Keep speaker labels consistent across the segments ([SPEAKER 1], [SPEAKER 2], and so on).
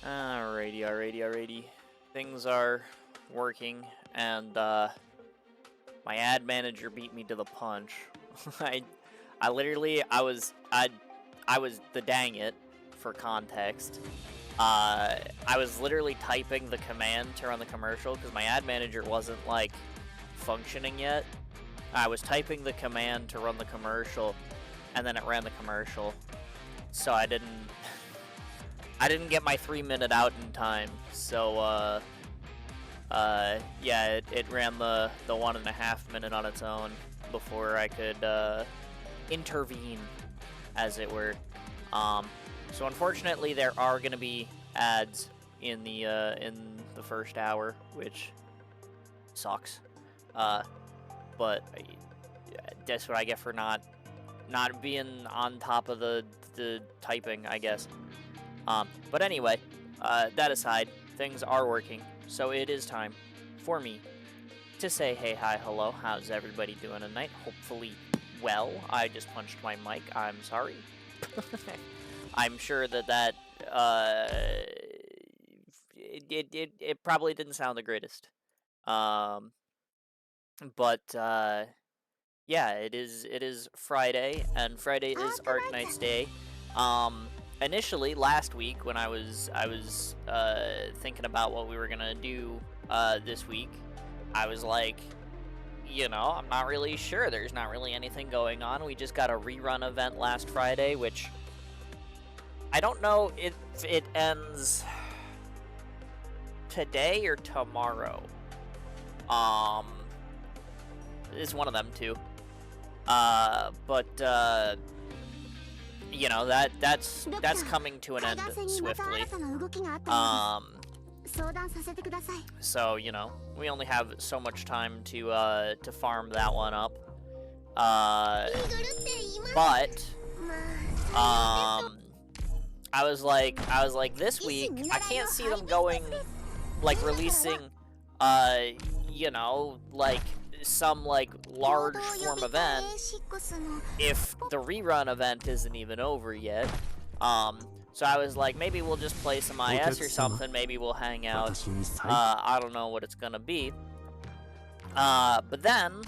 [SPEAKER 1] Alrighty. Things are working, and my ad manager beat me to the punch. I literally, I was the dang it, for context. I was literally typing the command to run the commercial because my ad manager wasn't like functioning yet. I was typing the command to run the commercial, and then it ran the commercial. So I didn't get my 3-minute out in time. So yeah, it ran the 1.5 minute on its own before I could intervene, as it were. So unfortunately, there are going to be ads in the first hour, which sucks. But that's what I get for not being on top of the typing, I guess. But anyway, that aside, things are working, so it is time for me to say hey, hi, hello. How's everybody doing tonight? Hopefully well. I just punched my mic. I'm sorry. I'm sure that it probably didn't sound the greatest. But yeah, it is Friday, and Friday is Art Knight's Day. Initially last week when I was thinking about what we were gonna do this week, I was like, you know, I'm not really sure. There's not really anything going on. We just got a rerun event last Friday, which I don't know if it ends today or tomorrow. It's one of them two. But you know, that's coming to an end swiftly. So, you know, we only have so much time to farm that one up. But I was like, this week I can't see them going, like, releasing, you know, like some like large form event if the rerun event isn't even over yet. So I was like, maybe we'll just play some IS or something. Maybe we'll hang out. I don't know what it's gonna be. But then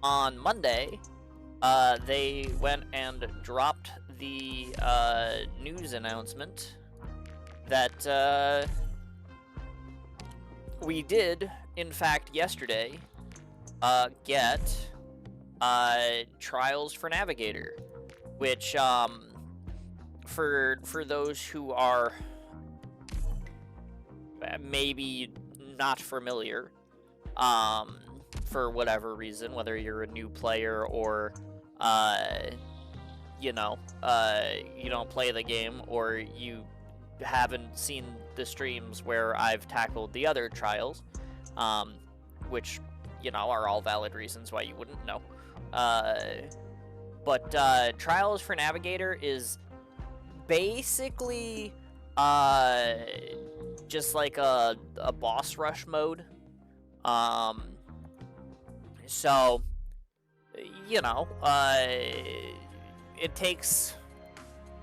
[SPEAKER 1] on Monday, they went and dropped the news announcement that we did, in fact, yesterday get Trials for Navigator, which for those who are maybe not familiar, for whatever reason, whether you're a new player or you know, you don't play the game, or you haven't seen the streams where I've tackled the other Trials, which, you know, are all valid reasons why you wouldn't know. But Trials for Navigator is basically just like a boss rush mode. So, you know, it takes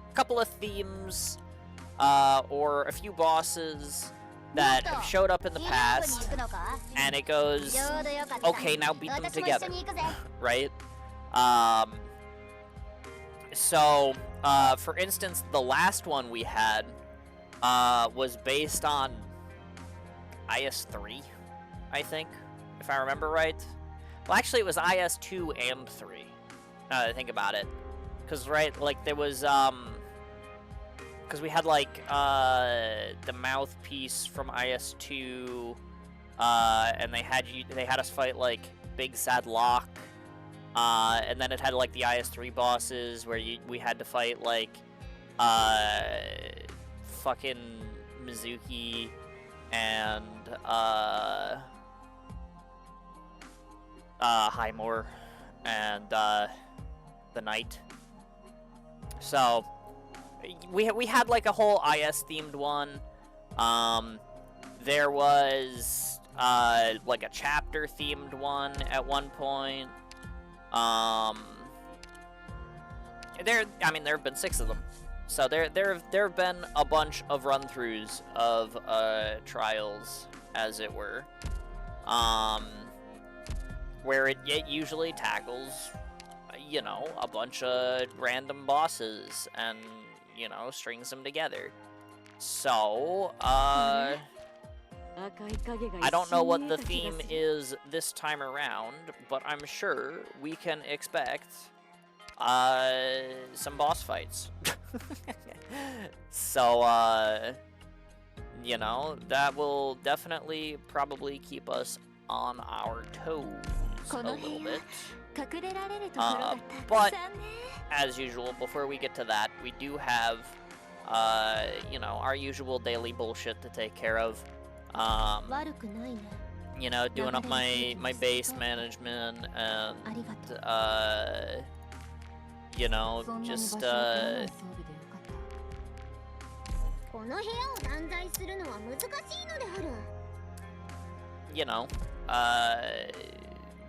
[SPEAKER 1] a couple of themes or a few bosses that have showed up in the past, and it goes, okay, now beat them together, right? So, for instance, the last one we had was based on IS-3, I think, if I remember right. Well, actually, it was IS-2 and 3, now that I think about it. Because, right, like, there was, because we had, like, the mouthpiece from IS-2, and they had us fight, like, Big Sad Lock, and then it had, like, the IS-3 bosses, where we had to fight, like, fucking Mizuki, and, Highmore, and, the Knight. So we had like a whole IS themed one. There was like a chapter themed one at one point. There have been 6 of them. So there have been a bunch of run-throughs of trials, as it were, where it usually tackles, you know, a bunch of random bosses and, you know, strings them together. So I don't know what the theme is this time around, but I'm sure we can expect some boss fights. So, you know, that will definitely probably keep us on our toes a little bit. But, as usual, before we get to that, we do have, you know, our usual daily bullshit to take care of. You know, doing up my base management and, you know, just, you know,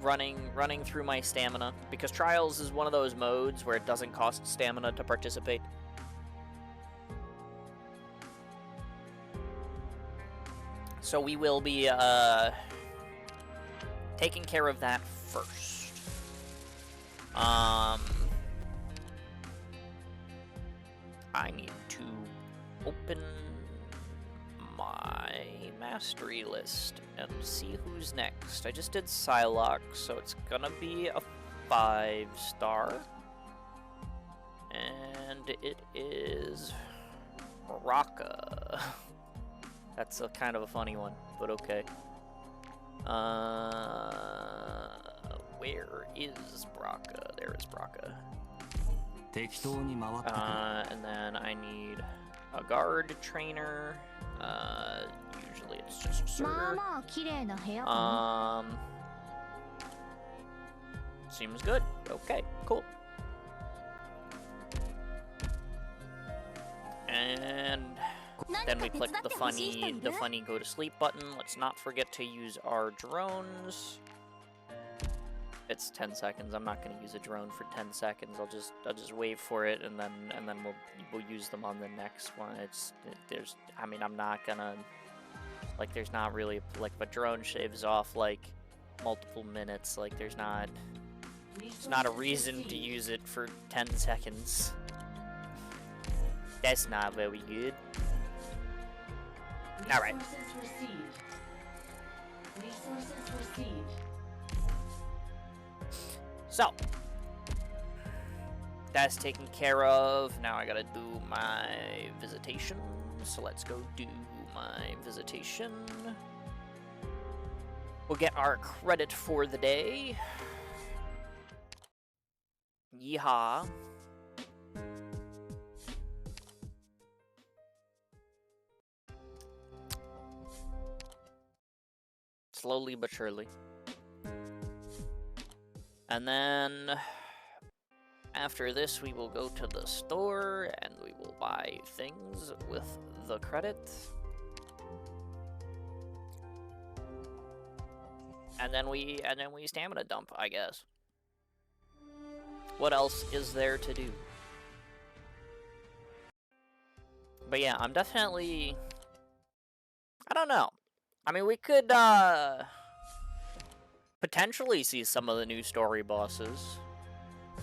[SPEAKER 1] running through my stamina, because Trials is one of those modes where it doesn't cost stamina to participate. So we will be taking care of that first. I need to open my mastery list and see who's next. I just did Psylocke, so it's gonna be a 5-star. And it is Raka. That's a kind of a funny one, but okay. Where is Braka? There is Braka. And then I need a guard trainer. Usually it's just Sir. Seems good. Okay, cool. And then we click the funny go to sleep button. Let's not forget to use our drones. It's 10 seconds. I'm not going to use a drone for 10 seconds. I'll just wait for it, and then we'll use them on the next one. I mean, I'm not gonna, like, there's not really, like, if a drone shaves off like multiple minutes, like, there's not a reason to use it for 10 seconds. That's not very good. All right. So, that's taken care of. Now I gotta do my visitation. So let's go do my visitation. We'll get our credit for the day. Yeehaw. Slowly but surely. And then after this, we will go to the store and we will buy things with the credit. And then we stamina dump, I guess. What else is there to do? But yeah, I'm definitely, I don't know. I mean, we could potentially see some of the new story bosses.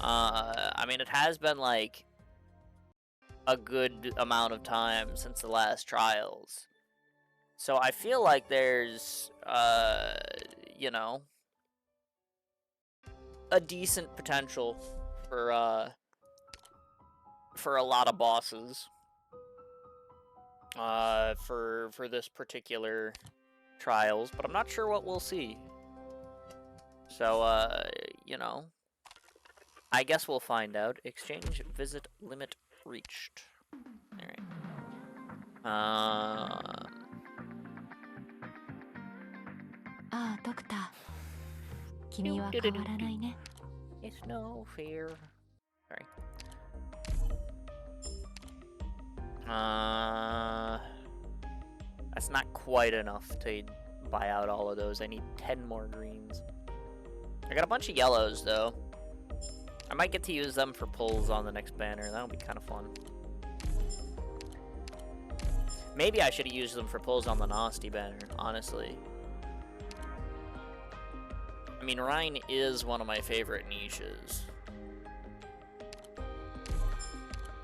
[SPEAKER 1] I mean, it has been, like, a good amount of time since the last Trials. So I feel like there's, you know, a decent potential for a lot of bosses. For this particular Trials, but I'm not sure what we'll see. So, you know, I guess we'll find out. Exchange visit limit reached. Alright. It's no fear. Sorry. That's not quite enough to buy out all of those. I need 10 more greens. I got a bunch of yellows, though. I might get to use them for pulls on the next banner. That'll be kind of fun. Maybe I should have used them for pulls on the Nasty banner, honestly. I mean, Rhine is one of my favorite niches.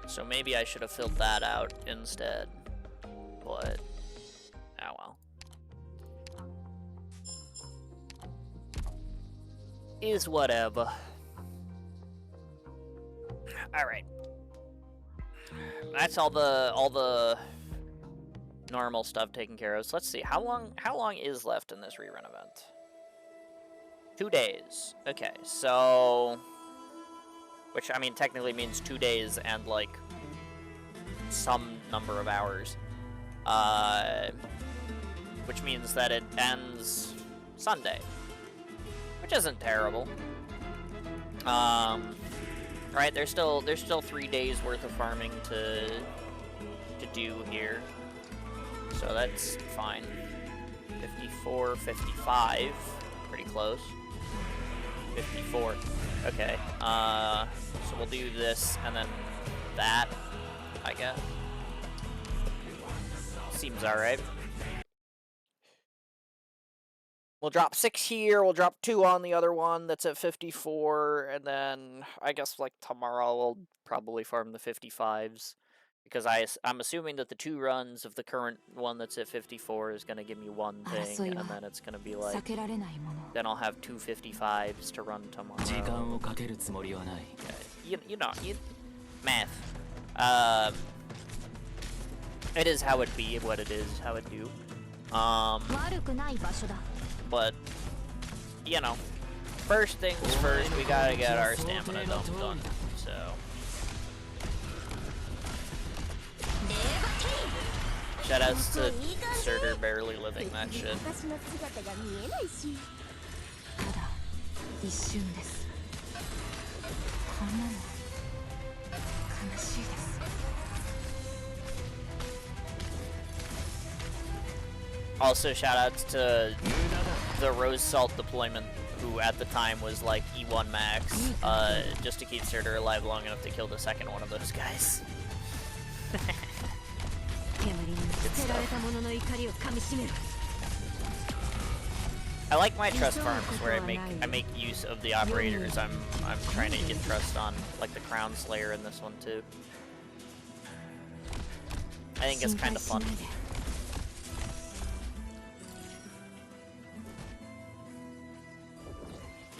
[SPEAKER 1] So maybe I should have filled that out instead. But, oh well. Is whatever. Alright. That's all the normal stuff taken care of. So let's see, how long is left in this rerun event? 2 days. Okay, so, which I mean technically means 2 days and like some number of hours. Which means that it ends Sunday, which isn't terrible. Right, there's still 3 days worth of farming to do here. So that's fine. 54, 55, pretty close. 54, okay. So we'll do this and then that, I guess. Seems alright. We'll drop 6 here, we'll drop 2 on the other one that's at 54, and then I guess like tomorrow we'll probably farm the 55s. Because I'm assuming that the 2 runs of the current one that's at 54 is going to give me one thing, and then it's going to be like, then I'll have 2 55s to run tomorrow. Okay. You know, math. It is how it be, what it is, how it do. But, you know, first things first, we gotta get our stamina dump done, so. Shoutouts to Surtur barely living that shit. Also shoutouts to the Rose Salt deployment, who at the time was like E1 max, just to keep Surtur alive long enough to kill the second one of those guys. I like my trust farms where I make use of the operators. I'm trying to get trust on like the Crown Slayer in this one too. I think it's kind of fun.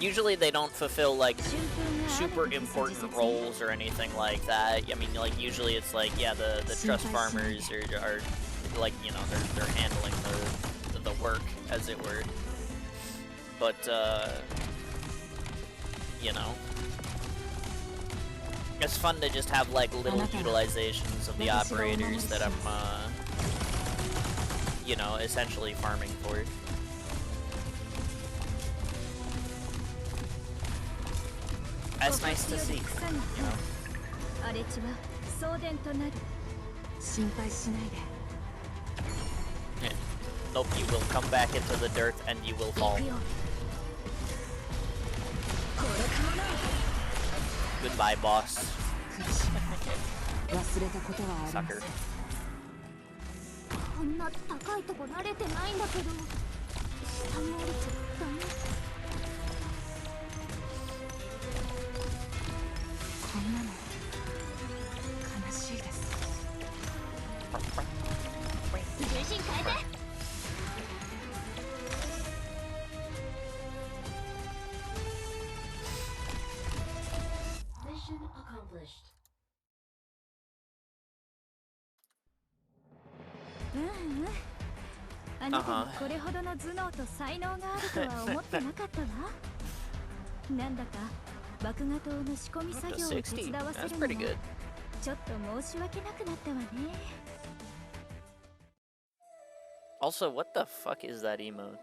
[SPEAKER 1] Usually they don't fulfill like super important roles or anything like that. I mean, like usually it's like, yeah, the trust farmers are like, you know, they're handling the work, as it were. But you know, it's fun to just have like little utilizations of the operators that I'm you know, essentially farming for. That's nice to see, you know. Yeah. Nope, you will come back into the dirt and you will fall. Goodbye, boss. Sucker.
[SPEAKER 2] Mission accomplished.
[SPEAKER 1] Up to 60. That's pretty good. Also, what the fuck is that emote?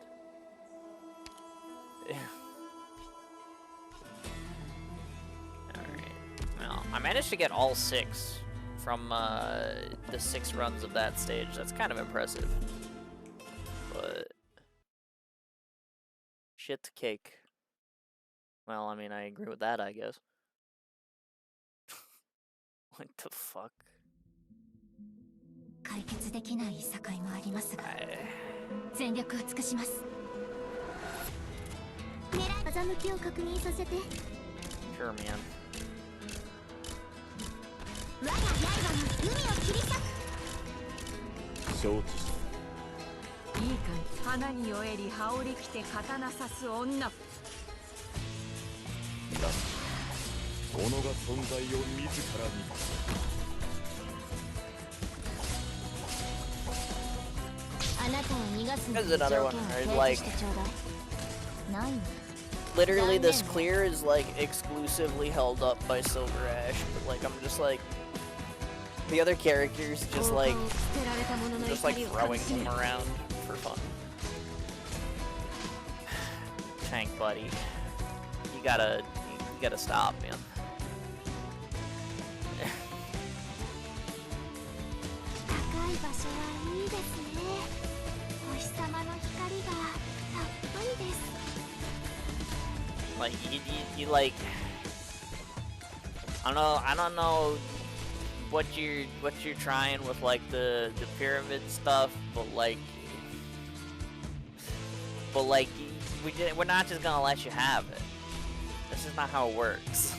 [SPEAKER 1] Alright. Well, I managed to get all 6 from the 6 runs of that stage. That's kind of impressive. But shit cake. Well, I mean, I agree with that, I guess. What the fuck? Sure, man. There's another one, right? Like, literally this clear is like exclusively held up by Silver Ash, but like I'm just like, the other characters just like throwing them around for fun. Tank buddy, you gotta stop, man. Like you like, I don't know what you're trying with like the pyramid stuff, but like we're not just gonna let you have it. This is not how it works.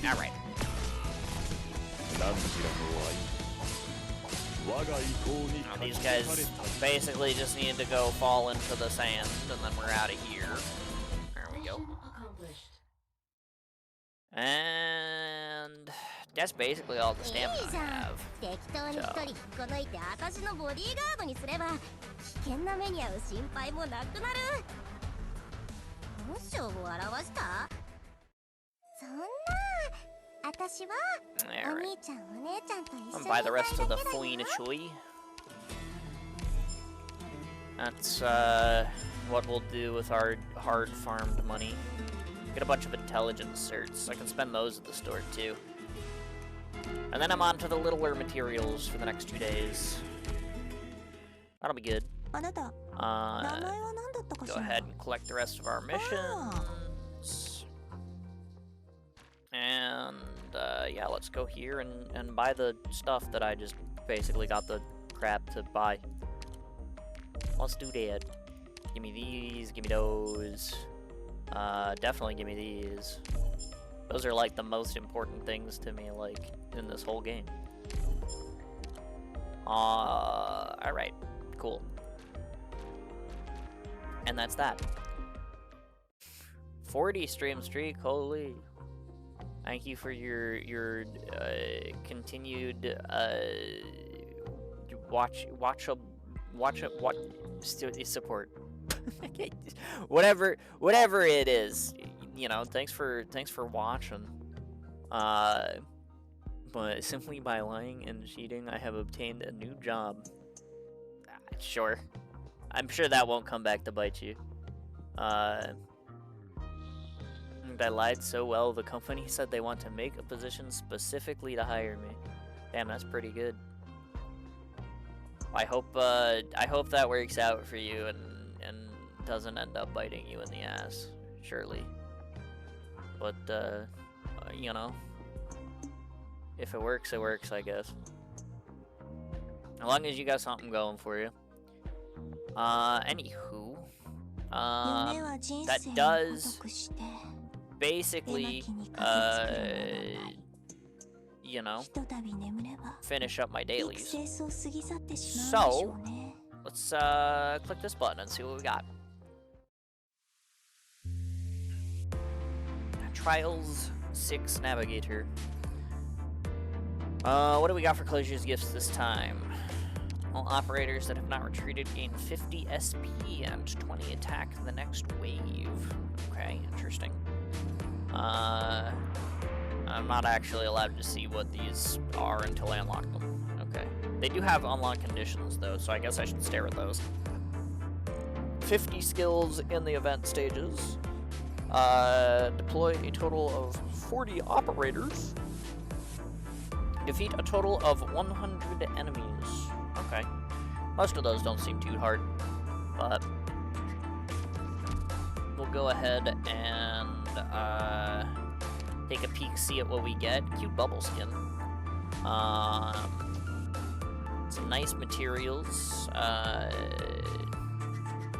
[SPEAKER 1] All right. Now these guys basically just need to go fall into the sand, and then we're out of here. There we go. And that's basically all the stamina I have. So. Alright. I'll buy the rest of the fooey chui. That's what we'll do with our hard farmed money. Get a bunch of intelligence certs. I can spend those at the store too. And then I'm on to the littler materials for the next 2 days. That'll be good. Go ahead and collect the rest of our missions. And yeah, let's go here and buy the stuff that I just basically got the crap to buy. Let's do that. Give me these, give me those. Definitely give me these. Those are like the most important things to me, like, in this whole game. Alright, cool. And that's that. 40 stream streak, holy. Thank you for your continued support. whatever it is, you know. Thanks for watching. But simply by lying and cheating, I have obtained a new job. Sure, I'm sure that won't come back to bite you. I lied so well, the company said they want to make a position specifically to hire me. Damn, that's pretty good. I hope that works out for you and doesn't end up biting you in the ass, surely. But you know, if it works, it works, I guess. As long as you got something going for you. Anywho, that does basically, you know, finish up my dailies. So, let's click this button and see what we got. Trials 6 Navigator. What do we got for Closures Gifts this time? All operators that have not retreated gain 50 SP and 20 attack the next wave. Okay, interesting. I'm not actually allowed to see what these are until I unlock them. Okay. They do have unlock conditions, though, so I guess I should stare at those. 50 skills in the event stages. Deploy a total of 40 operators. Defeat a total of 100 enemies. Okay. Most of those don't seem too hard, but we'll go ahead and take a peek, see at what we get. Cute bubble skin. Some nice materials.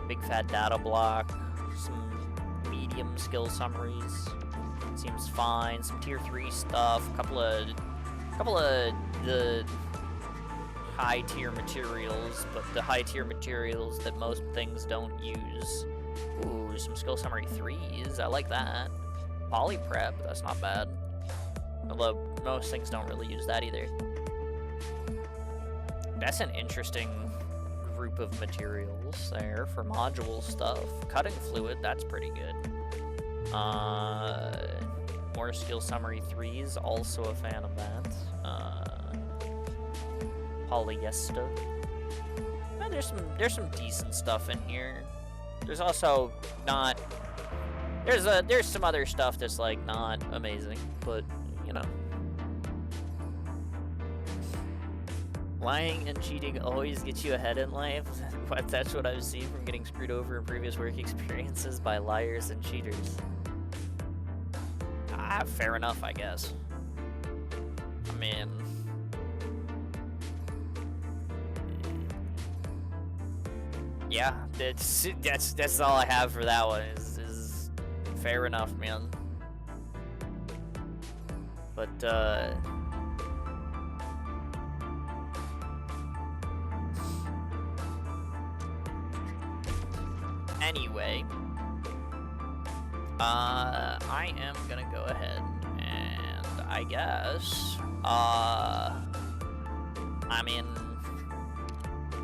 [SPEAKER 1] Big fat data block. Some medium skill summaries. Seems fine. Some tier 3 stuff. A couple of the high tier materials, but the high tier materials that most things don't use. Ooh, some skill summary 3s. I like that. Poly prep, that's not bad. Although most things don't really use that either. That's an interesting group of materials there for module stuff. Cutting fluid, that's pretty good. More skill summary 3s, also a fan of that. Polyester. And there's some decent stuff in here. There's also not. There's some other stuff that's like not amazing, but you know. Lying and cheating always gets you ahead in life. But that's what I've seen from getting screwed over in previous work experiences by liars and cheaters. Ah, fair enough, I guess. I mean, yeah, that's all I have for that one. Is fair enough, man. But anyway, I am gonna go ahead and I guess I mean,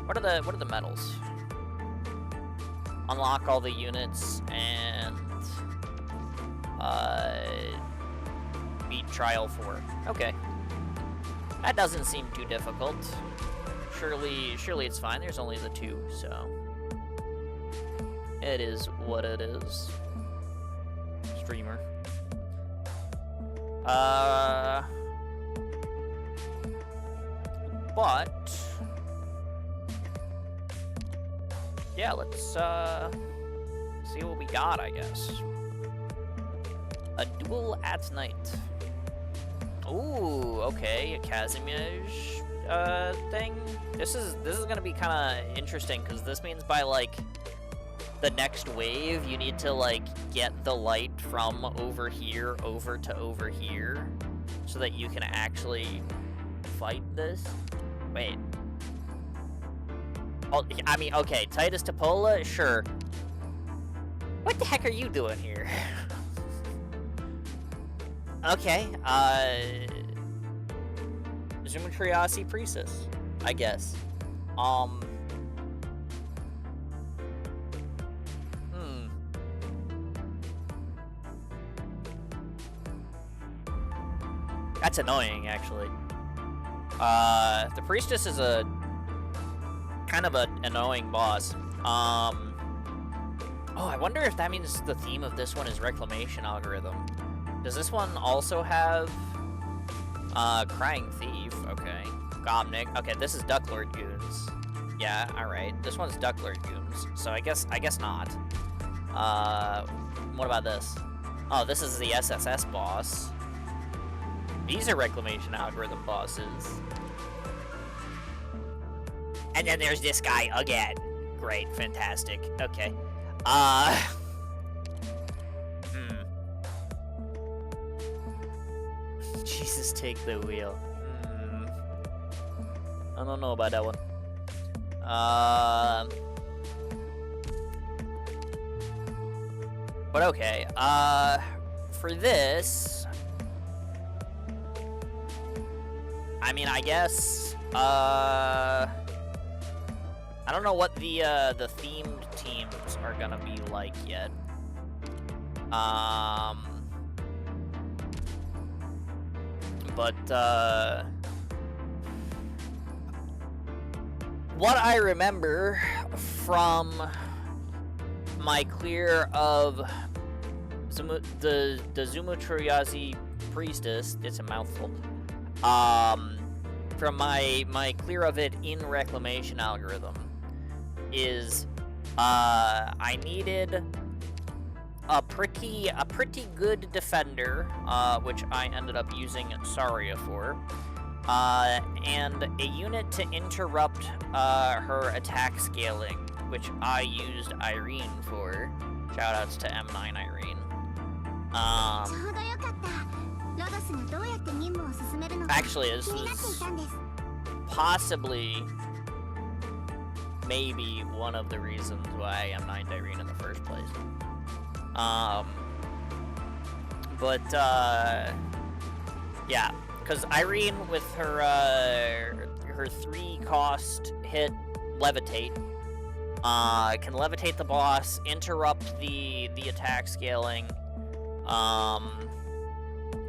[SPEAKER 1] what are the medals? Unlock all the units and beat Trial 4. Okay. That doesn't seem too difficult. Surely it's fine. There's only the 2, so it is what it is. Streamer. But yeah, let's see what we got, I guess. A duel at night. Ooh, okay, a Casimir thing. This is gonna be kind of interesting because this means by like the next wave, you need to like get the light from over here over to over here, so that you can actually fight this. Wait. Oh, I mean, okay, Titus Topola, sure. What the heck are you doing here? Okay, Zumatriasi Priestess, I guess. That's annoying, actually. The Priestess is a kind of an annoying boss. Oh, I wonder if that means the theme of this one is Reclamation Algorithm. Does this one also have Crying Thief? Okay. Gobnik. Okay, this is Ducklord Goons. Yeah, alright. This one's Ducklord Goons. So I guess not. What about this? Oh, this is the SSS boss. These are Reclamation Algorithm bosses. And then there's this guy again. Great, fantastic. Okay. Jesus, take the wheel. I don't know about that one. But okay. For this, I mean, I guess, I don't know what the themed teams are gonna be like yet. But, what I remember from my clear of the Zumutroyazi priestess, it's a mouthful, from my clear of it in reclamation algorithm is I needed a pretty good defender, which I ended up using Saria for, and a unit to interrupt her attack scaling, which I used Irene for. Shoutouts to M9 Irene. Actually, this was possibly maybe one of the reasons why I M9'd Irene in the first place. Yeah, because Irene with her 3-cost hit levitate can levitate the boss, interrupt the attack scaling,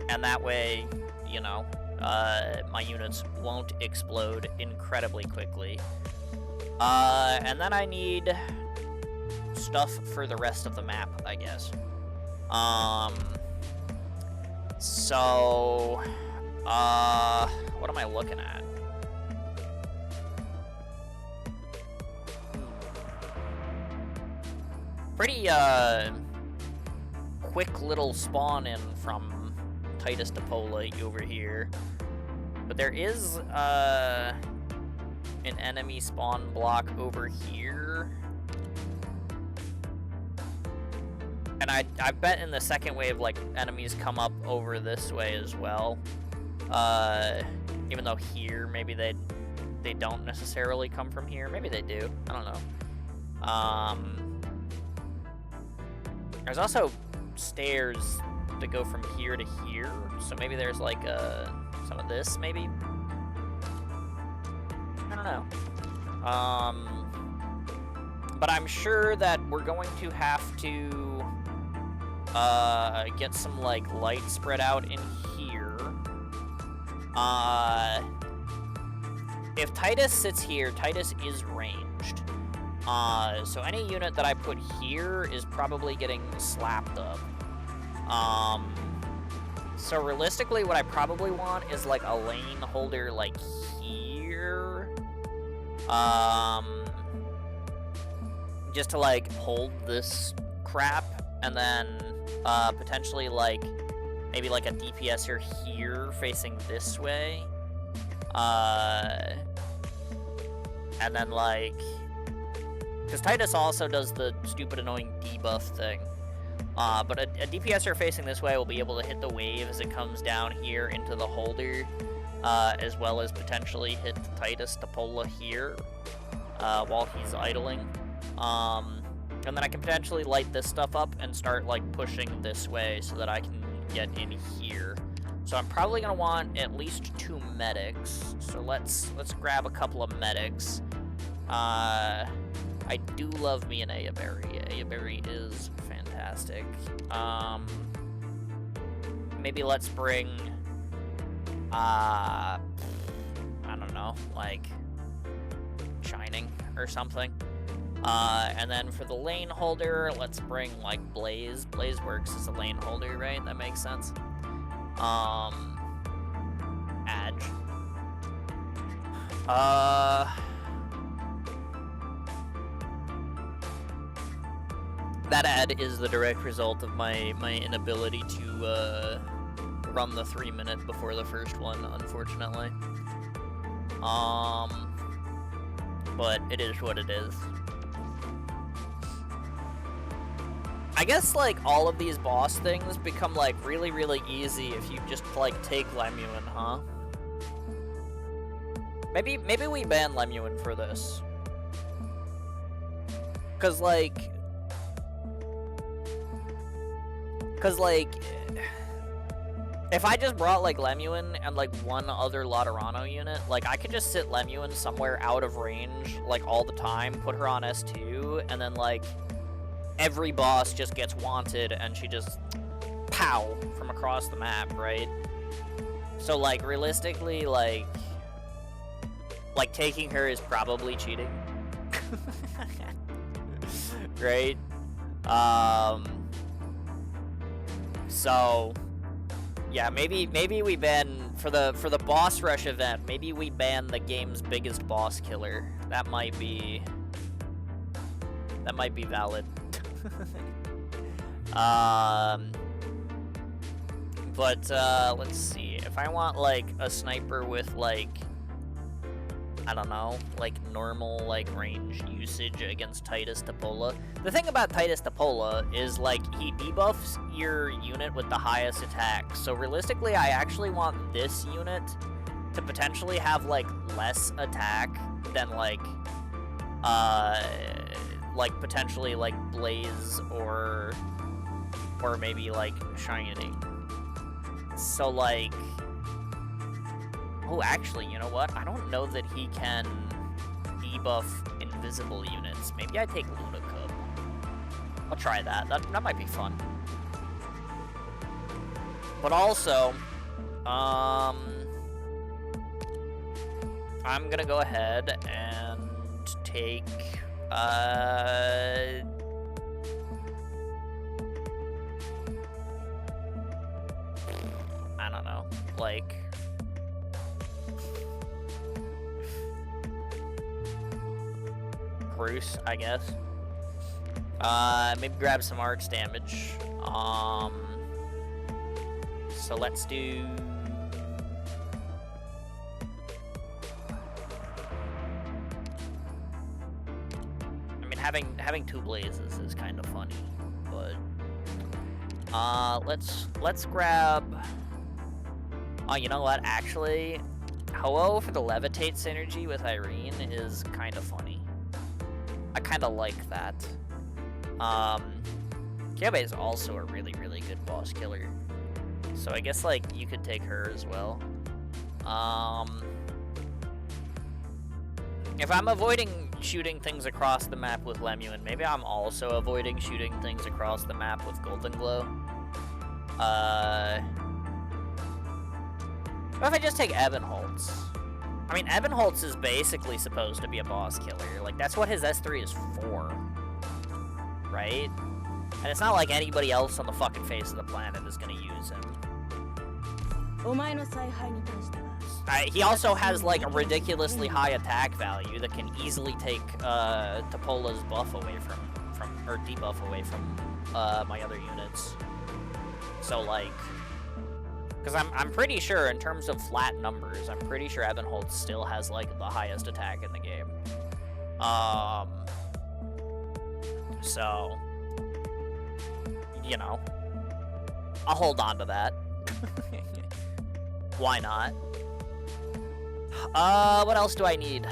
[SPEAKER 1] and that way, you know, my units won't explode incredibly quickly. And then I need stuff for the rest of the map, I guess. So, what am I looking at? Pretty, quick little spawn in from Titus to Polite over here. But there is, an enemy spawn block over here. And I bet in the second wave, like, enemies come up over this way as well. Even though here, maybe they don't necessarily come from here. Maybe they do. I don't know. There's also stairs to go from here to here. So maybe there's, like, some of this, maybe? I don't know. But I'm sure that we're going to have to get some, like, light spread out in here. If Titus sits here, Titus is ranged. So any unit that I put here is probably getting slapped up. So realistically, what I probably want is, like, a lane holder, like, here. Just to, like, hold this crap, and then, potentially, like, maybe, like, a DPSer here facing this way. And then, like, because Titus also does the stupid annoying debuff thing. But a DPSer facing this way will be able to hit the wave as it comes down here into the holder, as well as potentially hit Titus Topola here, while he's idling. And then I can potentially light this stuff up and start, like, pushing this way so that I can get in here. So I'm probably gonna want at least 2 medics. So let's grab a couple of medics. I do love me an Ayaberry. Ayaberry is fantastic. Maybe let's bring, I don't know, like, Shining or something. And then for the lane holder, let's bring, like, Blaze. Blaze works as a lane holder, right? That makes sense. Adge. That ad is the direct result of my inability to run the 3-minute before the first one, unfortunately. But it is what it is. I guess, like, all of these boss things become, like, really, really easy if you just, like, take Lemuin, huh? Maybe we ban Lemuin for this. Cause, like, if I just brought, like, Lemuin and, like, one other Laterano unit, like, I could just sit Lemuin somewhere out of range, like, all the time, put her on S2, and then, like, every boss just gets wanted, and she just, pow, from across the map, right? So, like, realistically, like, taking her is probably cheating. Right? So, yeah, maybe we ban for the boss rush event. Maybe we ban the game's biggest boss killer. That might be valid. But let's see. If I want like a sniper with like, I don't know, like normal like range usage against Titus Topola. The thing about Titus Topola is like he debuffs your unit with the highest attack. So realistically, I actually want this unit to potentially have like less attack than like potentially like Blaze or maybe like Shining. So like, oh, actually, you know what? I don't know that he can debuff invisible units. Maybe I take Lunacub. I'll try that. That might be fun. But also, I'm gonna go ahead and take, I don't know, like, Bruce, I guess. Maybe grab some arts damage. So let's do... I mean, having two blazes is kind of funny, but let's grab. Oh, you know what? Actually, hello for the levitate synergy with Irene is kind of funny. I kind of like that. Kyobe is also a really, really good boss killer. So I guess, like, you could take her as well. If I'm avoiding shooting things across the map with Lemuel, maybe I'm also avoiding shooting things across the map with Golden Glow. What if I just take Ebenholtz? I mean, Ebenholtz is basically supposed to be a boss killer. Like, that's what his S3 is for. Right? And it's not like anybody else on the fucking face of the planet is gonna use him. He also has, like, a ridiculously high attack value that can easily take, Topola's buff away or debuff away from, my other units. So, like... Because I'm pretty sure, in terms of flat numbers, I'm pretty sure Ebenholtz still has, like, the highest attack in the game. So... You know. I'll hold on to that. Why not? What else do I need?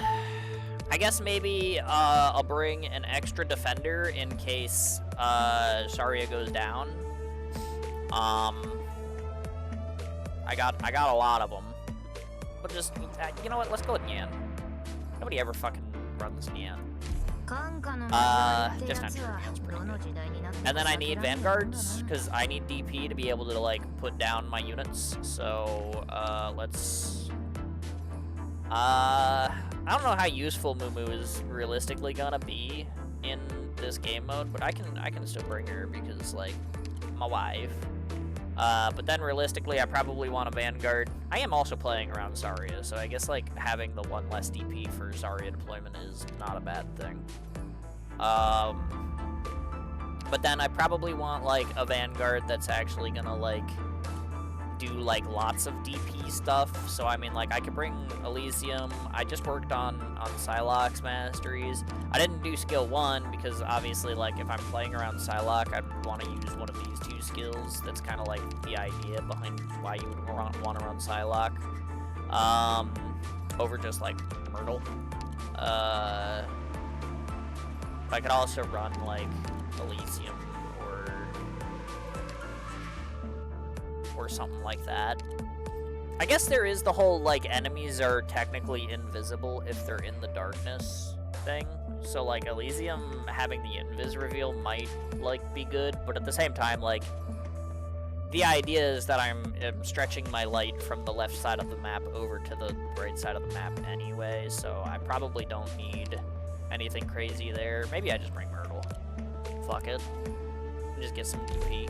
[SPEAKER 1] I guess maybe, I'll bring an extra defender in case, Zarya goes down. I got a lot of them. But just, you know what, let's go with Nyan. Nobody ever fucking runs Nyan. Just not sure. And then I need Vanguards, because I need DP to be able to, like, put down my units. So, let's... I don't know how useful Mumu is realistically gonna be in this game mode, but I can still bring her because, like, my wife. But then realistically, I probably want a Vanguard. I am also playing around Zarya, so I guess, like, having the one less DP for Zarya deployment is not a bad thing. But then I probably want, like, a Vanguard that's actually gonna, like, do, like, lots of DP stuff. So, I mean, like, I could bring Elysium. I just worked on Psylocke's masteries. I didn't do skill 1 because, obviously, like, if I'm playing around Psylocke, I'd want to use one of these two skills. That's kind of, like, the idea behind why you would want to run Psylocke. Over just, like, Myrtle. I could also run, like, Elysium or something like that. I guess there is the whole, like, enemies are technically invisible if they're in the darkness thing. So, like, Elysium having the invis reveal might, like, be good, but at the same time, like, the idea is that I'm stretching my light from the left side of the map over to the right side of the map anyway, so I probably don't need anything crazy there. Maybe I just bring Myrtle. Fuck it. Just get some DP.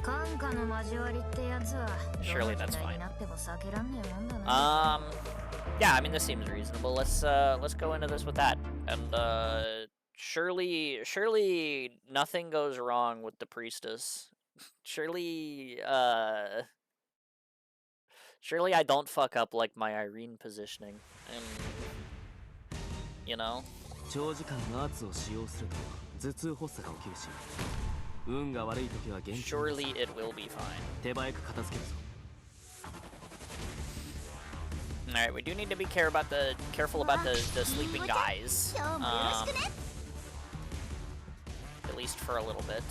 [SPEAKER 1] Surely that's fine. Yeah, I mean this seems reasonable. Let's go into this with that, and surely nothing goes wrong with the priestess. Surely I don't fuck up like my Irene positioning, and you know. Surely it will be fine. Alright, we do need to be careful about the sleeping guys. At least for a little bit.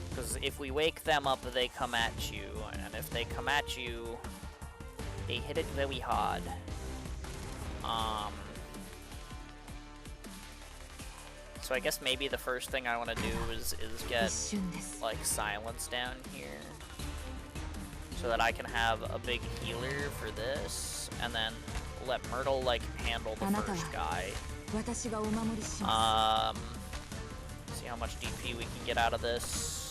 [SPEAKER 1] Because if we wake them up, they come at you. And if they come at you, they hit it very hard. So I guess maybe the first thing I want to do is get, like, silence down here. So that I can have a big healer for this. And then let Myrtle, like, handle the first guy. See how much DP we can get out of this.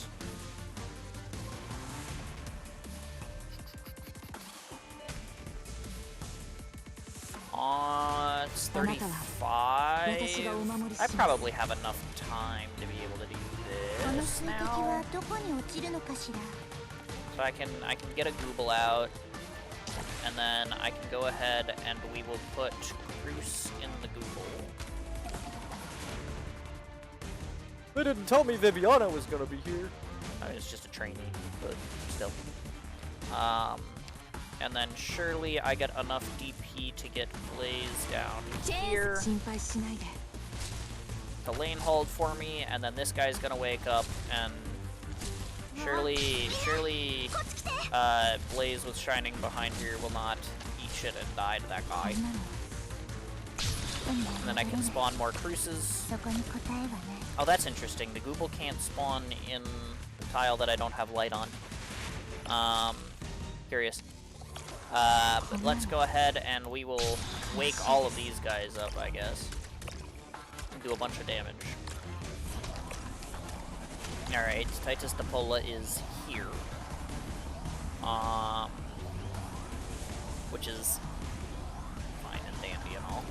[SPEAKER 1] It's 35. I probably have enough time to be able to do this now. So I can get a Google out, and then I can go ahead and we will put Cruce in the Google. They didn't tell me Viviana was gonna be here. I mean, it's just a trainee, but still. And then surely I get enough DP to get Blaze down here. The lane hold for me, and then this guy's gonna wake up, and surely Blaze with Shining behind here will not eat shit and die to that guy. And then I can spawn more Cruces. Oh, that's interesting. The Google can't spawn in the tile that I don't have light on. Curious. But let's go ahead and we will wake all of these guys up, I guess. And do a bunch of damage. Alright, Titus Depola is here. Which is fine and dandy and all.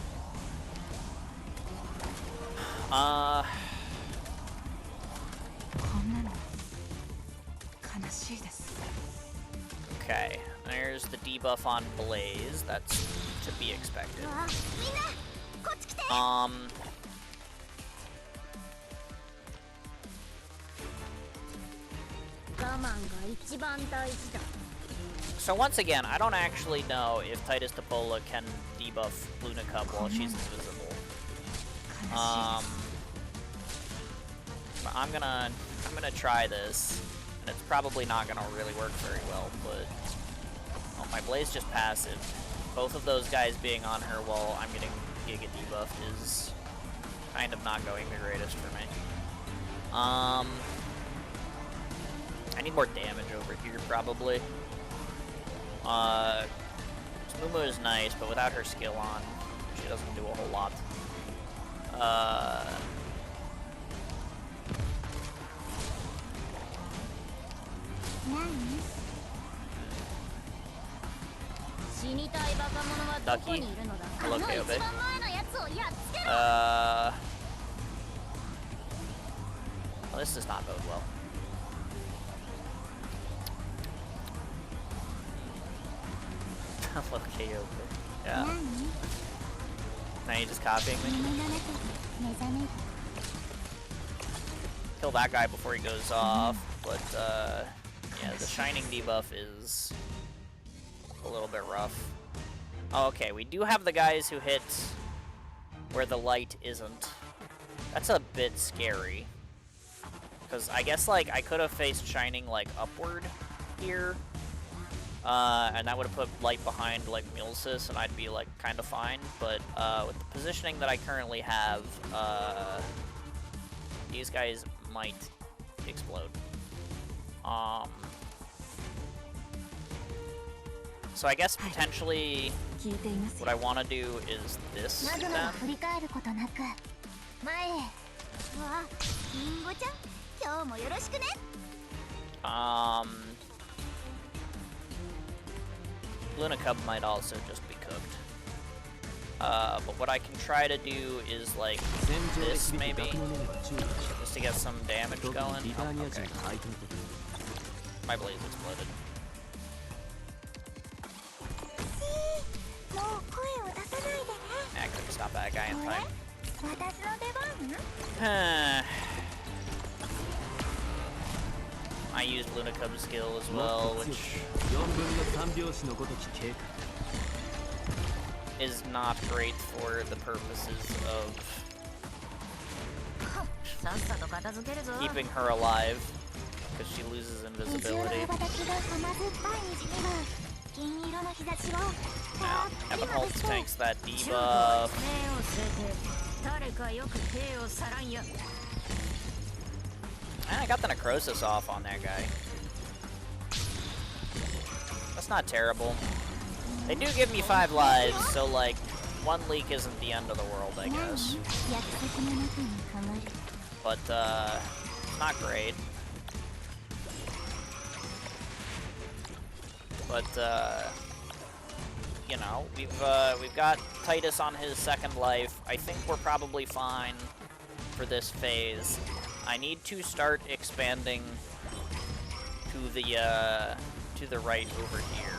[SPEAKER 1] Okay, there's the debuff on Blaze. That's to be expected. So once again, I don't actually know if Titus Depola can debuff Luna Cup while she's invisible. But I'm gonna try this. And it's probably not going to really work very well, but... Oh, my Blaze just passive. Both of those guys being on her while I'm getting Giga debuffed is kind of not going the greatest for me. I need more damage over here, probably. Mumu is nice, but without her skill on, she doesn't do a whole lot. Ducky? Hello, KOB. Well, this does not bode well. Hello, KOB. Yeah. Now you just copying me? Kill that guy before he goes off, but, yeah, the Shining debuff is a little bit rough. Oh, okay, we do have the guys who hit where the light isn't. That's a bit scary. Because I guess, like, I could have faced Shining, like, upward here. And that would have put light behind, like, Mulsis, and I'd be, like, kind of fine. But, with the positioning that I currently have, these guys might explode. So I guess potentially what I want to do is this then. Luna Cub might also just be cooked. But what I can try to do is like this maybe, just to get some damage going. Oh, okay. My blaze exploded. I couldn't stop that guy in time. I used Luna Cub's skill as well, which is not great for the purposes of keeping her alive, because she loses invisibility. Now, Evan Holtz tanks that debuff. And I got the Necrosis off on that guy. That's not terrible. They do give me 5 lives, so like, 1 leak isn't the end of the world, I guess. But, not great. But, you know, we've got Titus on his 2nd life. I think we're probably fine for this phase. I need to start expanding to the right over here.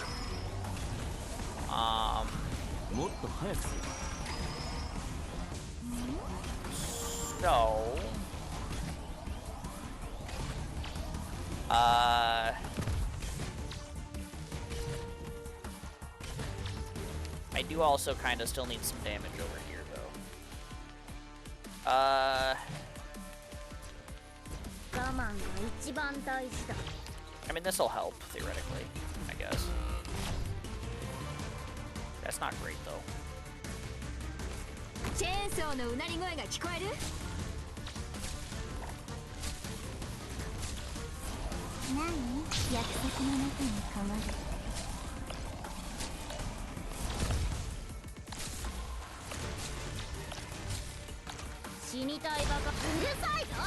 [SPEAKER 1] So, I do also kind of still need some damage over here, though. I mean, this'll help, theoretically, I guess. That's not great, though.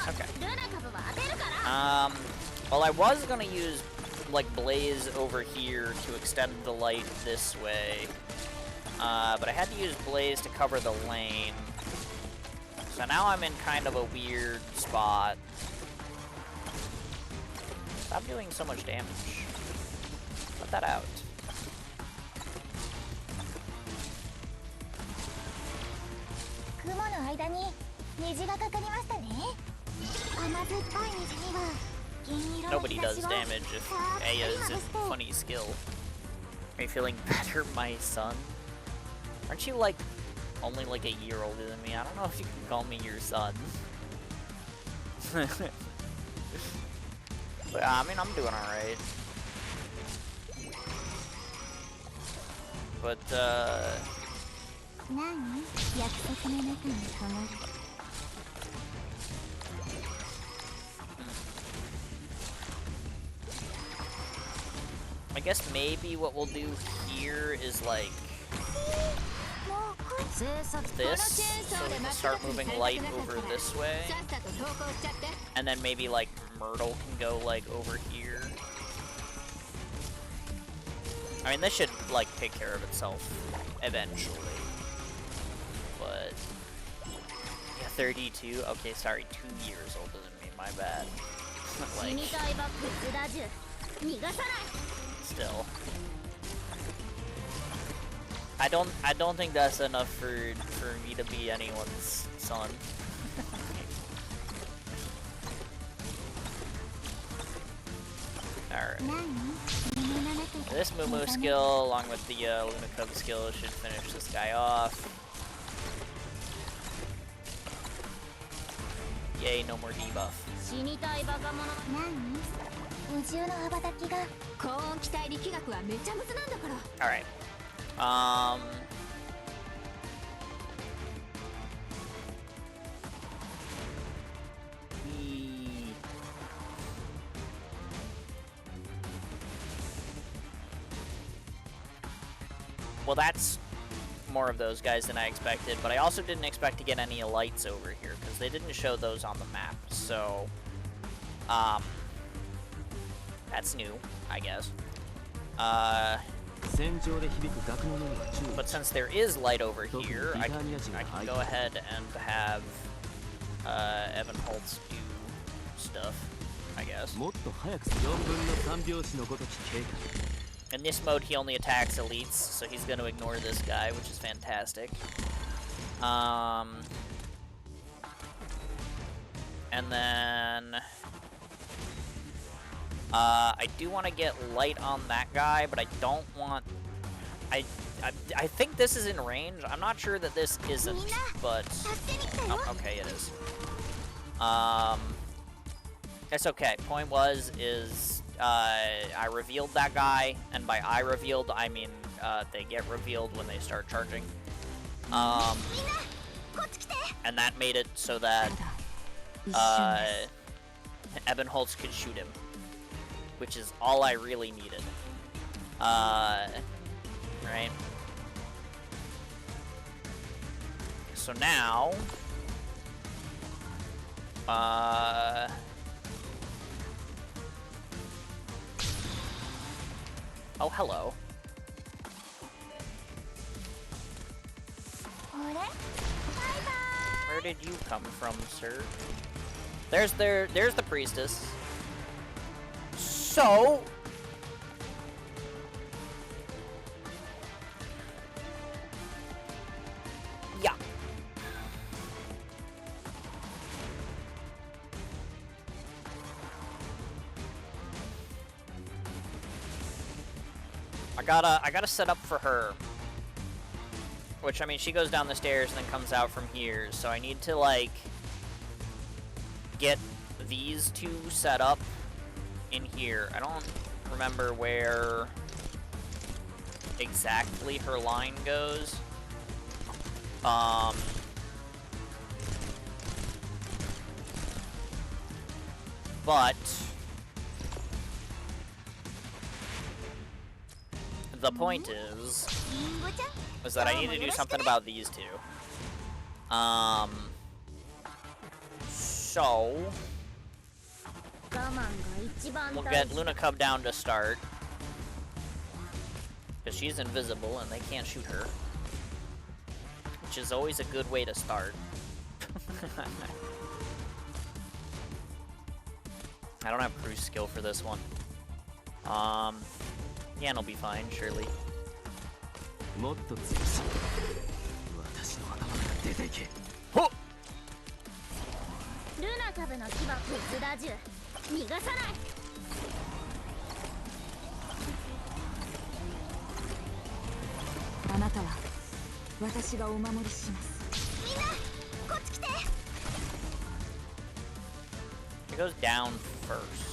[SPEAKER 1] Okay. Well, I was gonna use, like, Blaze over here to extend the light this way. But I had to use Blaze to cover the lane. So now I'm in kind of a weird spot. Stop doing so much damage. Let that out. Nobody does damage if Aya's a funny skill. Are you feeling better, my son? Aren't you, like, only like a year older than me? I don't know if you can call me your son. But, I mean, I'm doing alright. But, I guess maybe what we'll do here is, like, this, so we can start moving light over this way, and then maybe, like, Myrtle can go, like, over here. I mean, this should, like, take care of itself eventually, but, yeah, 32, okay, sorry, 2 years older than me, my bad. Like, still. I don't think that's enough for me to be anyone's son. Alright. This Moo skill, along with the Luna Cub skill, should finish this guy off. Yay, no more debuff. Alright. well, that's more of those guys than I expected, but I also didn't expect to get any lights over here, because they didn't show those on the map, so, that's new, I guess. But since there is light over here, I can go ahead and have, Evan Holtz do stuff, I guess. In this mode, he only attacks elites, so he's going to ignore this guy, which is fantastic. And then... I do want to get light on that guy, but I don't want... I think this is in range. I'm not sure that this isn't, but... Oh, okay, it is. It's okay. Point is, I revealed that guy, and by I revealed, I mean, they get revealed when they start charging. And that made it so that, Evan Holtz could shoot him, which is all I really needed. Right? So now, oh, hello. Where did you come from, sir? There's the priestess. So... yeah. I gotta set up for her. Which, I mean, she goes down the stairs and then comes out from here, so I need to, like, get these two set up in here. I don't remember where exactly her line goes. But the point is that I need to do something about these two. So we'll get Luna Cub down to start, because she's invisible and they can't shoot her, which is always a good way to start. I don't have cruise skill for this one. Yeah, it'll be fine, surely. Huh! It goes down first.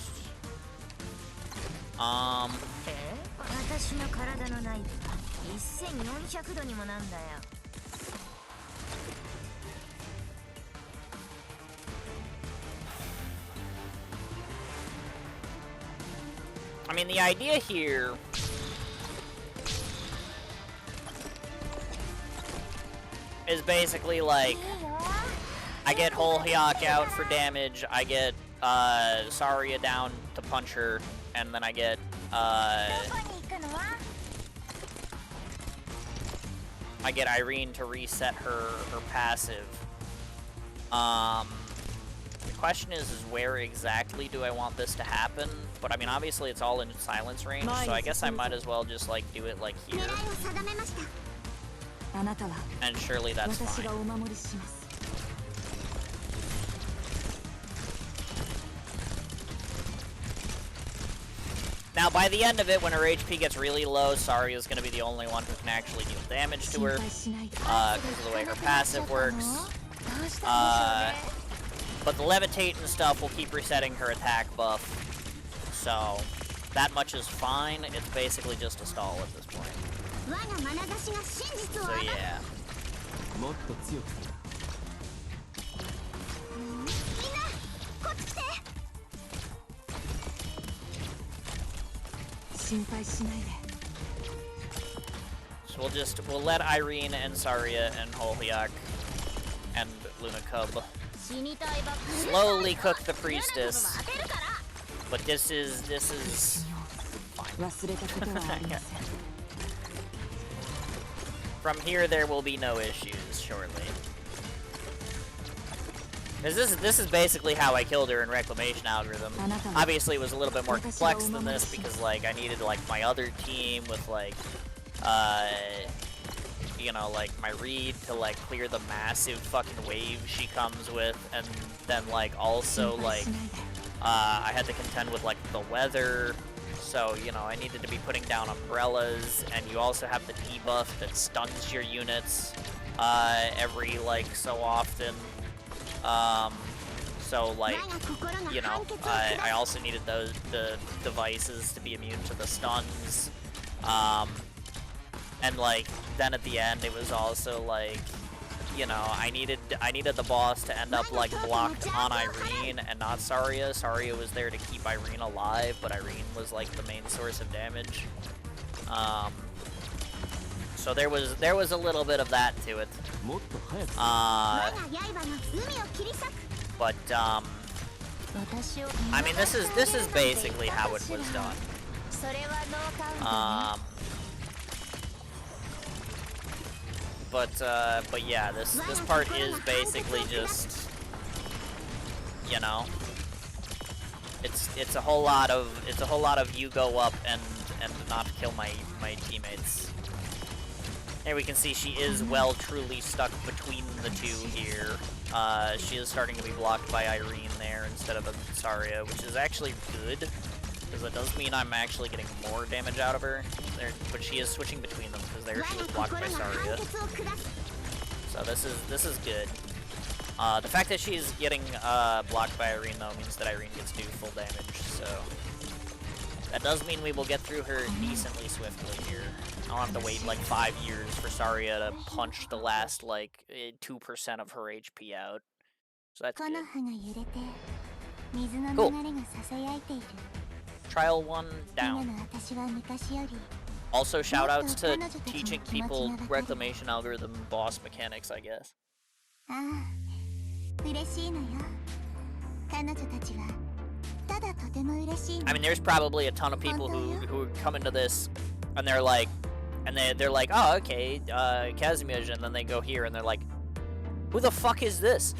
[SPEAKER 1] I mean, the idea here is basically like, I get Whole Hyuk out for damage, I get Saria down to punch her, and then I get Irene to reset her passive. The question is where exactly do I want this to happen? But I mean, obviously it's all in silence range, so I guess I might as well just like do it like here. And surely that's fine. Now, by the end of it, when her HP gets really low, Saria's going to be the only one who can actually deal damage to her, because of the way her passive works. But the levitate and stuff will keep resetting her attack buff, so that much is fine. It's basically just a stall at this point. So yeah. So we'll let Irene and Saria and Holhyok and Luna Cub slowly cook the priestess. But this is fine. From here there will be no issues shortly. This is basically how I killed her in Reclamation Algorithm. Obviously it was a little bit more complex than this because like I needed like my other team with like you know, like my read to like clear the massive fucking wave she comes with, and then like also like I had to contend with like the weather, so you know I needed to be putting down umbrellas, and you also have the debuff that stuns your units every like so often. So like, you know, I also needed the devices to be immune to the stuns. And like then at the end it was also like, you know, I needed the boss to end up like blocked on Irene and not Saria. Saria was there to keep Irene alive, but Irene was like the main source of damage. So there was a little bit of that to it. But I mean this is basically how it was done. But yeah, this part is basically just, you know, it's a whole lot of you go up and not kill my teammates. Here we can see she is truly stuck between the two here. She is starting to be blocked by Irene there instead of Saria, which is actually good, because that does mean I'm actually getting more damage out of her. But she is switching between them, because there she was blocked by Saria. So this is good. The fact that she's getting blocked by Irene, though, means that Irene gets to do full damage, so that does mean we will get through her decently swiftly here. I don't have to wait like 5 years for Saria to punch the last like 2% of her HP out. So that's good. Cool. Trial 1 down. Also, shoutouts to teaching people Reclamation Algorithm boss mechanics, I guess. I mean, there's probably a ton of people who come into this and they're like, oh, okay, Kazimierz, and then they go here and they're like, who the fuck is this?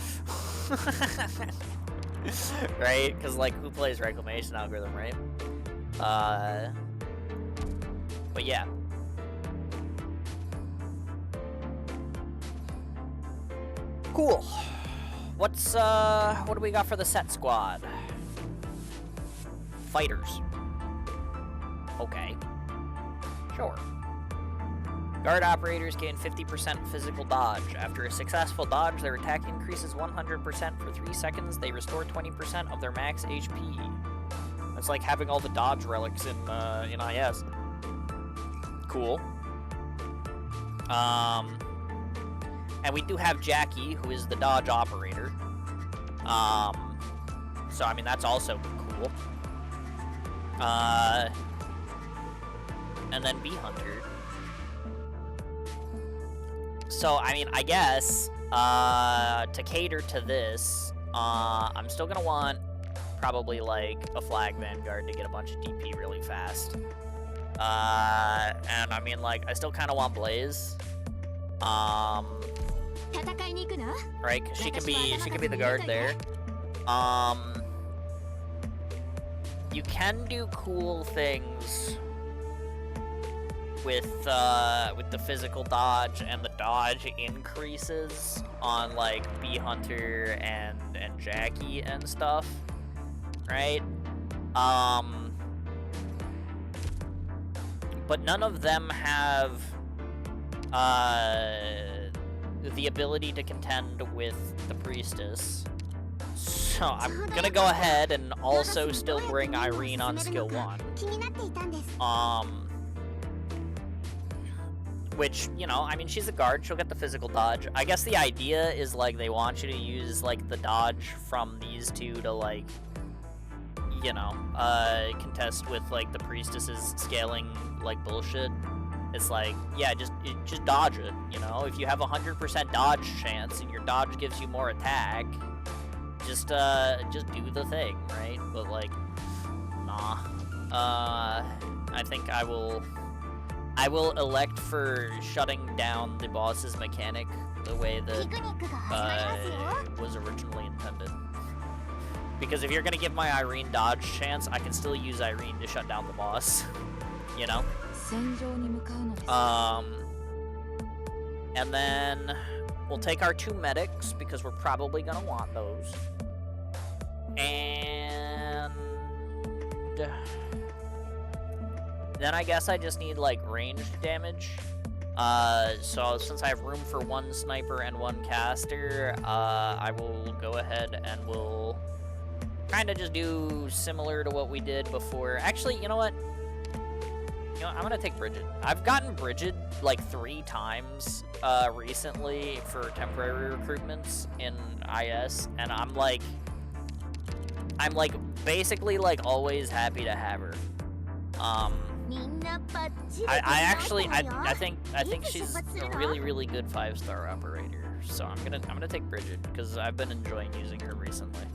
[SPEAKER 1] Right? Because, like, who plays Reclamation Algorithm, right? But yeah. Cool. What do we got for the set squad? Fighters. Okay. Sure. Guard operators gain 50% physical dodge. After a successful dodge, their attack increases 100% for 3 seconds. They restore 20% of their max HP. That's like having all the dodge relics in IS. Cool. And we do have Jackie, who is the dodge operator. So I mean that's also cool. And then Bee Hunter. So, I mean, I guess, to cater to this, I'm still gonna want probably, like, a Flag Vanguard to get a bunch of DP really fast. And I mean, like, I still kind of want Blaze. Right, because she can be the guard there. You can do cool things with the physical dodge, and the dodge increases on like Bee Hunter and Jackie and stuff, right? But none of them have the ability to contend with the priestess. So I'm gonna go ahead and also still bring Irene on skill 1. Which, you know, I mean, she's a guard, she'll get the physical dodge. I guess the idea is, like, they want you to use, like, the dodge from these two to, like, you know, contest with, like, the priestess's scaling, like, bullshit. It's like, yeah, just dodge it, you know? If you have a 100% dodge chance and your dodge gives you more attack, just do the thing, right? But, like, nah. I think I will elect for shutting down the boss's mechanic the way that was originally intended. Because if you're gonna give my Irene dodge chance, I can still use Irene to shut down the boss. You know? And then we'll take our 2 medics, because we're probably gonna want those. And then I guess I just need, like, ranged damage. So since I have room for 1 sniper and 1 caster, I will go ahead and we'll kind of just do similar to what we did before. Actually, you know what? I'm gonna take Bridget. I've gotten Bridget like 3 times recently for temporary recruitments in IS, and I'm like basically like always happy to have her. I think she's a really good 5-star operator. So I'm gonna take Bridget because I've been enjoying using her recently.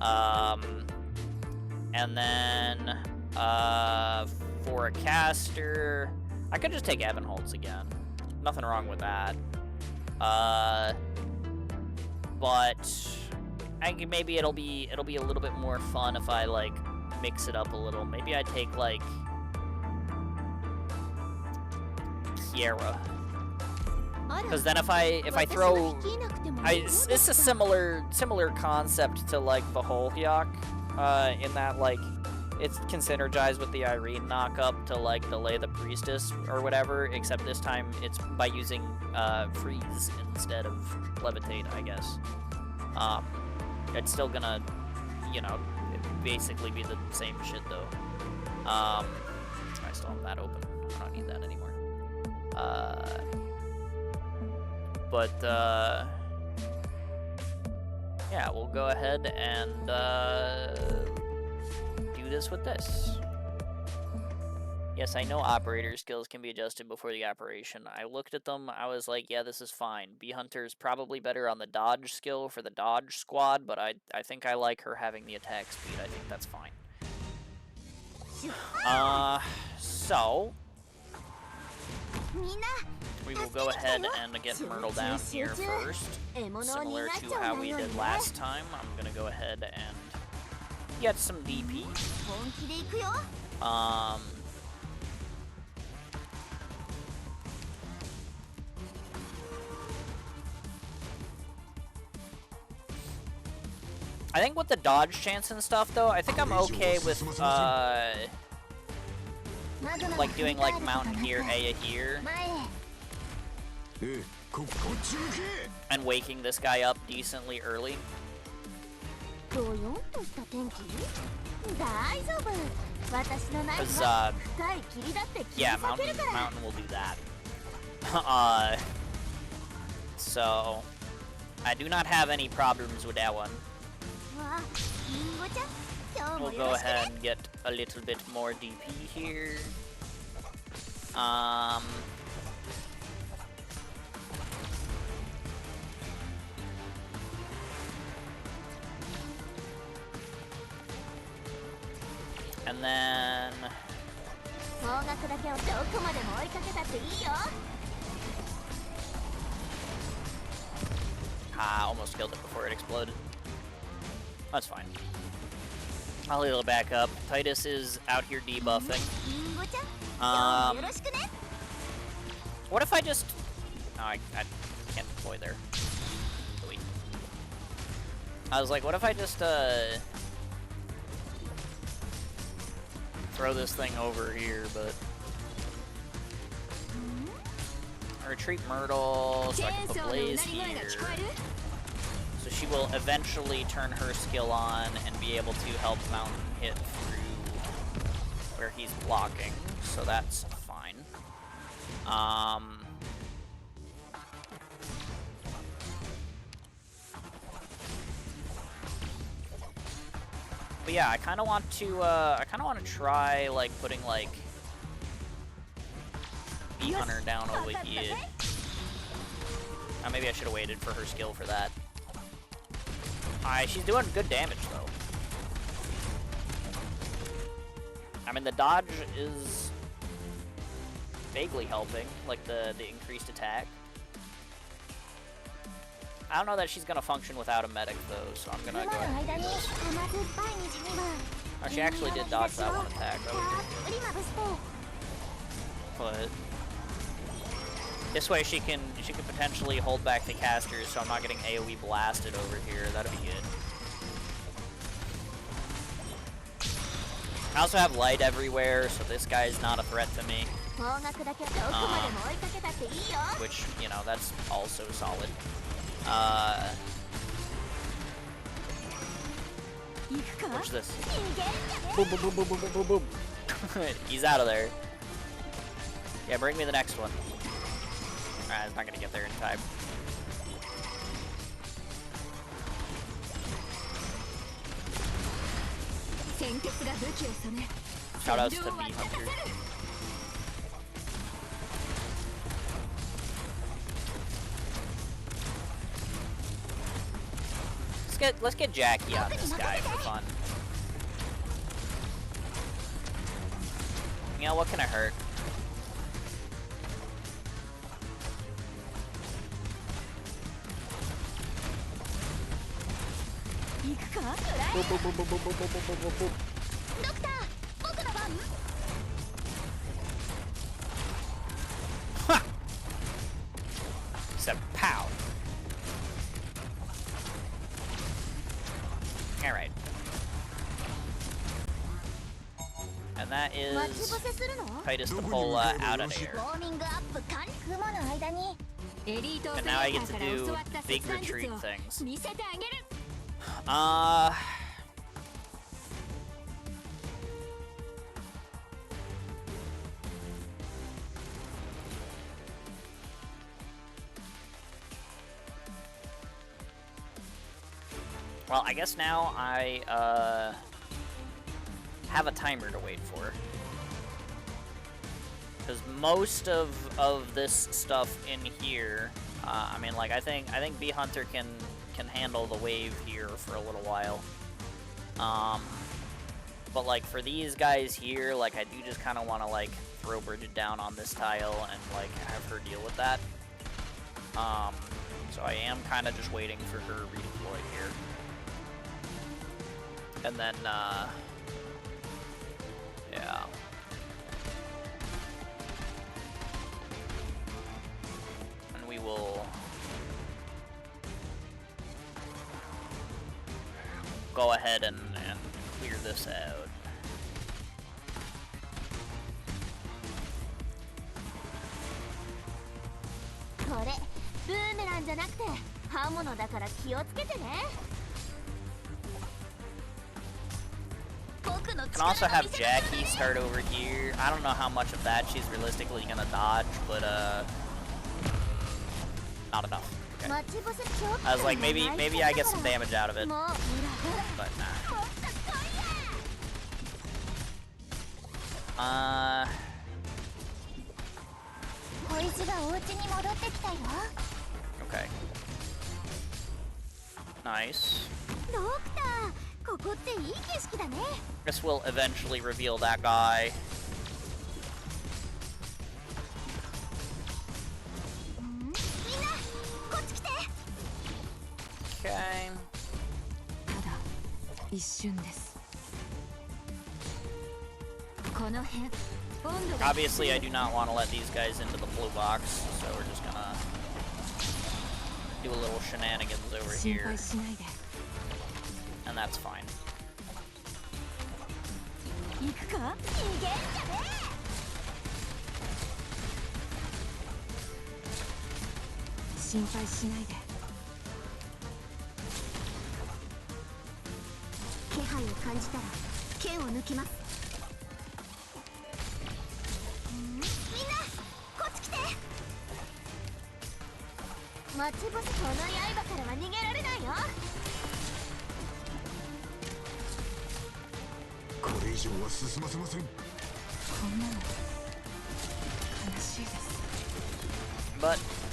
[SPEAKER 1] And then for a caster, I could just take Evan Holtz again. Nothing wrong with that. But I think maybe it'll be a little bit more fun if I like mix it up a little. Maybe I take like Kiera. Because then if I throw, it's a similar concept to like the Holhyok, in that like it can synergize with the Irene knockup to like delay the priestess or whatever, except this time it's by using freeze instead of levitate, I guess. It's still gonna, you know, basically be the same shit though. I still have that open. I don't need that anymore. Yeah, we'll go ahead and do this with this. Yes, I know operator skills can be adjusted before the operation. I looked at them, I was like, yeah, this is fine. Bee Hunter's probably better on the dodge skill for the dodge squad, but I think I like her having the attack speed. I think that's fine. So we will go ahead and get Myrtle down here first. Similar to how we did last time, I'm gonna go ahead and get some DP. I think with the dodge chance and stuff, though, I think I'm okay with, like, doing, like, Mountain here, Aya here. And waking this guy up decently early. Because, yeah, Mountain will do that. So, I do not have any problems with that one. We'll go ahead and get a little bit more DP here. And then almost killed it before it exploded. That's fine. I'll heal it back up. Titus is out here debuffing. What if I just... Oh, I can't deploy there. Wait. I was like, what if I just, throw this thing over here, but... Retreat Myrtle, so I can put Blaze here. So she will eventually turn her skill on and be able to help Mountain hit through where he's blocking, so that's fine. But yeah, I kind of want to try like putting like Bee Hunter down over here. Maybe I should have waited for her skill for that. Alright, she's doing good damage, though. I mean, the dodge is vaguely helping, like the increased attack. I don't know that she's gonna function without a medic, though, so I'm gonna go ahead and use this. Oh, she actually did dodge that one attack. That was good. But this way she can potentially hold back the casters, so I'm not getting AoE blasted over here. That'd be good. I also have light everywhere, so this guy's not a threat to me. Which, you know, that's also solid. What's this? Boom, boom, boom, boom, boom, boom, boom, boom. He's out of there. Yeah, bring me the next one. Alright, he's not gonna get there in time. Shoutouts to Bee Hunter. Let's get Jackie on this guy for fun. You know, what can it hurt? Boop, boop, boop, boop, boop, boop, boop, boop, boop. Ha! Said pow. Alright. And that is Titus the Pola out of there. And now I get to do big retreat things. Well, I guess now I, have a timer to wait for. Because most of this stuff in here, I mean, like, I think Bee Hunter can handle the wave here for a little while. But, like, for these guys here, like, I do just kind of want to, like, throw Bridget down on this tile and, like, have her deal with that. So I am kind of just waiting for her to redeploy here. And then, yeah. And we will go ahead and clear this out. Can also have Jackie start over here. I don't know how much of that she's realistically gonna dodge, but not enough. Okay. I was like, maybe I get some damage out of it, but nah. Okay. Nice. Guess we'll eventually reveal that guy. Okay. Obviously, I do not want to let these guys into the blue box, so we're just gonna do a little shenanigans over here. And that's fine.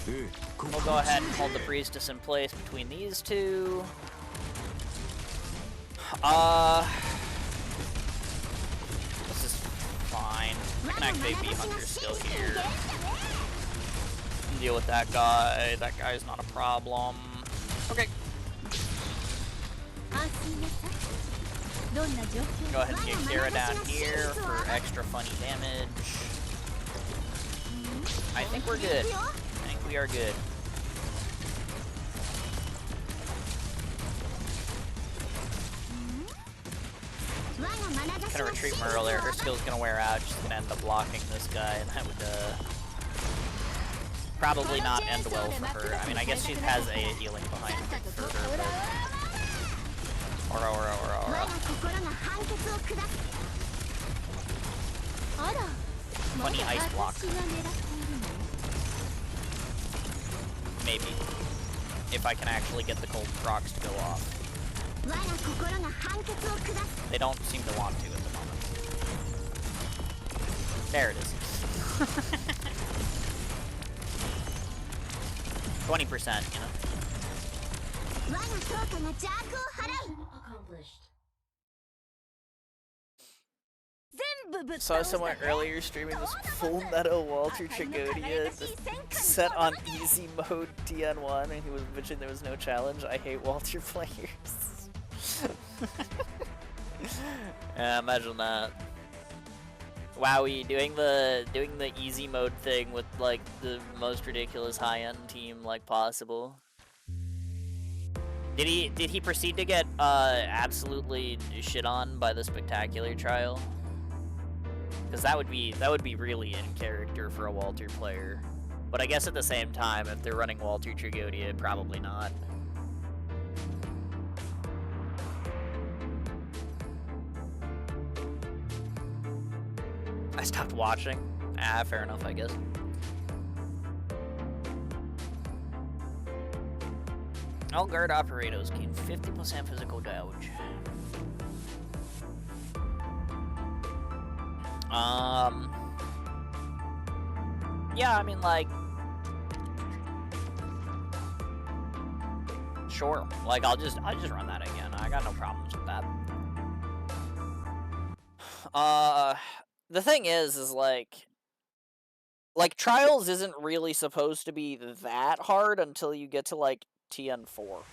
[SPEAKER 1] We'll go ahead and hold the priestess in place between these two. This is fine. I can activate B-Hunter still here. Deal with that guy. That guy's not a problem. Okay. Go ahead and get Kira down here for extra funny damage. I think we're good. I think we are good. Gonna retreat from earlier. Her skill's gonna wear out. She's gonna end up blocking this guy, and that would probably not end well for her. I mean, I guess she has a healing behind her for her, but... Aura. Funny ice block. Maybe. If I can actually get the cold procs to go off. They don't seem to want to at the moment. There it is. 20%, you know. Saw someone earlier streaming this Full Metal Walter Chagodia set on easy mode TN1, and he was bitching there was no challenge. I hate Walter players. Yeah, imagine that. Wowie, doing the easy mode thing with like the most ridiculous high-end team like possible. Did he proceed to get absolutely shit on by the spectacular trial? Because that would be really in character for a Walter player. But I guess at the same time, if they're running Walter Chagodia, probably not. I stopped watching. Ah, fair enough, I guess. All guard operators gain 50% physical damage. Yeah, I mean, like, sure. Like, I'll just run that again. I got no problems with that. The thing is like Trials isn't really supposed to be that hard until you get to like TN4.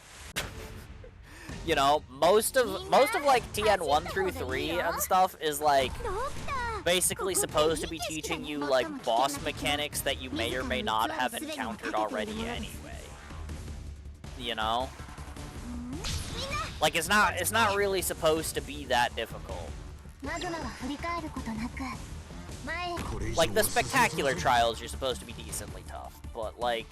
[SPEAKER 1] You know, most of like TN1 through 3 and stuff is like basically supposed to be teaching you like boss mechanics that you may or may not have encountered already anyway. You know? Like it's not really supposed to be that difficult. Like the spectacular trials you're supposed to be decently tough, but like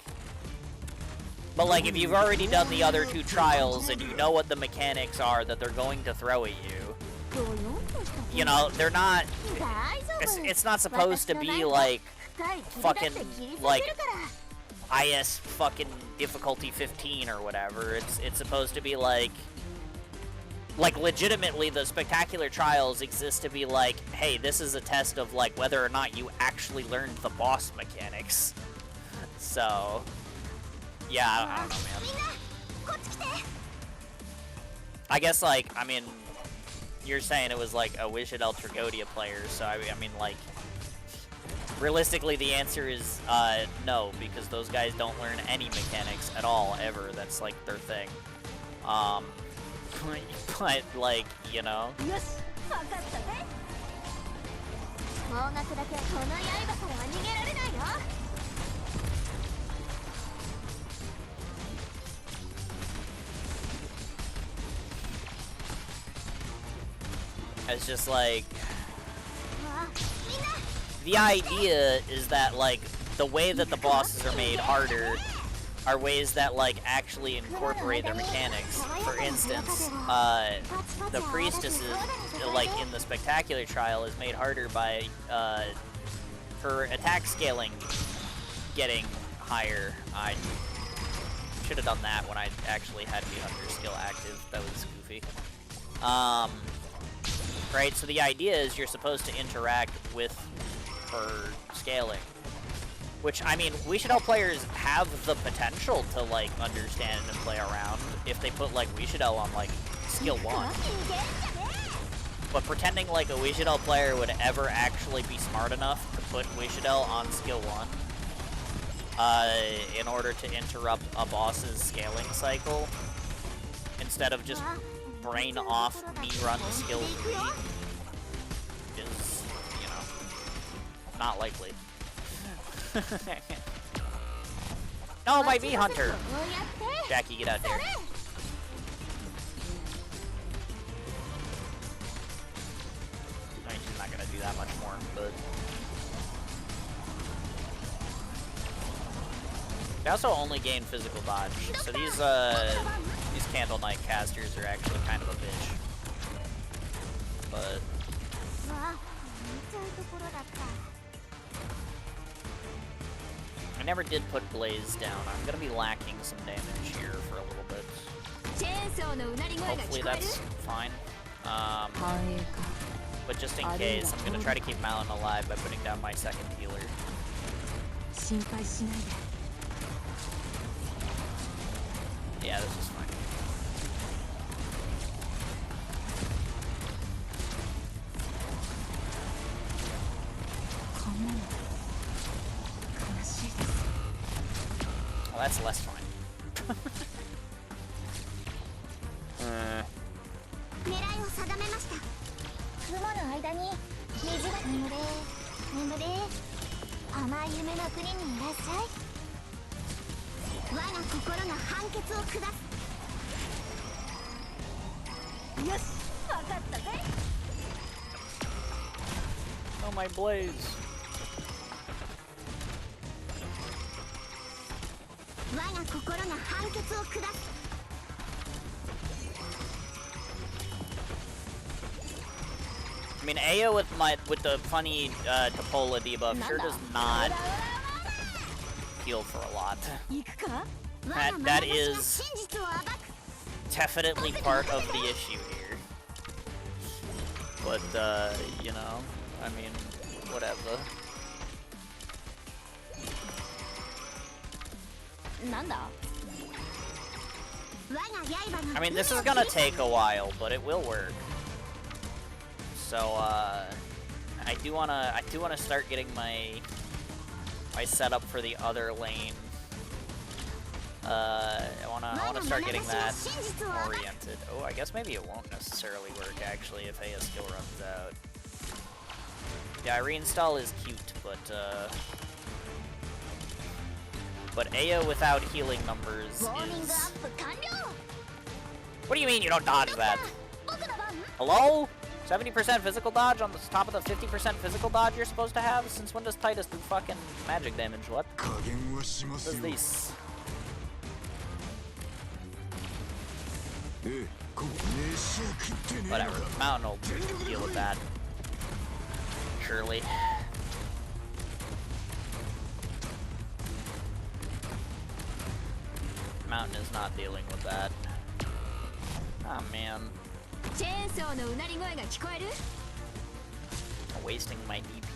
[SPEAKER 1] if you've already done the other two trials and you know what the mechanics are that they're going to throw at you, you know, they're not, it's not supposed to be like fucking like IS fucking difficulty 15 or whatever. It's supposed to be like legitimately the spectacular trials exist to be like, hey, this is a test of like whether or not you actually learned the boss mechanics. So yeah, I don't know, man. I guess, like, I mean, you're saying it was, like, a Wish at El Tragodia player, so, I mean, like, realistically, the answer is, no, because those guys don't learn any mechanics at all, ever. That's, like, their thing. But, like, you know. It's just like, the idea is that like the way that the bosses are made harder are ways that like actually incorporate their mechanics. For instance, the priestesses like in the spectacular trial is made harder by her attack scaling getting higher. I should have done that when I actually had B-Hunter skill active. That was goofy. Right, so the idea is you're supposed to interact with her scaling. Which, I mean, Wishido players have the potential to, like, understand and play around if they put, like, Wishido on, like, skill 1. But pretending like a Wishido player would ever actually be smart enough to put Wishido on skill 1 in order to interrupt a boss's scaling cycle, instead of just brain off me run skill 3, is, you know, not likely. No, my V Hunter! Jackie, get out there. I mean, she's not gonna do that much more, but... They also only gain physical dodge, so these Candle Knight casters are actually kind of a bitch. But... I never did put Blaze down. I'm gonna be lacking some damage here for a little bit. Hopefully that's fine. But just in case, I'm gonna try to keep Malin alive by putting down my second healer. Yeah, this is fine. Well, that's less fine. Oh, my Blaze. I mean, Aya with the funny Topola debuff sure does not heal for a lot. That is definitely part of the issue here. But you know, I mean, whatever. I mean, this is gonna take a while, but it will work. So I do wanna start getting my setup for the other lane. I wanna start getting that oriented. Oh, I guess maybe it won't necessarily work actually if Aya's skill runs out. Yeah, reinstall is cute, but Aya without healing numbers is... What do you mean you don't dodge that? Hello? 70% physical dodge on the top of the 50% physical dodge you're supposed to have? Since when does Titus do fucking magic damage? What? What is this? Whatever. Mountain will deal with that. Surely. Mountain is not dealing with that. Oh man. Wasting my DP.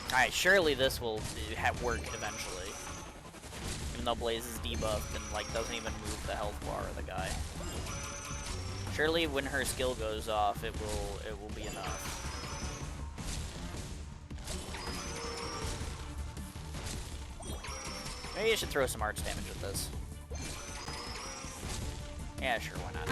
[SPEAKER 1] Alright, surely this will work eventually. Even though Blaze is debuffed and like doesn't even move the health bar of the guy. Surely when her skill goes off, it will be enough. Maybe I should throw some arts damage at this. Yeah, sure, why not?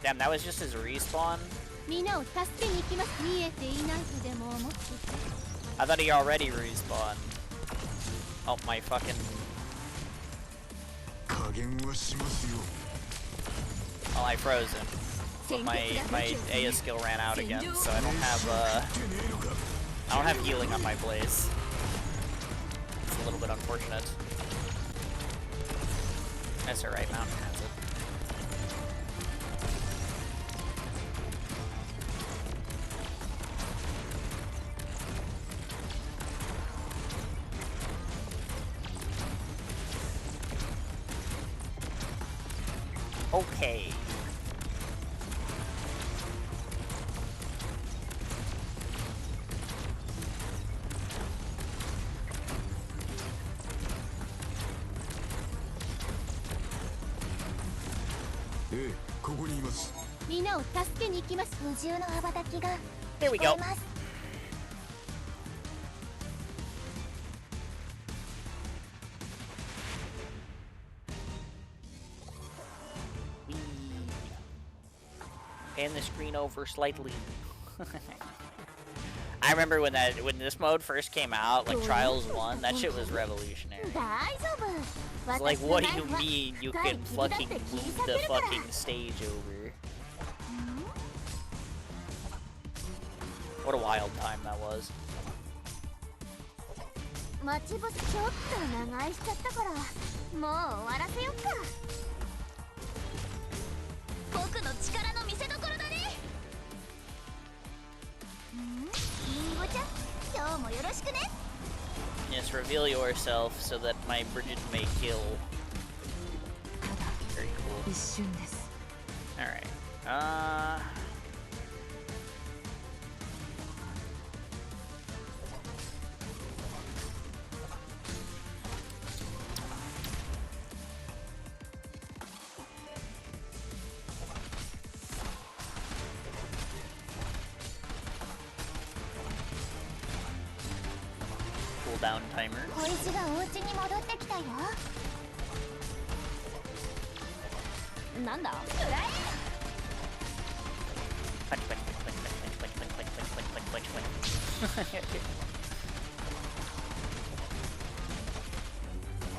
[SPEAKER 1] Damn, that was just his respawn? I thought he already respawned. Oh, my fucking... Oh, I froze him. but my Aya skill ran out again, so I don't have healing on my Blaze. It's a little bit unfortunate. That's alright, Mountain has it. Okay. Here we go. Pan the screen over slightly. I remember when this mode first came out, like Trials 1, that shit was revolutionary. It's like, what do you mean you can fucking move the fucking stage over? What a wild time that was. Yes, reveal yourself so that my Bridget may kill. Very cool. Alright. Cooldown timer.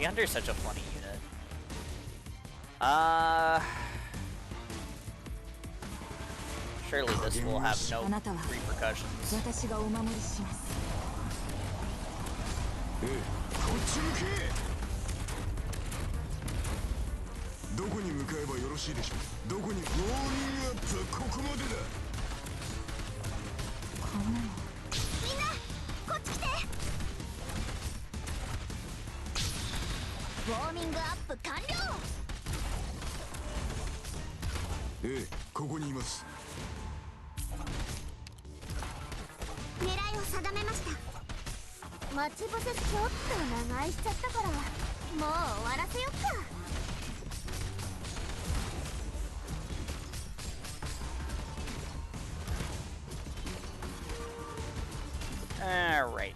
[SPEAKER 1] Yonder's such a funny unit. Surely this will have no repercussions. Alright.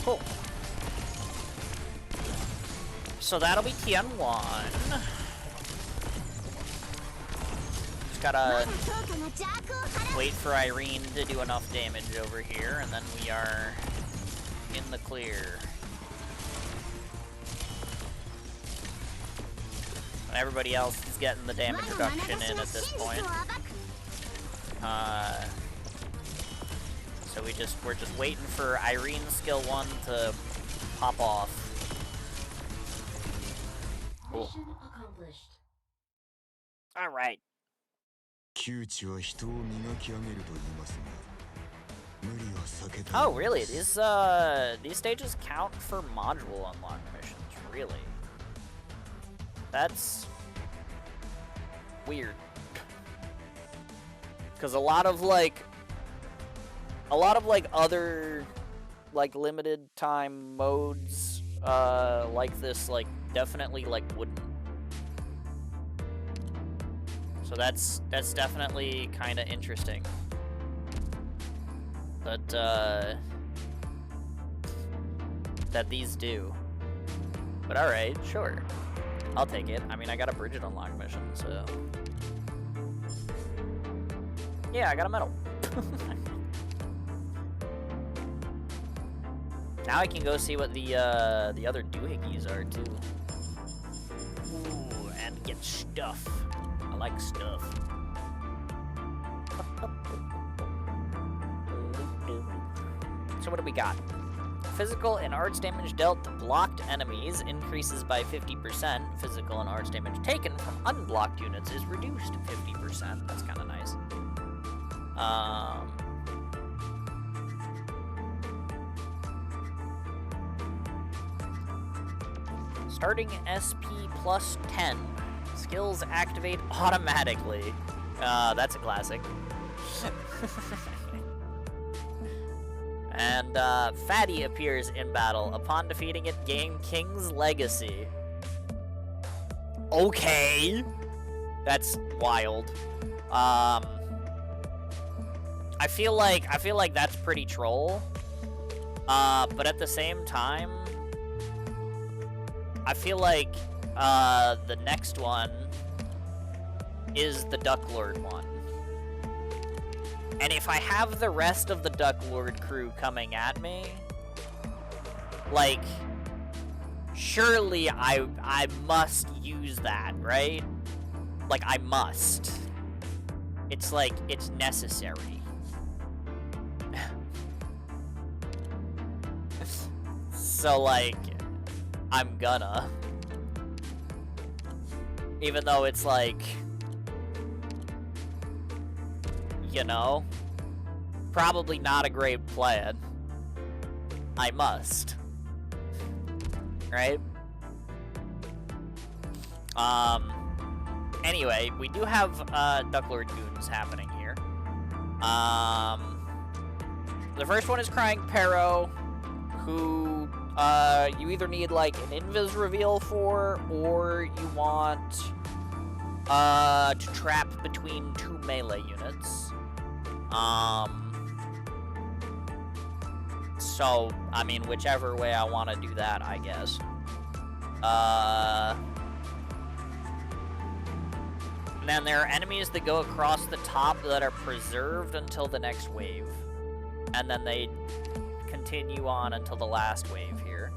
[SPEAKER 1] Cool. So that'll be Tian 1. Just gotta wait for Irene to do enough damage over here, and then we are in the clear. Everybody else is getting the damage reduction in at this point. So we're just waiting for Irene's skill 1 to pop off. Cool. All right. Oh, really? These stages count for module unlock missions, really? That's weird. Because a lot of other like limited time modes like this definitely wouldn't. So that's definitely kind of interesting. But that these do. But alright, sure. I'll take it. I mean, I got a Bridget unlock mission, so... Yeah, I got a medal. Now I can go see what the other doohickeys are, too. Ooh, and get stuff. I like stuff. So what do we got? Physical and arts damage dealt to blocked enemies increases by 50%. Physical and arts damage taken from unblocked units is reduced 50%. That's kind of nice. Starting SP plus 10. Skills activate automatically. That's a classic. And Fatty appears in battle. Upon defeating it, gain King's Legacy. Okay, that's wild. I feel like that's pretty troll. But at the same time, I feel like the next one is the Duck Lord one. And if I have the rest of the Duck Lord crew coming at me, surely I must use that, right? I must. It's it's necessary. So, I'm gonna. Even though it's you know, probably not a great plan. I must. Right? Anyway, we do have Ducklord goons happening here. The first one is Crying Pero, who you either need an invis reveal for, or you want to trap between 2 melee units. So, I mean, whichever way I want to do that, I guess. And then there are enemies that go across the top that are preserved until the next wave. And then they continue on until the last wave here.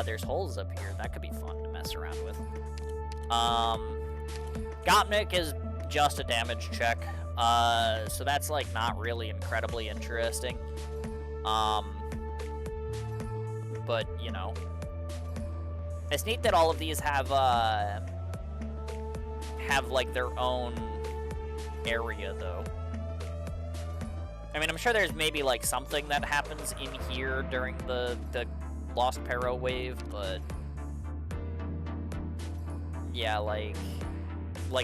[SPEAKER 1] There's holes up here. That could be fun to mess around with. Gopnik is just a damage check. So that's not really incredibly interesting. But you know, it's neat that all of these have their own area though. I mean, I'm sure there's maybe something that happens in here during the Lost Pero wave, but yeah,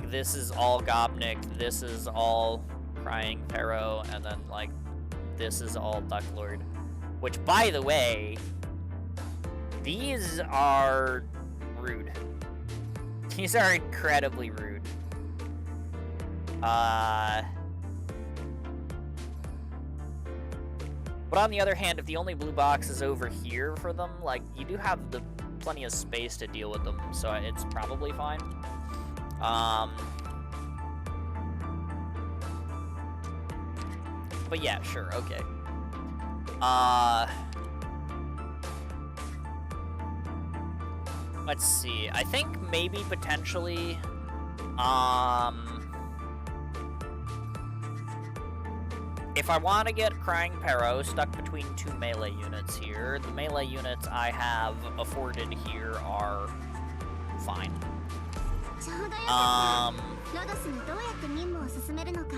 [SPEAKER 1] this is all Gopnik, this is all Crying Pero, and then this is all Ducklord. Which, by the way, these are rude. These are incredibly rude. But on the other hand, if the only blue box is over here for them, you do have plenty of space to deal with them, so it's probably fine. But yeah, sure, okay. Let's see. I think maybe potentially, if I want to get Crying Pero stuck between 2 melee units here, the melee units I have afforded here are fine.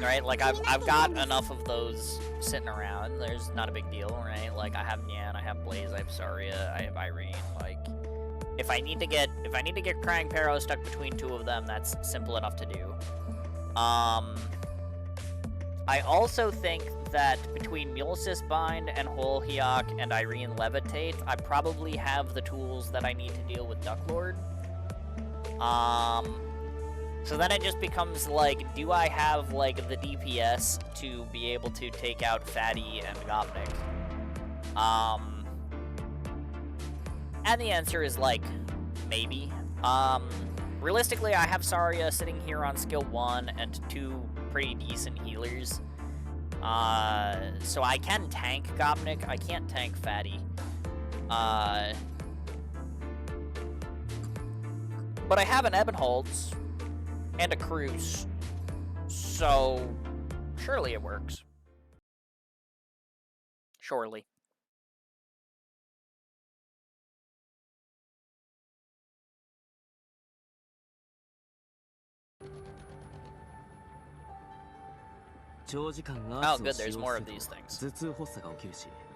[SPEAKER 1] Right, like I've got enough of those sitting around. There's not a big deal, right? Like I have Nyan, I have Blaze, I have Saria, I have Irene. Like if I need to get Crying Pharaoh stuck between two of them, that's simple enough to do. I also think that between Mulesys Bind and Holhyok and Irene Levitate, I probably have the tools that I need to deal with Ducklord. So then it just becomes like, do I have like the DPS to be able to take out Fatty and Gopnik? And the answer is like, maybe. Realistically, I have Saria sitting here on skill 1 and 2 pretty decent healers. So I can tank Gopnik, I can't tank Fatty. But I have an Ebenholz and a Cruise, so surely it works. Surely. Oh, good, there's more of these things.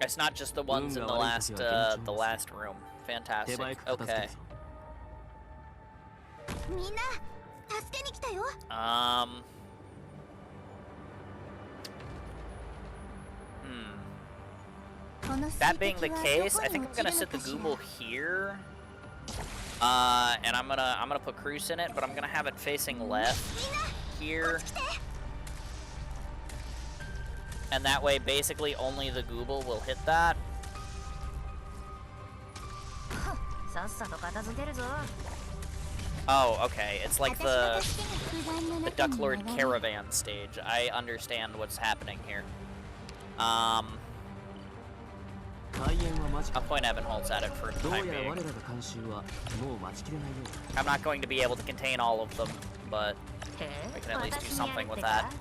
[SPEAKER 1] It's not just the ones in the last room. Fantastic. Okay. That being the case, I think I'm gonna sit the Google here. And I'm gonna put Cruz in it, but I'm gonna have it facing left here. And that way, basically, only the Google will hit that. Oh, okay. It's like the Ducklord Caravan stage. I understand what's happening here. I'll point Ebenholz at it for the time being. I'm not going to be able to contain all of them, but I can at least do something with that.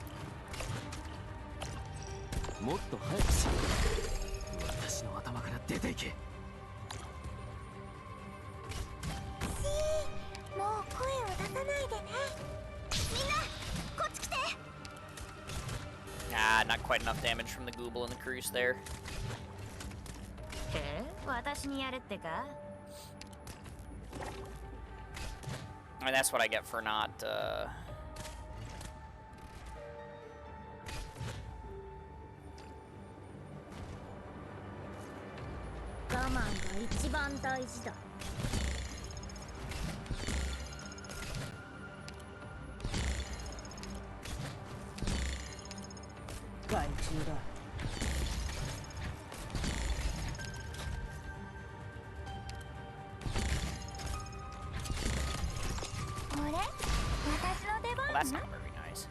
[SPEAKER 1] Ah, not quite enough damage from the Gooble and the Cruise there. I mean, that's what I get for not, well, that's not very nice.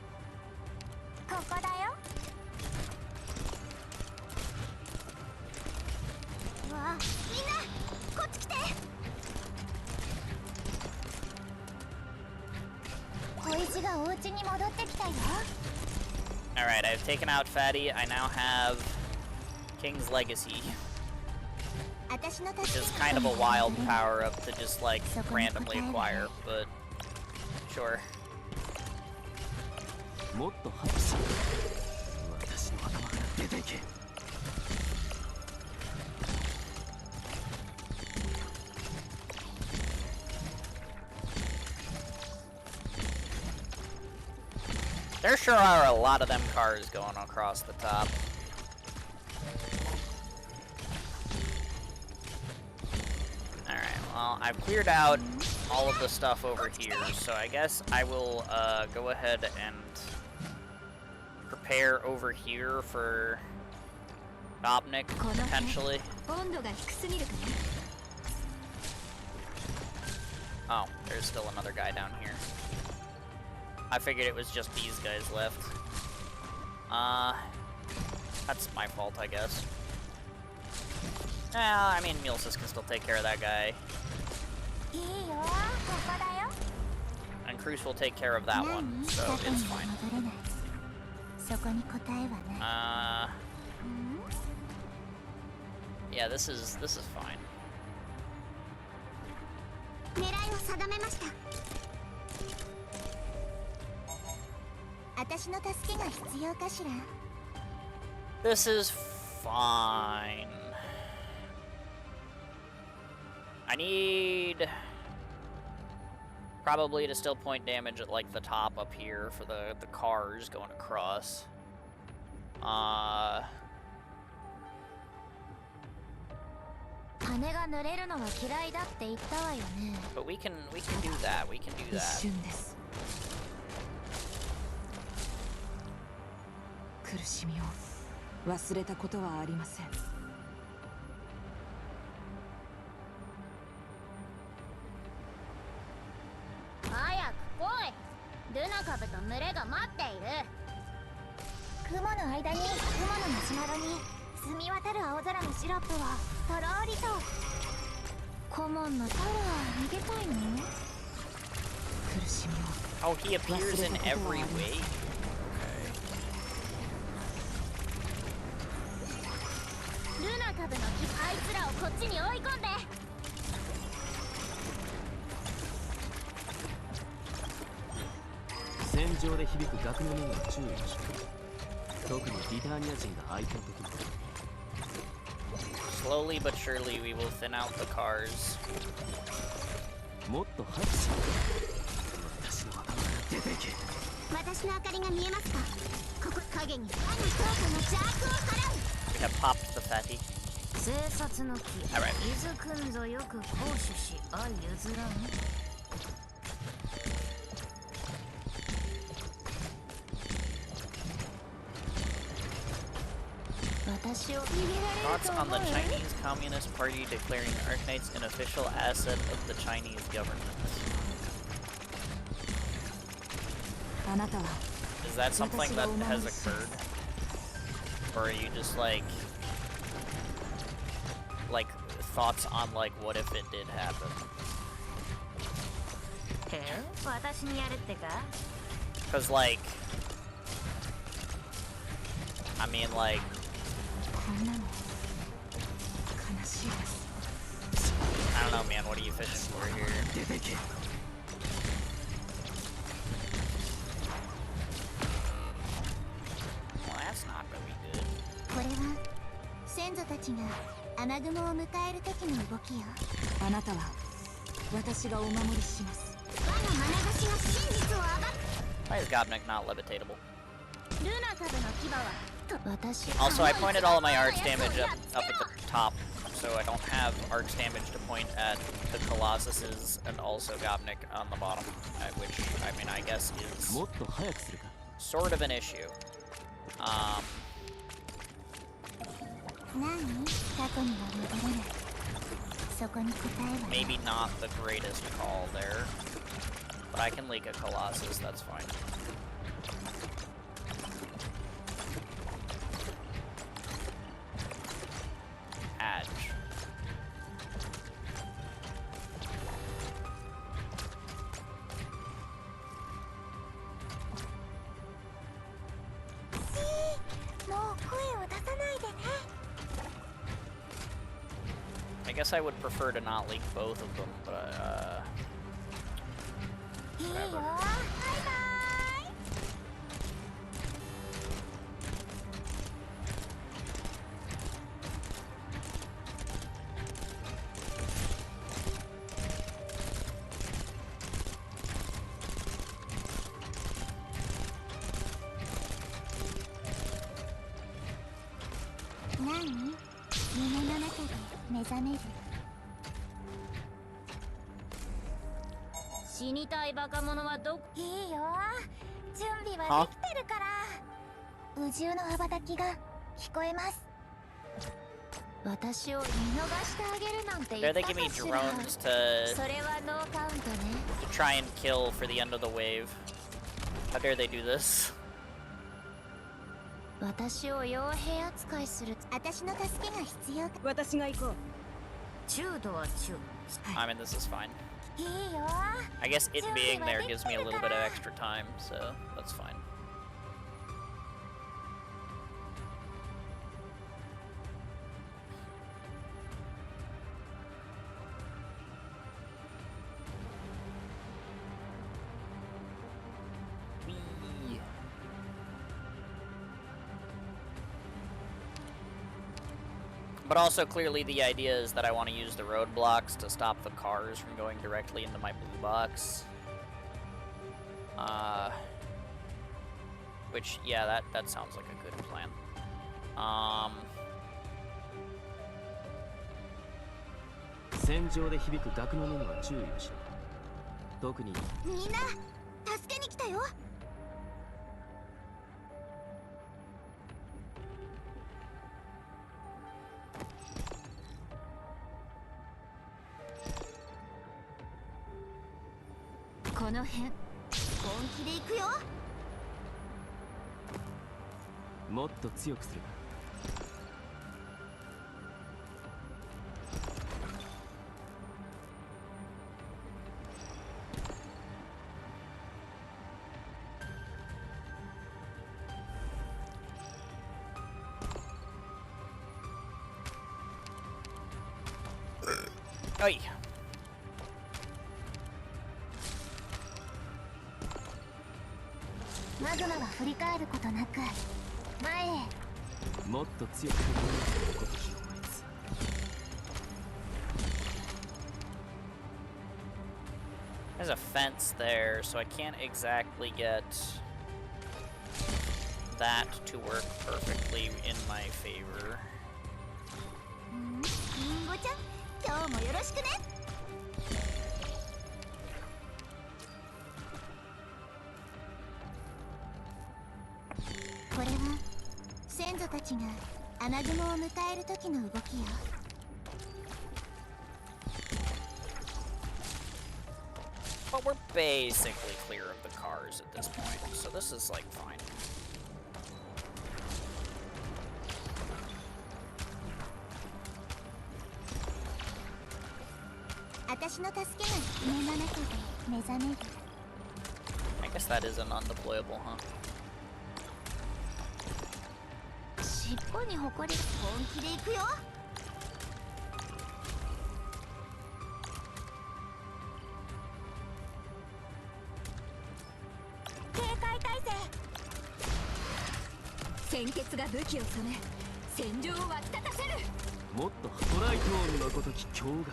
[SPEAKER 1] Alright, I've taken out Fatty. I now have King's Legacy, which is kind of a wild power-up to just, like, randomly acquire, but sure. There sure are a lot of them cars going across the top. Alright, well, I've cleared out all of the stuff over here, so I guess I will go ahead and prepare over here for Gopnik, potentially. Oh, there's still another guy down here. I figured it was just these guys left. That's my fault, I guess. Yeah, I mean, Mulesys can still take care of that guy. And Cruz will take care of that one, so it's fine. Yeah, this is fine. This is fine. I need probably to still point damage at like the top up here for the cars going across. But we can do that. We can do that.
[SPEAKER 2] 苦しみを忘れたことはありません。
[SPEAKER 3] 早く来い。ルナカブと群れが待っている。雲の間に雲のマシュマロに澄み渡る青空のシロップをとろーりと。顧問のタラ逃げたいの？苦しみを。
[SPEAKER 1] Oh, he appears in every way. Slowly but surely, we will thin out the cars. We have popped the fatty. Alright. Thoughts on the Chinese Communist Party declaring Arknights an official asset of the Chinese government? Is that something that has occurred? Or are you just like thoughts on like what if it did happen? Cause like, I mean like, I don't know, man, what are you fishing for here? Well, that's not really good. Why is Gobnik not levitatable? Also, I pointed all of my arts damage up at the top, so I don't have arts damage to point at the Colossuses and also Gobnik on the bottom, which, I mean, I guess is sort of an issue. Maybe not the greatest call there, but I can leak a Colossus, that's fine. Adge. I guess I would prefer to not leak both of them, but whatever. Huh? There they give me drones to try and kill for the end of the wave. How dare they do this? I mean, this is fine. I guess it being there gives me a little bit of extra time, so that's fine. Whee. But also, clearly, the idea is that I want to use the roadblocks to stop the cars from going directly into my blue box. Which, yeah, that sounds like a good plan.
[SPEAKER 4] 戦場で響く楽の音には注意をしろ。特に
[SPEAKER 3] みんな助けに来たよ。この辺本気で行くよ。
[SPEAKER 4] もっと強くする。
[SPEAKER 1] はい。
[SPEAKER 3] マグマは振り返ることなく前へ。
[SPEAKER 4] もっと強くすることしよう。
[SPEAKER 1] There's a fence there, so I can't exactly get that to work perfectly in my favor.
[SPEAKER 3] リンゴちゃん、今日もよろしくね。これは先祖たちが穴雲を迎える時の動きよ。
[SPEAKER 1] But we're basically clear of the cars at this point, so this is like fine.
[SPEAKER 3] 私の助けが夢の中で目覚める。
[SPEAKER 1] I guess that is an undeployable, huh?
[SPEAKER 3] 尻尾に誇り本気で行くよ。警戒態勢。鮮血が武器を染め戦場を沸き立たせる。
[SPEAKER 4] もっとトライトーンのごとき驚愕。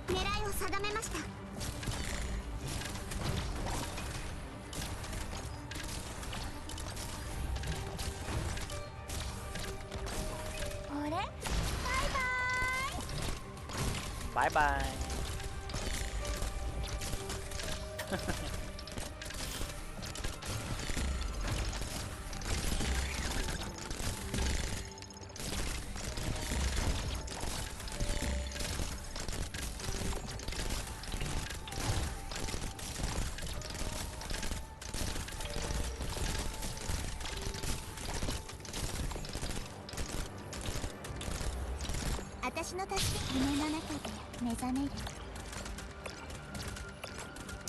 [SPEAKER 3] 狙いを定めました。あれ？バイバイ。
[SPEAKER 1] Bye bye.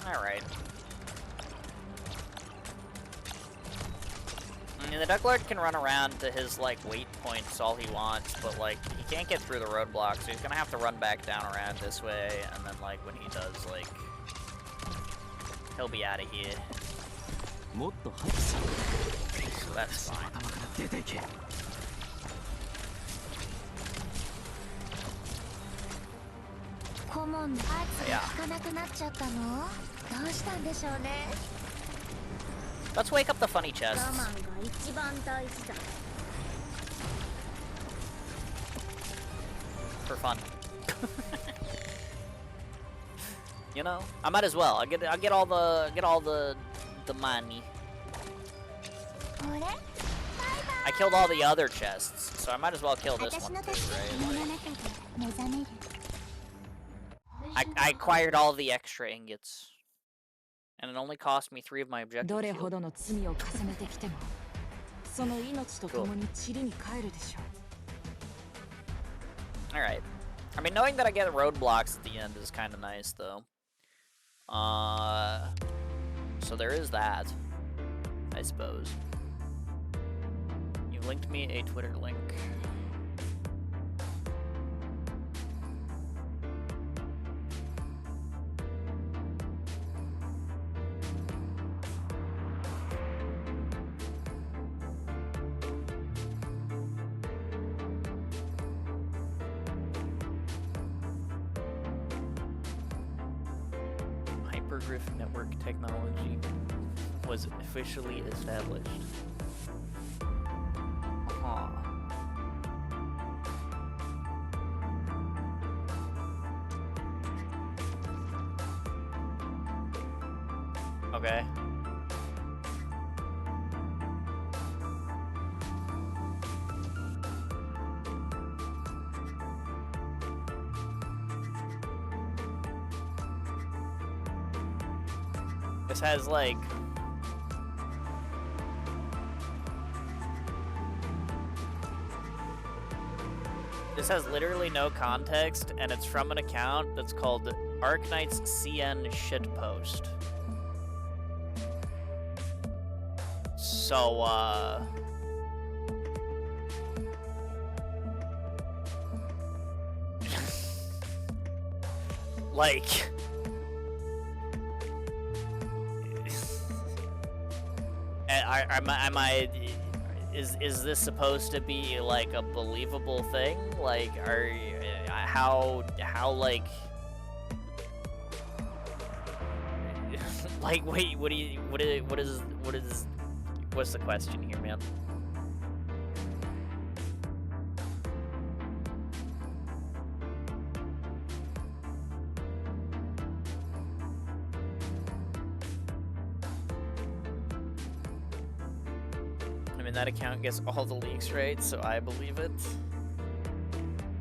[SPEAKER 1] Alright. I mean, the Ducklord can run around to his, like, wait points all he wants, but, like, he can't get through the roadblock, so he's gonna have to run back down around this way, and then, like, when he does, like, he'll be out of here. So that's fine. Yeah. Let's wake up the funny chests. For fun. You know, I might as well. I'll get all the money. I killed all the other chests, so I might as well kill this one too, right? Like, I acquired all the extra ingots. And it only cost me 3 of my objectives. Cool. Alright. I mean, knowing that I get roadblocks at the end is kind of nice, though. So there is that, I suppose. You linked me a Twitter link. Hypergriff network technology was officially established. Huh. Okay. This has like literally no context, and it's from an account that's called Arknight's CN Shitpost. So, like, is this supposed to be like a believable thing? Like, how like, like, wait, what's the question here, man? I mean, that account gets all the leaks right, so I believe it.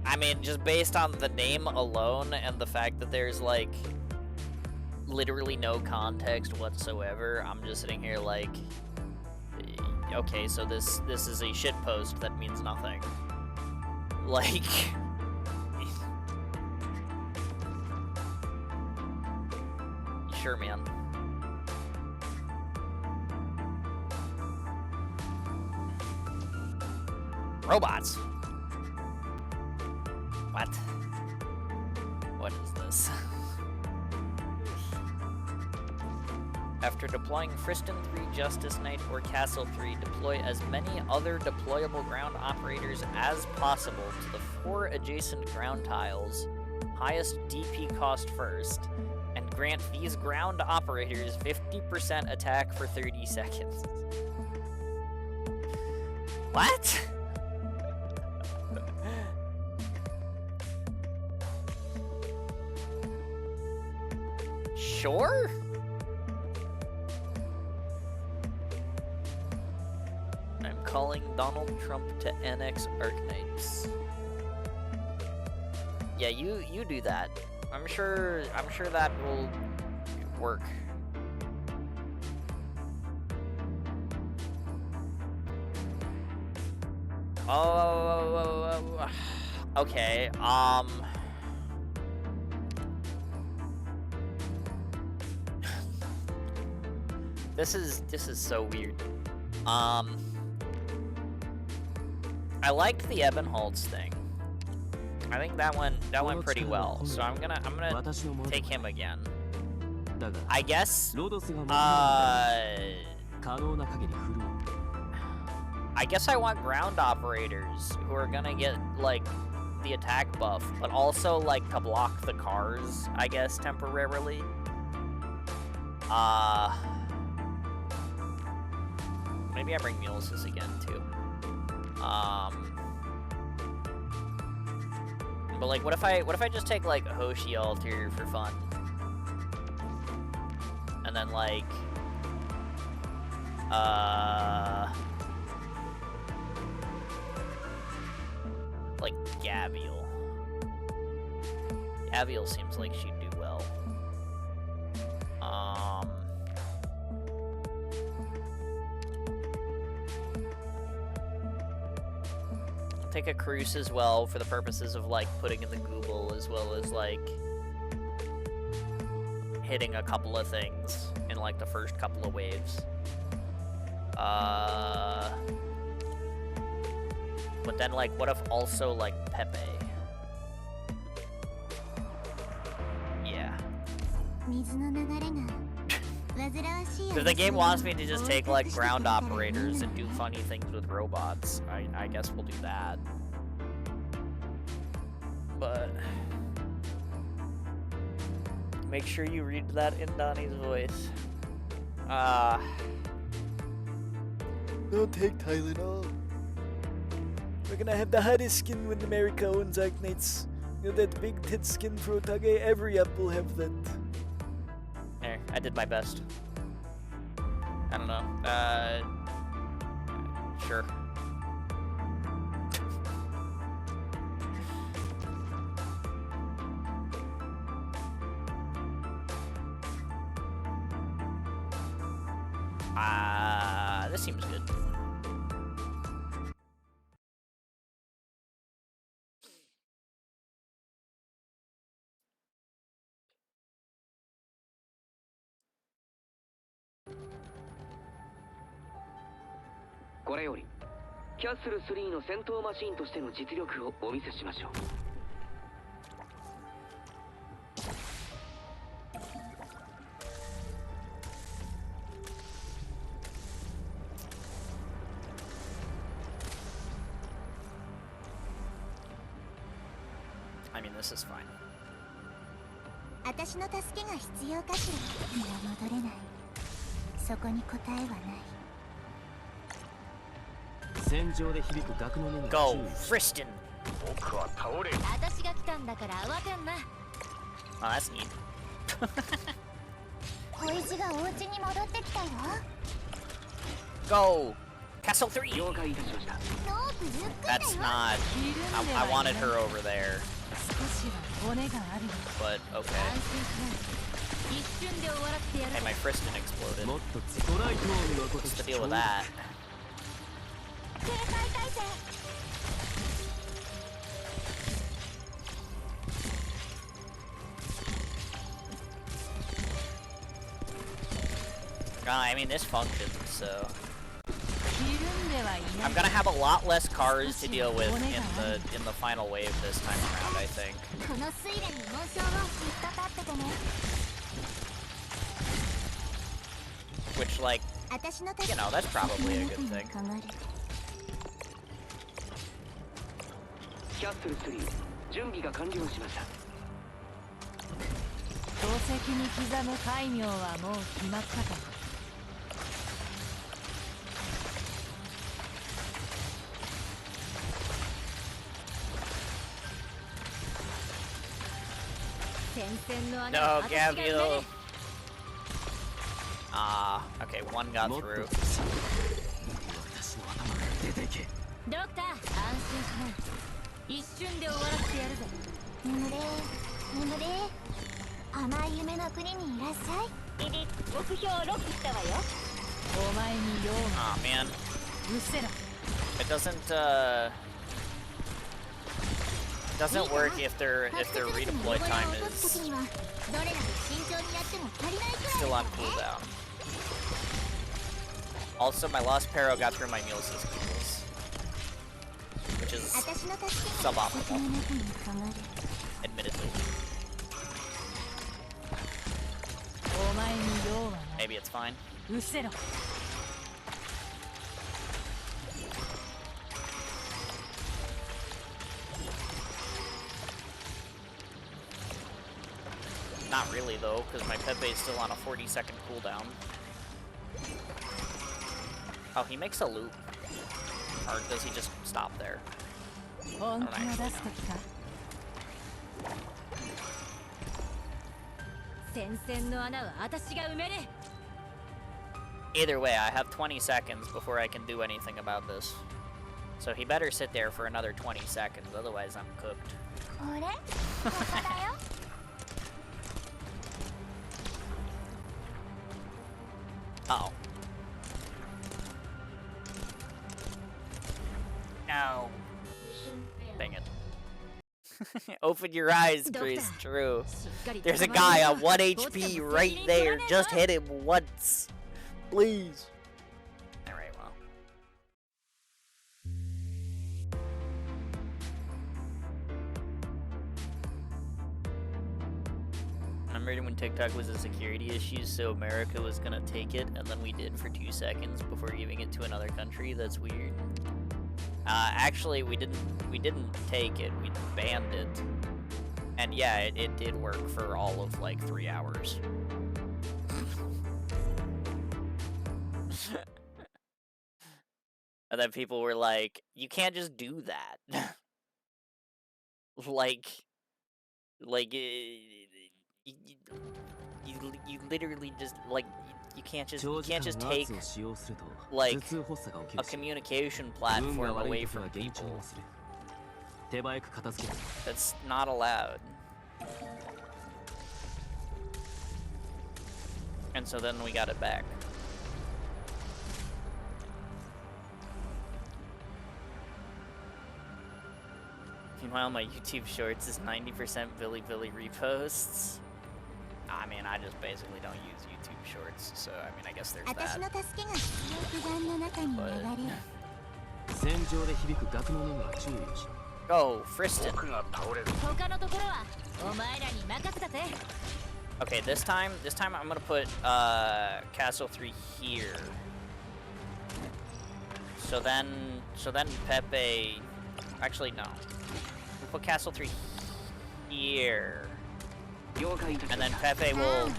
[SPEAKER 1] I mean, just based on the name alone and the fact that there's, like, literally no context whatsoever, I'm just sitting here like, okay, so this is a shitpost that means nothing. Like... Sure, man. Robots. What? What is this? After deploying Friston 3, Justice Knight, or Castle 3, deploy as many other deployable ground operators as possible to the 4 adjacent ground tiles, highest DP cost first, and grant these ground operators 50% attack for 30 seconds. What? Sure? I'm calling Donald Trump to annex Arknights. Yeah, you do that. I'm sure that will work. Oh, okay. This is so weird. I liked the Ebenholz thing. I think that went pretty well. So I'm gonna take him again. I guess I want ground operators who are gonna get like the attack buff, but also like to block the cars, I guess, temporarily. Maybe I bring Mules's again too. But like, what if I just take like a Hoshi Alter for fun, and then like, like Gavial. Gavial seems like she'd do well. Take a Cruise as well for the purposes of like putting in the Google, as well as like hitting a couple of things in like the first couple of waves. But then like, what if also like Pepe? Yeah. If the game wants me to just take like ground operators and do funny things with robots, I guess we'll do that. But Make sure you read that in Donnie's voice. Don't take Tylenol. We're gonna have the hottest skin when America owns Arknights. You know that big tit skin Frotage? Every app will have that. There, I did my best. I don't know. Sure. This seems good.
[SPEAKER 5] Castle 3の戦闘マシンとしての実力をお見せしましょう。
[SPEAKER 1] I mean, this is fine.
[SPEAKER 3] 私の助けが必要かしら。いや、戻れない。そこに答えはない。
[SPEAKER 4] 戦場で響く楽の音が
[SPEAKER 1] Go, Friston!
[SPEAKER 5] 僕は倒れ。
[SPEAKER 3] 私が来たんだから慌てんな。
[SPEAKER 1] Oh, that's neat.
[SPEAKER 3] 小石がお家に戻ってきたよ。
[SPEAKER 1] Go! Castle 3!
[SPEAKER 5] 了解いたしました。
[SPEAKER 3] ノープゆっくりだよ。
[SPEAKER 1] That's not... I wanted her over there.
[SPEAKER 2] 少しは骨があるよ。
[SPEAKER 1] But, okay.
[SPEAKER 3] 安心しない。一瞬で終わらせてやる。
[SPEAKER 1] Hey, my Friston exploded.
[SPEAKER 4] もっとストライクを見事
[SPEAKER 1] What's the deal with that?
[SPEAKER 3] 警戒態勢。
[SPEAKER 1] I mean, this functions, so...
[SPEAKER 2] ひるんではいない。
[SPEAKER 1] I'm gonna have a lot less cars to deal with in the final wave this time around, I think.
[SPEAKER 3] この水路に紋章を引っかかっててね。
[SPEAKER 1] Which, like,
[SPEAKER 3] 私の
[SPEAKER 1] you know, that's probably a good thing.
[SPEAKER 5] キャッスル3準備が完了しました。
[SPEAKER 2] 宝石に刻む戒名はもう決まったか。
[SPEAKER 1] No, Gabriel. Okay, one got through.
[SPEAKER 3] ドクター、安心しない。一瞬で終わらせてやるぜ。眠れ、眠れ。甘い夢の国にいらっしゃい。リリ、目標をロックしたわよ。
[SPEAKER 2] お前に用が。
[SPEAKER 1] Aw, man.
[SPEAKER 2] うせろ。
[SPEAKER 1] It doesn't work if their redeploy time is still on cooldown. Also, my Lost Pero got through my meal systems, which is suboptimal, admittedly.
[SPEAKER 2] お前に用はない。
[SPEAKER 1] Maybe it's fine.
[SPEAKER 2] うせろ。
[SPEAKER 1] Not really, though, because my Pepe is still on a 40-second cooldown. Oh, he makes a loop. Or does he just stop there?
[SPEAKER 2] 本気を出すときか。戦線の穴は私が埋める。
[SPEAKER 1] Either way, I have 20 seconds before I can do anything about this. So he better sit there for another 20 seconds, otherwise I'm cooked.
[SPEAKER 3] これ、ここだよ。
[SPEAKER 1] Uh-oh. No. Dang it. Open your eyes, Chris. True. There's a guy on 1 HP right there. Just hit him once. Please. Alright, well. Remember when TikTok was a security issue, so America was gonna take it, and then we did for 2 seconds before giving it to another country? That's weird. Actually, we didn't take it. We banned it. And yeah, it did work for all of like 3 hours. And then people were like, you can't just do that. like you literally just like you can't just take like a communication platform away from people. That's not allowed. And so then we got it back. Meanwhile, my YouTube Shorts is 90% Billy reposts. I mean, I just basically don't use YouTube Shorts, so I mean, I guess there's that. But... Oh, Friston. Okay, this time I'm gonna put Castle 3 here. So then Pepe. Actually, no. We'll put Castle 3 here. And then Pepe will...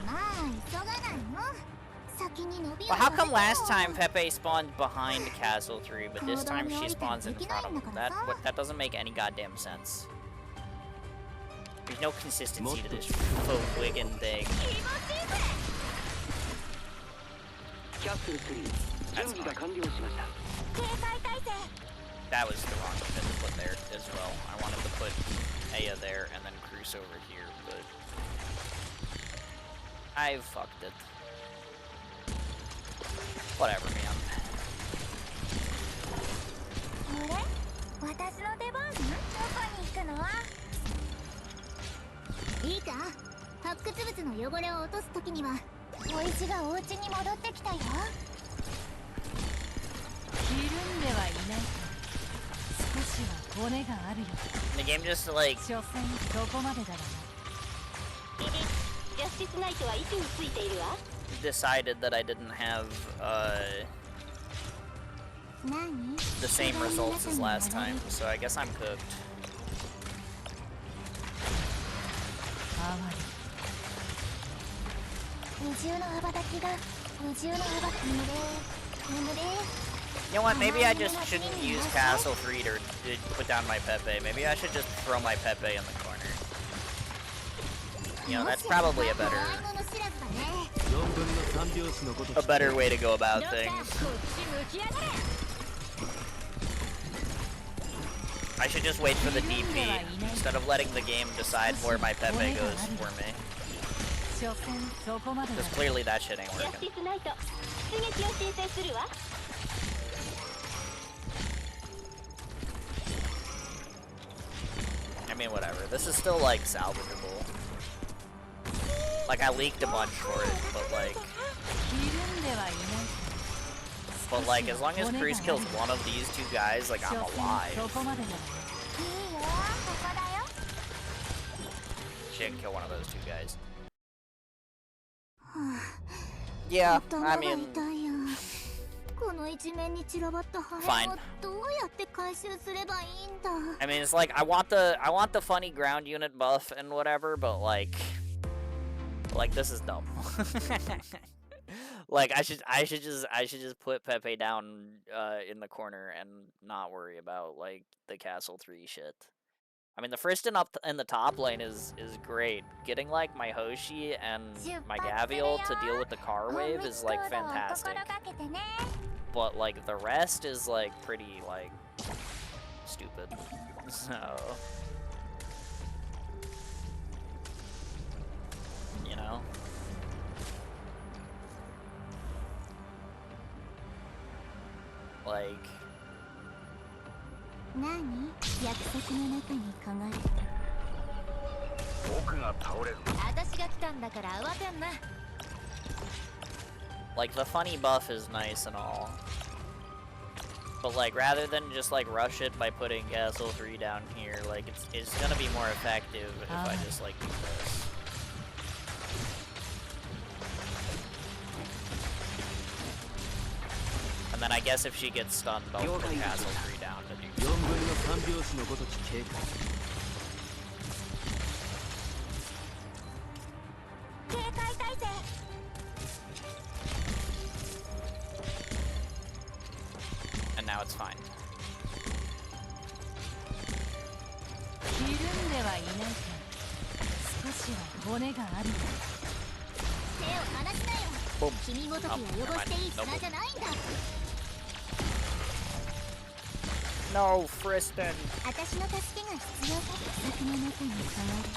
[SPEAKER 1] Well, how come last time Pepe spawned behind Castle 3, but this time she spawns in front of him? That doesn't make any goddamn sense. There's no consistency to this Wigan thing. That's fine. That was the wrong thing to put there as well. I wanted to put Aya there and then Cruz over here, but I fucked it. Whatever, man. The game just like decided that I didn't have the same results as last time, so I guess I'm cooked. You know what, maybe I just shouldn't use Castle 3 to put down my Pepe. Maybe I should just throw my Pepe in the corner. You know, that's probably a better way to go about things. I should just wait for the DP instead of letting the game decide where my Pepe goes for me. Because clearly that shit ain't working. I mean, whatever. This is still, like, salvageable. Like, I leaked a bunch for it, but, like... But, like, as long as Cruz kills one of these two guys, like, I'm alive. She didn't kill one of those two guys. Yeah, I mean... Fine. I mean, it's like I want the funny ground unit buff and whatever, but like this is dumb. Like I should just put Pepe down in the corner and not worry about like the Castle 3 shit. I mean, the Friston up in the top lane is great. Getting like my Hoshi and my Gavial to deal with the car wave is like fantastic. But like the rest is like pretty like stupid. So you know. Like like the funny buff is nice and all, but like rather than just like rush it by putting Castle 3 down here, like it's gonna be more effective if I just like do this. And then I guess if she gets stunned, I'll put Castle 3 down to do something. fine.
[SPEAKER 2] いるんではいないか。少しは骨がある。
[SPEAKER 3] 手を離しなよ。
[SPEAKER 1] Boom.
[SPEAKER 3] 君ごときは汚していい砂じゃないんだ。
[SPEAKER 1] No, Friston.
[SPEAKER 3] 私の助けが必要か。先の中に変わる。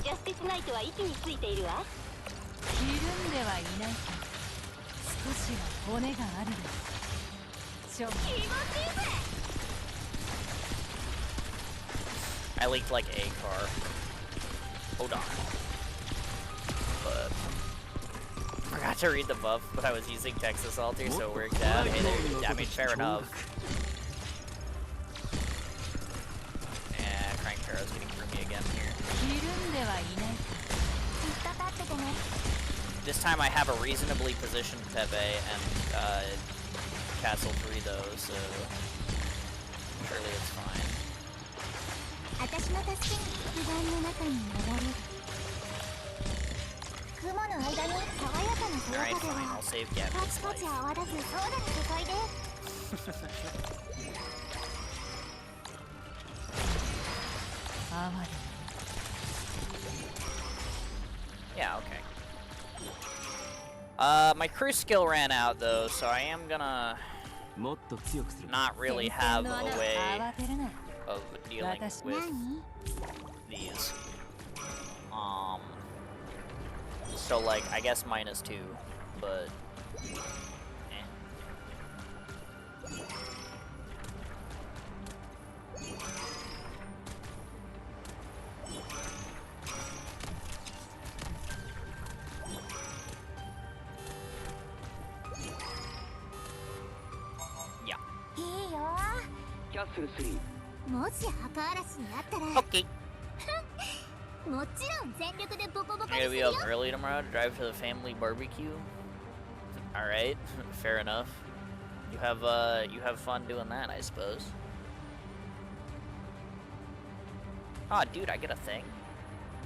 [SPEAKER 3] ジャスティスナイトは位置についているわ。
[SPEAKER 2] いるんではいないか。少しは骨があるよ。ちょっと
[SPEAKER 1] I leaked like a car. Hold on. But forgot to read the buff, but I was using Texas Alter, so it worked out. Hey there, I mean, fair enough. Yeah, Crank Pharaoh's getting through me again here.
[SPEAKER 2] いるんではいないか。
[SPEAKER 1] This time I have a reasonably positioned Pepe and Castle 3 though, so surely it's fine.
[SPEAKER 3] 私の助けに不安の中に流れる。雲の間に爽やかなそよ
[SPEAKER 1] Alright,
[SPEAKER 3] 風
[SPEAKER 1] fine,
[SPEAKER 3] は
[SPEAKER 1] I'll save
[SPEAKER 3] パ
[SPEAKER 1] Gabby's
[SPEAKER 3] チパ
[SPEAKER 1] life.
[SPEAKER 3] チ泡立つソーダの世界で。
[SPEAKER 2] 哀れ。
[SPEAKER 1] Yeah, okay. My crew skill ran out though, so I am gonna
[SPEAKER 4] もっと強くする。
[SPEAKER 1] not really have
[SPEAKER 2] の
[SPEAKER 1] a
[SPEAKER 2] 穴を
[SPEAKER 1] way
[SPEAKER 2] 慌てるな。
[SPEAKER 1] of dealing
[SPEAKER 2] That's-
[SPEAKER 1] with
[SPEAKER 3] 何？
[SPEAKER 1] these. So like, I guess -2, but eh. Yeah.
[SPEAKER 3] いいよ。
[SPEAKER 5] キャッスル3。
[SPEAKER 3] もし墓嵐にあったら、
[SPEAKER 1] Okay.
[SPEAKER 3] もちろん全力でボコボコ
[SPEAKER 1] I'm
[SPEAKER 3] に
[SPEAKER 1] gonna
[SPEAKER 3] す
[SPEAKER 1] be
[SPEAKER 3] るよ。
[SPEAKER 1] up early tomorrow to drive to the family barbecue. Alright, fair enough. You have fun doing that, I suppose. Oh, dude, I get a thing.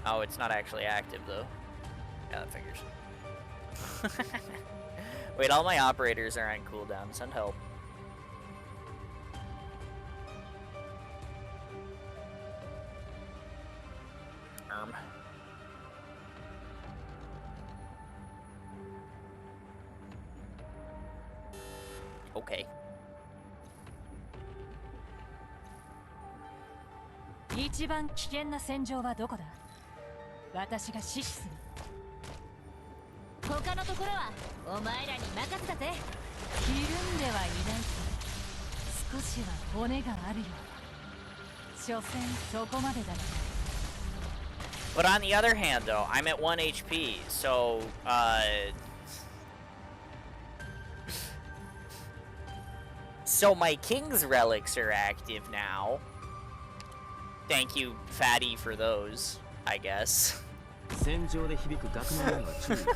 [SPEAKER 1] Oh, it's not actually active though. Yeah, that figures. Wait, all my operators are on cooldown. Send help. Okay.
[SPEAKER 2] 一番危険な戦場はどこだ。私が指示する。他のところはお前らに任せたぜ。いるんではいないか。少しは骨があるよ。所詮そこまでだな。
[SPEAKER 1] But on the other hand, though, I'm at 1 HP, so, so my King's Relics are active now. Thank you, Fatty, for those, I guess.
[SPEAKER 4] 戦場で響く額の面は注意しろ。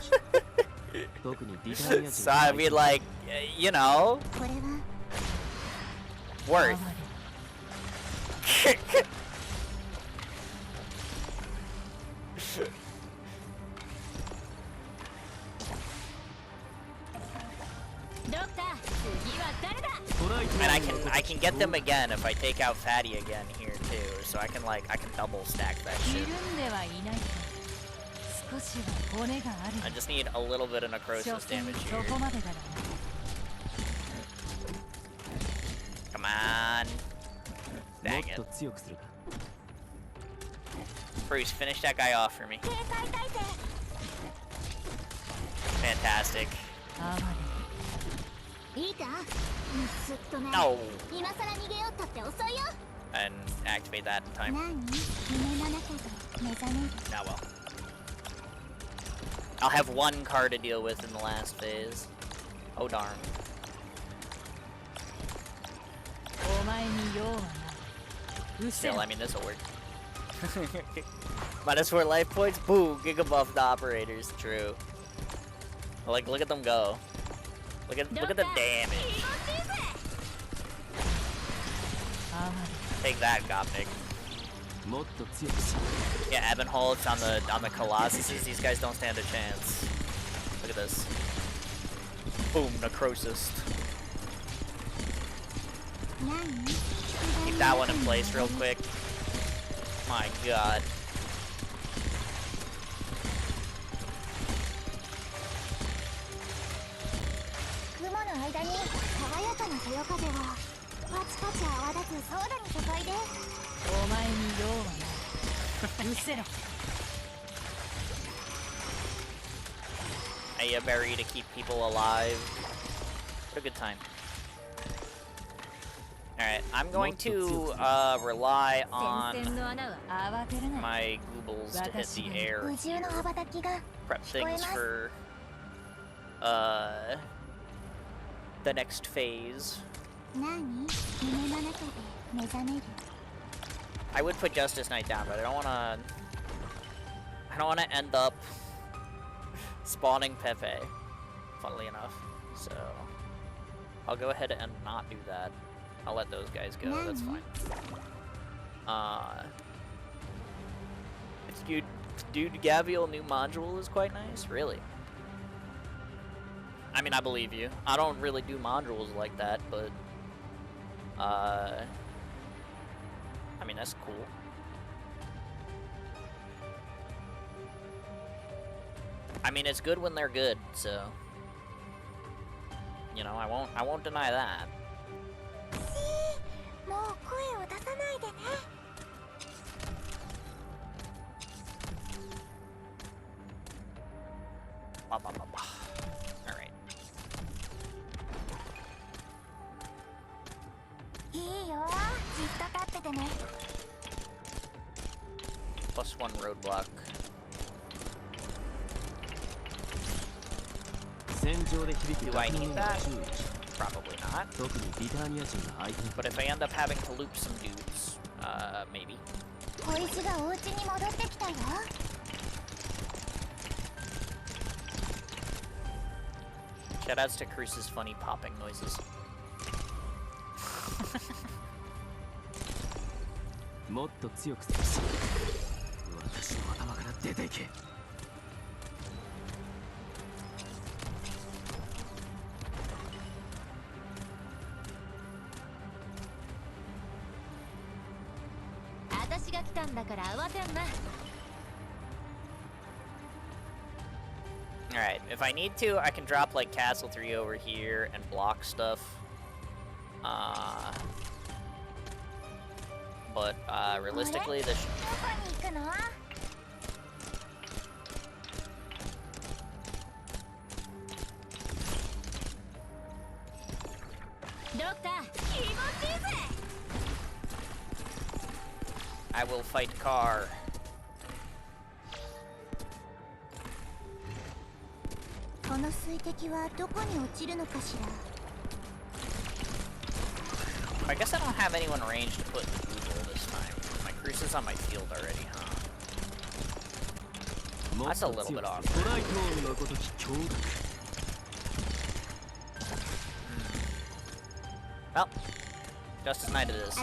[SPEAKER 4] 特にリターニア人
[SPEAKER 1] So, I mean, like, you know,
[SPEAKER 3] これは
[SPEAKER 1] worth.
[SPEAKER 3] ドクター、次は誰だ？
[SPEAKER 1] And I can get them again if I take out Fatty again here too. So I can double stack that
[SPEAKER 2] い
[SPEAKER 1] shit.
[SPEAKER 2] るんではいないか。少しは骨があるよ。
[SPEAKER 1] I just need a little bit of
[SPEAKER 2] 所
[SPEAKER 1] necrosis
[SPEAKER 2] 詮
[SPEAKER 1] damage
[SPEAKER 2] そ
[SPEAKER 1] here.
[SPEAKER 2] こまでだな。
[SPEAKER 1] Come on.
[SPEAKER 4] も
[SPEAKER 1] Dang
[SPEAKER 4] っ
[SPEAKER 1] it.
[SPEAKER 4] と強くするか。
[SPEAKER 1] Bruce, finish that guy off for me.
[SPEAKER 3] 警戒態勢。
[SPEAKER 1] Fantastic.
[SPEAKER 2] 哀
[SPEAKER 3] いいか？すっとね。
[SPEAKER 1] No.
[SPEAKER 3] 今さら逃げようったって遅いよ。
[SPEAKER 1] And activate that in time.
[SPEAKER 3] 何？夢の中で目覚める。
[SPEAKER 1] Ah, well. I'll have one car to deal with in the last phase. Oh, darn.
[SPEAKER 2] お前に用はない。うせ
[SPEAKER 1] Still,
[SPEAKER 2] ろ
[SPEAKER 1] I mean, this'll work. -4 life points? Boo! Giga buff the operators. True. Like, look at them go. Look at the damage.
[SPEAKER 3] 気持ちいいぜ。
[SPEAKER 2] 哀れ。
[SPEAKER 1] Take that, Gopnik. Yeah, Ebenholz on the Colossuses. These guys don't stand a chance. Look at this. Boom, necrosis. Keep that one in place real quick. My god. Berry to keep people alive. What a good time. Alright, I'm going to rely on my Goobles to hit the air here. Prep things for the next phase. I would put Justice Knight down, but I don't wanna end up spawning Pepe, funnily enough. So I'll go ahead and not do that. I'll let those guys go, that's fine. Dude, Gavial new module is quite nice, really. I mean, I believe you. I don't really do modules like that, but I mean, that's cool. I mean, it's good when they're good, so you know, I won't deny that. Alright. +1 roadblock. Do I need that? Probably not. But if I end up having to loop some dudes, maybe. Shoutouts to Cruce's funny popping noises. Alright, if I need to, I can drop like Castle 3 over here and block stuff. But realistically, this I will fight Car. I guess I don't have anyone ranged to put in the Google this time. My Cruce is on my field already, huh? That's a little bit awkward. Well, Justice Knight it is.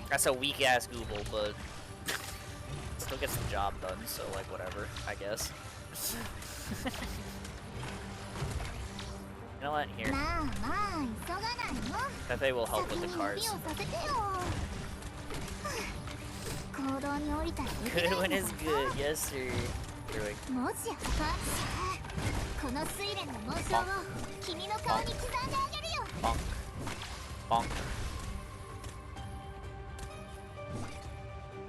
[SPEAKER 1] That's a weak-ass Google, but still gets the job done, so like whatever, I guess. You know what? Here. Pepe will help with the cars. Good one is good, yes sir. Really. Bonk. Bonk. Bonk.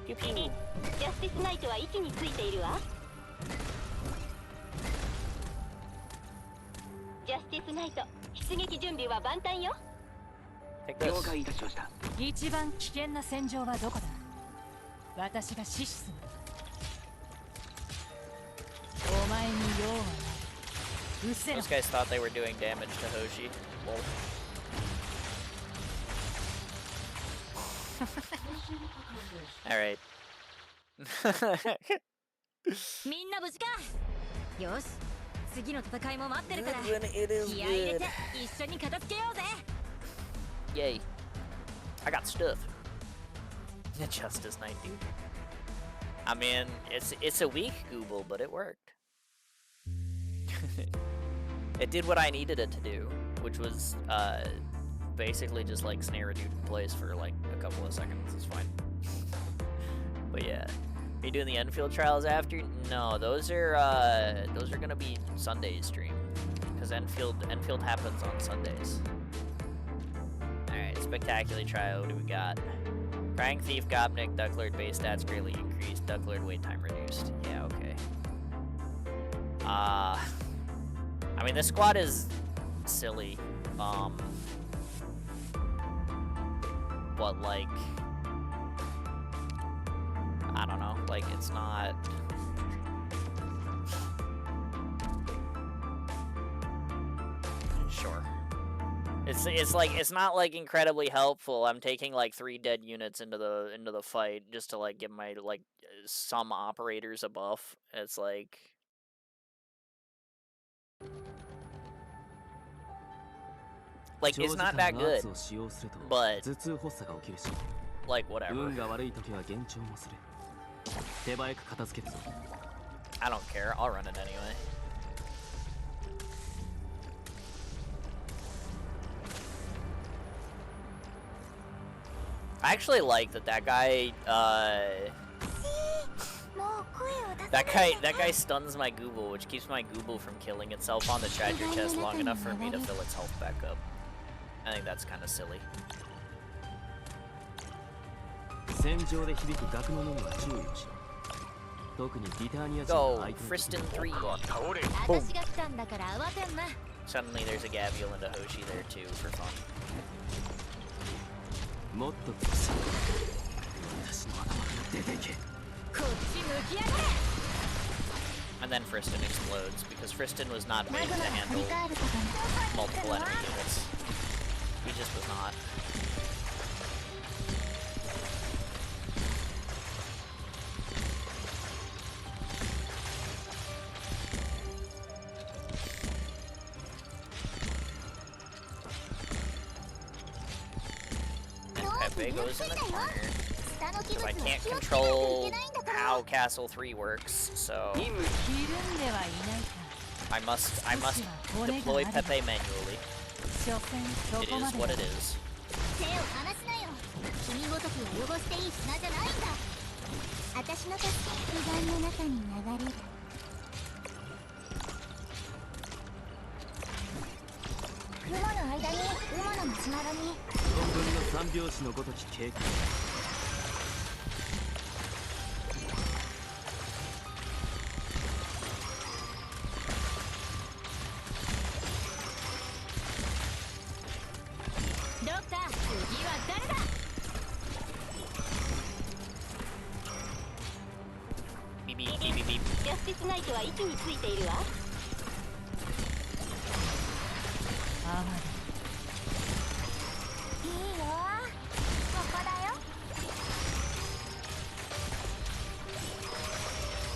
[SPEAKER 1] Pew pew.
[SPEAKER 3] Justice Knight は位置についているわ。Justice Knight、出撃準備は万端よ。
[SPEAKER 5] 了解いたしました。
[SPEAKER 2] 一番危険な戦場はどこだ？私が指示する。お前に用はない。うせろ。
[SPEAKER 1] Those guys thought they were doing damage to Hoshi. Lol. Alright.
[SPEAKER 2] みんな無事か？よし、次の戦いも待ってるから。
[SPEAKER 1] Good when it is
[SPEAKER 2] 気合い入れ
[SPEAKER 1] good.
[SPEAKER 2] て一緒に片付けようぜ。
[SPEAKER 1] Yay. I got stuff. Justice Knight, dude. I mean, it's a weak Google, but it worked. It did what I needed it to do, which was basically just like snare a dude in place for like a couple of seconds. It's fine. But yeah, are you doing the Enfield trials after? No, those are gonna be Sunday's stream, because Enfield happens on Sundays. All right, spectacular trial. What do we got? Crying Thief, Gopnik, Ducklord base stats greatly increased. Ducklord wait time reduced. Yeah, okay. I mean, this squad is silly. But like, I don't know. Like, it's not. Sure. It's like, it's not like incredibly helpful. I'm taking like 3 dead units into the fight just to like give my like some operators a buff. It's like, it's not that good, but like whatever. I don't care. I'll run it anyway. I actually like that guy, that guy stuns my Google, which keeps my Google from killing itself on the treasure chest long enough for me to fill its health back up. I think that's kind of silly. Go, Friston 3. Boom. Suddenly there's a Gavial and a Hoshi there too, for fun. And then Friston explodes, because Friston was not made to handle multiple enemy units. He just was not. Pepe goes in the corner, because I can't control how Castle 3 works, so I must deploy Pepe manually. It is what it is.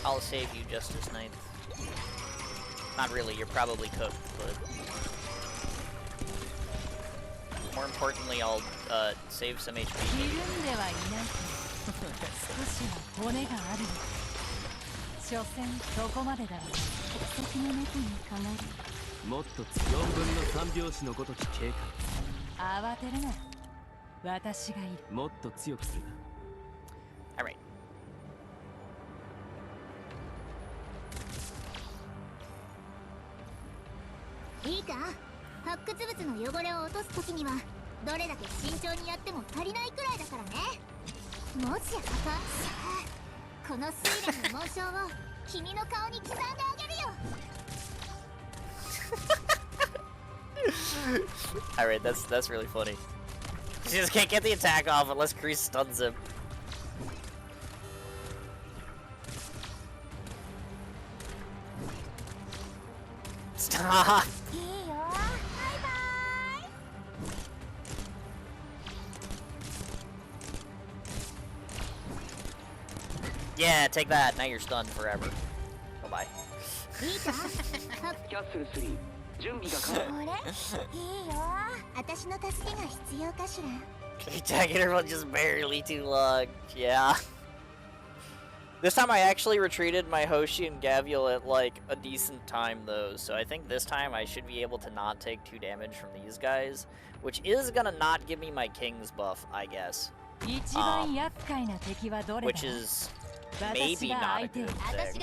[SPEAKER 1] I'll save you, Justice Knight. Not really, you're probably cooked, but more importantly, I'll save some HP. Alright.
[SPEAKER 3] いいか、発掘物の汚れを落とすときにはどれだけ慎重にやっても足りないくらいだからね。もしやこの睡蓮の紋章を君の顔に刻んであげるよ。
[SPEAKER 1] Alright, that's really funny. She just can't get the attack off unless Kreese stuns him. Stop! Yeah, take that. Now you're stunned forever. Bye-bye.
[SPEAKER 5] キャッスル3準備が完了。
[SPEAKER 3] これいいよ。私の助けが必要かしら。
[SPEAKER 1] Attack interval just barely too long. Yeah. This time I actually retreated my Hoshi and Gavial at like a decent time though, so I think this time I should be able to not take 2 damage from these guys, which is gonna not give me my King's buff, I guess. Which is maybe not a good thing.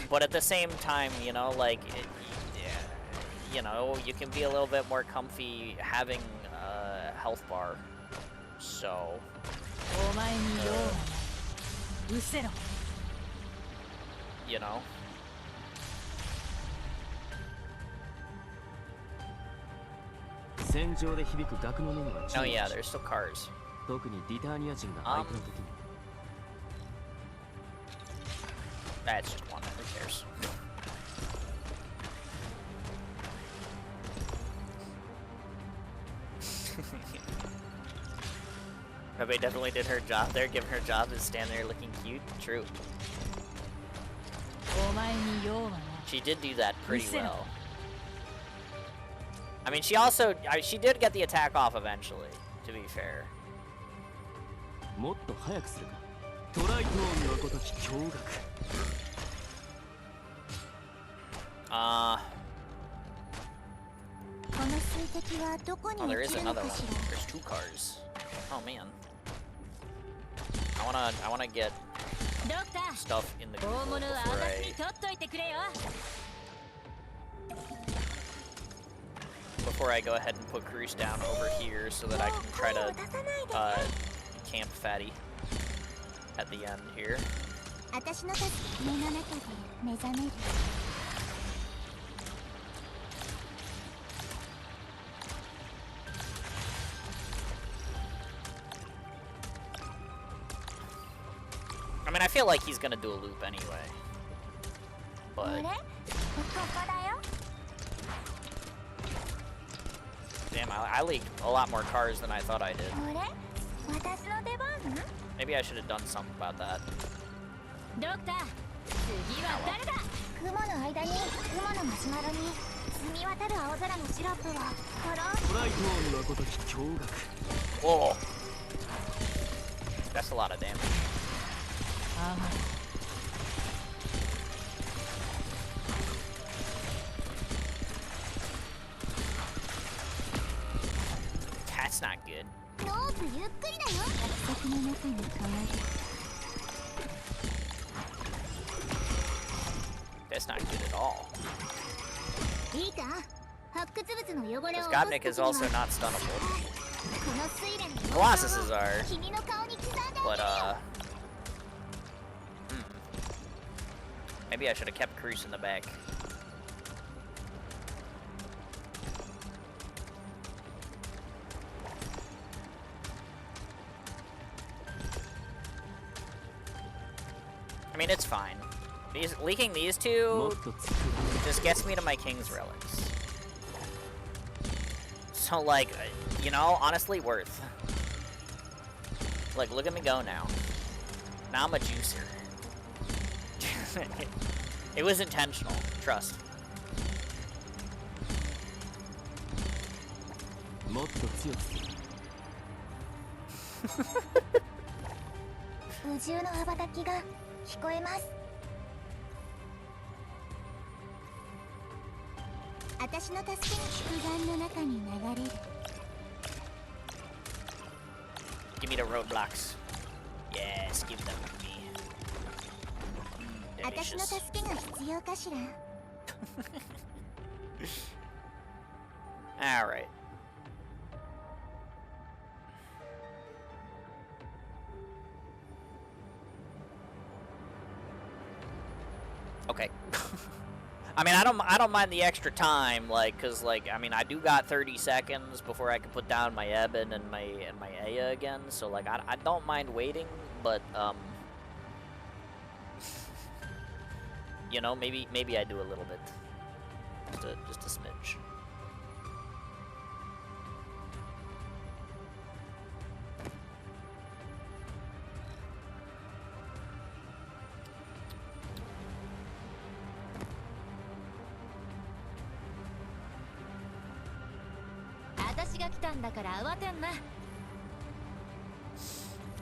[SPEAKER 1] But at the same time, you know, like, you know, you can be a little bit more comfy having a health bar. So... you know? Oh yeah, there's still cars. That's just one, who cares? Rebbe definitely did her job there. Giving her job is stand there looking cute. True. She did do that pretty well. I mean, she also... she did get the attack off eventually, to be fair. Oh, there is another one. There's 2 cars. Oh man. I wanna get stuff in the Google before I go ahead and put Cruz down over here so that I can try to camp Fatty at the end here. I mean, I feel like he's gonna do a loop anyway. But... damn, I leaked a lot more cars than I thought I did. Maybe I should have done something about that. Whoa! That's a lot of damage. That's not good. That's not good at all. Because Godnik is also not stunnable. Colossuses are. But, maybe I should have kept Cruz in the back. I mean, it's fine. Leaking these 2 just gets me to my King's Relics. So, like, you know, honestly, worth. Like, look at me go now. Now I'm a juicer. It was intentional, trust. Give me the roadblocks. Yes, give them to me. Delicious. All right. Okay. I mean, I don't mind the extra time, like, cause like, I mean, I do got 30 seconds before I can put down my Eben and my Aya again, so like, I don't mind waiting, but you know, maybe I do a little bit, just a smidge.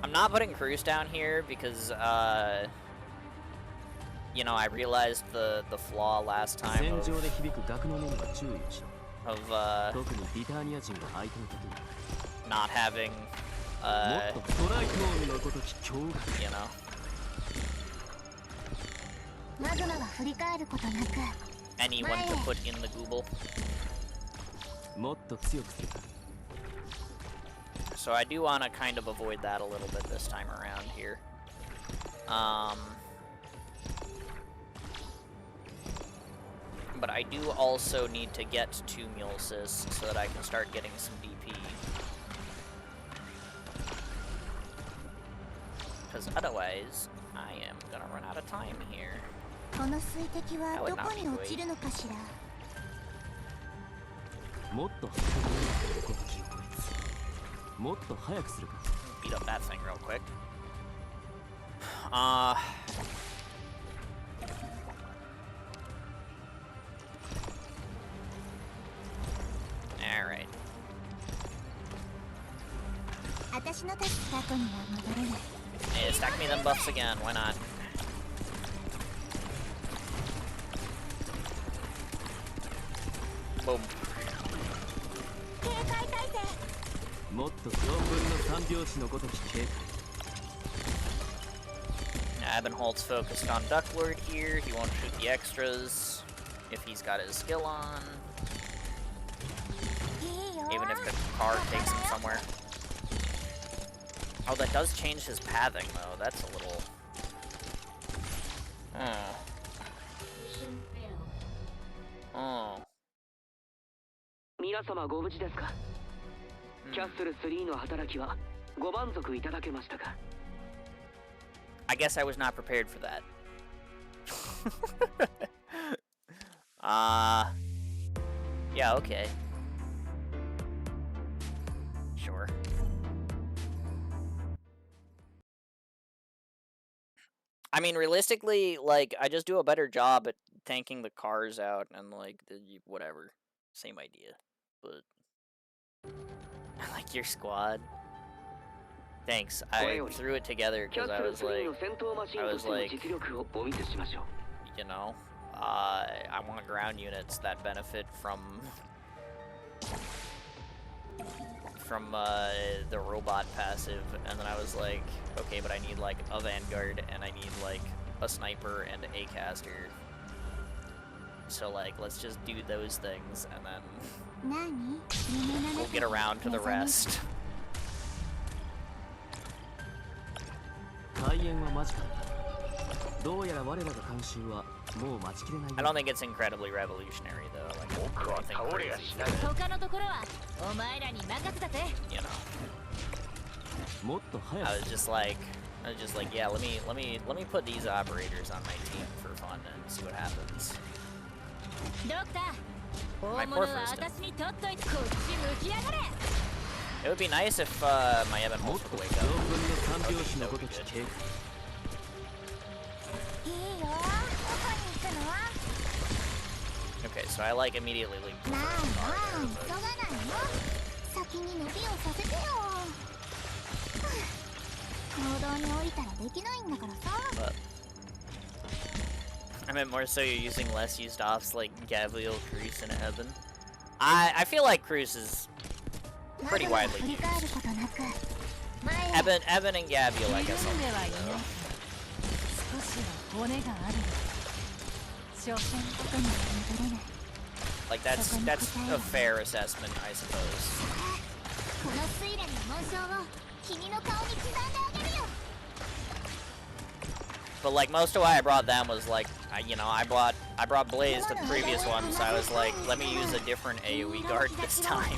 [SPEAKER 1] I'm not putting Cruz down here because, you know, I realized the flaw last time
[SPEAKER 4] 戦場で響く額の面は注意しろ
[SPEAKER 1] of
[SPEAKER 4] 特にリターニア人が相手の時に
[SPEAKER 1] not having,
[SPEAKER 4] もっとストライク王のごとき強が
[SPEAKER 1] you know.
[SPEAKER 3] マグマは振り返ることなく
[SPEAKER 1] Anyone to put in the Google.
[SPEAKER 4] もっと強くする
[SPEAKER 1] So I do want to kind of avoid that a little bit this time around here. But I do also need to get to Mulesys so that I can start getting some DP. Because otherwise, I am gonna run out of time here.
[SPEAKER 3] この水滴はどこに落ちるのかしら
[SPEAKER 4] もっと速くなるごときを超えもっと速くするか
[SPEAKER 1] Beat up that thing real quick. Alright.
[SPEAKER 3] 私の立つ過去には戻れない
[SPEAKER 1] Hey, stack me them buffs again, why not? Boom.
[SPEAKER 3] 警戒態勢
[SPEAKER 4] もっと4分の3拍子のごとき警戒
[SPEAKER 1] Abinholt's focused on Ducklord here. He won't shoot the extras if he's got his skill on.
[SPEAKER 3] いいよ
[SPEAKER 1] Even if the car takes him somewhere. Oh, that does change his pathing, though. That's a little... Oh.
[SPEAKER 5] 皆様ご無事ですか、キャッスル3の働きはご満足いただけましたか
[SPEAKER 1] I guess I was not prepared for that. Yeah, okay. Sure. I mean, realistically, like, I just do a better job at tanking the cars out and, like, whatever. Same idea. But I like your squad. Thanks. I threw it together because I was like, you know, I want ground units that benefit from the robot passive, and then I was like, okay, but I need like a vanguard and I need like a sniper and a caster. So like, let's just do those things and then we'll get around to the rest.
[SPEAKER 4] 開演は間近だどうやら我らが監修はもう待ちきれない
[SPEAKER 1] I don't think it's incredibly revolutionary though. Like, nothing crazy.
[SPEAKER 2] 他のところはお前らに任せたぜ
[SPEAKER 1] You know.
[SPEAKER 4] もっと早
[SPEAKER 1] I
[SPEAKER 4] く
[SPEAKER 1] was just like, yeah, let me put these operators on my team for fun and see what happens.
[SPEAKER 2] ドクター
[SPEAKER 1] My
[SPEAKER 2] 大物は
[SPEAKER 1] poor first
[SPEAKER 2] 私に取っといてこっち向きやがれ
[SPEAKER 1] It would be nice if my Evan
[SPEAKER 4] もっ
[SPEAKER 1] Holt
[SPEAKER 4] と
[SPEAKER 1] would
[SPEAKER 4] 4
[SPEAKER 1] wake up.
[SPEAKER 4] 分の3拍子のごとき警戒
[SPEAKER 3] いいよどこに行くの
[SPEAKER 1] Okay, so I like immediately leap.
[SPEAKER 3] まあまあ急がないの先に伸びをさせてよ行動に降りたらできないんだからさ
[SPEAKER 1] But I meant more so you're using less used ops like Gabriel, Cruz, and Evan. I feel like Cruz is pretty widely
[SPEAKER 3] 振り
[SPEAKER 1] used.
[SPEAKER 3] 返ることなく前へ
[SPEAKER 1] Evan and Gabriel, I
[SPEAKER 2] 緩
[SPEAKER 1] guess.
[SPEAKER 2] んではいない
[SPEAKER 1] I'll
[SPEAKER 2] 少しは骨がある所詮ここには戻れない
[SPEAKER 1] like that's a fair assessment, I suppose.
[SPEAKER 3] この睡蓮の紋章を君の顔に刻んであげるよ
[SPEAKER 1] But like most of why I brought them was like, you know, I brought Blaze to the previous one, so I was like, let me use a different AoE guard this time.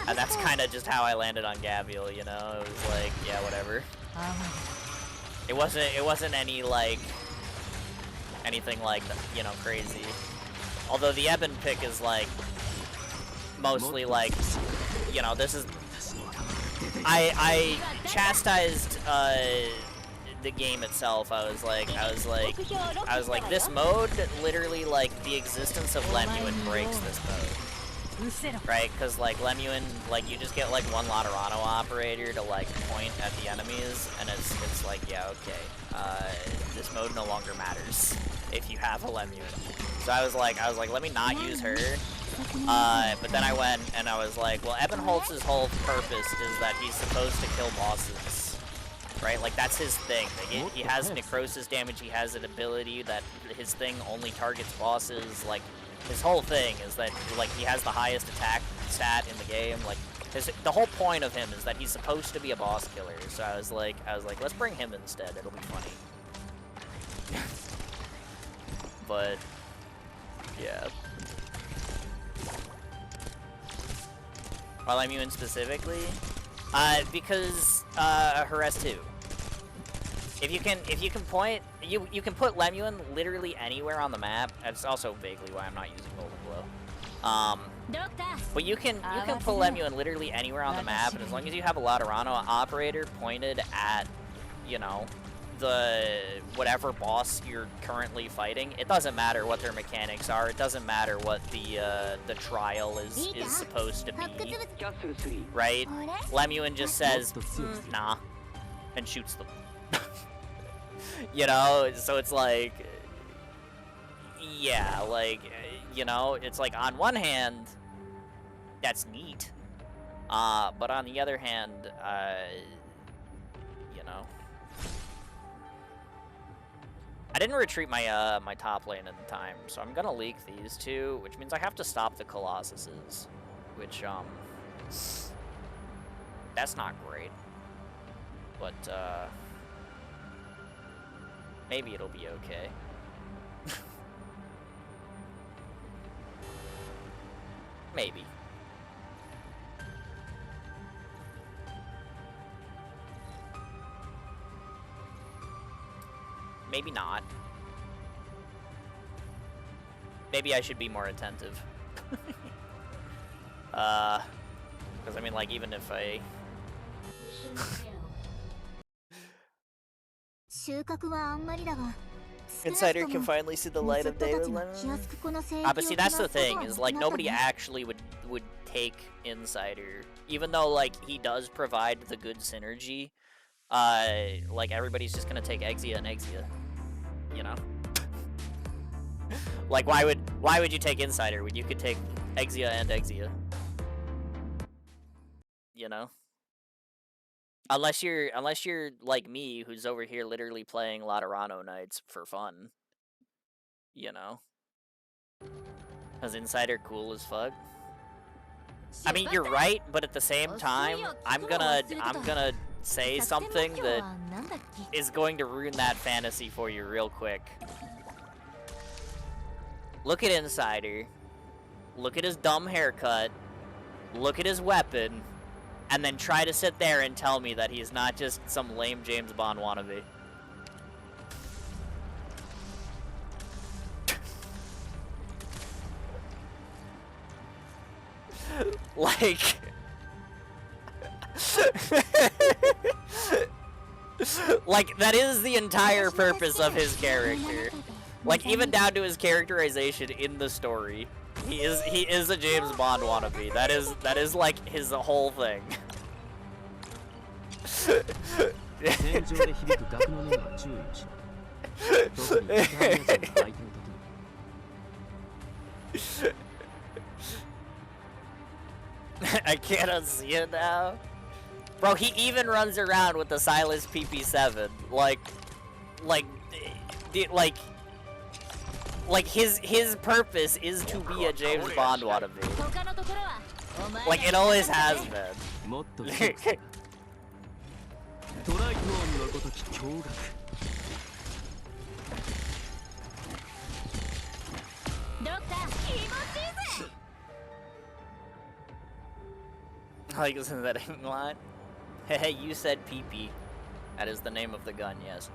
[SPEAKER 1] And that's kind of just how I landed on Gabriel, you know. It was like, yeah, whatever. It wasn't any like anything like, you know, crazy. Although the Eben pick is like mostly like, you know, this is I chastised the game itself. I was like, this mode literally, like, the existence of Lemuel breaks this mode. right? Because like Lemuin, like you just get like one Laterano operator to like point at the enemies, and it's like, yeah, okay, this mode no longer matters if you have a Lemuin. So I was like, let me not use her. But then I went and I was like, well, Ebenholz's whole purpose is that he's supposed to kill bosses, right? Like, that's his thing. Like, he has necrosis damage, he has an ability that his thing only targets bosses. Like, his whole thing is that, like, he has the highest attack stat in the game. Like, the whole point of him is that he's supposed to be a boss killer. So I was like, let's bring him instead. It'll be funny. But, yeah. While I'm Lemuin specifically, because Harass 2. If you can point, you can put Lemuin literally anywhere on the map. That's also vaguely why I'm not using Golden Glow. But you can put Lemuin literally anywhere on the map, and as long as you have a Laterano operator pointed at, you know, the whatever boss you're currently fighting, it doesn't matter what their mechanics are. It doesn't matter what the trial is supposed to be, right? Lemuin just says nah and shoots them. You know, so it's like, yeah, like, you know, it's like on one hand that's neat, but on the other hand, you know, I didn't retreat my my top lane in time, so I'm gonna leak these two, which means I have to stop the Colossuses, which that's not great, but maybe it'll be okay. Maybe. Maybe not. Maybe I should be more attentive. Because I mean, like, even if I... Insider can finally see the light of day with Lemon. But see, that's the thing, is like nobody actually would take Insider, even though like he does provide the good synergy. Like everybody's just gonna take Exia and Exia, you know. Like why would you take Insider when you could take Exia and Exia? You know. Unless you're like me, who's over here literally playing Laterano Knights for fun. You know? Cause Insider cool as fuck. I mean, you're right, but at the same time, I'm gonna say something that is going to ruin that fantasy for you real quick. Look at Insider. Look at his dumb haircut. Look at his weapon. And then try to sit there and tell me that he's not just some lame James Bond wannabe. Like... like, that is the entire purpose of his character. Like, even down to his characterization in the story. He is a James Bond wannabe. That is like his whole thing. I can't unsee it now. Bro, he even runs around with the Silas PP7. Like his purpose is to be a James Bond wannabe. Like it always has been. Like, isn't that a line? Hey, you said PP. That is the name of the gun, yes.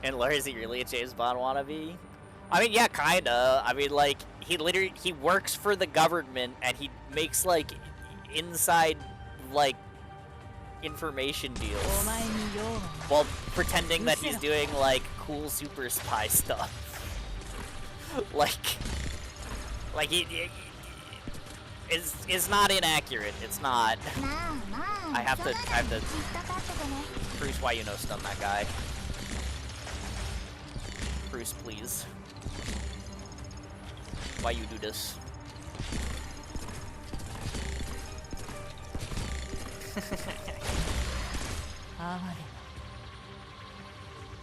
[SPEAKER 1] And Laura, is he really a James Bond wannabe? I mean, yeah, kinda. I mean, like, he works for the government and he makes, like, inside, like, information deals. While pretending that he's doing, like, cool super spy stuff. like is not inaccurate. It's not. I have to Bruce, why you no stun that guy? Bruce, please. Why you do this?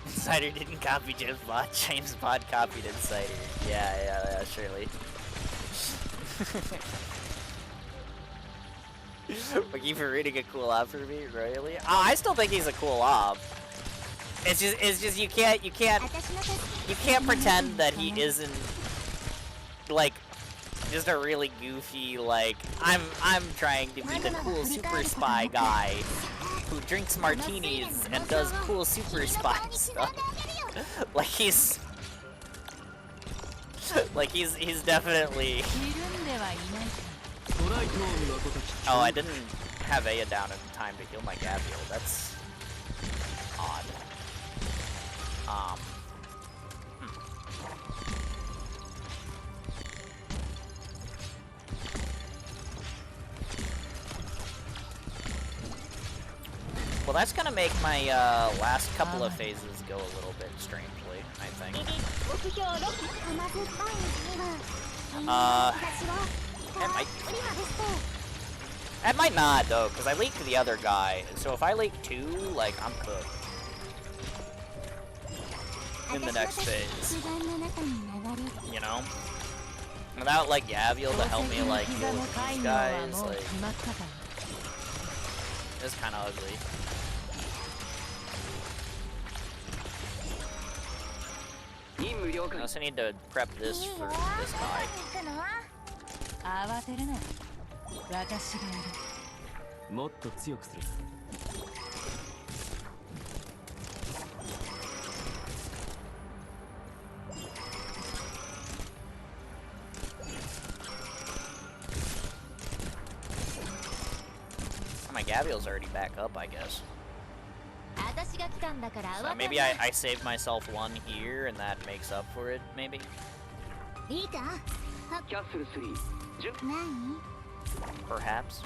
[SPEAKER 1] Insider didn't copy James Bond. James Bond copied Insider. Yeah, surely. Thank you for reading a cool op for me, royally. Oh, I still think he's a cool op. It's just you can't pretend that he isn't like just a really goofy like I'm trying to be the cool super spy guy who drinks martinis and does cool super spy stuff. He's definitely. Oh, I didn't have Aya down in time to heal my Gabriel. That's odd. Well, that's gonna make my last couple of phases go a little bit strangely, I think. It might not though, because I leaked the other guy. So if I leak 2, like I'm cooked in the next phase. You know, without like Gaviel to help me like deal with these guys, like it's kind of ugly. I also need to prep this for this guy.
[SPEAKER 4] もっと強くする。
[SPEAKER 1] My Gaviel's already back up, I guess. So maybe I save myself 1 here, and that makes up for it, maybe? Perhaps.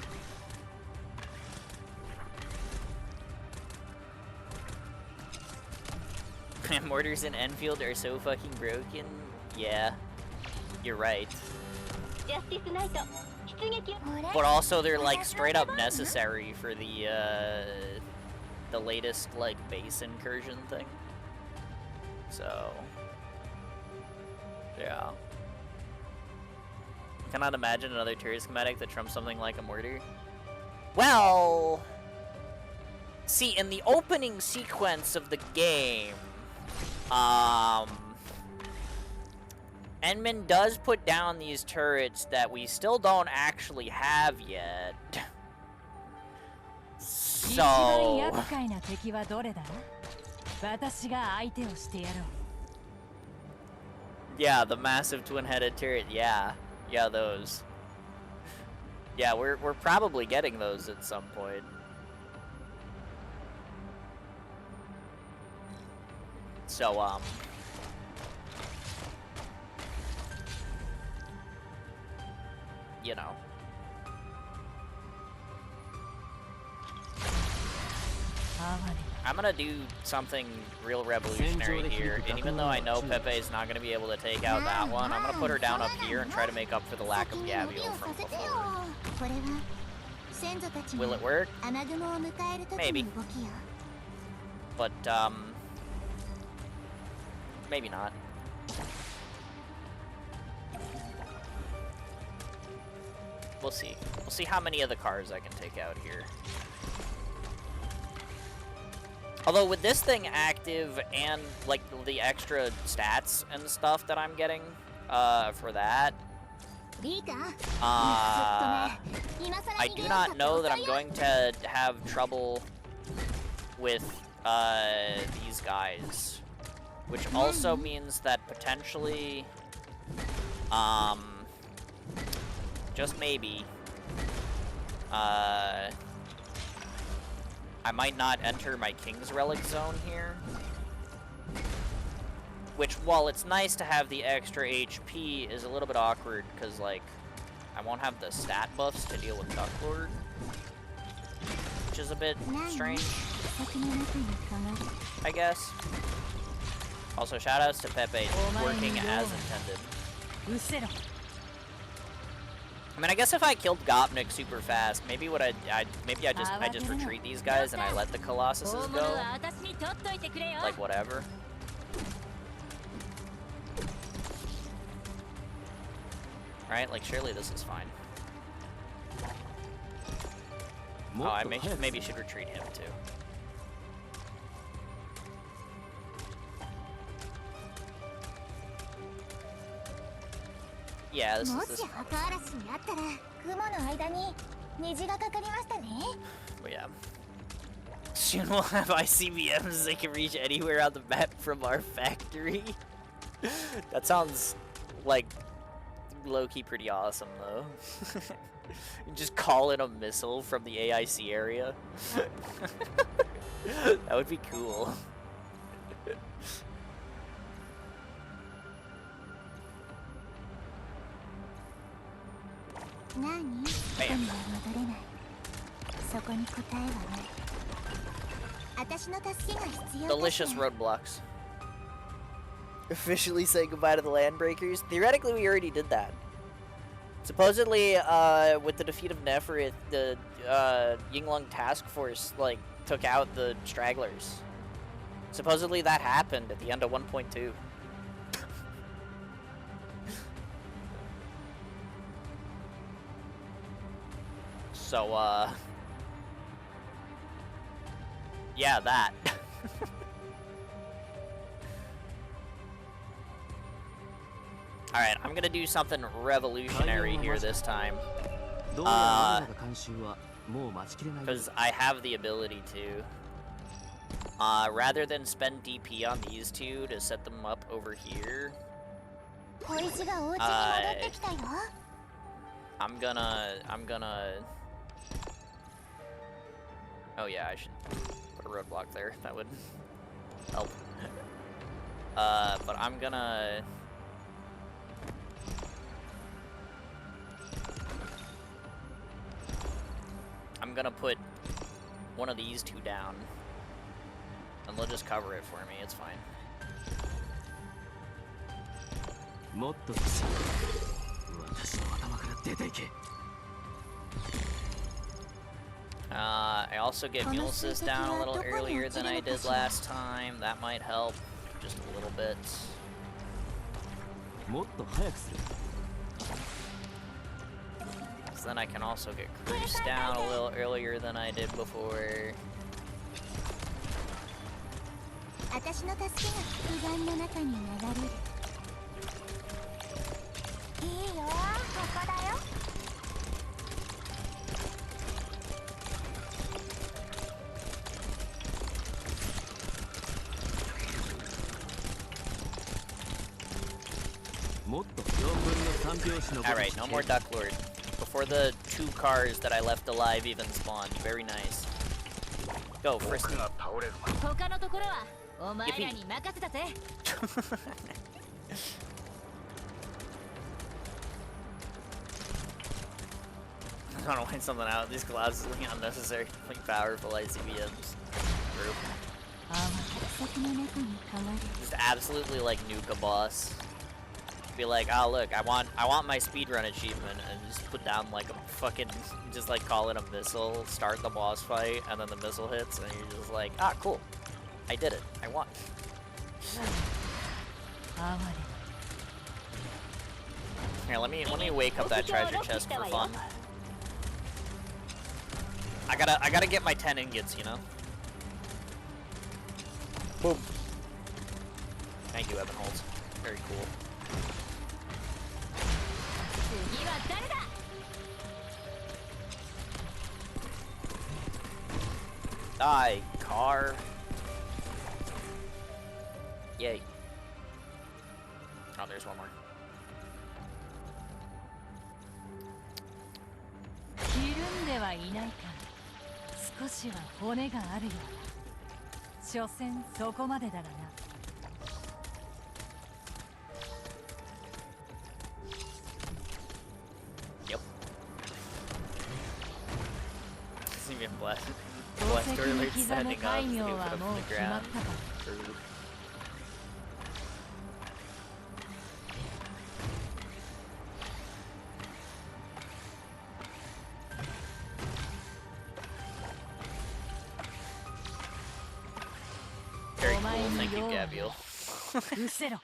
[SPEAKER 1] Mortars in Enfield are so fucking broken. Yeah, you're right. But also they're like straight up necessary for the latest like base incursion thing. So yeah. Cannot imagine another turret schematic that trumps something like a mortar. Well, see, in the opening sequence of the game, Enman does put down these turrets that we still don't actually have yet. So... yeah, the massive twin-headed turret, yeah. Yeah, those. Yeah, we're probably getting those at some point. So, you know. I'm gonna do something real revolutionary here, and even though I know Pepe is not gonna be able to take out that one, I'm gonna put her down up here and try to make up for the lack of Gaviel from before. Will it work? Maybe. But, maybe not. We'll see. We'll see how many of the cars I can take out here. Although with this thing active and like the extra stats and stuff that I'm getting for that, I do not know that I'm going to have trouble with these guys, which also means that potentially, just maybe, I might not enter my King's Relic zone here. which, while it's nice to have the extra HP, is a little bit awkward, because, like, I won't have the stat buffs to deal with Duck Lord, which is a bit strange, I guess. Also, shoutouts to Pepe working as intended. I mean, I guess if I killed Gopnik super fast, maybe what I just retreat these guys and I let the Colossuses go. Like, whatever. Right? Like, surely this is fine. Oh, I maybe should retreat him too. Yeah, this is But yeah. Soon we'll have ICBMs that can reach anywhere on the map from our factory. That sounds like low-key pretty awesome though. Just call in a missile from the AIC area. That would be cool. Bam. Delicious roadblocks. Officially say goodbye to the Landbreakers. Theoretically, we already did that. Supposedly, with the defeat of Neferith, the Yinglong task force like took out the stragglers. Supposedly that happened at the end of 1.2. So, yeah, that. Alright, I'm gonna do something revolutionary here this time. Because I have the ability to. Rather than spend DP on these two to set them up over here, I'm gonna... Oh yeah, I should put a roadblock there. That would help. But I'm gonna... put one of these two down. And they'll just cover it for me, it's fine. I also get Mulesis down a little earlier than I did last time. That might help just a little bit. So then I can also get Cruise down a little earlier than I did before. Alright, no more Duck Lord. Before the 2 cars that I left alive even spawn. Very nice. Go, Frisky. I don't know why something out. These Colossus are unnecessary, like powerful ICBMs. Group. Just absolutely like nuke a boss. Be like, oh look, I want my speedrun achievement, and just put down like a fucking, just like call it a missile, start the boss fight, and then the missile hits, and you're just like, ah, cool, I did it, I won. Here, let me wake up that treasure chest for fun. I gotta get my 10 ingots, you know. Boom. Thank you, Evan Holtz. Very cool. Die, car. Yay. Oh, there's one more. Blast
[SPEAKER 2] 宝
[SPEAKER 1] Blast
[SPEAKER 2] 石に
[SPEAKER 1] Orlard
[SPEAKER 2] 刻む
[SPEAKER 1] standing
[SPEAKER 2] 戒
[SPEAKER 1] up,
[SPEAKER 2] 名
[SPEAKER 1] moving
[SPEAKER 2] は
[SPEAKER 1] up
[SPEAKER 2] も
[SPEAKER 1] from
[SPEAKER 2] う
[SPEAKER 1] the
[SPEAKER 2] 決まっ
[SPEAKER 1] ground.
[SPEAKER 2] たか
[SPEAKER 1] Rude. Very cool, thank you, Gabriel.
[SPEAKER 2] 失せろ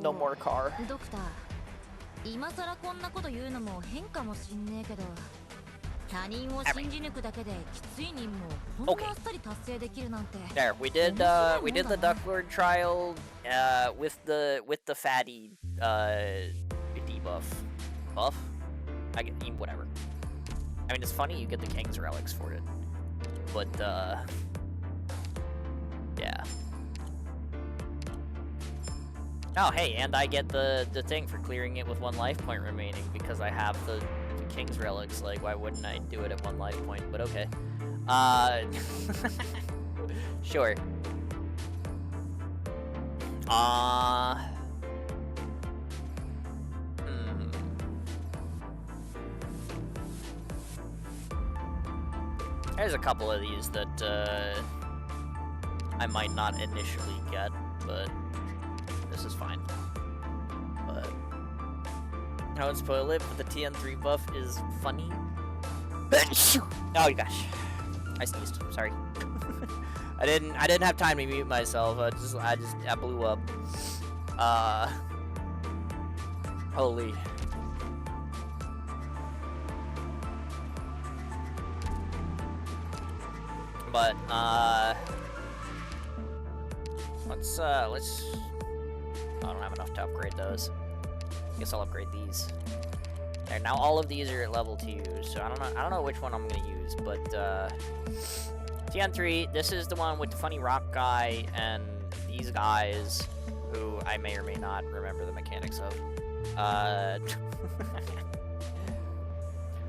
[SPEAKER 1] No more car.
[SPEAKER 3] ドクター、今さらこんなこと言うのも変かもしんねえけど、他人を信じ抜くだけできつい任務をこんなあっさり達成できるなんて。
[SPEAKER 1] There, we did the Duck Lord trial with the fatty debuff. Buff? I get whatever. I mean, it's funny you get the King's relics for it. But yeah. Oh, hey, and I get the thing for clearing it with 1 life point remaining because I have the King's relics. Like, why wouldn't I do it at 1 life point? But okay. Sure. There's a couple of these that I might not initially get, but this is fine. But I won't spoil it, but the TN3 buff is funny. Oh gosh, I sneezed. Sorry. I didn't have time to mute myself. I blew up. Holy. But let's I don't have enough to upgrade those. Guess I'll upgrade these. There, now all of these are at level 2, so I don't know which one I'm gonna use, but TN3, this is the one with the funny rock guy and these guys who I may or may not remember the mechanics of.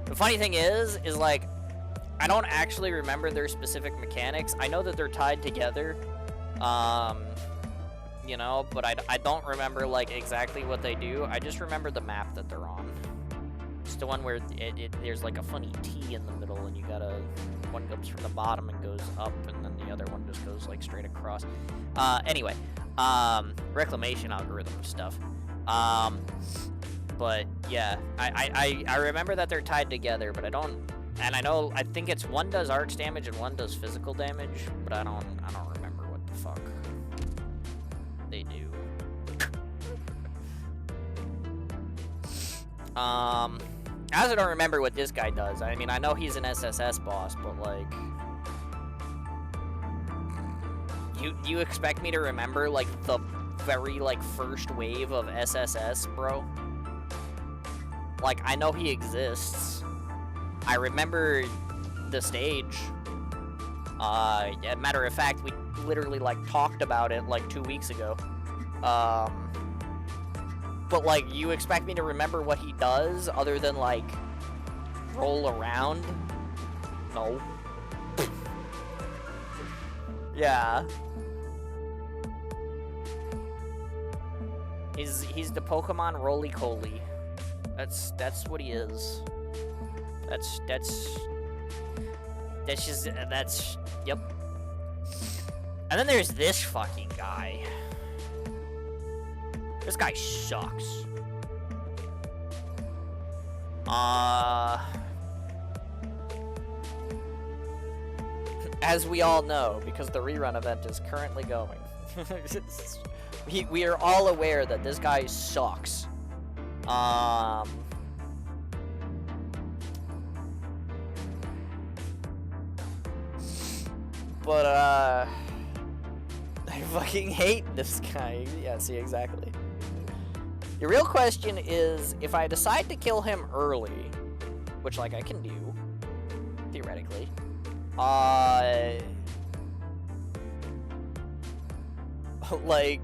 [SPEAKER 1] The funny thing is like I don't actually remember their specific mechanics. I know that they're tied together. You know, but I don't remember, like, exactly what they do. I just remember the map that they're on. It's the one where there's, like, a funny T in the middle, and you gotta... One comes from the bottom and goes up, and then the other one just goes, like, straight across. Anyway, reclamation algorithm stuff. But, yeah, I remember that they're tied together, but I don't... And I think it's one does arch damage and one does physical damage, but I don't remember what the fuck they do. I also don't remember what this guy does. I mean, I know he's an SSS boss, but like, you expect me to remember like the very like first wave of SSS, bro? Like, I know he exists. I remember the stage. Matter of fact, we literally, like, talked about it, like, 2 weeks ago. But, like, you expect me to remember what he does other than, like, roll around? No. Yeah. He's the Pokemon Roly-Coly. That's what he is. Yep. And then there's this fucking guy. This guy sucks. As we all know, because the rerun event is currently going. We are all aware that this guy sucks. But, I fucking hate this guy. Yeah, see, exactly. The real question is, if I decide to kill him early, which, like, I can do, theoretically, like,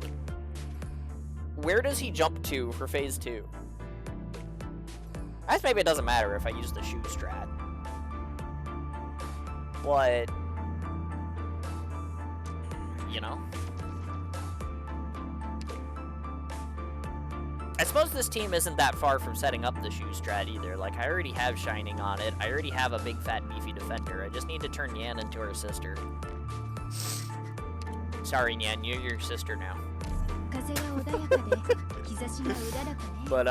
[SPEAKER 1] where does he jump to for phase 2? I guess maybe it doesn't matter if I use the shoe strat. But, you know? I suppose this team isn't that far from setting up the shoe strat either. Like, I already have Shining on it. I already have a big, fat, beefy defender. I just need to turn Yan into her sister. Sorry, Yan, you're your sister now. But,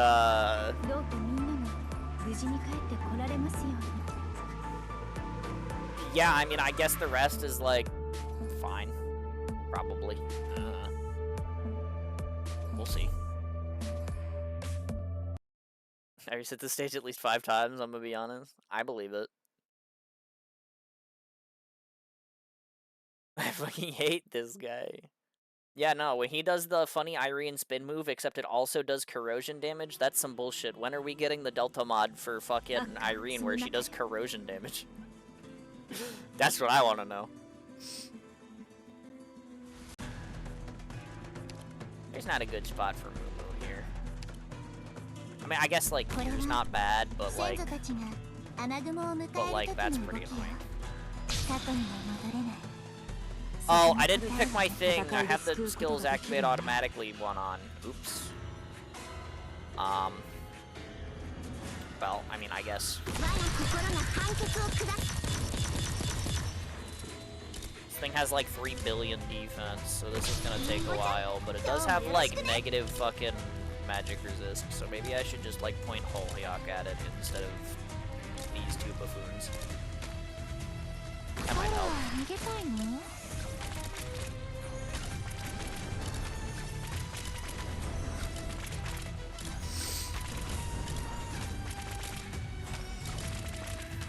[SPEAKER 1] yeah, I mean, I guess the rest is, like, fine. Probably. We'll see. I reset the stage at least 5 times, I'm gonna be honest. I believe it. I fucking hate this guy. Yeah, no, when he does the funny Irene spin move, except it also does corrosion damage, that's some bullshit. When are we getting the Delta mod for fucking Irene where she does corrosion damage? That's what I want to know. There's not a good spot for Moo here. I mean, I guess, like, here's not bad, but, like, that's pretty annoying. Oh, I didn't pick my thing. I have the skills activate automatically one on. Oops. Well, I mean, I guess. This thing has, like, 3 billion defense, so this is gonna take a while, but it does have, like, negative fucking magic resist, so maybe I should just, like, point Holyoke at it instead of these 2 buffoons. That might help.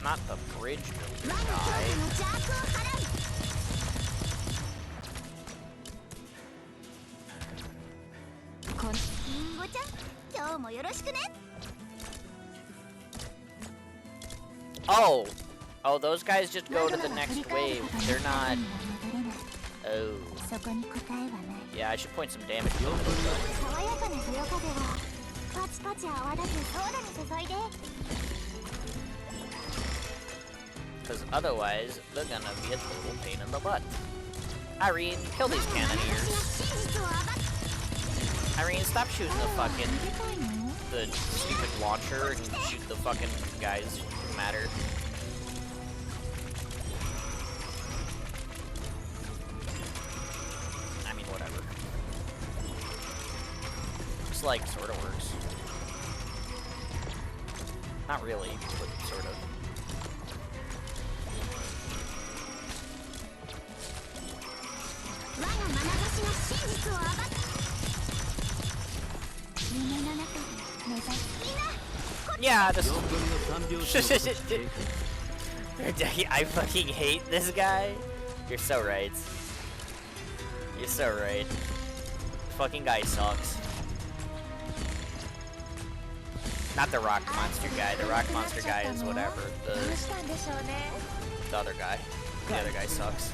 [SPEAKER 1] Not the bridge builder guy. Oh! Oh, those guys just go to the next wave. They're not... Oh. Yeah, I should point some damage to those because otherwise, they're gonna be a total pain in the butt. Irene, kill these cannoneers. Irene, stop shooting the stupid launcher and shoot the fucking guys who matter. I mean, whatever. Just, like, sorta works. Not really, but sort of. Yeah, just... I fucking hate this guy. You're so right. You're so right. Fucking guy sucks. Not the rock monster guy. The rock monster guy is whatever. The other guy. The other guy sucks.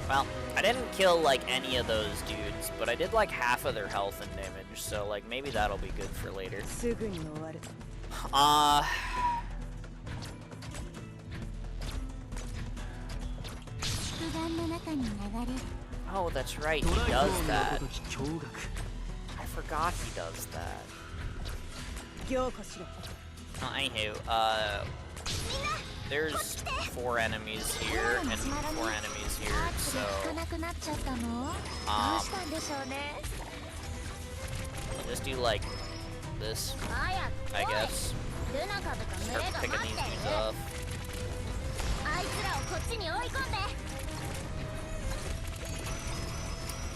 [SPEAKER 1] Well, I didn't kill, like, any of those dudes, but I did, like, half of their health and damage, so, like, maybe that'll be good for later. Oh, that's right, he does that. I forgot he does that. Anywho, there's 4 enemies here and 4 enemies here, so I'll just do like this, I guess. Start picking these dudes up.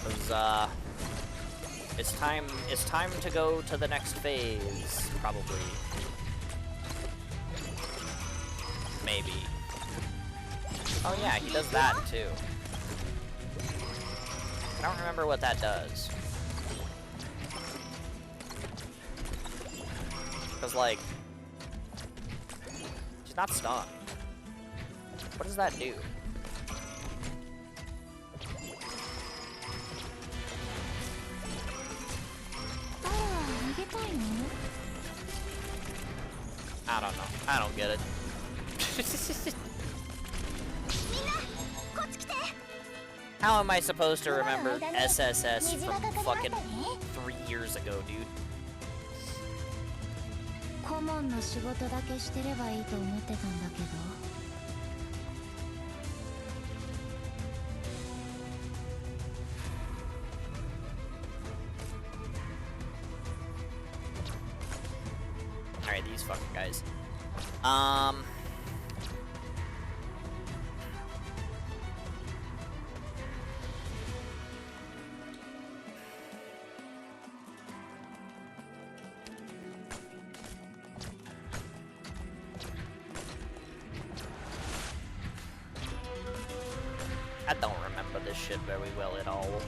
[SPEAKER 1] Cause it's time to go to the next phase, probably. Maybe. Oh yeah, he does that too. I don't remember what that does. Cause like, she's not stunned. What does that do? I don't know. I don't get it. How am I supposed to remember SSS from fucking 3 years ago, dude?
[SPEAKER 3] 顧問の仕事だけしてればいいと思ってたんだけど。
[SPEAKER 1] Alright, these fucking guys. I don't remember this shit very well at all.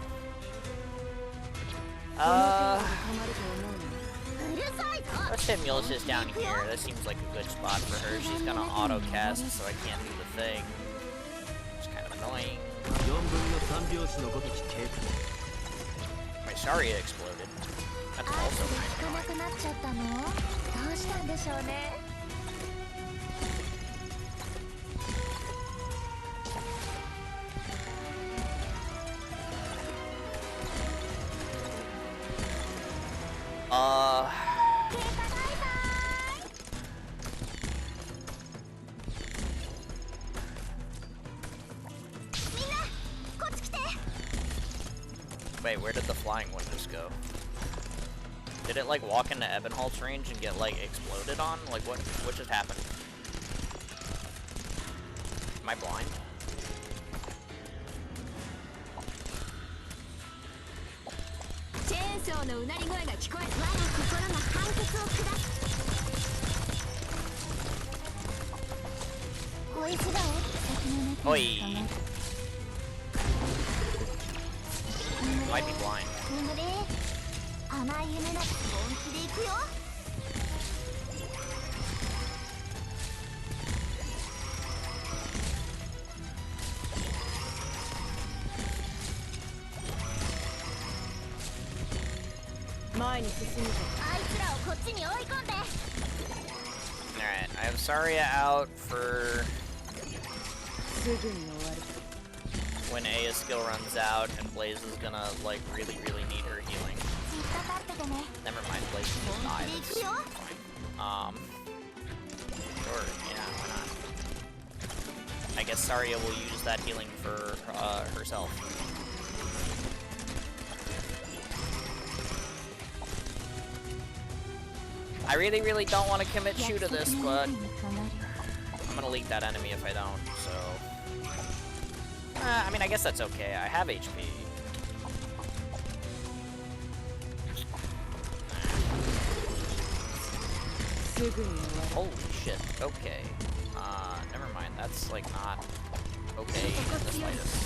[SPEAKER 1] Let's hit Multis down here. That seems like a good spot for her. She's gonna auto cast, so I can't do the thing. It's kind of annoying. My Saria exploded. That's also kind of annoying. Wait, where did the flying one just go? Did it like walk into Ebenholt's range and get like exploded on? Like what just happened? Am I blind? Oi! Might be blind. Alright, I have Saria out for when Aya's skill runs out and Blaze is gonna like really need her healing. Never mind, Blaze can just die, that's fine. Sure, yeah, why not? I guess Saria will use that healing for herself. I really don't want to commit Shu to this, but I'm gonna leak that enemy if I don't, so... I mean, I guess that's okay. I have HP. Holy shit, okay. Never mind, that's like not okay in the slightest.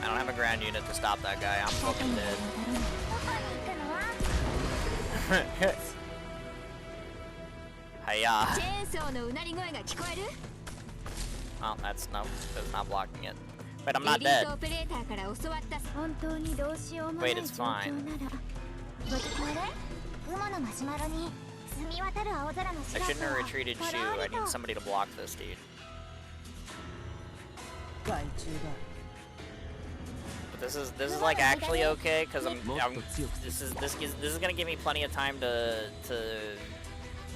[SPEAKER 1] I don't have a ground unit to stop that guy. I'm fucking dead. Hiya. Oh, that's not blocking it. But I'm not dead. Wait, it's fine. I shouldn't have retreated Shu. I need somebody to block this dude. But this is like actually okay because this is gonna give me plenty of time to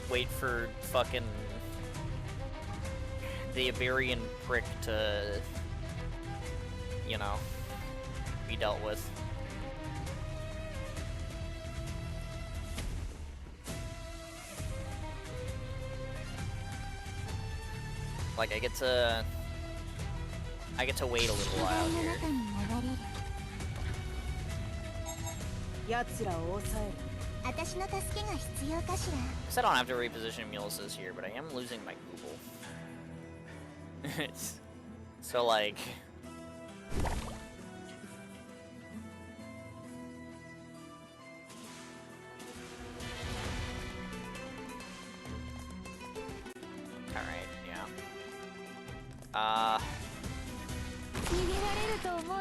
[SPEAKER 1] wait for fucking the Iberian prick to, you know, be dealt with. Like, I get to wait a little while here.
[SPEAKER 2] 奴らを抑える。
[SPEAKER 3] 私の助けが必要かしら。
[SPEAKER 1] I don't have to reposition Mules here, but I am losing my Google. So, like... Alright, yeah.
[SPEAKER 2] 逃げられると思う？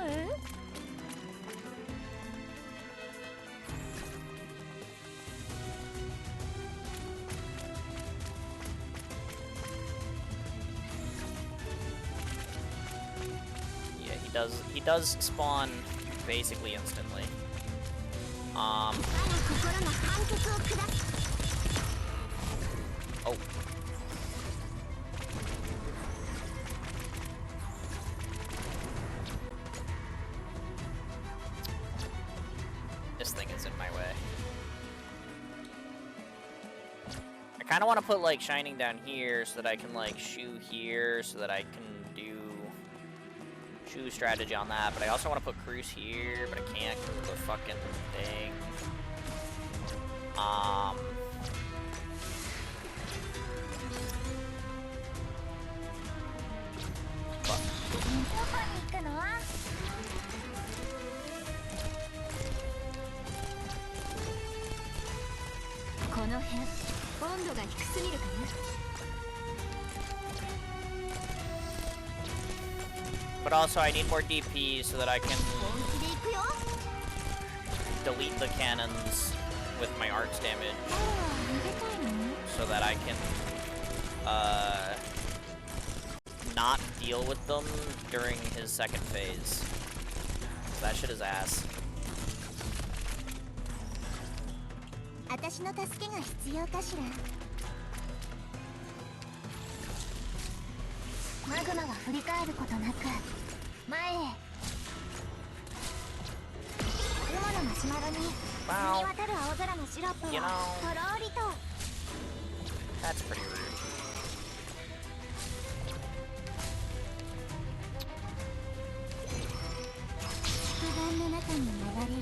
[SPEAKER 1] Yeah, he does spawn basically instantly. Oh. This thing is in my way. I kind of want to put, like, Shining down here so that I can, like, Shoe here so that I can do Shoe strategy on that. But I also want to put Cruise here, but I can't because of the fucking thing. Fuck.
[SPEAKER 3] どこに行くの？
[SPEAKER 2] この辺、温度が低すぎるかな。
[SPEAKER 1] But also, I need more DP so that I can
[SPEAKER 3] 本気で行くよ。
[SPEAKER 1] delete the cannons with my arts damage,
[SPEAKER 3] 逃げたいの？
[SPEAKER 1] so that I can not deal with them during his second phase. So that shit is ass.
[SPEAKER 3] 私の助けが必要かしら。マグマが振り返ることなく前へ。雲のマシュマロに澄み渡る青空のシロップをと
[SPEAKER 1] You know
[SPEAKER 3] ろーりと。
[SPEAKER 1] That's pretty rude.
[SPEAKER 3] 不安の中に流れる。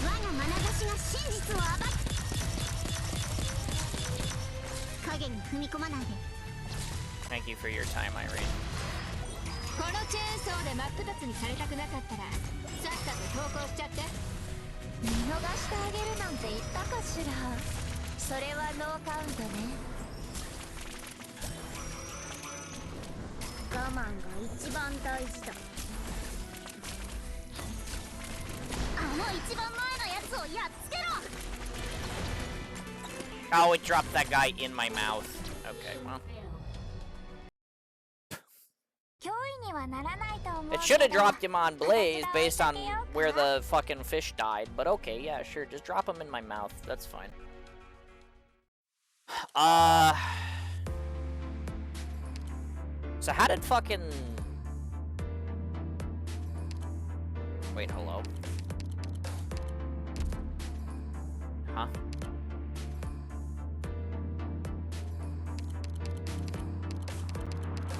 [SPEAKER 3] 我が眼差しが真実を暴く。影に踏み込まないで。
[SPEAKER 1] Thank you for your time, Irene.
[SPEAKER 2] このチェーンソーで真っ二つにされたくなかったらさっさと投降しちゃって。
[SPEAKER 3] 見逃してあげるなんて言ったかしら。それはノーカウントね。我慢が一番大事だ。あの一番前のやつをやっつけろ。
[SPEAKER 1] Oh, it dropped that guy in my mouth. Okay, well.
[SPEAKER 3] 脅威にはならないと思うけど。
[SPEAKER 1] It should have dropped him on Blaze based on where the fucking fish died, but okay, yeah, sure, just drop him in my mouth. That's fine. So how did fucking... Wait, hello? Huh?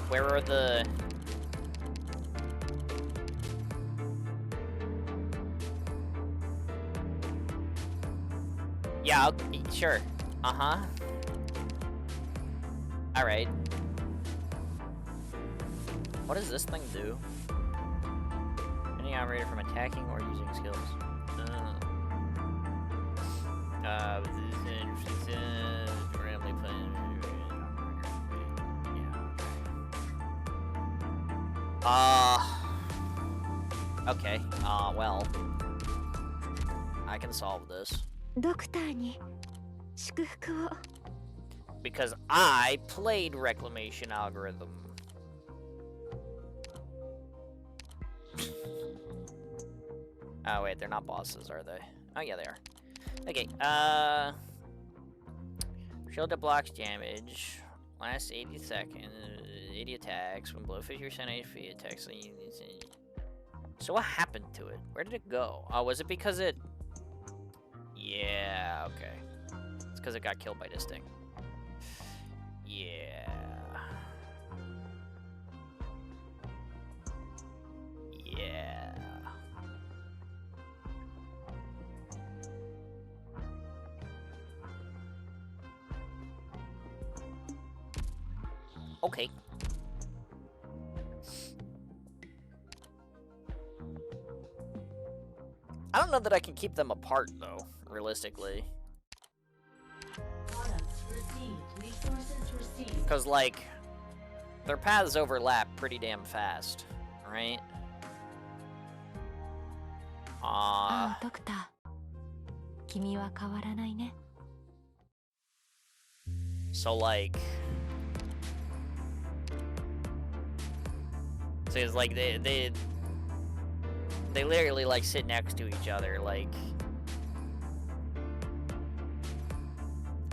[SPEAKER 1] Where are the... Yeah, okay, sure. Uh-huh. Alright. What does this thing do? Any operator from attacking or using skills. Randomly okay. Well. I can solve this.
[SPEAKER 3] ドクターに祝福を。
[SPEAKER 1] Because I played Reclamation Algorithm. Oh wait, they're not bosses, are they? Oh yeah, they are. Okay, shield that blocks damage. Lasts 80 seconds, 80 attacks. When below 50% HP, attacks. So what happened to it? Where did it go? Oh, was it because it... Yeah, okay. It's because it got killed by this thing. Yeah. Yeah. Okay. I don't know that I can keep them apart, though, realistically. Because, like, their paths overlap pretty damn fast, right? So, like... So it's like they literally, like, sit next to each other, like...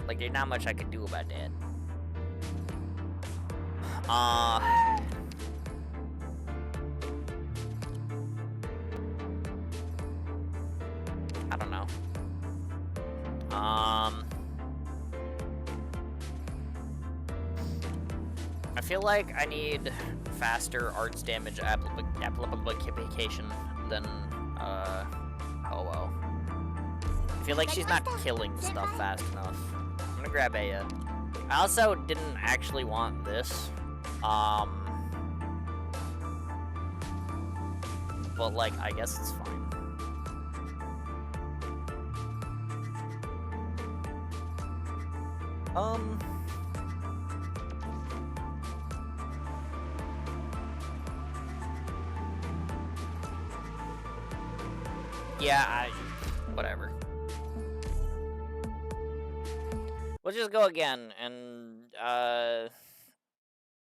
[SPEAKER 1] Like, there's not much I could do about that. I don't know. I feel like I need faster arts damage application than, Ho-Oh. I feel like she's not killing stuff fast enough. I'm gonna grab Aya. I also didn't actually want this. But, like, I guess it's fine. Yeah, whatever. We'll just go again, and,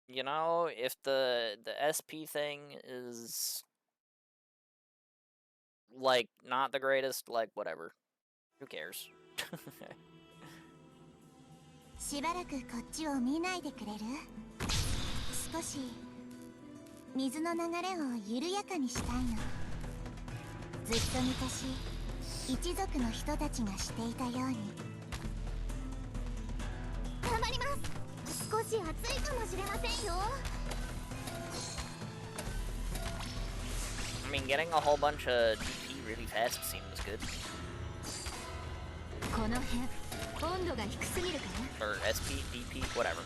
[SPEAKER 1] you know, if the SP thing is, like, not the greatest, like, whatever. Who cares?
[SPEAKER 3] しばらくこっちを見ないでくれる？少し水の流れを緩やかにしたいの。ずっと昔、一族の人たちがしていたように。頑張ります。少し暑いかもしれませんよ。
[SPEAKER 1] I mean, getting a whole bunch of DP really fast seems good.
[SPEAKER 3] この辺、温度が低すぎるかな。
[SPEAKER 1] Or SP, DP, whatever.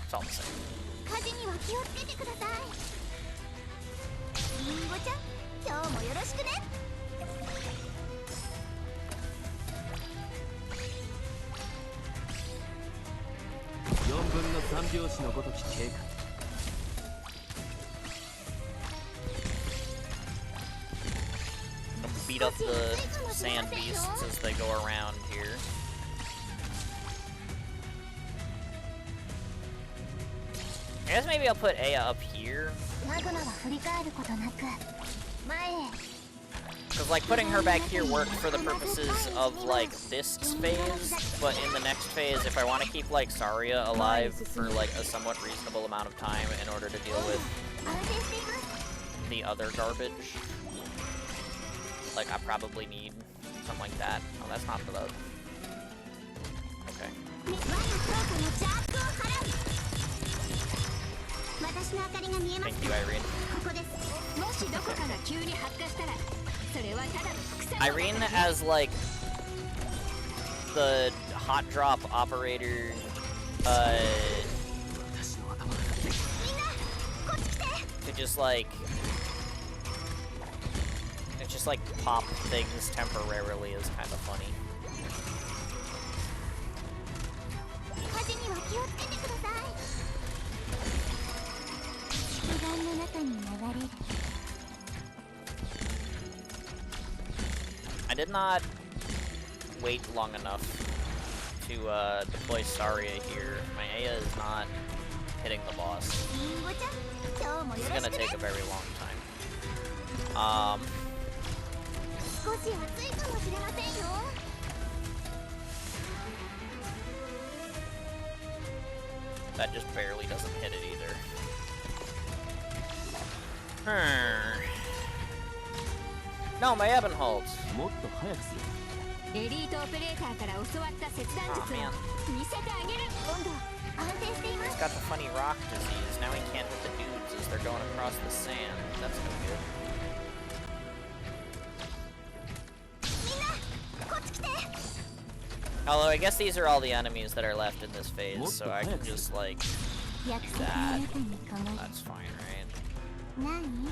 [SPEAKER 1] It's all the same.
[SPEAKER 3] 火事には気をつけてください。りんごちゃん、今日もよろしくね。
[SPEAKER 4] 4分の3拍子のごとき経過。
[SPEAKER 1] Beat up the sand beasts as they go around here. I guess maybe I'll put Aya up here. Because, like, putting her back here worked for the purposes of, like, this phase, but in the next phase, if I want to keep, like, Saria alive for, like, a somewhat reasonable amount of time in order to deal with the other garbage, like, I probably need something like that. Oh, that's not the vote. Okay. Thank you, Irene. Irene as, like, the hot drop operator, to just, like, pop things temporarily is kind of funny. I did not wait long enough to deploy Saria here. My Aya is not hitting the boss. This is gonna take a very long time. That just barely doesn't hit it either. No, my Eben holds.
[SPEAKER 2] エリートオペレーターから教わった切断
[SPEAKER 1] Oh
[SPEAKER 2] 術を
[SPEAKER 1] man.
[SPEAKER 2] 見せてあげる。
[SPEAKER 3] 温度安定していま
[SPEAKER 1] He's
[SPEAKER 3] す。
[SPEAKER 1] got the funny rock disease. Now he can't hit the dudes as they're going across the sand. That's no good.
[SPEAKER 3] みんなこっち来て。
[SPEAKER 1] Although I guess these are all the enemies that are left in this phase, so I can just like
[SPEAKER 3] 約
[SPEAKER 1] do
[SPEAKER 3] 束の
[SPEAKER 1] that.
[SPEAKER 3] 中にこの
[SPEAKER 1] That's fine, right?
[SPEAKER 3] 何？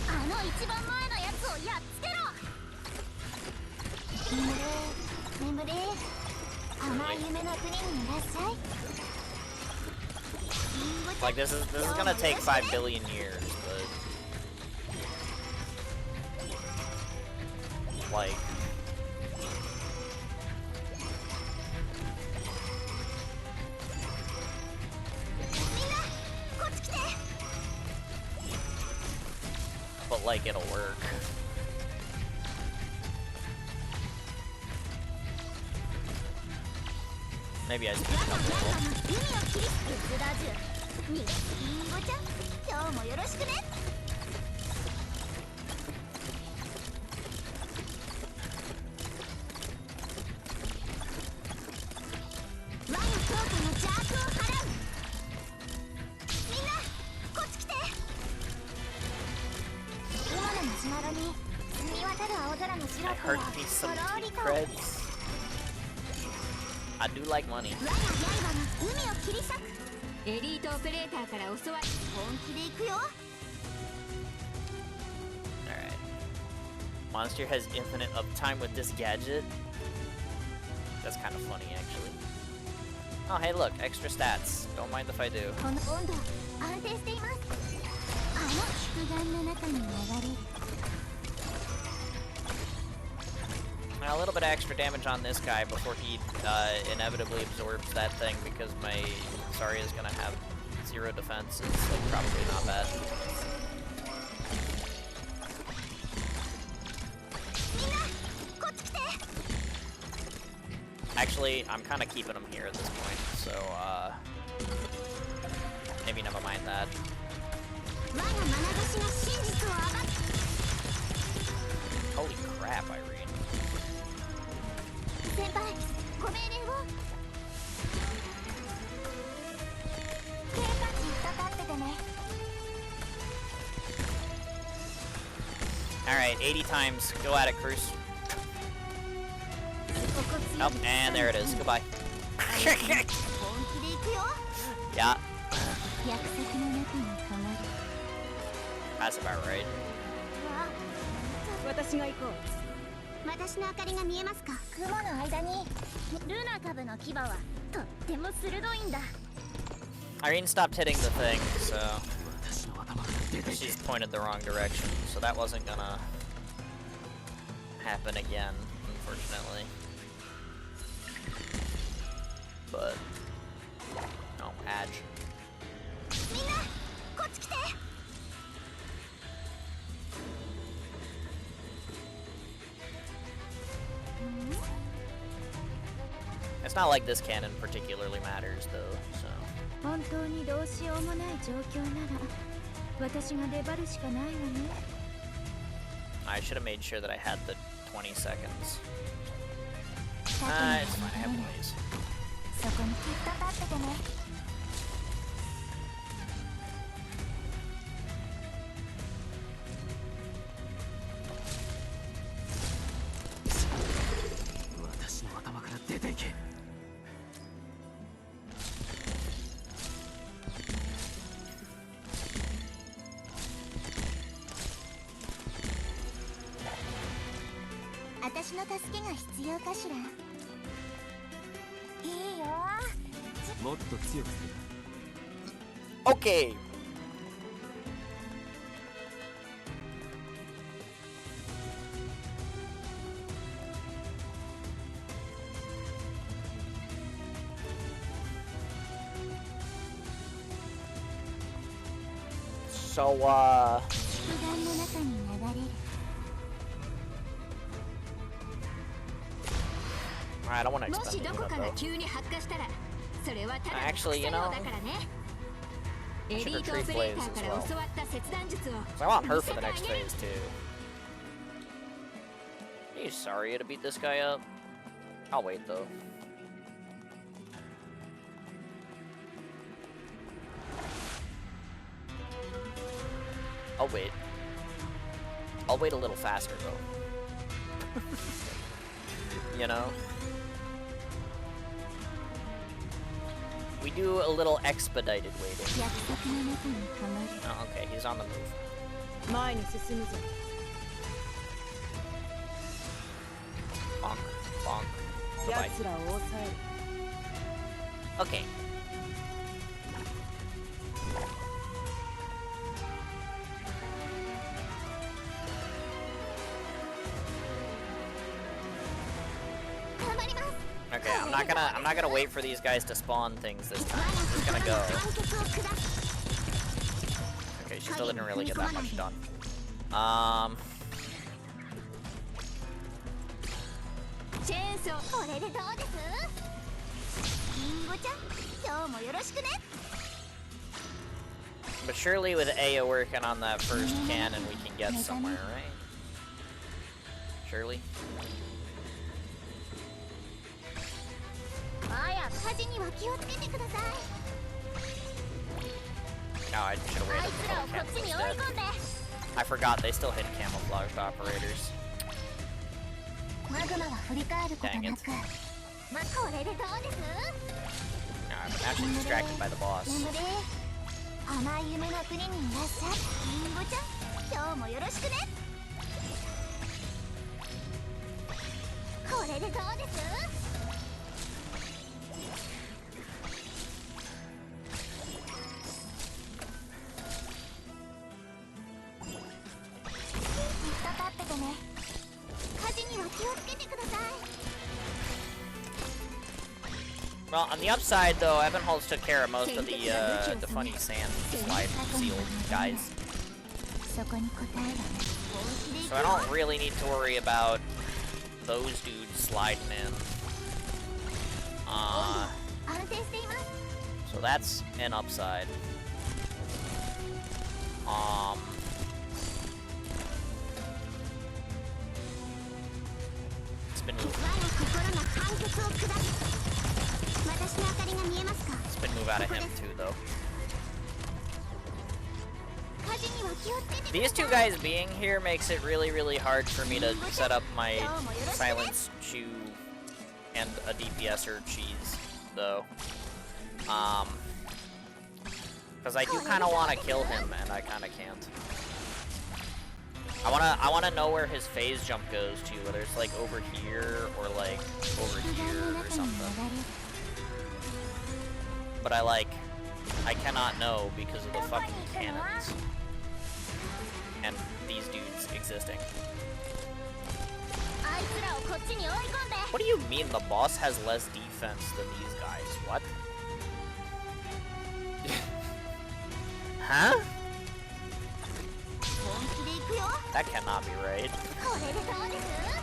[SPEAKER 3] あの一番前のやつをやっつけろ。眠れ甘い夢の国にいらっしゃい。
[SPEAKER 1] Like this is gonna take 5 billion years, but like but like it'll work. Maybe I speed it up a little.
[SPEAKER 3] 海を切りつだじゅ。にりんごちゃん、今日もよろしくね。我が強化の邪悪を払う。みんなこっち来て。今のマシュマロに澄み渡る青空のシロ
[SPEAKER 1] I
[SPEAKER 3] ップ
[SPEAKER 1] heard
[SPEAKER 3] は
[SPEAKER 1] me
[SPEAKER 3] と
[SPEAKER 1] some
[SPEAKER 3] ろり
[SPEAKER 1] tea
[SPEAKER 3] と。
[SPEAKER 1] creds. I do like money.
[SPEAKER 3] 我が刃の海を切り裂く。
[SPEAKER 2] エリートオペレーターから教わり。
[SPEAKER 3] 本気で行くよ。
[SPEAKER 1] Alright. Monster has infinite uptime with this gadget. That's kind of funny, actually. Oh, hey, look, extra stats. Don't mind if I do.
[SPEAKER 3] この温度安定しています。あの肉眼の中に流れる。
[SPEAKER 1] Now, a little bit of extra damage on this guy before he inevitably absorbs that thing because my Zarya is gonna have 0 defense. It's like probably not bad.
[SPEAKER 3] みんなこっち来て。
[SPEAKER 1] Actually, I'm kind of keeping him here at this point, so maybe never mind that.
[SPEAKER 3] 我が眼差しが真実を暴く。
[SPEAKER 1] Holy crap, Irene.
[SPEAKER 3] 先輩、ご命令を。警官にかかっててね。
[SPEAKER 1] Alright, 80 times. Go at it, Cruz. Oh, and there it is. Goodbye.
[SPEAKER 3] 本気で行くよ。
[SPEAKER 1] Yeah,
[SPEAKER 3] 約束の中にこもる。
[SPEAKER 1] that's about right.
[SPEAKER 2] 私が行こう。
[SPEAKER 3] 私の明かりが見えますか。雲の間にルナ株の牙はとっても鋭いんだ。
[SPEAKER 1] Irene stopped hitting the thing, so she's pointed the wrong direction, so that wasn't gonna happen again, unfortunately. But no, Adge.
[SPEAKER 3] みんなこっち来て。
[SPEAKER 1] It's not like this cannon particularly matters, though, so.
[SPEAKER 2] 本当にどうしようもない状況なら私が粘るしかないわね。
[SPEAKER 1] I should have made sure that I had the 20 seconds.
[SPEAKER 3] 先に
[SPEAKER 1] It's fine, I have ways.
[SPEAKER 3] そこにきっと立っててね。
[SPEAKER 4] 私の頭から出ていけ。
[SPEAKER 3] 私の助けが必要かしら。いいよ。
[SPEAKER 4] もっと強くする。
[SPEAKER 1] Okay! So,
[SPEAKER 3] 肉眼の中に流れる。
[SPEAKER 1] Alright, I want to
[SPEAKER 2] もし
[SPEAKER 1] expend
[SPEAKER 2] ど
[SPEAKER 1] the
[SPEAKER 2] こ
[SPEAKER 1] unit,
[SPEAKER 2] かが
[SPEAKER 1] though.
[SPEAKER 2] 急に発火したらそれはただの
[SPEAKER 1] Actually, you
[SPEAKER 2] 副作用
[SPEAKER 1] know,
[SPEAKER 2] だからね。エ
[SPEAKER 1] should
[SPEAKER 2] リート
[SPEAKER 1] retrieve
[SPEAKER 2] オペレー
[SPEAKER 1] Blaze
[SPEAKER 2] タ
[SPEAKER 1] as
[SPEAKER 2] ーから
[SPEAKER 1] well.
[SPEAKER 2] 教わった切断術を
[SPEAKER 1] 'Cause I want her for the next phase, too. use Saria to beat this guy up. I'll wait though. I'll wait. I'll wait a little faster though. You know? We do a little expedited waiting. Oh, okay, he's on the move.
[SPEAKER 2] 前に進むぞ
[SPEAKER 1] Bonk, bonk. Goodbye.
[SPEAKER 2] 奴らを抑える
[SPEAKER 1] Okay. Okay, I'm not gonna wait for these guys to spawn things this time. I'm just gonna go. Okay, she still didn't really get that much done.
[SPEAKER 3] チェーンソーこれでどうですリンゴちゃん今日もよろしくね
[SPEAKER 1] But surely with Aya working on that first cannon, we can get somewhere, right? Surely.
[SPEAKER 3] 早く火事には気をつけてください
[SPEAKER 1] No, I should have
[SPEAKER 3] あい
[SPEAKER 1] waited
[SPEAKER 3] つらを
[SPEAKER 1] until
[SPEAKER 3] こっち
[SPEAKER 1] the
[SPEAKER 3] に
[SPEAKER 1] cannon
[SPEAKER 3] 追い
[SPEAKER 1] was
[SPEAKER 3] 込んで
[SPEAKER 1] dead. I forgot they still hit camouflaged operators.
[SPEAKER 3] マグマは振り返ること
[SPEAKER 1] Dang
[SPEAKER 3] な
[SPEAKER 1] it.
[SPEAKER 3] くまこれでどうです
[SPEAKER 1] No, I'm actually distracted by the boss.
[SPEAKER 3] 眠れ甘い夢の国にいらっしゃいリンゴちゃん今日もよろしくねこれでどうですずっと立っててね火事には気をつけてください
[SPEAKER 1] Well, on the upside, though, Evanholz took care of most of the funny sand slide seal guys.
[SPEAKER 3] そこに答えが本気で
[SPEAKER 1] So I don't really need to worry about those dudes sliding in.
[SPEAKER 3] 安定しています
[SPEAKER 1] So that's an upside. Spin move.
[SPEAKER 3] 我が心の判決を下す私の明かりが見えますか
[SPEAKER 1] Spin move out of him too, though.
[SPEAKER 3] 火事には気をつけてください
[SPEAKER 1] These two guys being here makes it really, really hard for me to set up my silence chew and a DPSer cheese, though. Because I do kind of want to kill him, and I kind of can't. I wanna know where his phase jump goes to, whether it's like over here or like over here or something. But I cannot know because of the fucking cannons and these dudes existing.
[SPEAKER 3] あいつらをこっちに追い込んで
[SPEAKER 1] What do you mean the boss has less defense than these guys? What? Huh?
[SPEAKER 3] 本気で行くよ
[SPEAKER 1] That cannot be right.
[SPEAKER 3] これでどうです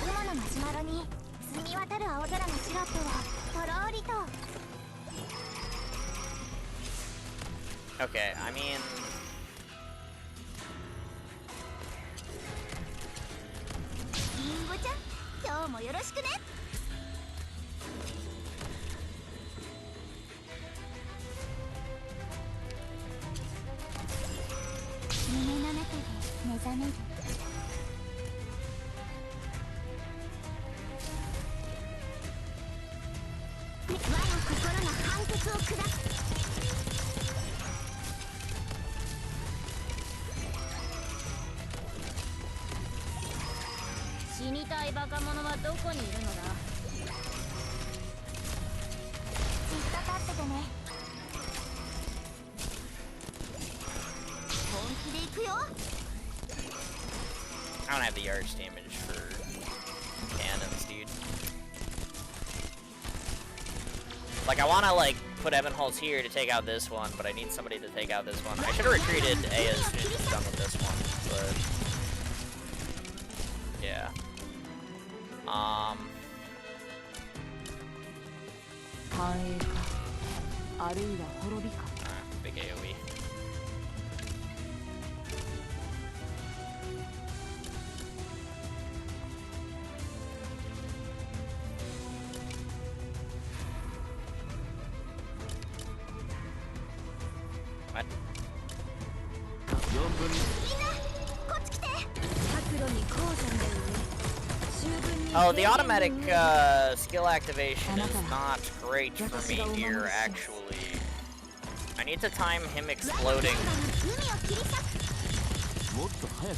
[SPEAKER 3] 雲のマシュマロに澄み渡る青空のシロップはとろーりと
[SPEAKER 1] Okay, I mean...
[SPEAKER 3] リンゴちゃん今日もよろしくね夢の中で目覚める 我が心の判決を下す死にたいバカ者はどこにいるのだじっと立っててね本気で行くよ
[SPEAKER 1] I don't have the arch damage for cannons, dude. Like, I wanna, like, put Evanholz here to take out this one, but I need somebody to take out this one. I should've retreated A as soon as he's done with this one, but... Yeah.
[SPEAKER 2] 繁栄かあるいは滅びか。
[SPEAKER 1] Big AoE. What?
[SPEAKER 4] 4分の
[SPEAKER 1] Oh, the automatic skill activation is not great for me here, actually. I need to time him exploding
[SPEAKER 4] もっと早く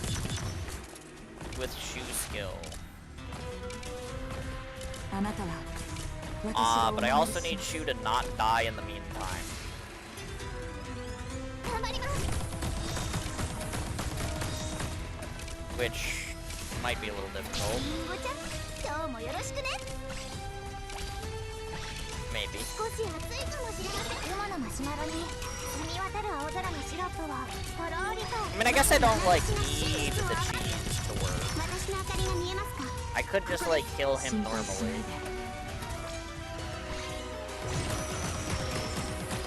[SPEAKER 1] with shoe skill.
[SPEAKER 2] あなたは
[SPEAKER 1] But I also need Shu to not die in the meantime. Which might be a little difficult. Maybe. I mean, I guess I don't, like, need the cheese to work. I could just, like, kill him normally.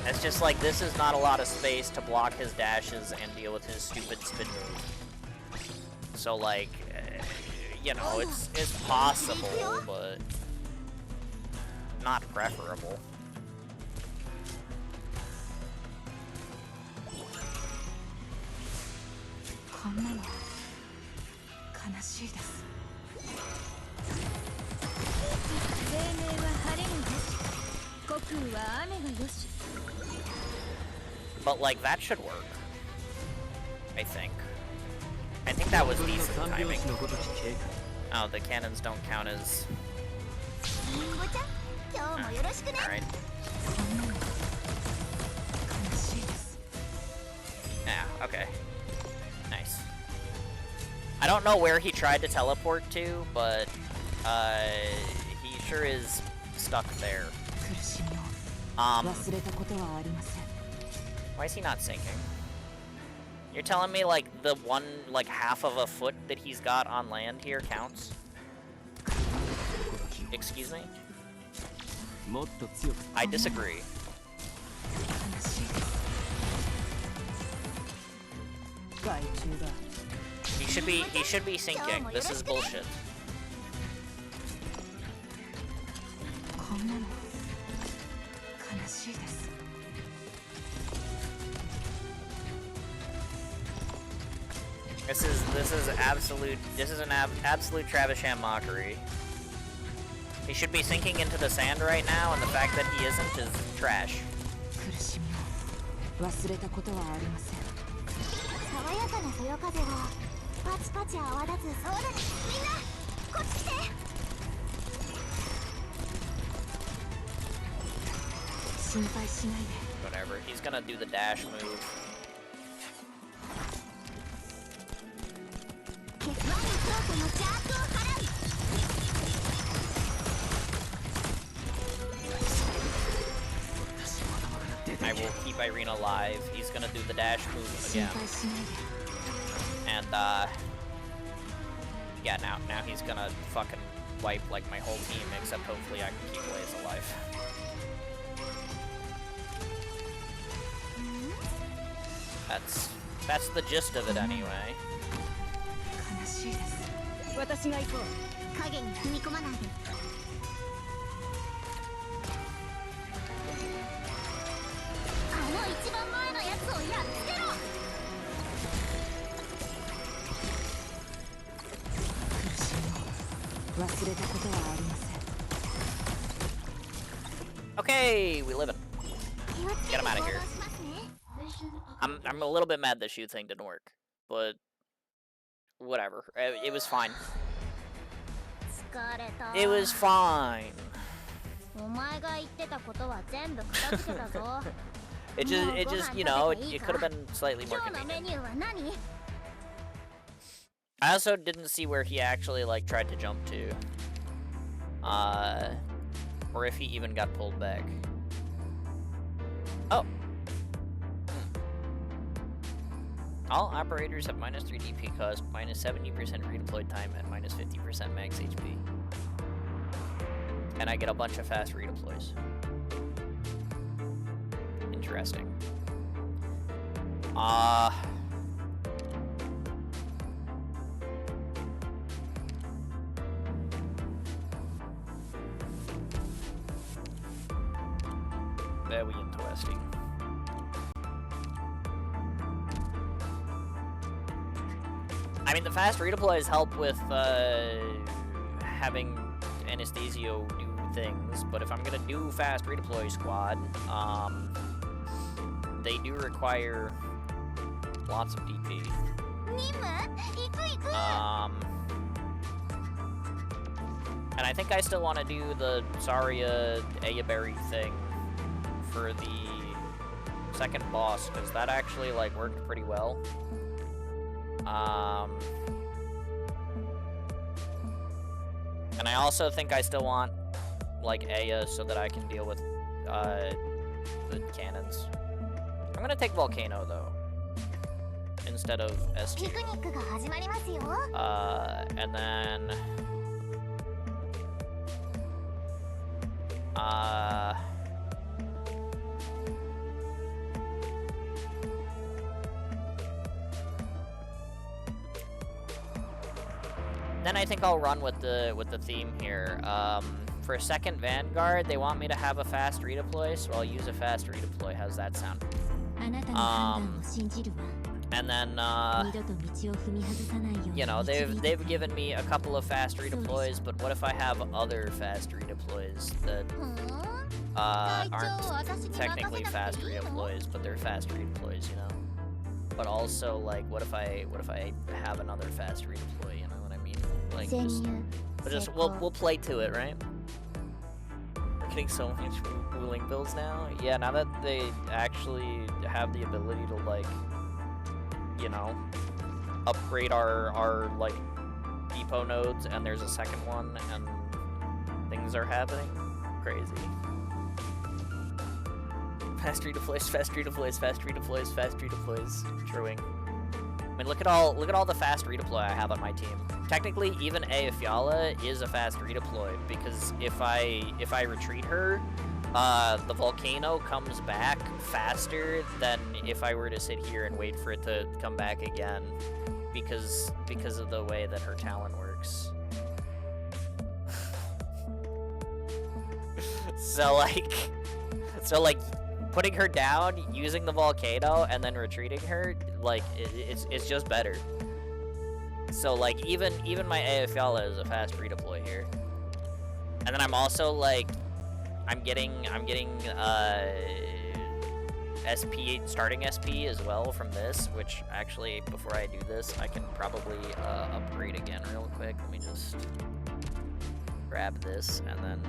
[SPEAKER 1] It's just like, this is not a lot of space to block his dashes and deal with his stupid spin move. So, like, you know, it's possible, but not preferable. But, like, that should work. I think. I think that was decent timing. Oh, the cannons don't count as... Alright. Yeah, okay. Nice. I don't know where he tried to teleport to, but he sure is stuck there. Why is he not sinking? You're telling me, like, the one, like, half of a foot that he's got on land here counts? Excuse me? I disagree. He should be sinking. This is bullshit. This is an absolute Travisham mockery. He should be sinking into the sand right now, and the fact that he isn't is trash. Whatever, he's gonna do the dash move. I will keep Irene alive. He's gonna do the dash move again. And, yeah, now he's gonna fucking wipe, like, my whole team, except hopefully I can keep Blaze alive. That's the gist of it anyway. Okay, we live it. Get him out of here. I'm a little bit mad that shoot thing didn't work, but whatever. It was fine. It was fine. It just, you know, it could have been slightly more convenient. I also didn't see where he actually, like, tried to jump to. Or if he even got pulled back. Oh. All operators have -3 DP cost, -70% redeploy time, and -50% max HP. and I get a bunch of fast redeploys. Interesting. Very interesting. I mean, the fast redeploys help with having Anastasio do things, but if I'm gonna do fast redeploy squad, they do require lots of DP. And I think I still want to do the Zarya Ayaberry thing for the second boss, because that actually, like, worked pretty well. And I also think I still want, like, Aya so that I can deal with, the cannons. I'm gonna take Volcano, though, instead of SG. And then... then I think I'll run with the theme here. For a second Vanguard, they want me to have a fast redeploy, so I'll use a fast redeploy. How's that sound? And then, you know, they've given me a couple of fast redeploys, but what if I have other fast redeploys that aren't technically fast redeploys, but they're fast redeploys, you know? But also, like, what if I have another fast redeploy, you know what I mean? Like, we'll play to it, right? We're getting so much ruling bills now. Yeah, now that they actually have the ability to, like, you know, upgrade our like depot nodes, and there's a second one, and things are happening. Crazy. Fast redeploys, fast redeploys, fast redeploys, fast redeploys. Truing. I mean, look at all the fast redeploy I have on my team. Technically, even Fiala is a fast redeploy, because if I retreat her, the Volcano comes back faster than if I were to sit here and wait for it to come back again, because of the way that her talent works. So like putting her down, using the Volcano, and then retreating her, like it's just better. So like even my Fiala is a fast redeploy here, and then I'm also like. I'm getting SP, starting SP as well from this, which actually, before I do this, I can probably upgrade again real quick. Let me just grab this, and then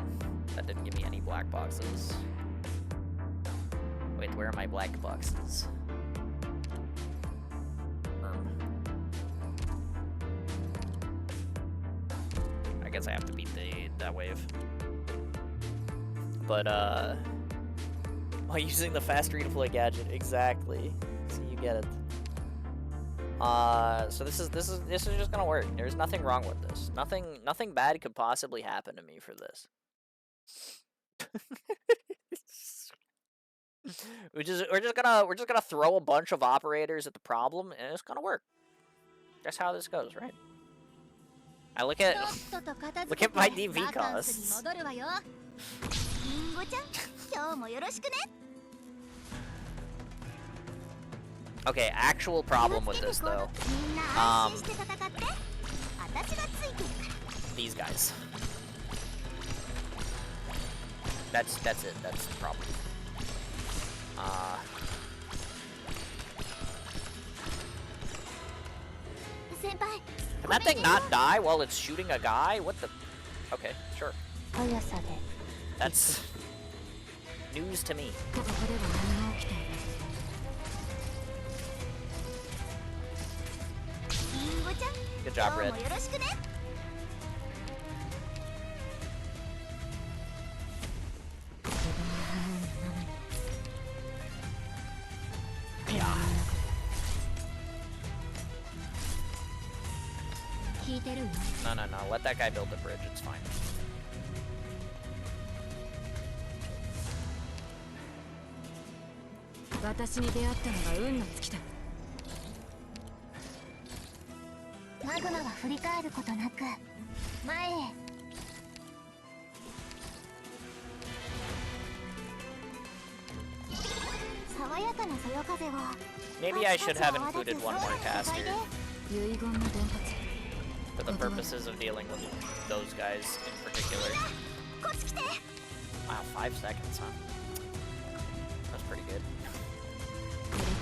[SPEAKER 1] that didn't give me any black boxes. Wait, where are my black boxes? I guess I have to beat that wave. But, while using the fast redeploy gadget, exactly. So you get it. So this is just gonna work. There's nothing wrong with this. Nothing bad could possibly happen to me for this. we're just gonna throw a bunch of operators at the problem, and it's gonna work. That's how this goes, right? I look at my DV costs. Okay, actual problem with this though. These guys. That's it. That's the problem. Can that thing not die while it's shooting a guy? What the? Okay, sure. That's news to me. Good job, Red. Yeah. No. Let that guy build the bridge. It's fine.
[SPEAKER 2] 私に出会ったのが運の尽きだ。
[SPEAKER 3] マグマは振り返ることなく前へ。爽やかなそよ風を。
[SPEAKER 1] Maybe I should have included one more caster
[SPEAKER 2] 遺言の伝達。
[SPEAKER 1] for the purposes of dealing with those guys in particular.
[SPEAKER 3] こっち来て。
[SPEAKER 1] Wow, 5 seconds, huh? That's pretty good.
[SPEAKER 3] これから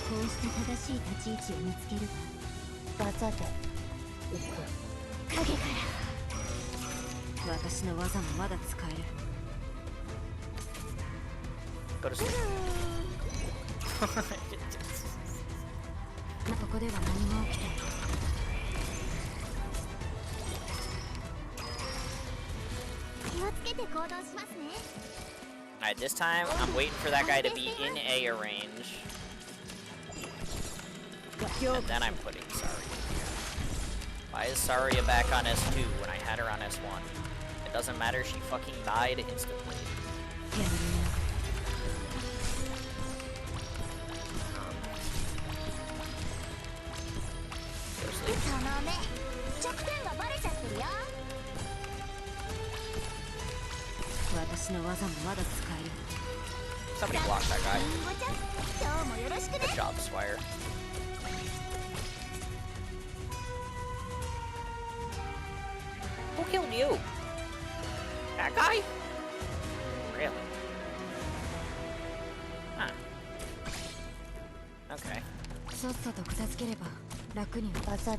[SPEAKER 3] こうして正しい立ち位置を見つけるわ。バザで影から
[SPEAKER 2] 私の技もまだ使える。
[SPEAKER 1] Go to sleep.
[SPEAKER 2] ここでは何も起きてない。
[SPEAKER 3] 気をつけて行動しますね。
[SPEAKER 1] Alright, this time I'm waiting for that guy to be in A range. And then I'm putting Saria. Why is Saria back on S2 when I had her on S1? It doesn't matter, she fucking died instantly.
[SPEAKER 3] その目弱点がバレちゃってるよ。
[SPEAKER 2] 私の技もまだ使える。
[SPEAKER 1] Somebody block that guy.
[SPEAKER 3] リンゴちゃん、今日もよろしくね。
[SPEAKER 1] Good job, Swire. Who killed you? That guy? Really? Huh. Okay.
[SPEAKER 2] さっさと片付ければ楽には。
[SPEAKER 3] バザで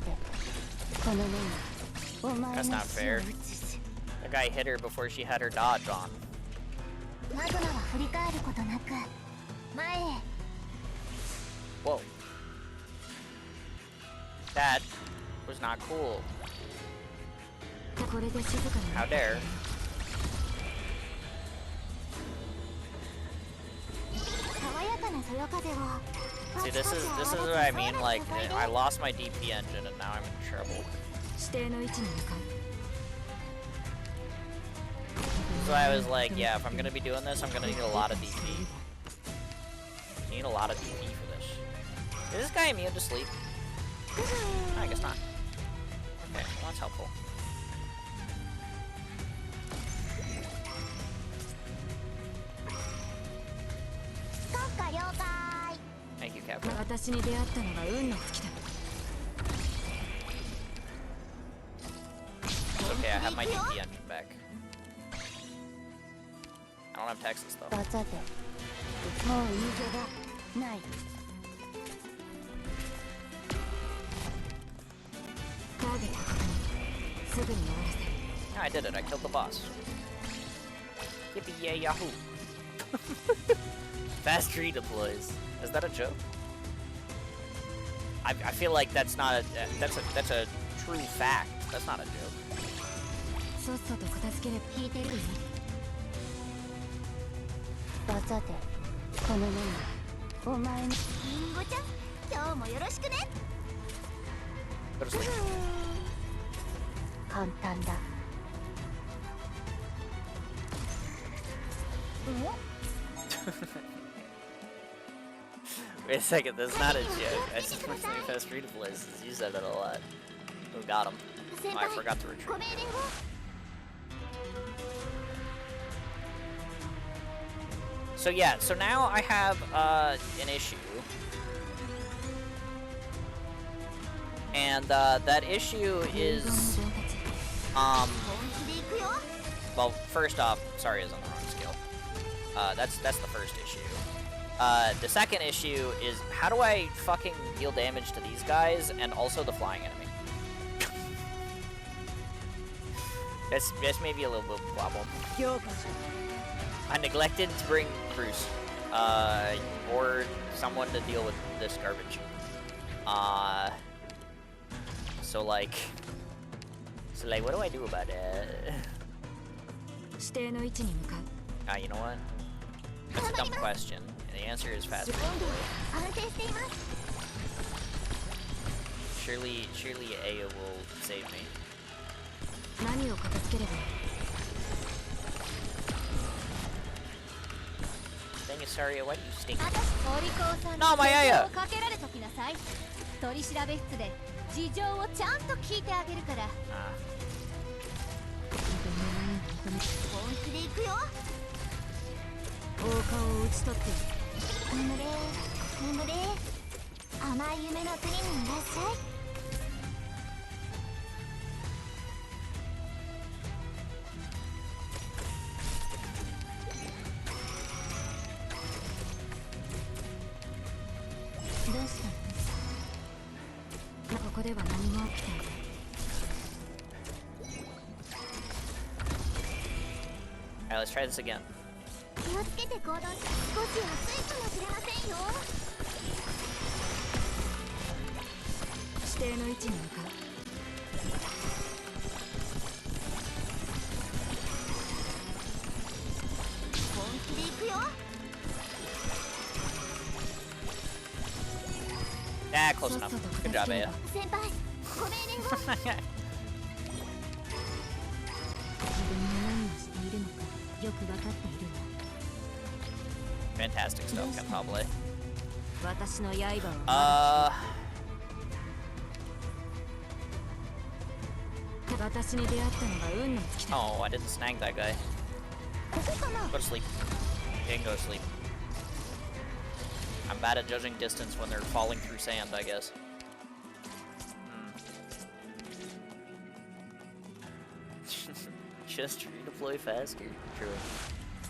[SPEAKER 3] この目にお前の
[SPEAKER 1] That's not
[SPEAKER 3] 死を
[SPEAKER 1] fair.
[SPEAKER 3] 映す。
[SPEAKER 1] The guy hit her before she had her dodge on.
[SPEAKER 3] マグマは振り返ることなく前へ。
[SPEAKER 1] Whoa. That was not cool.
[SPEAKER 2] これで静かにな
[SPEAKER 1] How
[SPEAKER 2] る。
[SPEAKER 1] dare.
[SPEAKER 3] 爽やかなそよ風を。
[SPEAKER 1] See, this is what I mean. Like, I lost my DP engine and now I'm in trouble.
[SPEAKER 2] 指定の位置に向かう。
[SPEAKER 1] So I was like, yeah, if I'm gonna be doing this, I'm gonna need a lot of DP. You need a lot of DP for this. Is this guy immune to sleep? I guess not. Okay, well, that's helpful. Thank you, Captain.
[SPEAKER 2] 私に出会ったのが運の尽きだ。
[SPEAKER 1] It's okay, I have my DP engine back. I don't have Texas though.
[SPEAKER 3] バザでもう逃げ場ない。
[SPEAKER 2] ターゲット確認。すぐに終わらせる。
[SPEAKER 1] Yeah, I did it. I killed the boss. Yippee yay yahoo! Fast redeploys. Is that a joke? I feel like that's not a that's a true fact. That's not a joke.
[SPEAKER 2] さっさと片付ければ。
[SPEAKER 3] 引いてるよ。バザでこの目にお前のリンゴちゃん、今日もよろしくね。
[SPEAKER 1] Go to sleep.
[SPEAKER 3] 簡単だ。
[SPEAKER 1] Wait a second, that's not a joke. I just want to say fast redeploys. You said that a lot. Who got him? Oh, I forgot to
[SPEAKER 3] ご
[SPEAKER 1] retreat.
[SPEAKER 3] 命令を。
[SPEAKER 1] So yeah, so now I have an issue. And that issue
[SPEAKER 2] 遺言の
[SPEAKER 1] is
[SPEAKER 2] 伝達。
[SPEAKER 3] 本気で行くよ。
[SPEAKER 1] well, first off, sorry is on the wrong skill. That's the first issue. The second issue is how do I fucking deal damage to these guys and also the flying enemy? that's maybe a little bit of a problem.
[SPEAKER 2] 評価しろ。
[SPEAKER 1] I neglected to bring Bruce, or someone to deal with this garbage. So like, what do I do about it?
[SPEAKER 2] 指定の位置に向かう。
[SPEAKER 1] You know what? That's a dumb question, and the answer is fast.
[SPEAKER 3] 安定しています。
[SPEAKER 1] Surely Aya will save me.
[SPEAKER 2] 何を片付ければいい。
[SPEAKER 1] Dang it, Saria, why do you stink?
[SPEAKER 3] 私お利口さんに
[SPEAKER 1] No, my
[SPEAKER 3] 手
[SPEAKER 1] Aya.
[SPEAKER 3] 錠をかけられときなさい。取り調べ室で事情をちゃんと聞いてあげるから。
[SPEAKER 1] Ah.
[SPEAKER 3] 本気で行くよ。
[SPEAKER 2] 王冠を討ち取って
[SPEAKER 3] 眠れ眠れ、甘い夢の国にいらっしゃい。どうしたの？ここでは何も起きていない。
[SPEAKER 1] Alright, let's try this again.
[SPEAKER 3] 気をつけて行動し、少し暑いかもしれませんよ。
[SPEAKER 2] 指定の位置に向かう。
[SPEAKER 3] 本気で行くよ。
[SPEAKER 1] Ah, close enough. Good job, Aya.
[SPEAKER 3] 先輩、ご命令を。
[SPEAKER 2] 自分が何をしているのかよく分かっているわ。
[SPEAKER 1] Fantastic stuff, Cantabile.
[SPEAKER 2] 私の刃を私に出会ったのが運の尽きた。
[SPEAKER 1] Oh, I didn't snag that guy.
[SPEAKER 3] ここかな。
[SPEAKER 1] Go to sleep. He didn't go to sleep. I'm bad at judging distance when they're falling through sand, I guess. Just redeploy faster. True.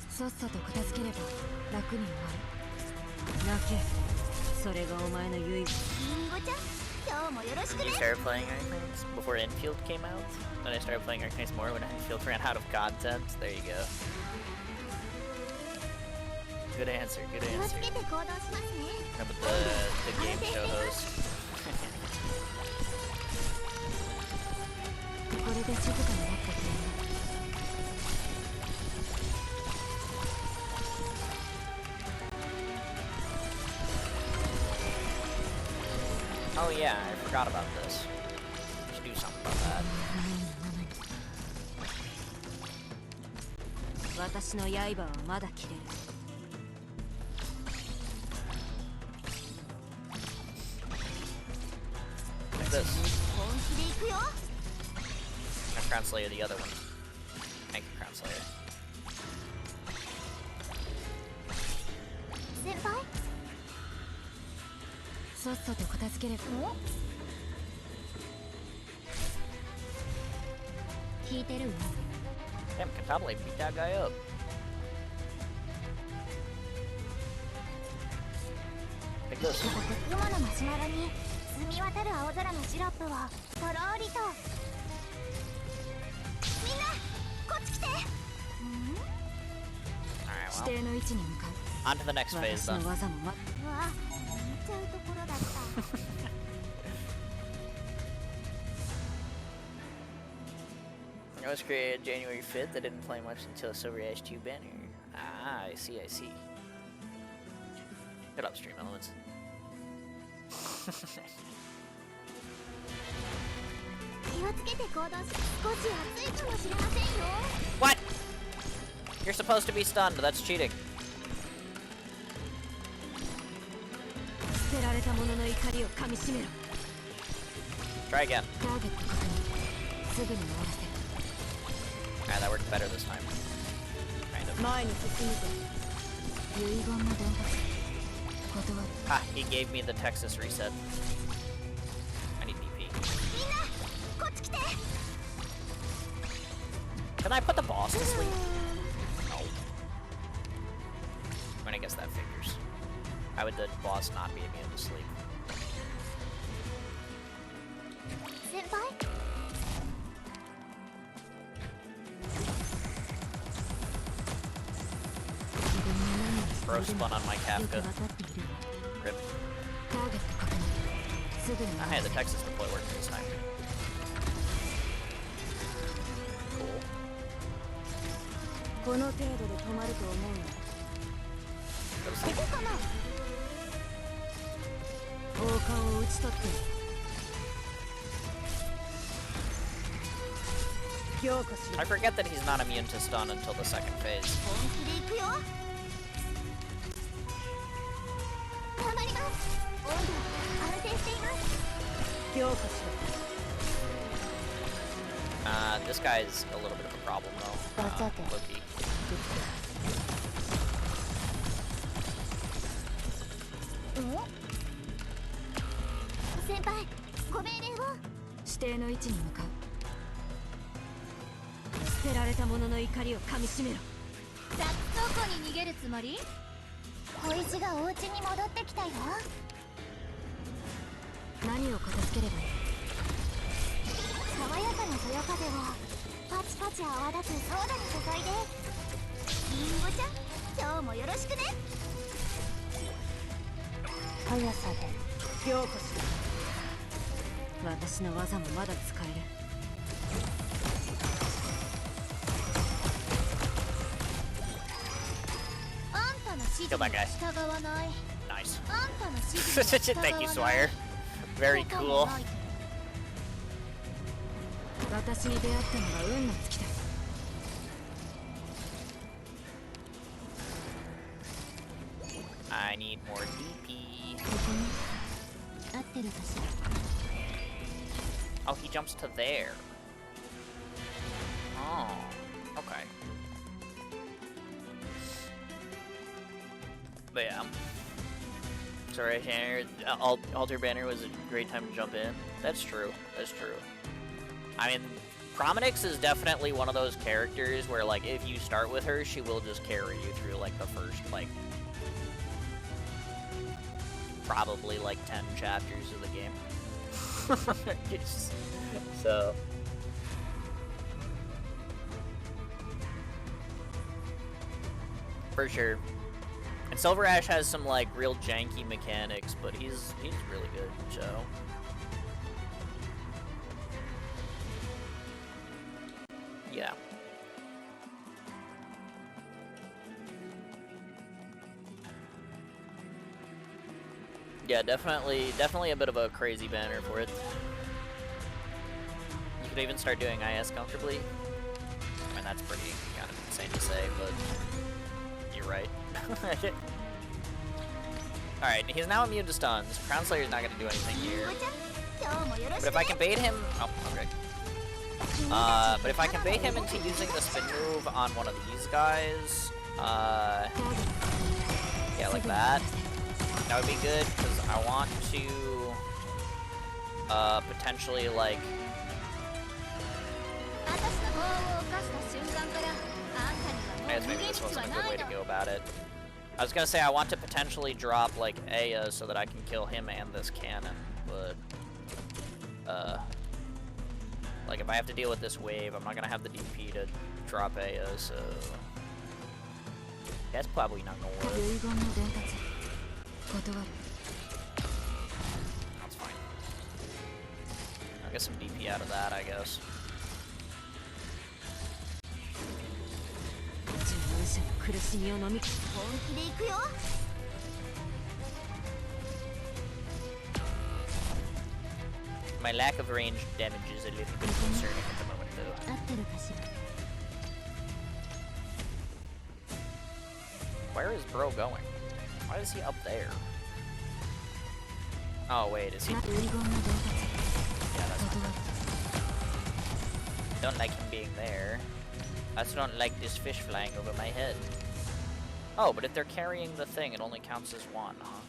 [SPEAKER 2] さっさと片付ければ楽に終わる。泣け。それがお前の唯一。
[SPEAKER 3] リンゴちゃん、今日もよろしく
[SPEAKER 1] When
[SPEAKER 3] ね
[SPEAKER 1] you。started playing Arcanes before Infield came out? Then I started playing Arcanes more when Infield ran out of content. There you go. Good answer, good
[SPEAKER 3] 気を
[SPEAKER 1] answer.
[SPEAKER 3] つけて行動しますね。
[SPEAKER 1] No, but the game show host.
[SPEAKER 2] これで静かになってくれる。
[SPEAKER 1] Oh yeah, I forgot about this. We should do something about that.
[SPEAKER 2] 私の刃はまだ切れる。
[SPEAKER 1] Like this.
[SPEAKER 3] 本気で行くよ。
[SPEAKER 1] And Crown Slayer the other one. Thank you, Crown Slayer.
[SPEAKER 3] 先輩。
[SPEAKER 2] さっさと片付ければ。
[SPEAKER 3] 聞いてるわ。
[SPEAKER 1] Damn, Cantabile beat that guy up. Like this.
[SPEAKER 3] 雲のマシュマロに澄み渡る青空のシロップをとろーりと。みんなこっち来て。
[SPEAKER 1] Alright,
[SPEAKER 2] 指定の位置に向かう。
[SPEAKER 1] well. On to the next phase
[SPEAKER 2] 私
[SPEAKER 1] then.
[SPEAKER 2] の技も
[SPEAKER 3] うわ、見ちゃうところだった。
[SPEAKER 1] It was created January 5th. I didn't play much until Silver Ash 2 banner. Ah, I see, I see. Good upstream elements.
[SPEAKER 3] 気をつけて行動し、少し暑いかもしれませんよ。
[SPEAKER 1] What? You're supposed to be stunned. That's cheating.
[SPEAKER 2] 捨てられた者の怒りをかみしめろ。
[SPEAKER 1] Try again.
[SPEAKER 2] ターゲット確認。すぐに終わらせる。
[SPEAKER 1] Alright, that worked better this time. Kind of.
[SPEAKER 2] 前に進むぞ。遺言の伝達。断る。
[SPEAKER 1] Ah, he gave me the Texas reset. I need DP.
[SPEAKER 3] みんなこっち来て。
[SPEAKER 1] Can I put the boss to sleep? No. I mean, I guess that figures. How would the boss not be immune to sleep?
[SPEAKER 3] 先輩。
[SPEAKER 1] Bro spun on my
[SPEAKER 2] よく
[SPEAKER 1] Kafka.
[SPEAKER 2] 分かっているわ。
[SPEAKER 1] Rip.
[SPEAKER 2] ターゲット確認。すぐに終わ
[SPEAKER 1] Ah,
[SPEAKER 2] ら
[SPEAKER 1] hey,
[SPEAKER 2] せ
[SPEAKER 1] the
[SPEAKER 2] る。
[SPEAKER 1] Texas deploy worked this time. Cool.
[SPEAKER 2] この程度で止まると思うの。
[SPEAKER 1] Go to
[SPEAKER 3] こ
[SPEAKER 1] sleep.
[SPEAKER 3] こかな。
[SPEAKER 2] 王冠を討ち取って。凝固しろ。
[SPEAKER 1] I forget that he's not immune to stun until the second phase.
[SPEAKER 3] 本気で行くよ。頑張ります。温度は安定しています。
[SPEAKER 2] 強化しろ。
[SPEAKER 1] This guy's a little bit of a problem though.
[SPEAKER 3] That's okay.
[SPEAKER 1] Loki.
[SPEAKER 3] 先輩、ご命令を。
[SPEAKER 2] 指定の位置に向かう。捨てられた者の怒りをかみしめろ。さあ、どこに逃げるつもり？
[SPEAKER 3] 小石がお家に戻ってきたよ。
[SPEAKER 2] 何を片付ければいい？
[SPEAKER 3] 爽やかなそよ風をパチパチ泡立つソーダに注いで。リンゴちゃん、今日もよろしくね。速さで
[SPEAKER 2] 強化しろ。私の技もまだ使える。
[SPEAKER 3] あんたの指示に従わない。
[SPEAKER 1] Nice.
[SPEAKER 3] あんたの指示に従わない。
[SPEAKER 1] Thank you, Swire. Very cool.
[SPEAKER 2] 私に出会ったのが運の尽きだ。
[SPEAKER 1] I need more DP.
[SPEAKER 3] ここに合ってるかしら。
[SPEAKER 1] Oh, he jumps to there. Oh, okay. But yeah. Sorry, Banner. Alter Banner was a great time to jump in. That's true. That's true. I mean, Promenix is definitely one of those characters where, like, if you start with her, she will just carry you through, like, the first, like, probably, like, 10 chapters of the game. So... For sure. And Silver Ash has some, like, real janky mechanics, but he's really good, so... Yeah. Yeah, definitely a bit of a crazy banner for it. You could even start doing IS comfortably. I mean, that's pretty kind of insane to say, but you're right. Alright, he's now immune to stuns. Crown Slayer's not going to do anything here. But if I can bait him... Oh, okay. But if I can bait him into using the spin move on one of these guys, yeah, like that, that would be good, because I want to, potentially, like, I guess maybe this wasn't a good way to go about it. I was gonna say I want to potentially drop, like, Aya so that I can kill him and this cannon, but, like, if I have to deal with this wave, I'm not gonna have the DP to drop Aya, so... That's probably not gonna work. That's fine. I'll get some DP out of that, I guess. My lack of range damage is a little bit concerning at the moment, though. Where is Bro going? Why is he up there? Oh, wait, is he... Yeah, that's not good. Don't like him being there. I also don't like this fish flying over my head. Oh, but if they're carrying the thing, it only counts as one, huh?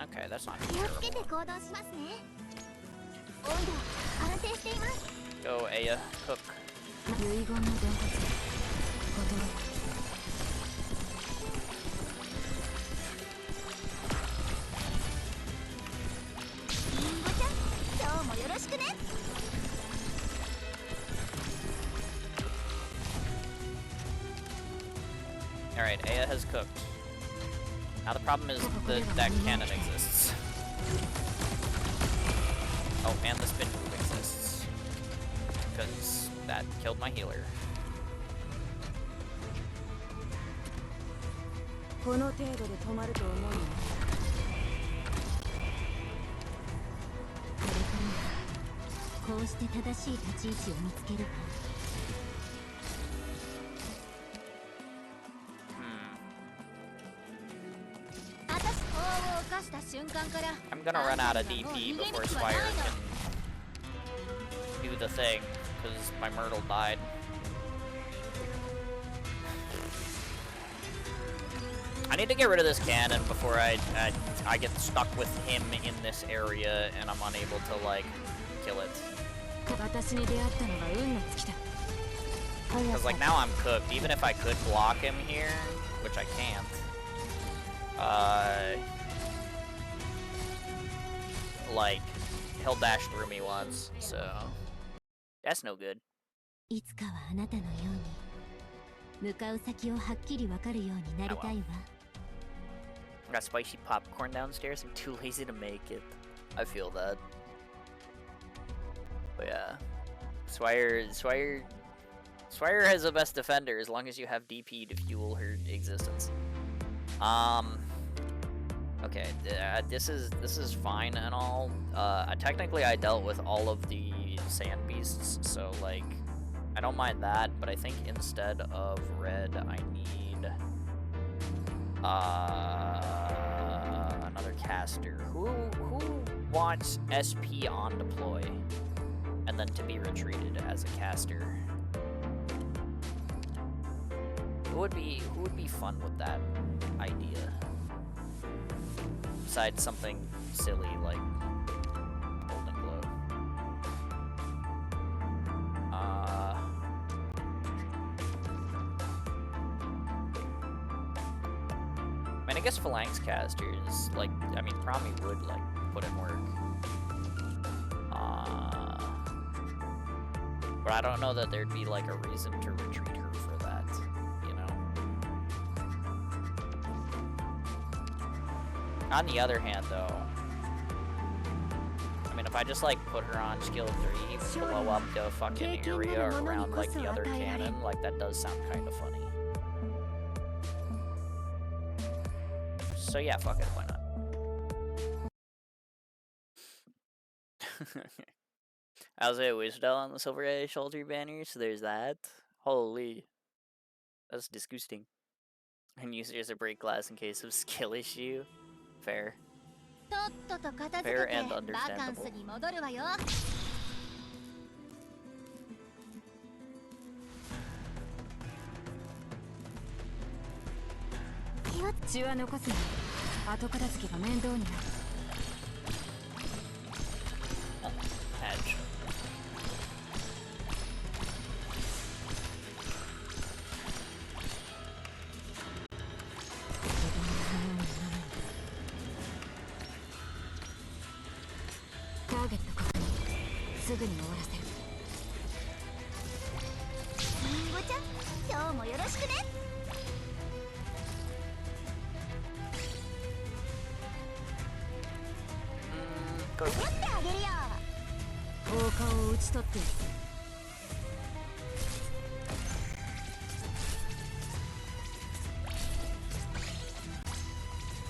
[SPEAKER 1] Okay, that's not terrible. Go, Aya, cook. Alright, Aya has cooked. Now the problem is that cannon exists. Oh, and the spin move exists. Because that killed my healer. I'm gonna run out of DP before Spire can do the thing, because my Myrtle died. I need to get rid of this cannon before I get stuck with him in this area and I'm unable to, like, kill it. Because, like, now I'm cooked. Even if I could block him here, which I can't, like, he'll dash through me once, so that's no good. I got spicy popcorn downstairs. I'm too lazy to make it. I feel that. But yeah, Swire has the best defender as long as you have DP to fuel her existence. Okay, this is fine and all. Technically I dealt with all of the sand beasts, so like I don't mind that. But I think instead of red, I need another caster. Who wants SP on deploy and then to be retreated as a caster? Who would be fun with that idea? Besides something silly like Golden Glow. I mean, I guess Phalanx casters, like, I mean, Promi would, like, put in work. But I don't know that there'd be, like, a reason to retreat her for that, you know? On the other hand, though, I mean, if I just, like, put her on skill 3, blow up the fucking area around, like, the other cannon, like, that does sound kind of funny. So yeah, fuck it, why not? I was at Wishdell on the Silver Edge Shoulder banner, so there's that. Holy. That's disgusting. And users a break glass in case of skill issue. Fair. Fair and understandable.
[SPEAKER 2] 血は残すな。後片付けが面倒になる。
[SPEAKER 1] Edge.
[SPEAKER 2] Target 確認。すぐに終わらせる。リンゴちゃん、今日もよろしくね。
[SPEAKER 1] Go.
[SPEAKER 2] 放火を打ち取ってやる。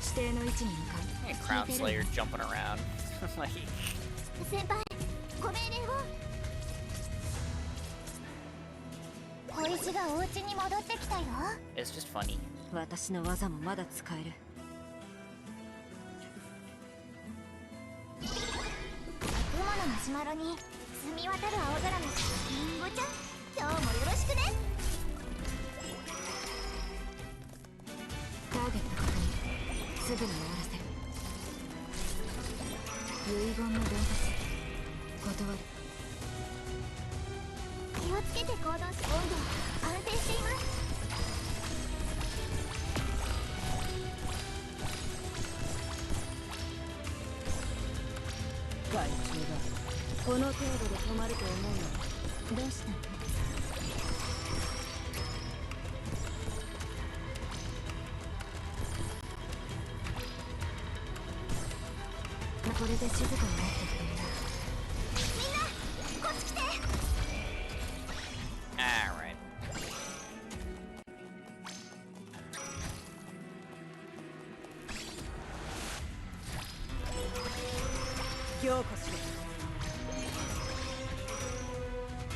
[SPEAKER 2] 指定の位置に向かう。
[SPEAKER 1] Crown Slayer jumping around. Like.
[SPEAKER 3] 先輩、ご命令を。小石がお家に戻ってきたよ。
[SPEAKER 1] It's just funny.
[SPEAKER 2] 私の技もまだ使える。
[SPEAKER 3] マシュマロに澄み渡る青空のリンゴちゃん、今日もよろしくね。
[SPEAKER 2] ターゲット確認。すぐに終わらせる。遺言の伝達。断る。
[SPEAKER 3] 気をつけて行動し、温度安定しています。
[SPEAKER 2] 害虫だ。 この程度で止まると思うの。どうしたの？これで静かになってくれるな。みんな、こっち来て。
[SPEAKER 1] Alright.
[SPEAKER 2] 強化しろ。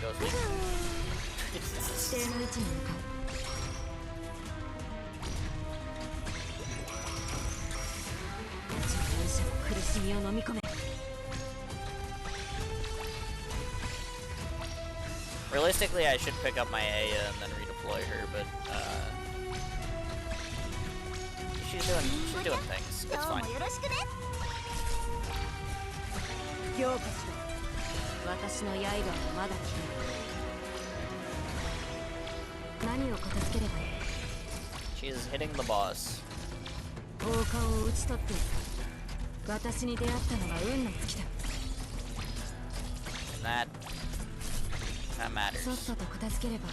[SPEAKER 1] Goes
[SPEAKER 2] 指定の位置に向かう。後ろみを飲み込め。
[SPEAKER 1] Realistically, I should pick up my Aya and then redeploy her, but she's doing things. It's
[SPEAKER 3] 今日
[SPEAKER 1] fine.
[SPEAKER 3] もよろしくね。
[SPEAKER 2] 強化しろ。私の刃はまだ切れない。何を片付ければいい？
[SPEAKER 1] She's hitting the boss.
[SPEAKER 2] 王冠を打ち取って、私に出会ったのが運の尽きだ。
[SPEAKER 1] And that matters.
[SPEAKER 2] さっさと片付ければ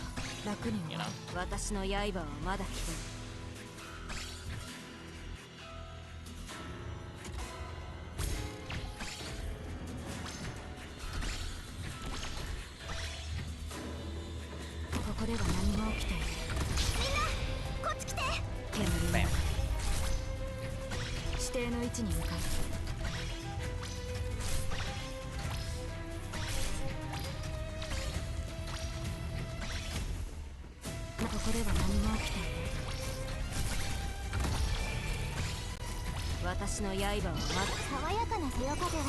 [SPEAKER 2] 楽に終わる。私の刃はまだ切れない。ここでは何も起きていない。
[SPEAKER 3] みんなこっち来て。
[SPEAKER 2] 煙の
[SPEAKER 1] Bam.
[SPEAKER 2] 指定の位置に向かう。ここでは何も起きていない。私の刃はまだ。
[SPEAKER 3] 爽やかなそよ風は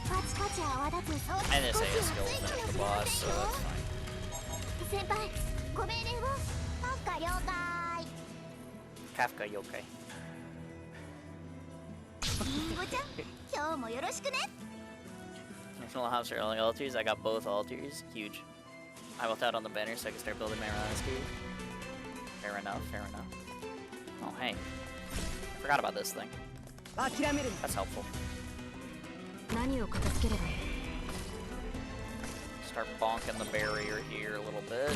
[SPEAKER 3] パチパチ泡立つ。
[SPEAKER 1] And this Aya skill will finish the boss, so that's fine.
[SPEAKER 3] 先輩、ご命令を。パッカ了解。
[SPEAKER 1] Kafka yokai.
[SPEAKER 3] リンゴちゃん、今日もよろしくね。
[SPEAKER 1] National House are only altars. I got both altars. Huge. I built out on the banner so I can start building my Rana's Fair enough, fair enough. Oh, hey. I forgot about this thing. That's helpful.
[SPEAKER 2] 何を片付ければいい？
[SPEAKER 1] Start bonking the barrier here a little bit. Do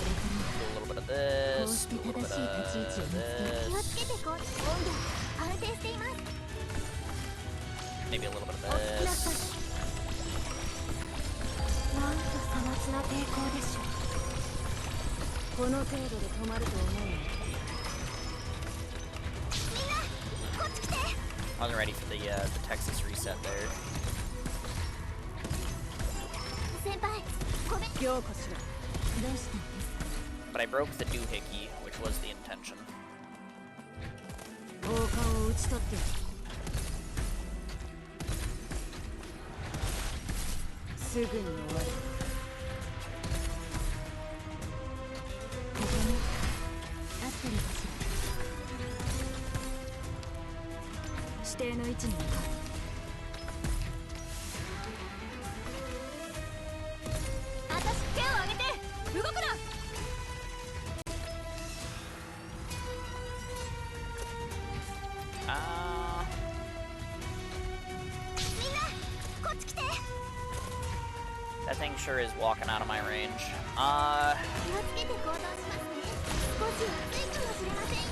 [SPEAKER 1] a little bit of this. Do a little bit of
[SPEAKER 3] 気をつ
[SPEAKER 1] this.
[SPEAKER 3] けてこう。温度安定しています。
[SPEAKER 1] Maybe a little bit of this.
[SPEAKER 3] なんとさまつな抵抗でしょう。
[SPEAKER 2] この程度で止まると思うの？
[SPEAKER 3] みんなこっち来て。
[SPEAKER 1] I wasn't ready for the Texas reset there.
[SPEAKER 3] 先輩、ごめん。
[SPEAKER 2] 強化しろ。どうした？
[SPEAKER 1] But I broke the doohickey, which was the intention.
[SPEAKER 2] 王冠を打ち取ってやる。すぐに終わる。ここに合ってるかしら。指定の位置に向かう。私手を挙げて動くな。
[SPEAKER 3] みんなこっち来て。
[SPEAKER 1] That thing sure is walking out of my range.
[SPEAKER 3] 気をつけて行動しますね。少し暑いかもしれませんよ。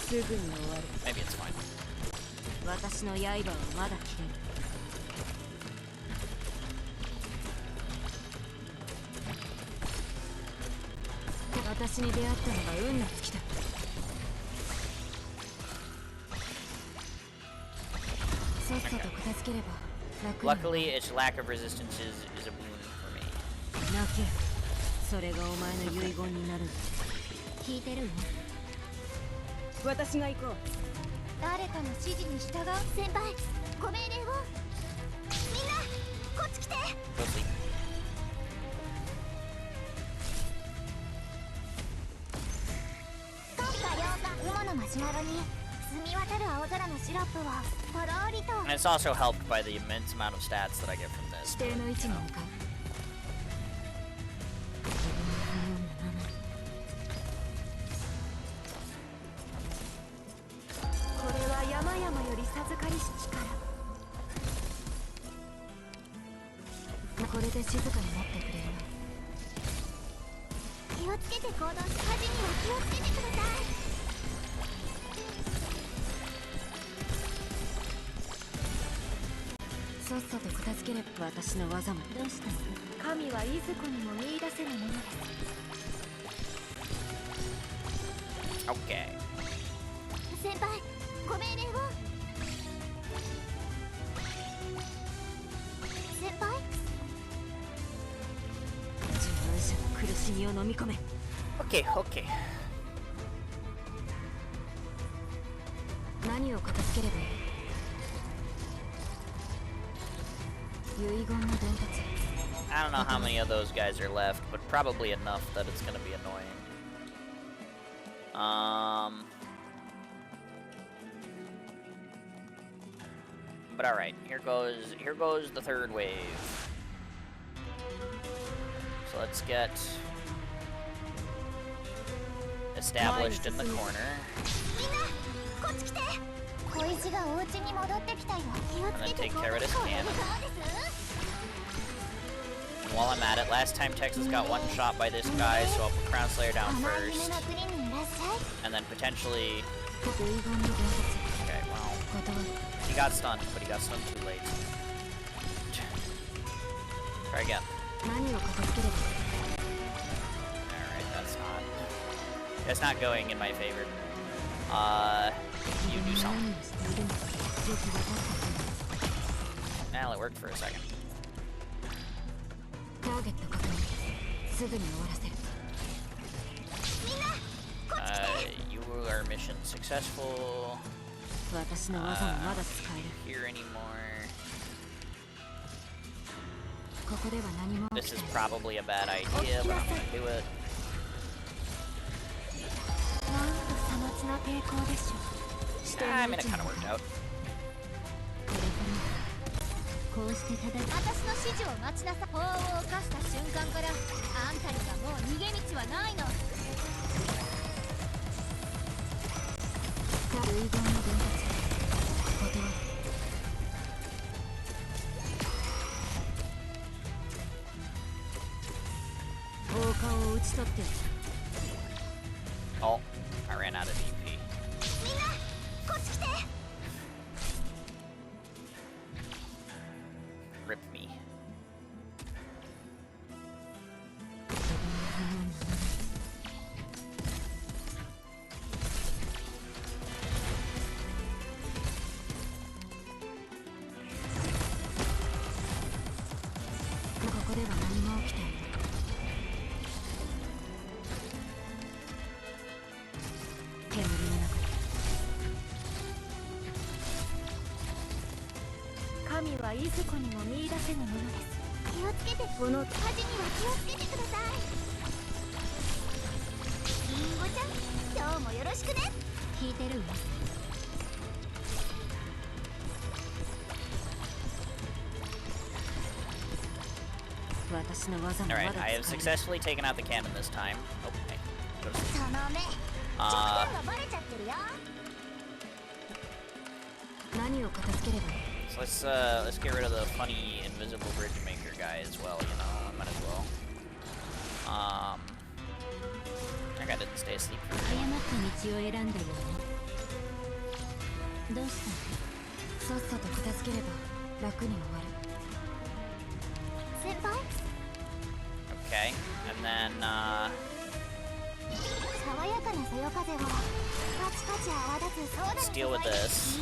[SPEAKER 2] すぐに終わる。
[SPEAKER 1] Maybe it's fine.
[SPEAKER 2] 私の刃はまだ切れる。私に出会ったのが運の尽きだ。さっさと片付ければ楽に。
[SPEAKER 1] Luckily, its lack of resistance is a boon for me.
[SPEAKER 2] 泣け。それがお前の遺言になるんだ。
[SPEAKER 3] 聞いてるの？
[SPEAKER 2] 私が行こう。
[SPEAKER 3] 誰かの指示に従う。先輩、ご命令を。みんなこっち来て。
[SPEAKER 1] Go sleep.
[SPEAKER 3] 今回了解。雲のマシュマロに澄み渡る青空のシロップをとろーりと。
[SPEAKER 1] And it's also helped by the immense amount of stats that I get from this.
[SPEAKER 2] 指定の位置に向かう。これは山々より授かりし力。これで静かになってくれるわ。
[SPEAKER 3] 気をつけて行動し、火事には気をつけてください。
[SPEAKER 2] さっさと片付ければ私の技も。どうしたの？神はいずこにも見出せぬものです。
[SPEAKER 1] Okay.
[SPEAKER 3] 先輩、ご命令を。先輩、
[SPEAKER 2] 自分者の苦しみを飲み込め。
[SPEAKER 1] Okay, okay.
[SPEAKER 2] 何を片付ければいい？遺言の伝達。
[SPEAKER 1] I don't know how many of those guys are left, but probably enough that it's gonna be annoying. But all right, here goes the third wave. So let's get established in the corner.
[SPEAKER 3] こっち来て。小石がお家に戻ってきたよ。気をつけて。
[SPEAKER 1] And then take care of this cannon. And while I'm at it, last time Texas got one shot by this guy, so I'll put Crown Slayer down first. And then potentially... Okay, well... He got stunned, but he got stunned too late. Try again. Alright, that's not going in my favor. You do something. Well, it worked for a second. Your mission successful. Here anymore. This is probably a bad idea, but I'm gonna do it. I mean, it kind of worked out.
[SPEAKER 3] こうして私の指示を待ちなさい。法を犯した瞬間からあんたにはもう逃げ道はないの。遺言の伝達。断る。放火を打ち取って。
[SPEAKER 1] Oh, I ran out of DP.
[SPEAKER 3] みんな、こっち来て。
[SPEAKER 1] Rip me. Alright, I have successfully taken out the cannon this time. Oh, hey. So let's get rid of the funny invisible bridge maker guy as well, you know, I might as well. That guy didn't stay asleep for real. Okay, and then let's deal with this,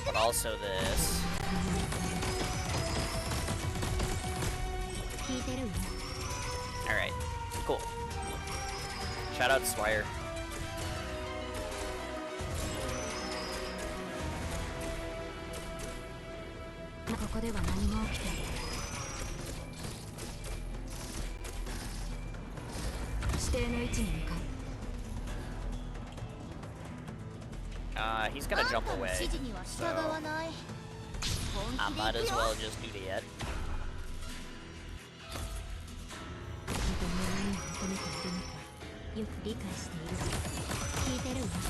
[SPEAKER 1] but also this. Alright, cool. Shout out Swire. He's gonna jump away, so I might as well just do that.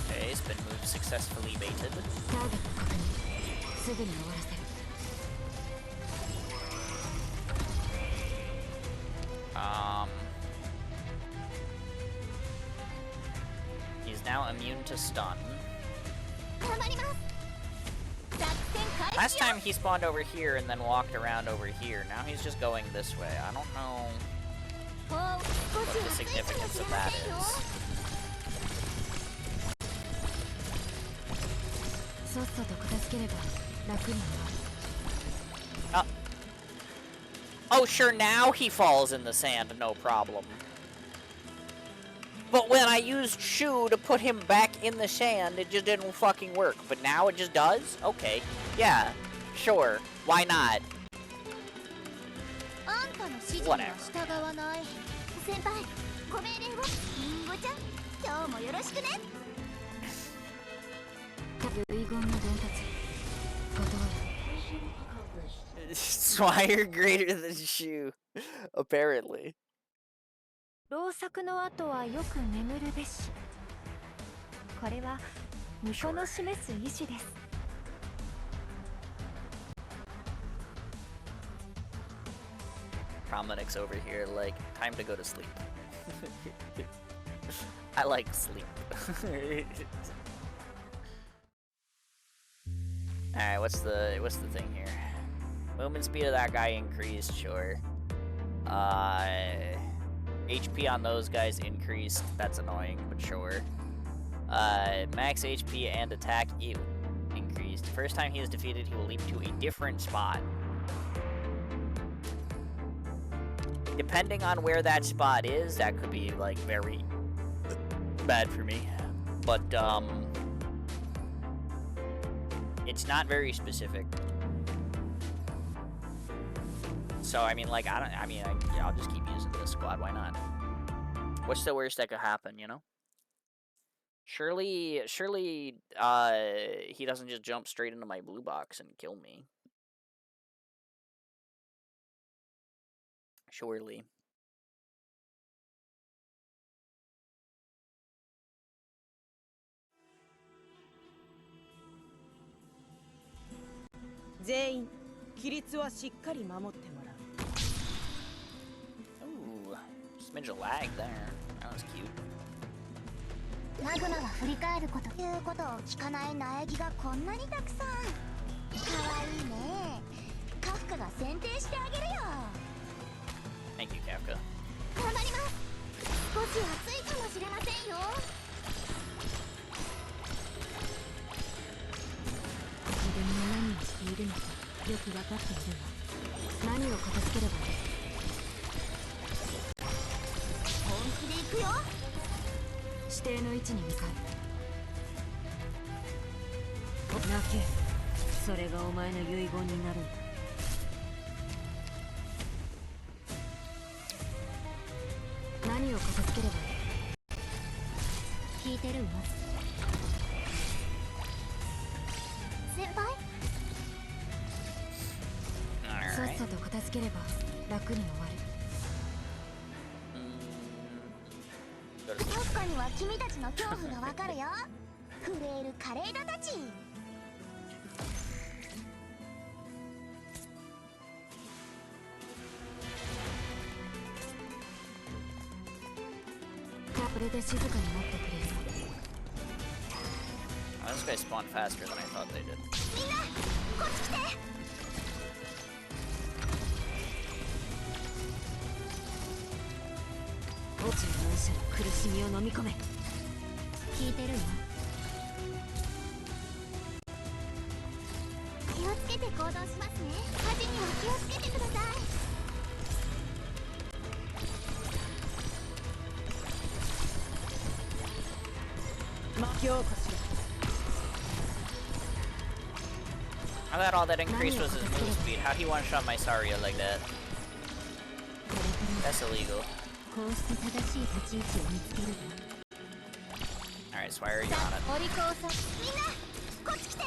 [SPEAKER 1] Okay, spin move successfully baited. He's now immune to stun. Last time he spawned over here and then walked around over here. Now he's just going this way. I don't know what the significance of that is. Oh. Oh, sure, now he falls in the sand, no problem. But when I used Shu to put him back in the sand, it just didn't fucking work. But now it just does? Okay. Yeah. Sure. Why not?
[SPEAKER 3] あんたの指示には従わない。先輩、ご命令を。リンゴちゃん、今日もよろしくね。遺言の伝達。断る。
[SPEAKER 1] Swire greater than Shu. Apparently.
[SPEAKER 3] 老作の後はよく眠るべし。これは巫女の示す意志です。
[SPEAKER 1] Promenix over here, like, time to go to sleep. I like sleep. Alright, what's the thing here? Movement speed of that guy increased, sure. HP on those guys increased. That's annoying, but sure. Max HP and attack, ew, increased. First time he is defeated, he will leap to a different spot. Depending on where that spot is, that could be, like, very bad for me. But, it's not very specific. So, I mean, like, yeah, I'll just keep using this squad, why not? What's the worst that could happen, you know? Surely, he doesn't just jump straight into my blue box and kill me. Surely.
[SPEAKER 6] Ooh,
[SPEAKER 1] smidge of lag there. That was cute.
[SPEAKER 3] マグマが振り返ること言うことを聞かない苗木がこんなにたくさん。かわいいね。カフカが選定してあげるよ。
[SPEAKER 1] Thank you, Kafka.
[SPEAKER 3] 頑張ります。少し暑いかもしれませんよ。自分が何をしているのかよく分かっているわ。何を片付ければいい？本気で行くよ。指定の位置に向かう。泣け。それがお前の遺言になるんだ。何を片付ければいい？聞いてるわ。先輩？さっさと片付ければ楽に終わる。カフカには君たちの恐怖がわかるよ。震えるカレーダたち。これで静かになってくれる。
[SPEAKER 1] This guy spawned faster than I thought they did.
[SPEAKER 3] みんな、こっち来て。落ちる勇者の苦しみを飲み込め。聞いてるわ。気をつけて行動しますね。火事には気をつけてください。
[SPEAKER 1] I thought all that increase was his move speed. How he one-shot my Saria like that? That's illegal. Alright, Swire, you're on it.
[SPEAKER 3] みんな、こっち来て。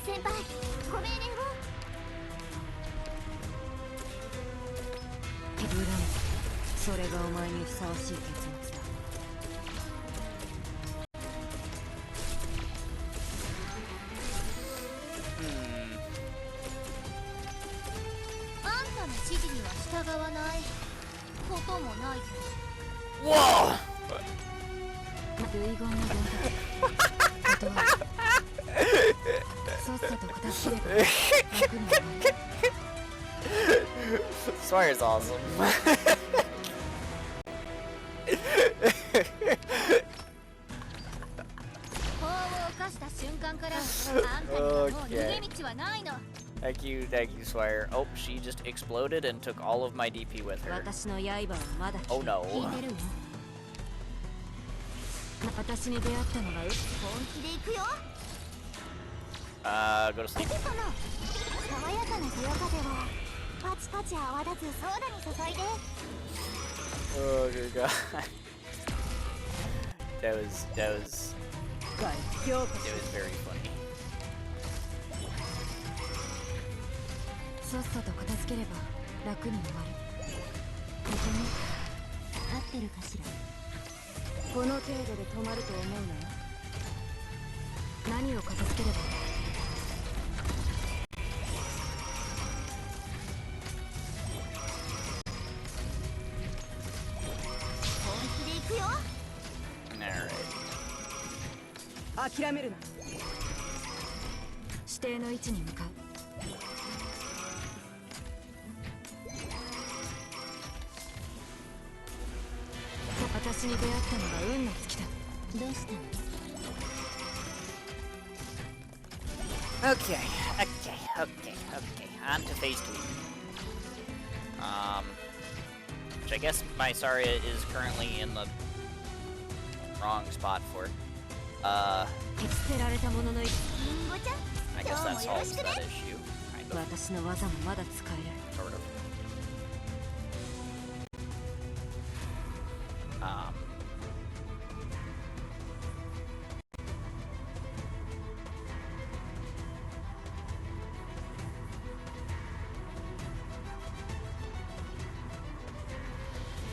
[SPEAKER 3] 先輩、ご命令を。
[SPEAKER 2] ブラム、それがお前にふさわしい結末だ。
[SPEAKER 3] あんたの指示には従わないこともないけど。
[SPEAKER 1] Whoa!
[SPEAKER 2] 遺言の伝達。断る。さっさと片付ければ楽に終わる。
[SPEAKER 1] Swire's awesome.
[SPEAKER 3] 法を犯した瞬間からあんたにはもう逃げ道はないの。
[SPEAKER 1] Thank you, Swire. Oh, she just exploded and took all of my DP with her.
[SPEAKER 2] 私の刃はまだ
[SPEAKER 1] Oh no.
[SPEAKER 3] 聞いてるわ。
[SPEAKER 2] 私に出会ったのが
[SPEAKER 3] 本気で行くよ。
[SPEAKER 1] Go to
[SPEAKER 3] こ
[SPEAKER 1] sleep.
[SPEAKER 3] こかな。爽やかなそよ風はパチパチ泡立つソーダに注いで。
[SPEAKER 1] Oh good god. That was
[SPEAKER 2] 外強化
[SPEAKER 1] it was very funny.
[SPEAKER 2] さっさと片付ければ楽に終わる。ここに合ってるかしら。この程度で止まると思うなよ。何を片付ければ。
[SPEAKER 3] 本気で行くよ。
[SPEAKER 1] Alright.
[SPEAKER 2] 諦めるな。指定の位置に向かう。私に出会ったのが運の尽きだ。どうしたの？
[SPEAKER 1] Okay. On to phase 2. Which I guess my Saria is currently in the wrong spot for.
[SPEAKER 2] 捨てられたものの
[SPEAKER 3] リンゴちゃん、
[SPEAKER 1] I
[SPEAKER 3] 今
[SPEAKER 1] guess
[SPEAKER 3] 日
[SPEAKER 1] that
[SPEAKER 3] もよろ
[SPEAKER 1] solves
[SPEAKER 3] しくね。
[SPEAKER 1] that issue. Kind of.
[SPEAKER 2] 私の技もまだ使える。
[SPEAKER 1] Sort of.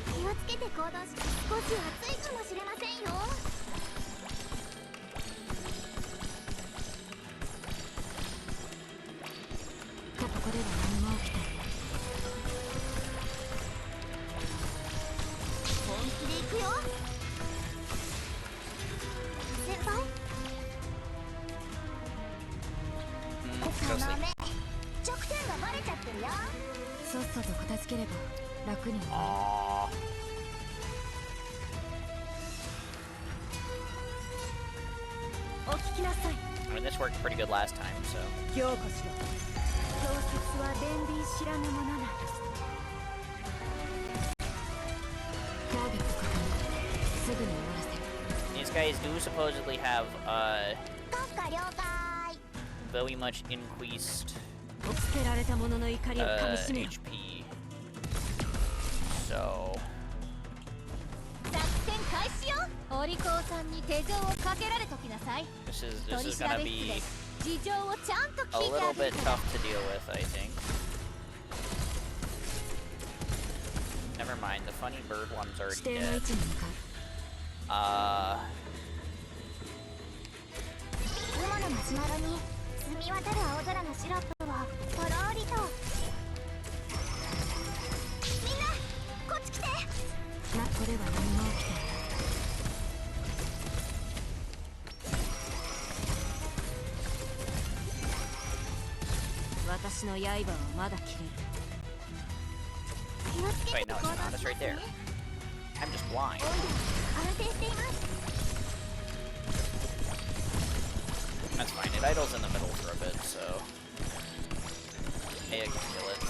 [SPEAKER 3] 気をつけて行動し、少し暑いかもしれませんよ。
[SPEAKER 2] ここでは何も起きない。
[SPEAKER 3] 本気で行くよ。先輩、
[SPEAKER 1] Go
[SPEAKER 3] この
[SPEAKER 1] sleep.
[SPEAKER 3] 目、弱点がバレちゃってるよ。
[SPEAKER 2] さっさと片付ければ楽に終わ
[SPEAKER 1] Aww.
[SPEAKER 2] る。お聞きなさい。
[SPEAKER 1] I mean, this worked pretty good last time, so.
[SPEAKER 2] 強化しろ。教説は伝理知らぬものなり。ターゲット確認。すぐに終わらせる。
[SPEAKER 1] These guys do supposedly have,
[SPEAKER 3] 閣下了解。
[SPEAKER 1] very much increased,
[SPEAKER 2] 捨てられたものの怒りをかみしめよ。
[SPEAKER 1] HP. So.
[SPEAKER 3] 作戦開始よ。お利口さんに手錠をかけられときなさい。
[SPEAKER 1] This
[SPEAKER 3] 取り
[SPEAKER 1] is
[SPEAKER 3] 調
[SPEAKER 1] gonna
[SPEAKER 3] べ室
[SPEAKER 1] be
[SPEAKER 3] で事情をちゃんと
[SPEAKER 1] a
[SPEAKER 3] 聞いて
[SPEAKER 1] little
[SPEAKER 3] あげ
[SPEAKER 1] bit
[SPEAKER 3] るから。
[SPEAKER 1] tough to deal with, I think. Never mind, the funny bird one's
[SPEAKER 2] 指
[SPEAKER 1] already
[SPEAKER 2] 定の位
[SPEAKER 1] dead.
[SPEAKER 2] 置に向かう。
[SPEAKER 3] 雲のマシュマロに澄み渡る青空のシロップをとろーりと。みんなこっち来て。
[SPEAKER 2] ここでは何も起きていない。私の刃はまだ切れる。
[SPEAKER 3] 気をつけ
[SPEAKER 1] Wait,
[SPEAKER 3] て
[SPEAKER 1] no,
[SPEAKER 3] 行
[SPEAKER 1] it's
[SPEAKER 3] 動
[SPEAKER 1] not.
[SPEAKER 3] し
[SPEAKER 1] It's
[SPEAKER 3] ま
[SPEAKER 1] right
[SPEAKER 3] すね。
[SPEAKER 1] there. I'm just blind.
[SPEAKER 3] オイル完成しています。
[SPEAKER 1] That's fine. It idles in the middle for a bit, so. Hey, I can kill it.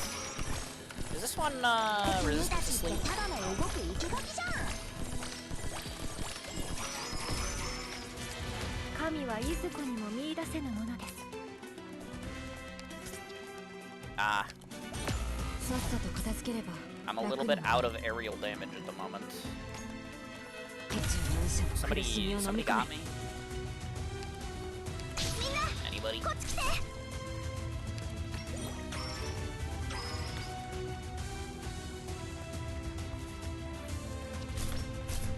[SPEAKER 1] Is this one,
[SPEAKER 3] 君
[SPEAKER 1] resistant
[SPEAKER 3] た
[SPEAKER 1] to
[SPEAKER 3] ちって
[SPEAKER 1] sleep?
[SPEAKER 3] ただの動く生垣じゃん。
[SPEAKER 2] 神はいずこにも見出せぬものです。
[SPEAKER 1] Ah,
[SPEAKER 2] さっさと片付ければ。
[SPEAKER 1] I'm a little bit out of aerial damage at the moment.
[SPEAKER 2] 苦しみを飲み
[SPEAKER 1] Somebody
[SPEAKER 2] 込
[SPEAKER 1] got
[SPEAKER 2] め。
[SPEAKER 1] me?
[SPEAKER 3] みんな
[SPEAKER 1] Anybody?
[SPEAKER 3] こっち来て。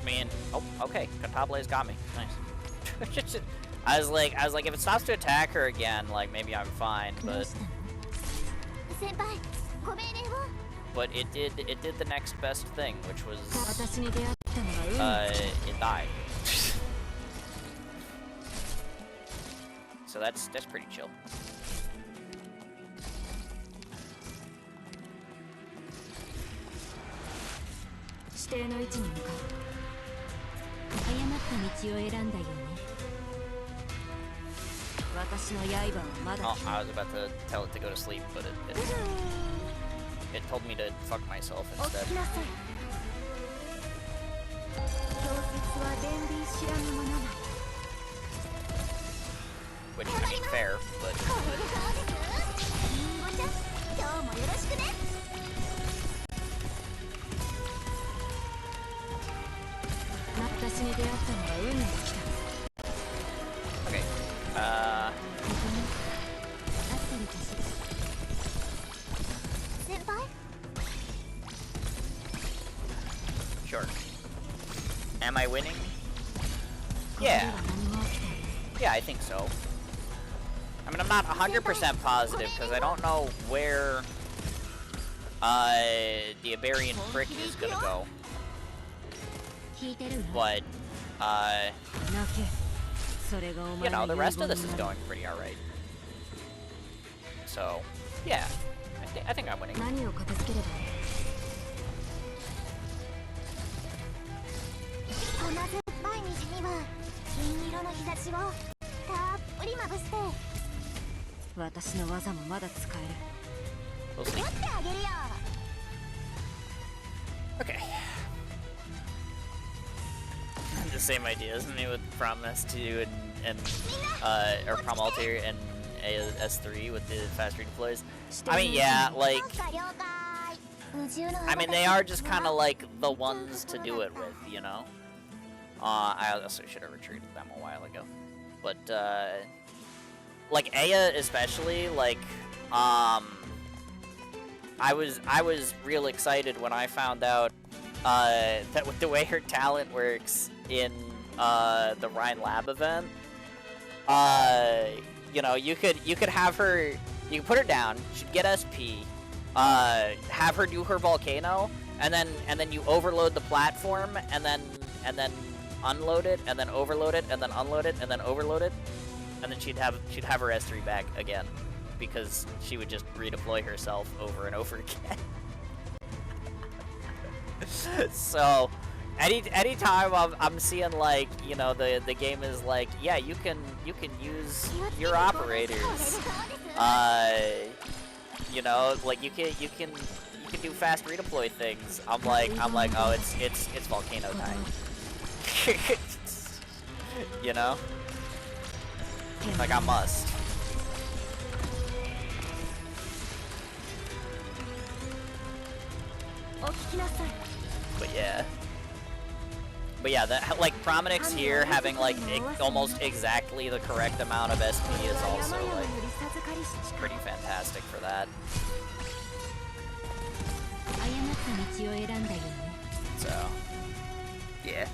[SPEAKER 1] Man, oh, okay. Cantable's got me. Nice. I was like, if it stops to attack her again, like maybe I'm fine,
[SPEAKER 3] どう
[SPEAKER 1] but
[SPEAKER 3] したの？先輩、ご命令を。
[SPEAKER 1] but it did the next best thing, which was
[SPEAKER 2] 私に出会ったのが運の尽き。
[SPEAKER 1] it died. So that's pretty chill.
[SPEAKER 2] 指定の位置に向かう。誤った道を選んだよね。私の刃はまだ
[SPEAKER 1] Oh, I was about to tell it to go to sleep, but it told me to fuck myself
[SPEAKER 2] お聞
[SPEAKER 1] instead.
[SPEAKER 2] きなさい。教説は伝理知らぬも私に出会ったのは運の尽きだ。
[SPEAKER 1] Okay.
[SPEAKER 2] ここに合ってるかしら。
[SPEAKER 3] 先輩
[SPEAKER 1] Sure. Am I winning?
[SPEAKER 2] ここで
[SPEAKER 1] Yeah.
[SPEAKER 2] は何も起きていない。
[SPEAKER 1] Yeah, I think so. I mean, I'm not 100% positive because I don't know where the Iberian Frick is gonna go.
[SPEAKER 2] 聞いてるの？
[SPEAKER 1] But
[SPEAKER 2] 泣け。それがお
[SPEAKER 1] you
[SPEAKER 2] 前
[SPEAKER 1] know,
[SPEAKER 2] の
[SPEAKER 1] the
[SPEAKER 2] 遺
[SPEAKER 1] rest
[SPEAKER 2] 言
[SPEAKER 1] of this
[SPEAKER 2] に
[SPEAKER 1] is
[SPEAKER 2] なる。
[SPEAKER 1] going pretty alright. So, yeah, I think I'm winning.
[SPEAKER 2] 何を片付ければいい？
[SPEAKER 3] 甘酸っぱい水には金色の日差しをたっぷりまぶして
[SPEAKER 2] 私の技もまだ使える。
[SPEAKER 1] We'll see.
[SPEAKER 3] 打ってあげるよ
[SPEAKER 1] Okay. The same idea, isn't it, with Prom S2 and or Prom Altair and S3 with the fast redeploys? I mean, yeah, like,
[SPEAKER 3] 了解了解宇宙の
[SPEAKER 1] I mean, they are just kind of like the ones to do it with, you know? I also should have retreated them a while ago. But, like, Aya especially, like, I was real excited when I found out, that with the way her talent works in, the Rhine Lab event, you know, you could have her, you can put her down, she'd get SP, have her do her volcano, and then you overload the platform, and then unload it, and then overload it, and then unload it, and then overload it, and then she'd have her S3 back again, because she would just redeploy herself over and over again. So, anytime I'm seeing, like, you know, the game is like, yeah, you can use your operators, you know, like you can do fast redeploy things. I'm like, oh, it's volcano time. You know, like I must.
[SPEAKER 2] お聞きなさい。
[SPEAKER 1] But yeah, that, like, Prominix here having, like, almost exactly the correct amount of SP is also, like, pretty fantastic for that.
[SPEAKER 2] 誤った道を選んだよね。
[SPEAKER 1] So, yeah.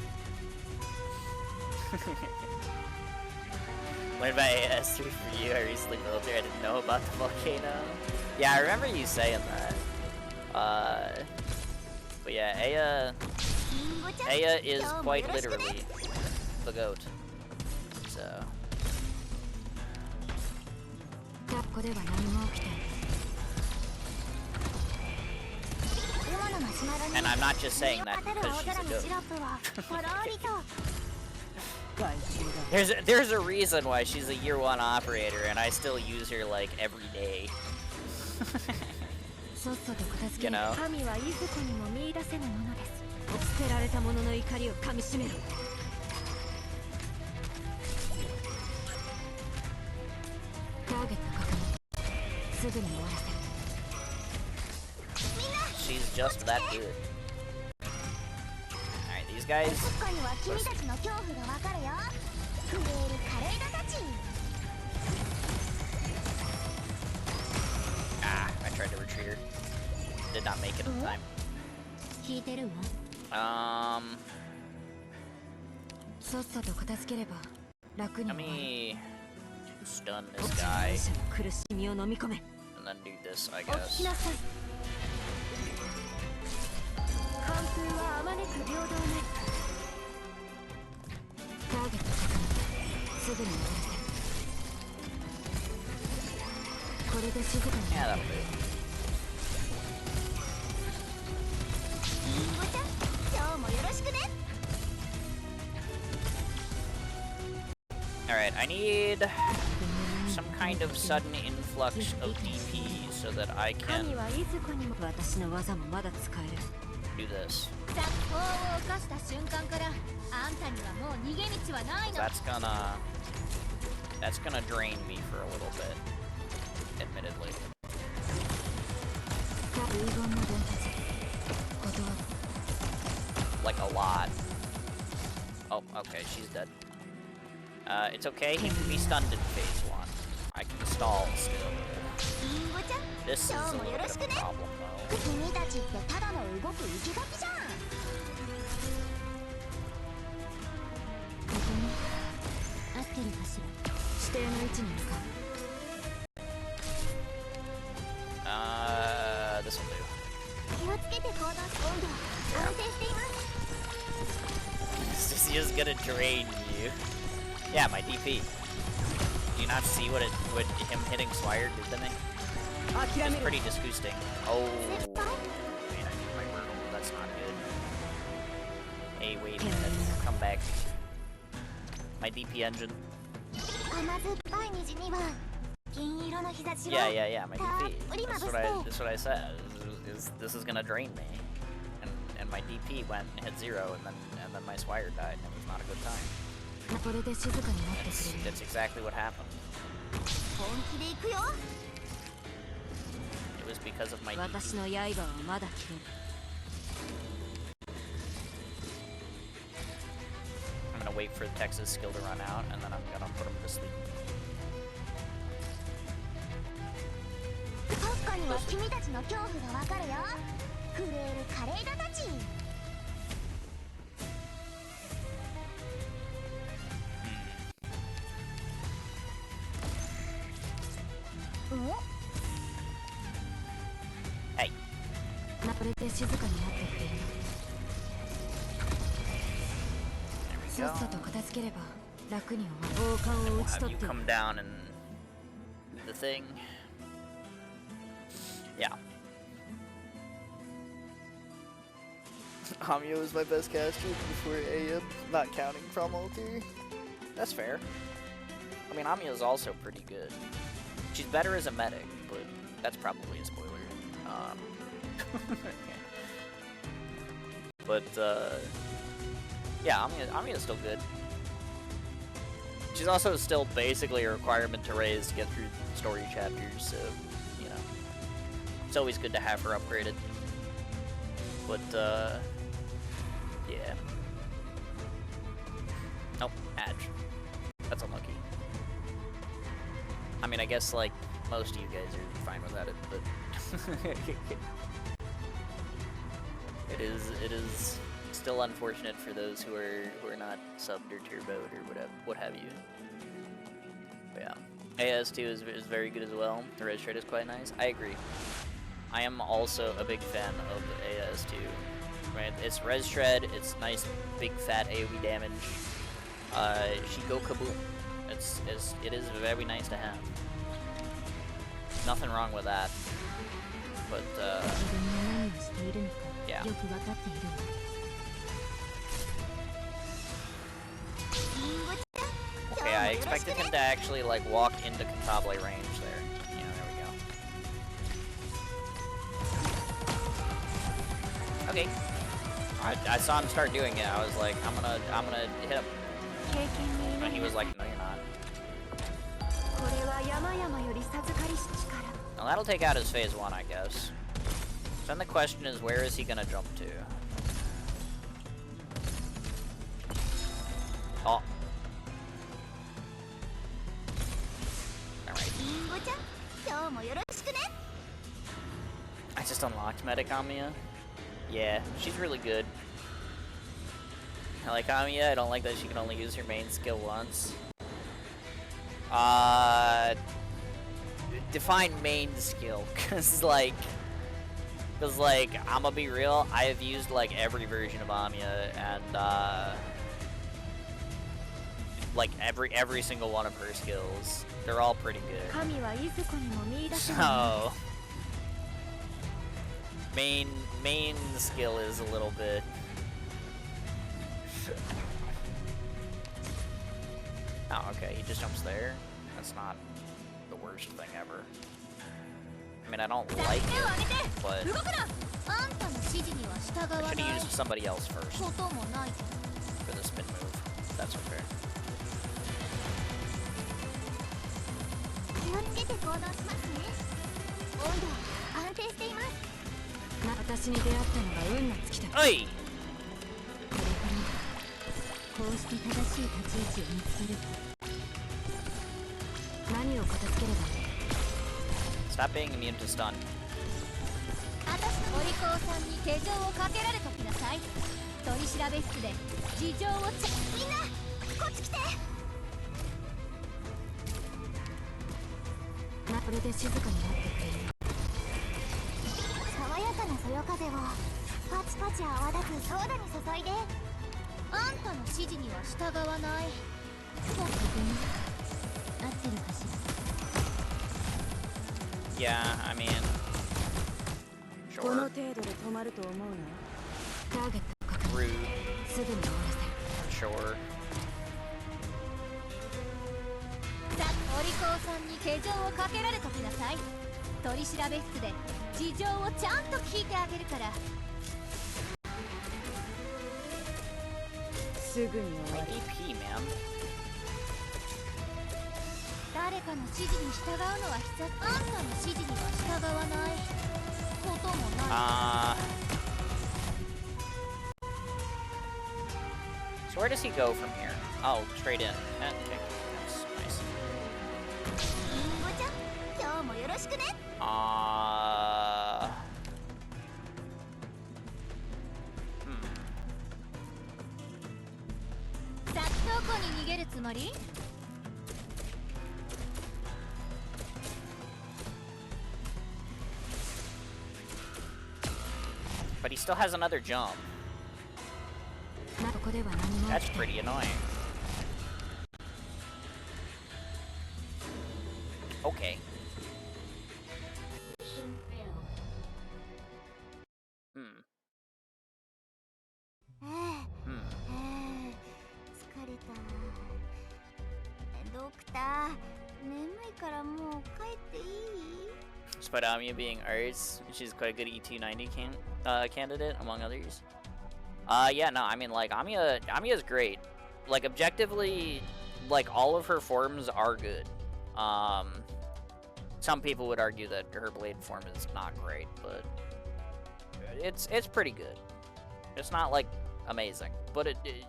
[SPEAKER 1] What about AS3 for you? I recently military, I didn't know about the volcano. Yeah, I remember you saying that. But yeah, Aya is quite literally the goat. So.
[SPEAKER 2] ここでは何も起きていない。
[SPEAKER 1] And I'm not just saying that because she's a goat.
[SPEAKER 3] とろりと
[SPEAKER 1] There's a reason why she's a year 1 operator and I still use her like every day.
[SPEAKER 2] さっさと片付け
[SPEAKER 1] You
[SPEAKER 2] る。
[SPEAKER 1] know?
[SPEAKER 2] 神はいずこにも見出せぬものです。捨てられた者の怒りを噛み締めろ。ターゲット確認。すぐに終わらせる。
[SPEAKER 1] She's just that good. Alright, these guys.
[SPEAKER 3] ここには君たちの恐怖がわかるよ震えるカレイドたち
[SPEAKER 1] Ah, I tried to retreat her. Did not make it in time.
[SPEAKER 2] 聞いてるわ。さっさと片付ければ楽に
[SPEAKER 1] Let
[SPEAKER 2] 終わる。
[SPEAKER 1] me stun
[SPEAKER 2] こ
[SPEAKER 1] this
[SPEAKER 2] っちの
[SPEAKER 1] guy
[SPEAKER 2] 勇者の苦しみを飲み込め。
[SPEAKER 1] and then do this, I
[SPEAKER 2] お聞き
[SPEAKER 1] guess.
[SPEAKER 2] なさい。関空はあまねく平等ね。ターゲット確認。すぐに終わらせる。これで静かに
[SPEAKER 1] Yeah, that'll do.
[SPEAKER 3] リンゴちゃん今日もよろしくね
[SPEAKER 1] Alright, I need some kind of sudden influx of DP so that I can
[SPEAKER 2] 神はいずこにも私の技もまだ使える。
[SPEAKER 1] do this.
[SPEAKER 3] 雑法を犯した瞬間からあんたにはもう逃げ道はないの
[SPEAKER 1] That's gonna drain me for a little bit, admittedly.
[SPEAKER 2] 遺言の伝達。断る。
[SPEAKER 1] Like a lot. Oh, okay, she's dead. It's okay, he can be stunned in phase 1. I can stall still. This is a little bit of a problem, though.
[SPEAKER 3] 君たちってただの動く生垣じゃん。
[SPEAKER 2] ここに合ってるかしら。指定の位置に向かう。
[SPEAKER 1] This will do.
[SPEAKER 3] 気をつけて行動し、温度安定しています。
[SPEAKER 1] Is he just gonna drain you? Yeah, my DP. Do you not see what him hitting Swire did to me? It's pretty disgusting. Oh, man, I need my Myrtle. That's not good. Hey, wait a minute. Come back. My DP engine.
[SPEAKER 3] 甘酸っぱい虹には銀色の日差しを
[SPEAKER 1] Yeah, my
[SPEAKER 3] たっ
[SPEAKER 1] DP.
[SPEAKER 3] ぷりま
[SPEAKER 1] That's
[SPEAKER 3] ぶ
[SPEAKER 1] what
[SPEAKER 3] して
[SPEAKER 1] I said. This is gonna drain me. And my DP went and hit 0, and then my Swire died, and it was not a good time.
[SPEAKER 2] これで静かになってくれる。
[SPEAKER 1] That's exactly what happened.
[SPEAKER 3] 本気で行くよ。
[SPEAKER 1] It was because of my
[SPEAKER 2] 私
[SPEAKER 1] DP.
[SPEAKER 2] の刃はまだ切れる。
[SPEAKER 1] I'm gonna wait for Tex's skill to run out, and then I'm gonna put him to sleep.
[SPEAKER 3] 国家には君たちの恐怖がわかるよ。震える華麗だたち。
[SPEAKER 1] Hey.
[SPEAKER 2] これで静かになってくれる。
[SPEAKER 1] There
[SPEAKER 2] さっ
[SPEAKER 1] we
[SPEAKER 2] さ
[SPEAKER 1] go.
[SPEAKER 2] と片付ければ楽に終わる。王冠を
[SPEAKER 1] We'll
[SPEAKER 2] 打ち
[SPEAKER 1] have
[SPEAKER 2] 取
[SPEAKER 1] you
[SPEAKER 2] って
[SPEAKER 1] come down and the thing. Yeah. Hamio is my best caster before AM, not counting from Ulti. That's fair. I mean, Hamio is also pretty good. She's better as a medic, but that's probably a spoiler. But, yeah, Amiya's still good. She's also still basically a requirement to raise to get through story chapters, so, you know. It's always good to have her upgraded. But, yeah. Nope, Adge. That's unlucky. I mean, I guess, like, most of you guys are fine without it, but... It is still unfortunate for those who are not subbed or turboed or what have you. But yeah, AS2 is very good as well. The res trade is quite nice. I agree. I am also a big fan of AS2. Right, it's res shred. It's nice, big fat AOE damage. She go kaboom. It is very nice to have. Nothing wrong with that. But
[SPEAKER 2] 自分が何をしているのか
[SPEAKER 1] yeah.
[SPEAKER 2] よく分かっているわ。
[SPEAKER 1] Okay, I expected him to actually like walk into Cantabile range there. Yeah, there we go. Okay. I saw him start doing it. I was like, I'm gonna hit him. And he was like, no, you're not.
[SPEAKER 3] これは山々より授かりし力。
[SPEAKER 1] Well, that'll take out his phase 1, I guess. Then the question is, where is he gonna jump to? Oh. Alright.
[SPEAKER 3] リンゴちゃん、今日もよろしくね。
[SPEAKER 1] I just unlocked Medic Amiya. Yeah, she's really good. I like Amiya. I don't like that she can only use her main skill once. Define main skill, cause like, I'ma be real. I have used like every version of Amiya, and like every single one of her skills. They're all pretty good.
[SPEAKER 3] 神はいずこにも見出せない。
[SPEAKER 1] So main skill is a little bit. Oh, okay, he just jumps there. That's not the worst thing ever. I mean, I don't like it, but
[SPEAKER 3] 動くな。あんたの指示には従
[SPEAKER 1] I
[SPEAKER 3] わ
[SPEAKER 1] should
[SPEAKER 3] ない
[SPEAKER 1] have used somebody else first
[SPEAKER 3] こともない。
[SPEAKER 1] for the spin move. That's okay.
[SPEAKER 3] 気をつけて行動しますね。温度は安定しています。
[SPEAKER 2] 私に出会ったのが運の尽きだ。
[SPEAKER 1] Oi!
[SPEAKER 2] これからこうして正しい立ち位置を見つける。何を片付ければいい？
[SPEAKER 1] Stop being immune to stun.
[SPEAKER 3] 私のお利口さんに手錠をかけられときなさい。取り調べ室で事情をみんなこっち来て。
[SPEAKER 2] これで静かになってくれる。
[SPEAKER 3] 爽やかなそよ風をパチパチ泡立つソーダに注いで。あんたの指示には従わない。
[SPEAKER 2] 僕に合ってるかしら。
[SPEAKER 1] Yeah, I mean,
[SPEAKER 2] この
[SPEAKER 1] sure.
[SPEAKER 2] 程度で止まると思うな。ターゲット確認。
[SPEAKER 1] Rude.
[SPEAKER 2] すぐに終わらせる。
[SPEAKER 1] Sure.
[SPEAKER 3] さあ、お利口さんに手錠をかけられときなさい。取り調べ室で事情をちゃんと聞いてあげるから。
[SPEAKER 2] すぐに終わ
[SPEAKER 1] My
[SPEAKER 2] る。
[SPEAKER 1] DP, man.
[SPEAKER 3] 誰かの指示に従うのは必要。あんたの指示には従わないこともない。
[SPEAKER 1] So where does he go from here? Oh, straight in. Okay, that's nice.
[SPEAKER 3] りんごちゃん、今日もよろしくね。さあ、どこに逃げるつもり？
[SPEAKER 1] But he still has another jump.
[SPEAKER 2] ここでは何も。
[SPEAKER 1] That's pretty annoying. Okay. Hmm.
[SPEAKER 3] 疲れた。ドクター、眠いからもう帰っていい
[SPEAKER 1] Despite Amiya being ours, she's quite a good E290 candidate, among others. Yeah, no, I mean, like, Amiya's great. Like, objectively, like, all of her forms are good. Some people would argue that her blade form is not great, but it's pretty good. It's not, like, amazing, but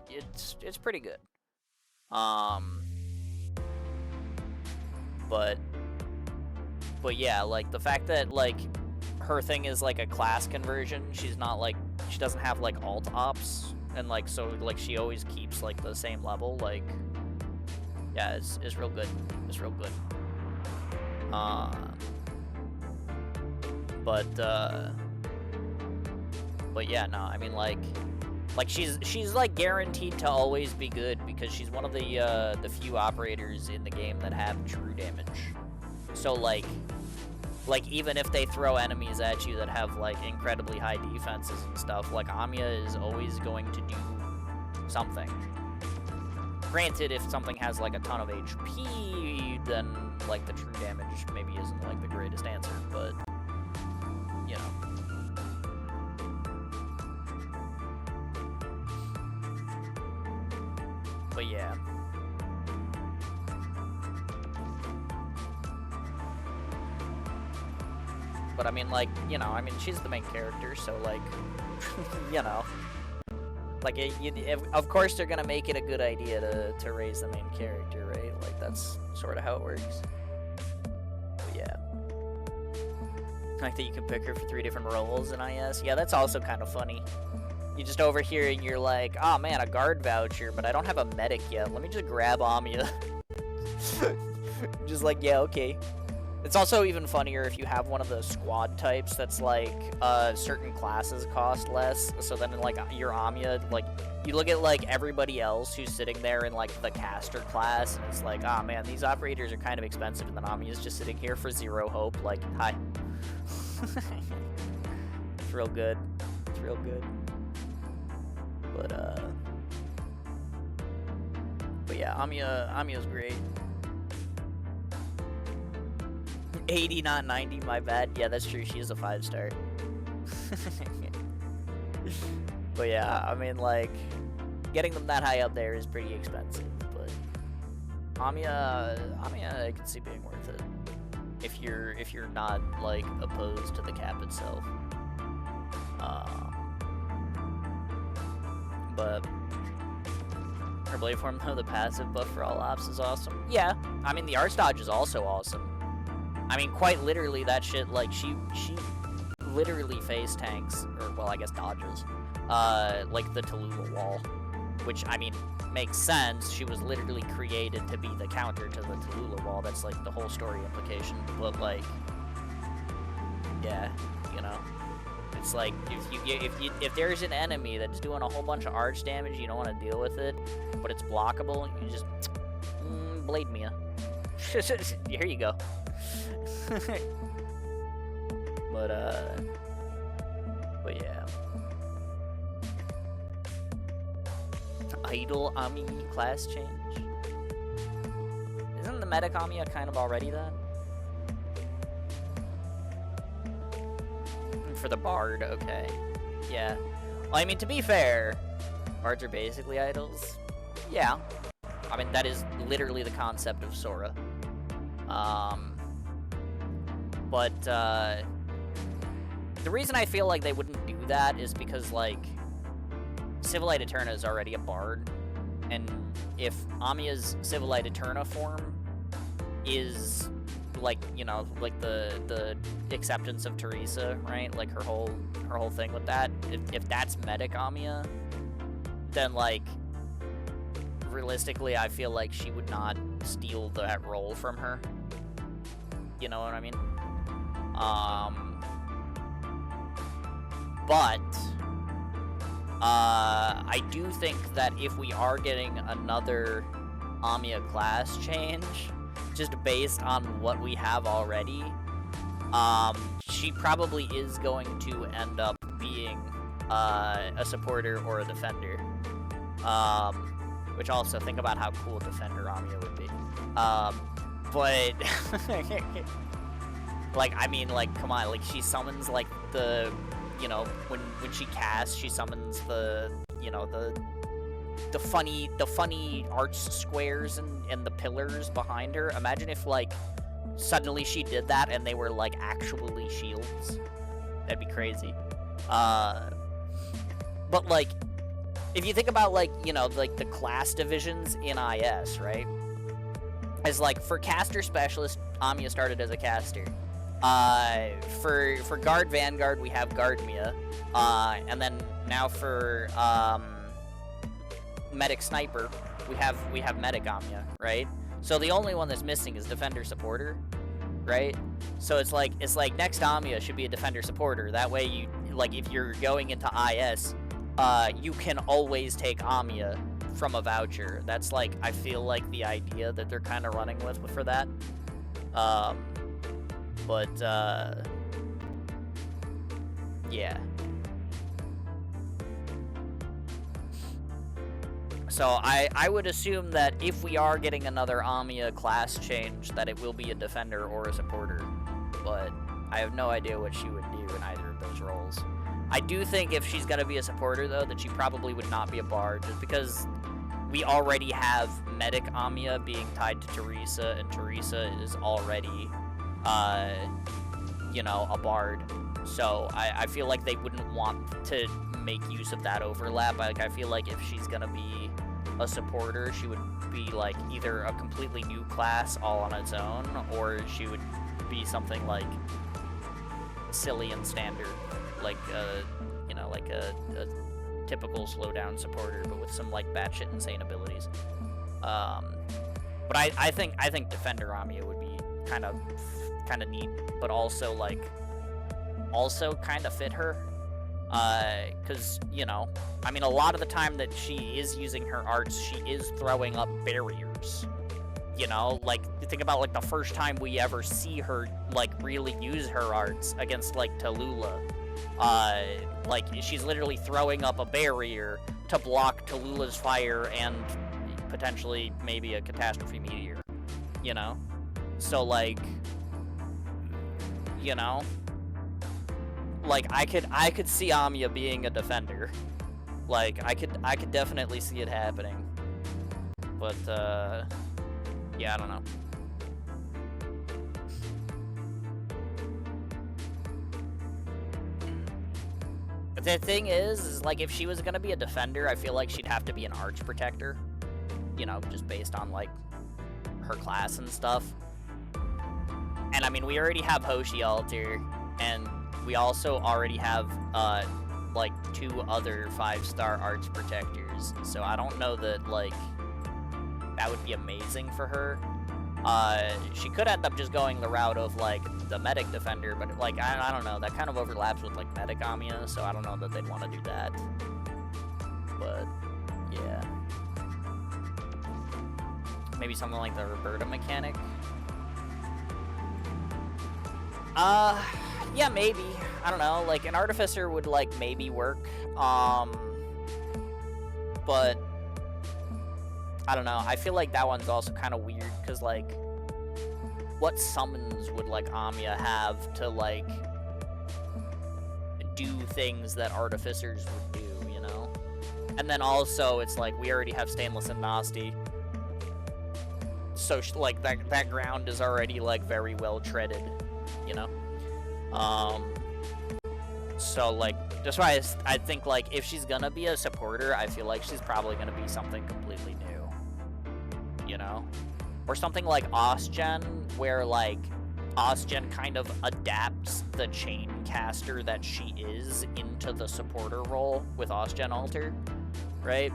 [SPEAKER 1] it's pretty good. But yeah, like, the fact that, like, her thing is, like, a class conversion, she's not, like, she doesn't have, like, alt ops, and, like, so, like, she always keeps, like, the same level, like, yeah, it's real good. It's real good. But yeah, no, I mean, like she's like guaranteed to always be good because she's one of the few operators in the game that have true damage. So like even if they throw enemies at you that have like incredibly high defenses and stuff, like Amiya is always going to do something. Granted, if something has like a ton of HP, then like the true damage maybe isn't like the greatest answer, but you know. But yeah. But I mean, like, you know, I mean, she's the main character, so like, you know. Like, of course they're gonna make it a good idea to raise the main character, right? Like, that's sort of how it works. But yeah. Like that you can pick her for 3 different roles in IS. Yeah, that's also kind of funny. You just over here and you're like, oh man, a guard voucher, but I don't have a medic yet. Let me just grab Amiya. Just like, yeah, okay. It's also even funnier if you have one of the squad types that's like, certain classes cost less. So then, like, your Amiya, like, you look at, like, everybody else who's sitting there in, like, the caster class, and it's like, ah, oh, man, these operators are kind of expensive, and then Amiya's just sitting here for 0 hope, like, hi. It's real good. It's real good. But yeah, Amiya's great. 80, not 90, my bad. Yeah, that's true, she is a 5-star. But yeah, I mean, like, getting them that high up there is pretty expensive, but Amiya, I can see being worth it. If you're not, like, opposed to the cap itself. Her blade form, though, the passive buff for all ops is awesome. Yeah, I mean, the arch dodge is also awesome. I mean, quite literally, that shit, like, she literally face tanks, or, well, I guess dodges, like the Tallulah wall. Which, I mean, makes sense. She was literally created to be the counter to the Tallulah wall. That's, like, the whole story implication. But, like, yeah, you know. It's like, if there's an enemy that's doing a whole bunch of arch damage, you don't want to deal with it, but it's blockable, you just, blade Mia. Here you go. But yeah. Idle Ami class change? Isn't the medic Amiya kind of already that? For the bard, okay. Yeah. Well, I mean, to be fair, bards are basically idols. Yeah. I mean, that is literally the concept of Sora. But, the reason I feel like they wouldn't do that is because, like, Civilite Eterna is already a bard, and if Amiya's Civilite Eterna form is, like, you know, like the acceptance of Teresa, right? Like her whole thing with that. If that's medic Amiya, then, like, realistically, I feel like she would not steal that role from her. You know what I mean? But I do think that if we are getting another Amiya class change, just based on what we have already, she probably is going to end up being a supporter or a defender. Which also, think about how cool Defender Amiya would be. But like, I mean, like, come on, like, she summons, like, the, you know, when she casts, she summons the, you know, the funny arch squares and the pillars behind her. Imagine if, like, suddenly she did that and they were, like, actually shields. That'd be crazy. But, like, if you think about, like, you know, like, the class divisions in IS, right? As, like, for caster specialist, Amiya started as a caster. For guard Vanguard, we have guard Mia. And then now for, medic sniper, we have medic Amiya, right? So the only one that's missing is defender supporter, right? So it's like next Amiya should be a defender supporter. That way you, like, if you're going into IS, you can always take Amiya from a voucher. That's, like, I feel like the idea that they're kind of running with for that. But yeah. So I would assume that if we are getting another Amiya class change, that it will be a defender or a supporter. But I have no idea what she would do in either of those roles. I do think if she's gonna be a supporter, though, that she probably would not be a bard, just because we already have medic Amiya being tied to Teresa, and Teresa is already, you know, a bard. So I feel like they wouldn't want to make use of that overlap. Like, I feel like if she's gonna be a supporter, she would be, like, either a completely new class all on its own, or she would be something, like, silly and standard. Like, you know, like a typical slowdown supporter, but with some, like, batshit insane abilities. But I think Defender Amiya would be kind of neat, but also, like, also kind of fit her. Because, you know, I mean, a lot of the time that she is using her arts, she is throwing up barriers. You know, like, think about, like, the first time we ever see her, like, really use her arts against, like, Tallulah. Like, she's literally throwing up a barrier to block Tallulah's fire and potentially maybe a catastrophe meteor, you know? So, like, you know, like, I could see Amiya being a defender. Like, I could definitely see it happening. But, yeah, I don't know. The thing is, like, if she was gonna be a defender, I feel like she'd have to be an arch protector. you know, just based on like her class and stuff. And I mean, we already have Hoshi Alter, and we also already have like 2 other 5-star arts protectors. So I don't know that like that would be amazing for her. She could end up just going the route of like the medic defender, but like I don't know, that kind of overlaps with like medic Amiya, so I don't know that they'd want to do that. But yeah, maybe something like the Roberta mechanic. Yeah, maybe. I don't know, like an artificer would like maybe work. But I don't know. I feel like that one's also kind of weird because like what summons would like Amiya have to like do things that artificers would do, you know? And then also it's like we already have Stainless and Nasty. So like that ground is already like very well treaded, you know? So like that's why I think like if she's gonna be a supporter, I feel like she's probably gonna be something completely new, you know? Or something like Osgen, where like Osgen kind of adapts the chain caster that she is into the supporter role with Osgen Alter, right?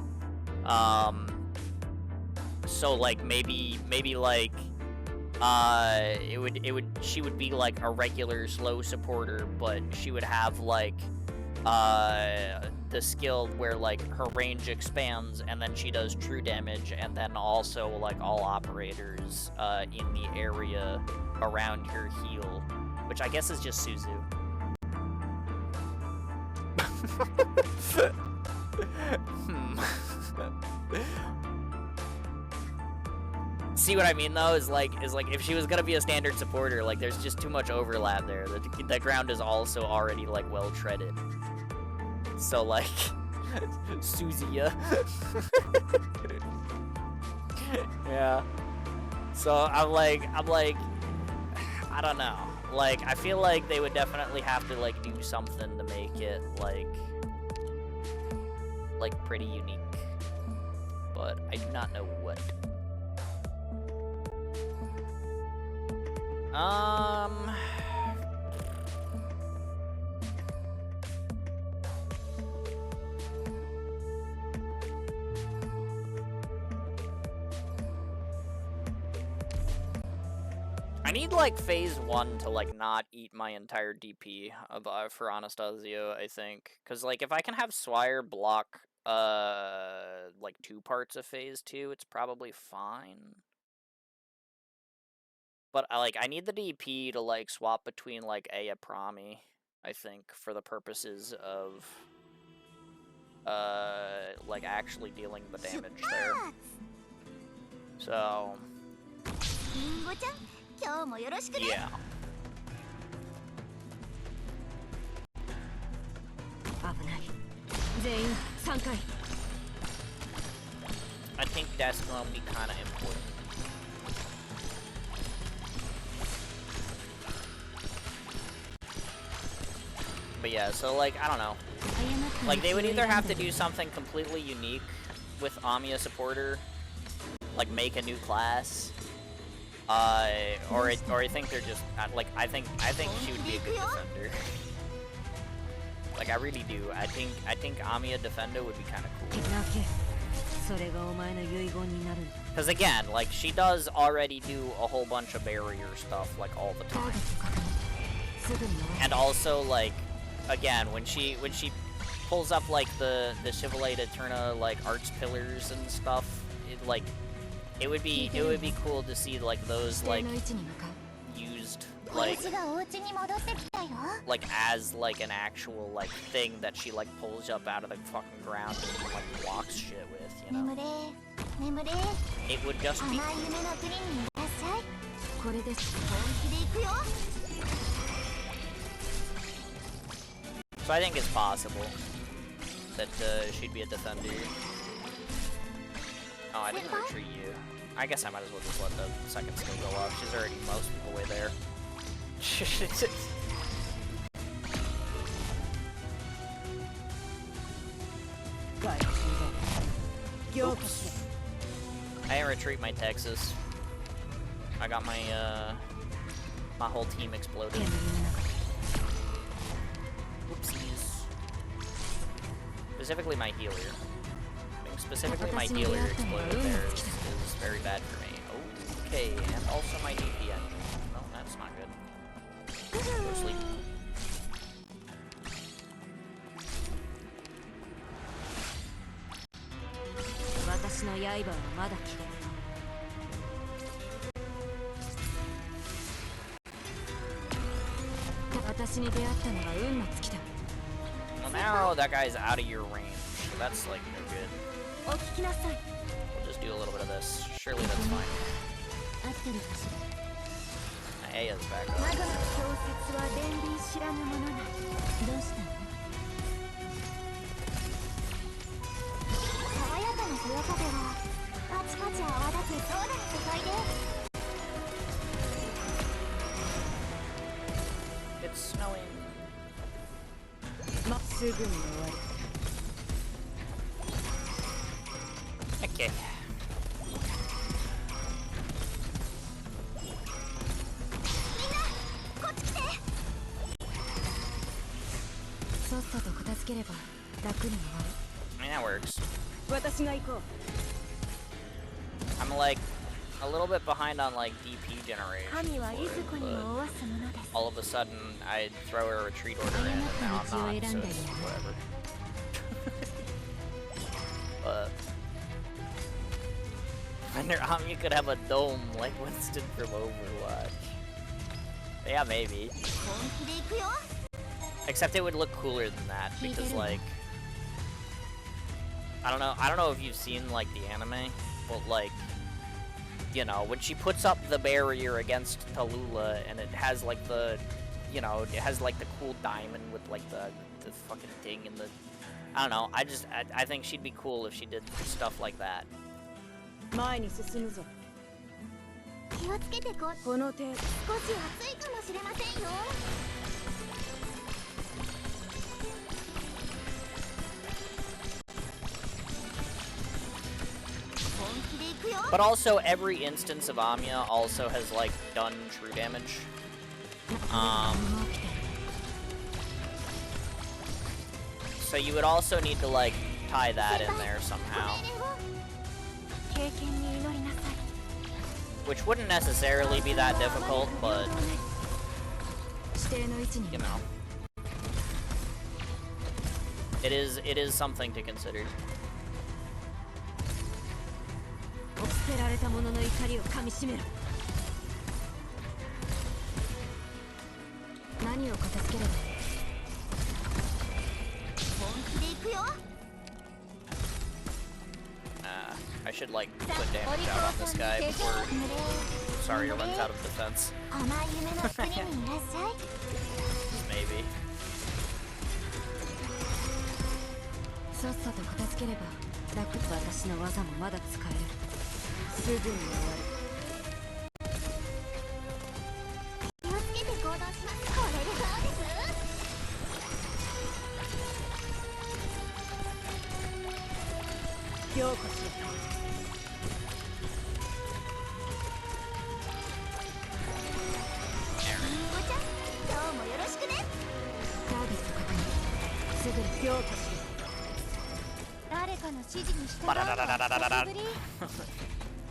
[SPEAKER 1] So like maybe like she would be like a regular slow supporter, but she would have like the skill where like her range expands and then she does true damage, and then also like all operators in the area around her heal, which I guess is just Suzu. See what I mean though, is like if she was gonna be a standard supporter, like there's just too much overlap there. The ground is also already like well treaded. So like Suzia. Yeah. So I'm like I don't know. Like I feel like they would definitely have to like do something to make it like pretty unique. But I do not know what. I need like phase 1 to like not eat my entire DP for Anastasio, I think. Cause like if I can have Swire block like 2 parts of phase 2, it's probably fine. But I need the DP to like swap between like Aya Prami, I think, for the purposes of like actually dealing the damage there. So yeah. I think that's gonna be kind of important. But yeah, so like, I don't know. Like, they would either have to do something completely unique with Amiya supporter, like make a new class, or I think they're just like I think she would be a good defender. Like I really do. I think Amiya defender would be kind of cool. Because again, like she does already do a whole bunch of barrier stuff like all the time, and also like. Again, when she pulls up like the Chevrolet Eterna like arts pillars and stuff, it would be cool to see like those like used like as like an actual like thing that she like pulls up out of the fucking ground and like blocks shit with, you know. It would just be So I think it's possible that she'd be a defender. Oh, I didn't retreat you. I guess I might as well just let the second skill go off. She's already most of the way there. Oops. I didn't retreat my Texas. I got my, my whole team exploded. Whoopsies. Specifically my healer. I think specifically my healer exploded there is very bad for me. Okay, and also my DP engine. No, that's not good. Go to sleep.
[SPEAKER 2] 私の刃はまだ切れる。私に出会ったのは運の尽きだ。
[SPEAKER 1] Well, now that guy's out of your range, so that's like no good.
[SPEAKER 2] お聞きなさい。
[SPEAKER 1] We'll just do a little bit of this. Surely that's fine.
[SPEAKER 2] 合ってるかしら。
[SPEAKER 1] My Aya's back
[SPEAKER 2] マ
[SPEAKER 1] up.
[SPEAKER 2] グの氷雪は伝理知らぬものなり。どうしたの？
[SPEAKER 3] 爽やかなそよ風はパチパチ泡立つそうな世界で
[SPEAKER 1] It's snowing.
[SPEAKER 2] まっすぐに終わる。
[SPEAKER 1] Okay.
[SPEAKER 3] こっち来て
[SPEAKER 2] さっさと片付ければ楽に終わる。
[SPEAKER 1] I mean, that works.
[SPEAKER 2] 私が行こう。
[SPEAKER 1] I'm like a little bit behind on like DP generation.
[SPEAKER 3] 神はいずこに
[SPEAKER 1] But
[SPEAKER 3] もおわすものです
[SPEAKER 1] all of a sudden, I'd throw a retreat order in, and now I'm not, so it's whatever. But I wonder you could have a dome like Winston from Overwatch. Yeah, maybe.
[SPEAKER 3] 本気で行くよ
[SPEAKER 1] Except it would look cooler than that because like I don't know if you've seen like the anime, but like you know, when she puts up the barrier against Tallulah and it has like the you know, it has like the cool diamond with like the fucking thing and the I don't know, I think she'd be cool if she did stuff like that.
[SPEAKER 2] 前に進むぞ。
[SPEAKER 3] 気をつけてこ
[SPEAKER 2] この程度。
[SPEAKER 3] 少し暑いかもしれませんよ 本気で行くよ
[SPEAKER 1] But also every instance of Amiya also has like done true damage. So you would also need to like tie that in there somehow.
[SPEAKER 3] 経験に祈りなさい
[SPEAKER 1] Which wouldn't necessarily be that difficult, but
[SPEAKER 2] 指定の位置に
[SPEAKER 1] you know. It is something to consider.
[SPEAKER 2] 捨てられた者の怒りをかみしめろ。何を片付ければ。
[SPEAKER 3] 本気で行くよ
[SPEAKER 1] I should like put damage out on this guy before Saria runs out of defense.
[SPEAKER 3] 甘い夢の国にいらっしゃい
[SPEAKER 1] Maybe.
[SPEAKER 2] さっさと片付ければ楽。私の技もまだ使える。すぐに終わる。
[SPEAKER 3] 気をつけて行動しますこれでどうです
[SPEAKER 2] ようこそ。
[SPEAKER 3] りんごちゃん今日もよろしくね
[SPEAKER 2] ターゲット確認。すぐに強化しろ。
[SPEAKER 3] 誰かの指示に従うの
[SPEAKER 1] バララララララララ
[SPEAKER 3] は久しぶり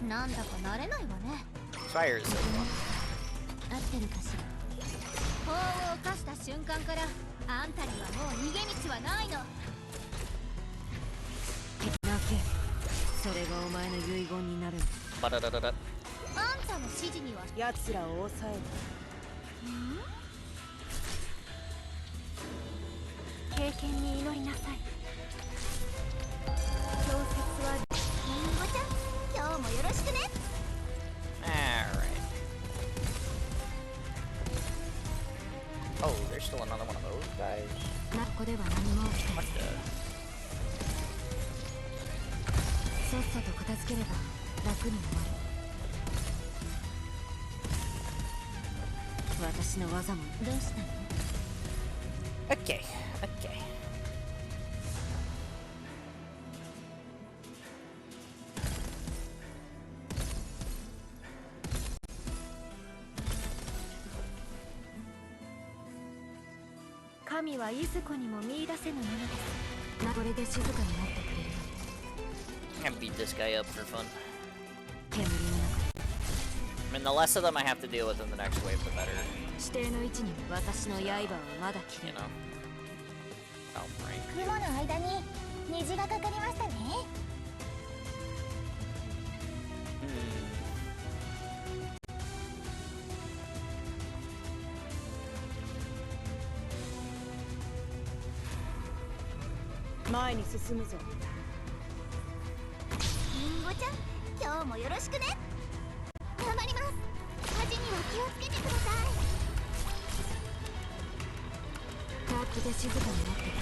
[SPEAKER 3] なんだか慣れないわね
[SPEAKER 1] Fire is so fun.
[SPEAKER 3] 合ってるかしら法を犯した瞬間からあんたにはもう逃げ道はないの
[SPEAKER 2] 泣け。それがお前の遺言になる。
[SPEAKER 1] Ba da da da da.
[SPEAKER 3] あんたの指示には
[SPEAKER 2] 奴らを抑える。
[SPEAKER 3] 経験に祈りなさい氷雪はりんごちゃん今日もよろしくね
[SPEAKER 1] Alright. Oh, there's still another one of those guys.
[SPEAKER 2] ここでは何も起きてな
[SPEAKER 1] What
[SPEAKER 2] い。
[SPEAKER 1] the?
[SPEAKER 2] さっさと片付ければ楽に終わる。私の技も。どうしたの？
[SPEAKER 1] Okay, okay.
[SPEAKER 2] 神はいずこにも見出せぬものです。これで静かになってくれる。
[SPEAKER 1] I'm gonna beat this guy up for fun.
[SPEAKER 2] 煙の中
[SPEAKER 1] I mean, the less of them I have to deal with in the next wave, the better.
[SPEAKER 2] 指定の位置に私の刃はまだ切れ
[SPEAKER 1] You
[SPEAKER 2] る。
[SPEAKER 1] know. Outbreak.
[SPEAKER 3] 雲の間に虹がかかりましたね。 前に進むぞ。リンゴちゃん、今日もよろしくね。頑張ります。火事には気をつけてください。
[SPEAKER 2] タープで静かになってくれる。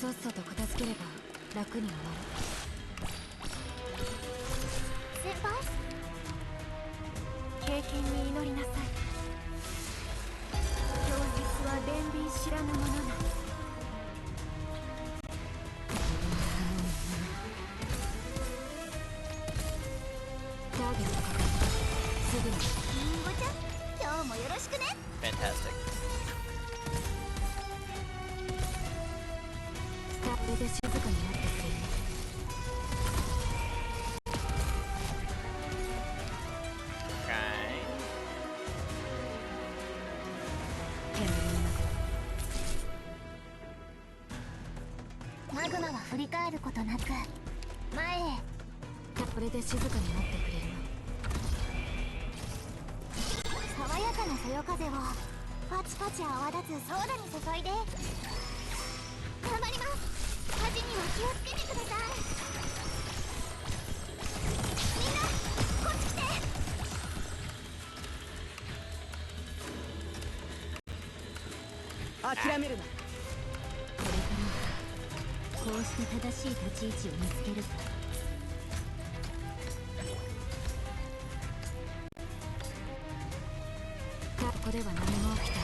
[SPEAKER 2] さっさと片付ければ楽に終わる。
[SPEAKER 3] 先輩、
[SPEAKER 2] 経験に祈りなさい。教室は伝聞知らぬものなり。ターゲット確認。すぐに。
[SPEAKER 3] リンゴちゃん、今日もよろしくね。
[SPEAKER 1] Fantastic.
[SPEAKER 2] タープで静かになってくれる。
[SPEAKER 1] Okay.
[SPEAKER 2] 煙の中。
[SPEAKER 3] マグマは振り返ることなく前へ。
[SPEAKER 2] これで静かになってくれる。
[SPEAKER 3] 爽やかなそよ風をパチパチ泡立つソーダに注いで。頑張ります。火事には気をつけてください。みんなこっち来て。
[SPEAKER 2] 諦めるな。これからはこうして正しい立ち位置を見つけるさ。ここでは何も起きた。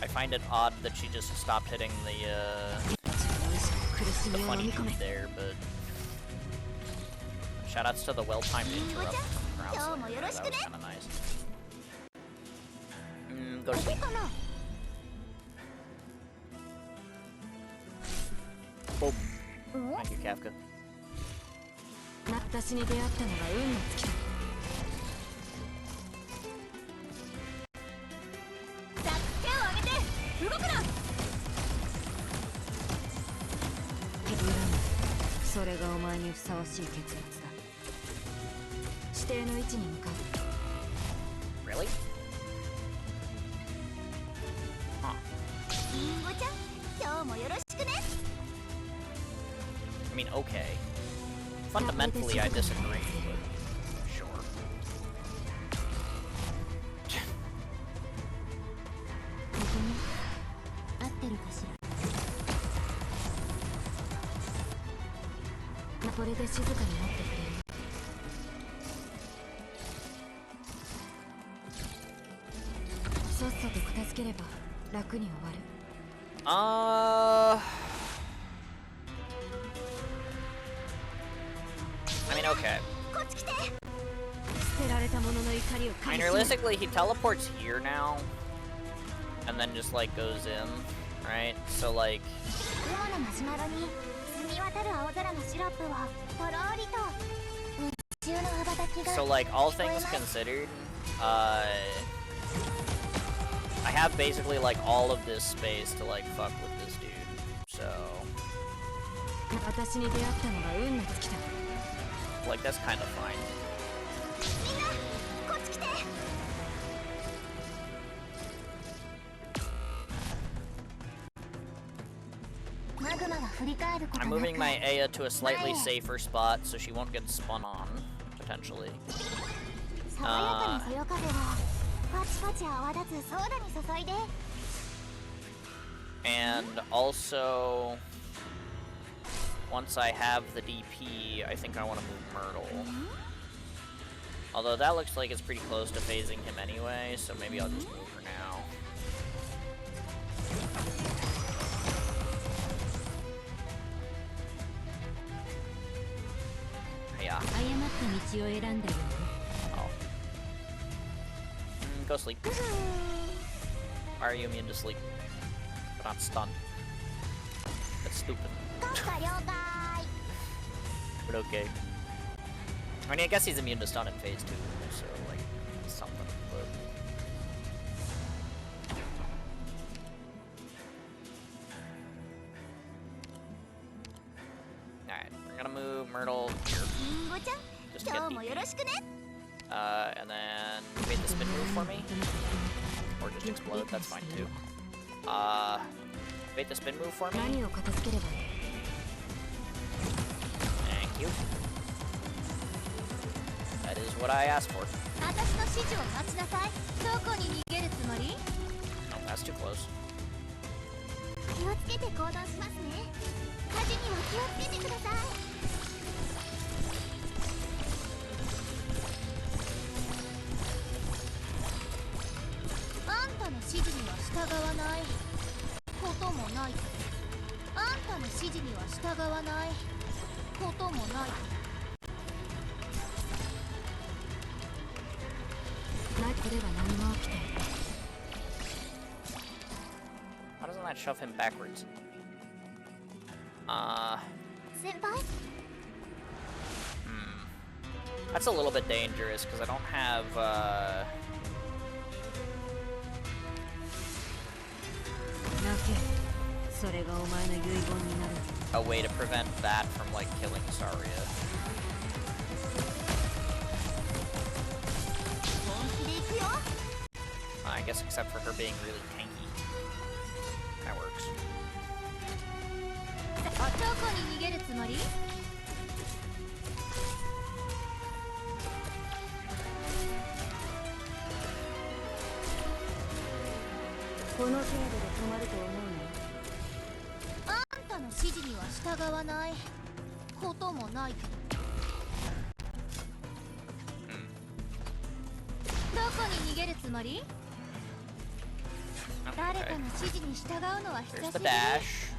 [SPEAKER 1] I find it odd that she just stopped hitting the funny dude there, but shoutouts to the well-timed interrupt from Ground Slayer. That was kind of nice. Go to sleep. Boom. Thank you, Kafka.
[SPEAKER 2] 私に出会ったのが運の尽きだ。 それがお前にふさわしい結末だ。指定の位置に向かう。
[SPEAKER 1] Really? Huh.
[SPEAKER 3] リンゴちゃん、今日もよろしくね。
[SPEAKER 1] I mean, okay. Fundamentally, I disagree, but sure.
[SPEAKER 2] ここに合ってるかしら。これで静かになってくれる。さっさと片付ければ楽に終わる。
[SPEAKER 1] I mean, okay.
[SPEAKER 3] こっち来て。
[SPEAKER 2] 捨てられたものの怒りを
[SPEAKER 1] I
[SPEAKER 2] 返
[SPEAKER 1] mean,
[SPEAKER 2] す。
[SPEAKER 1] realistically, he teleports here now, and then just like goes in, right? So like,
[SPEAKER 3] 雲のマシュマロに澄み渡る青空のシロップをとろーりと宇宙の羽ばたきが
[SPEAKER 1] so like all
[SPEAKER 3] 聞こえ
[SPEAKER 1] things
[SPEAKER 3] ます。
[SPEAKER 1] considered, I have basically like all of this space to like fuck with this dude. So
[SPEAKER 2] 私に出会ったのが運の尽きだ。
[SPEAKER 1] like that's kind of fine.
[SPEAKER 3] みんなこっち来て。 マグマは振り返ること
[SPEAKER 1] I'm
[SPEAKER 3] なく
[SPEAKER 1] moving my Aya to a slightly safer spot so she won't get spun on, potentially.
[SPEAKER 3] 爽やかなそよ風をパチパチ泡立つソーダに注いで。
[SPEAKER 1] And also, once I have the DP, I think I want to move Myrtle. Although that looks like it's pretty close to phasing him anyway, so maybe I'll just move her now.
[SPEAKER 2] を選んだようね。
[SPEAKER 1] Oh. Go sleep. Why are you immune to sleep? But not stunned. That's stupid.
[SPEAKER 3] 国家了解
[SPEAKER 1] But okay. I mean, I guess he's immune to stun in phase 2, so, like, something, but... Alright, we're gonna move Myrtle here.
[SPEAKER 3] リンゴちゃん
[SPEAKER 1] Just to
[SPEAKER 3] 今
[SPEAKER 1] get
[SPEAKER 3] 日もよろしくね
[SPEAKER 1] and then bait the spin move for me. Or just explode, that's fine too. Bait the spin move for me.
[SPEAKER 2] 何を片付ければいい？
[SPEAKER 1] Thank you. That is what I asked for.
[SPEAKER 3] 私の指示を待ちなさいどこに逃げるつもり
[SPEAKER 1] No, that's too close.
[SPEAKER 3] 気をつけて行動しますね火事には気をつけてくださいあんたの指示には従わないこともないあんたの指示には従わないこともない
[SPEAKER 2] ないこれは何も起きていない。
[SPEAKER 1] How doesn't that shove him backwards?
[SPEAKER 3] 先輩
[SPEAKER 1] That's a little bit dangerous because I don't have,
[SPEAKER 2] 泣け。それがお前の遺言になる。
[SPEAKER 1] a way to prevent that from, like, killing Saria.
[SPEAKER 3] 本気で行くよ
[SPEAKER 1] I guess except for her being really tanky. That works.
[SPEAKER 3] どこに逃げるつもり
[SPEAKER 2] この程度で止まると思うの？
[SPEAKER 3] あんたの指示には従わないこともないけどどこに逃げるつもり誰か
[SPEAKER 1] Okay.
[SPEAKER 3] の指示に従うのは久
[SPEAKER 1] There's
[SPEAKER 3] し
[SPEAKER 1] the
[SPEAKER 3] ぶり
[SPEAKER 1] dash.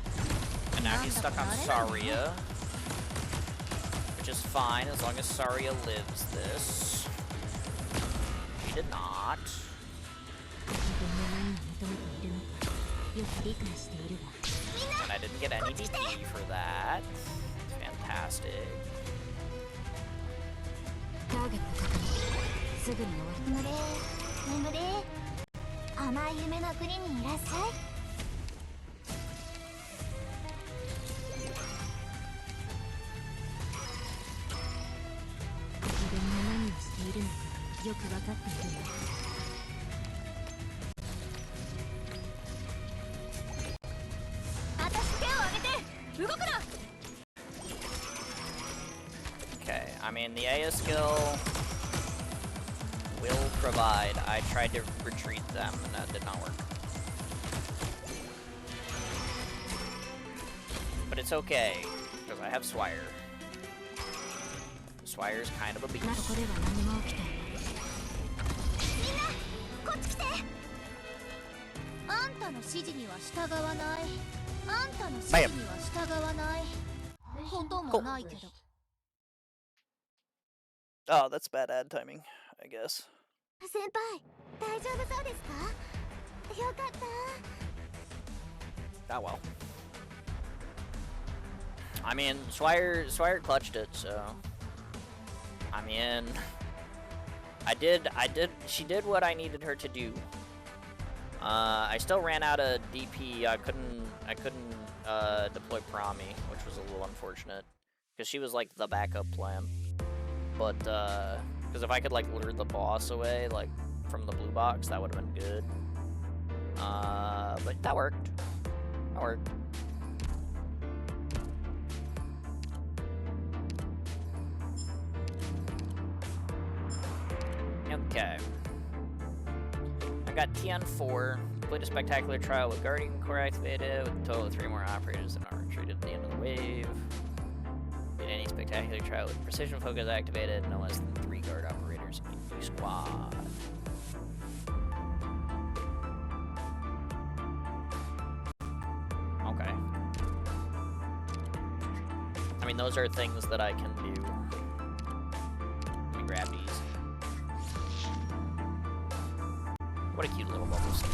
[SPEAKER 1] And now he's stuck on Saria. Which is fine as long as Saria lives this. She did not.
[SPEAKER 2] 自分の何を求めているのかよく理解しているが。
[SPEAKER 1] And I didn't get any DP for that. Fantastic.
[SPEAKER 2] ターゲット確認。すぐに終わる。
[SPEAKER 3] 眠れ眠れ甘い夢の国にいらっしゃい
[SPEAKER 2] 自分が何をしているのかよく分かっているんだ。
[SPEAKER 3] 私手を挙げて動くな
[SPEAKER 1] Okay, I mean, the AS skill will provide. I tried to retreat them, and that did not work. But it's okay, because I have Swire. Swire's kind of a
[SPEAKER 2] ならこ
[SPEAKER 1] beast.
[SPEAKER 2] れは何も起きていない。
[SPEAKER 3] みんなこっち来てあんたの指示には従わないあんたの指示には従わないこともないけど
[SPEAKER 1] Oh, that's bad ad timing, I guess.
[SPEAKER 3] 先輩大丈夫そうですかよかった
[SPEAKER 1] Ah, well. I mean, Swire clutched it, so... I mean... she did what I needed her to do. I still ran out of DP. I couldn't deploy Promi, which was a little unfortunate. Because she was, like, the backup plan. But, because if I could, like, lure the boss away, like, from the blue box, that would have been good. But that worked. That worked. Okay. I got TN4. Played a spectacular trial with Guardian Core activated, with a total of 3 more operators than are retreated at the end of the wave. Did any spectacular trial with precision focus activated, no less than 3 guard operators in each squad. Okay. I mean, those are things that I can do. What a cute little bubble stick.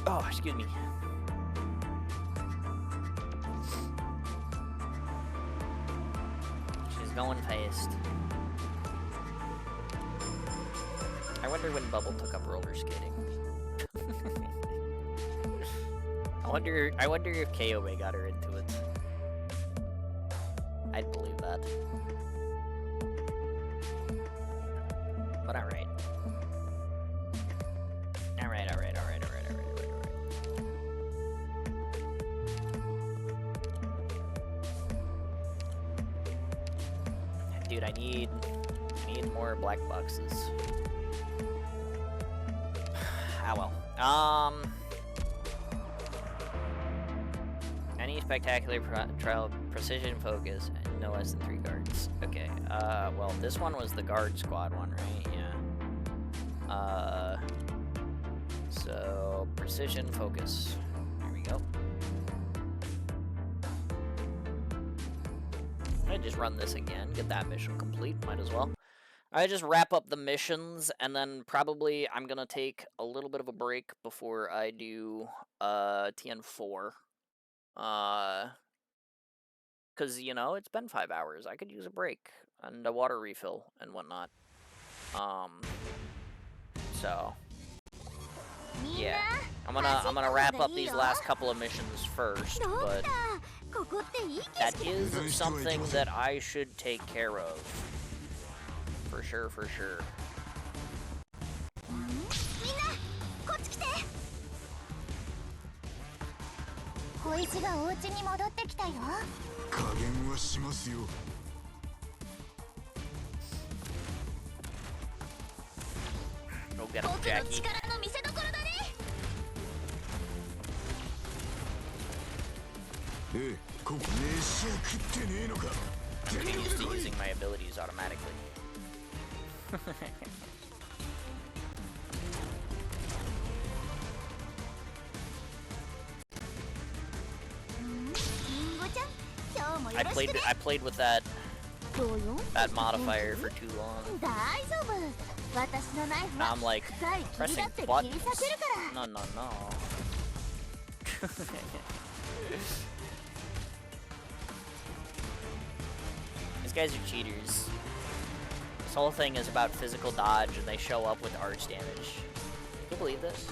[SPEAKER 1] Oh, excuse me. She's going fast. I wonder when Bubble took up roller skating. I wonder if KOA got her into it. I'd believe that. But alright. Alright. Dude, I need more black boxes. Ah well. Any spectacular trial precision focus and no less than 3 guards. Okay. Well, this one was the guard squad one, right? Yeah. So precision focus. Here we go. I just run this again, get that mission complete, might as well. I just wrap up the missions, and then probably I'm gonna take a little bit of a break before I do TN4. Cause you know, it's been 5 hours. I could use a break and a water refill and whatnot. So yeah. I'm gonna wrap up these last couple of missions first, but that is something that I should take care of. For sure, for sure. Go get him, Jackie. I'm getting used to using my abilities automatically. I played with that modifier for too long. Now I'm like pressing buttons. No. These guys are cheaters. This whole thing is about physical dodge, and they show up with arch damage. Can you believe this?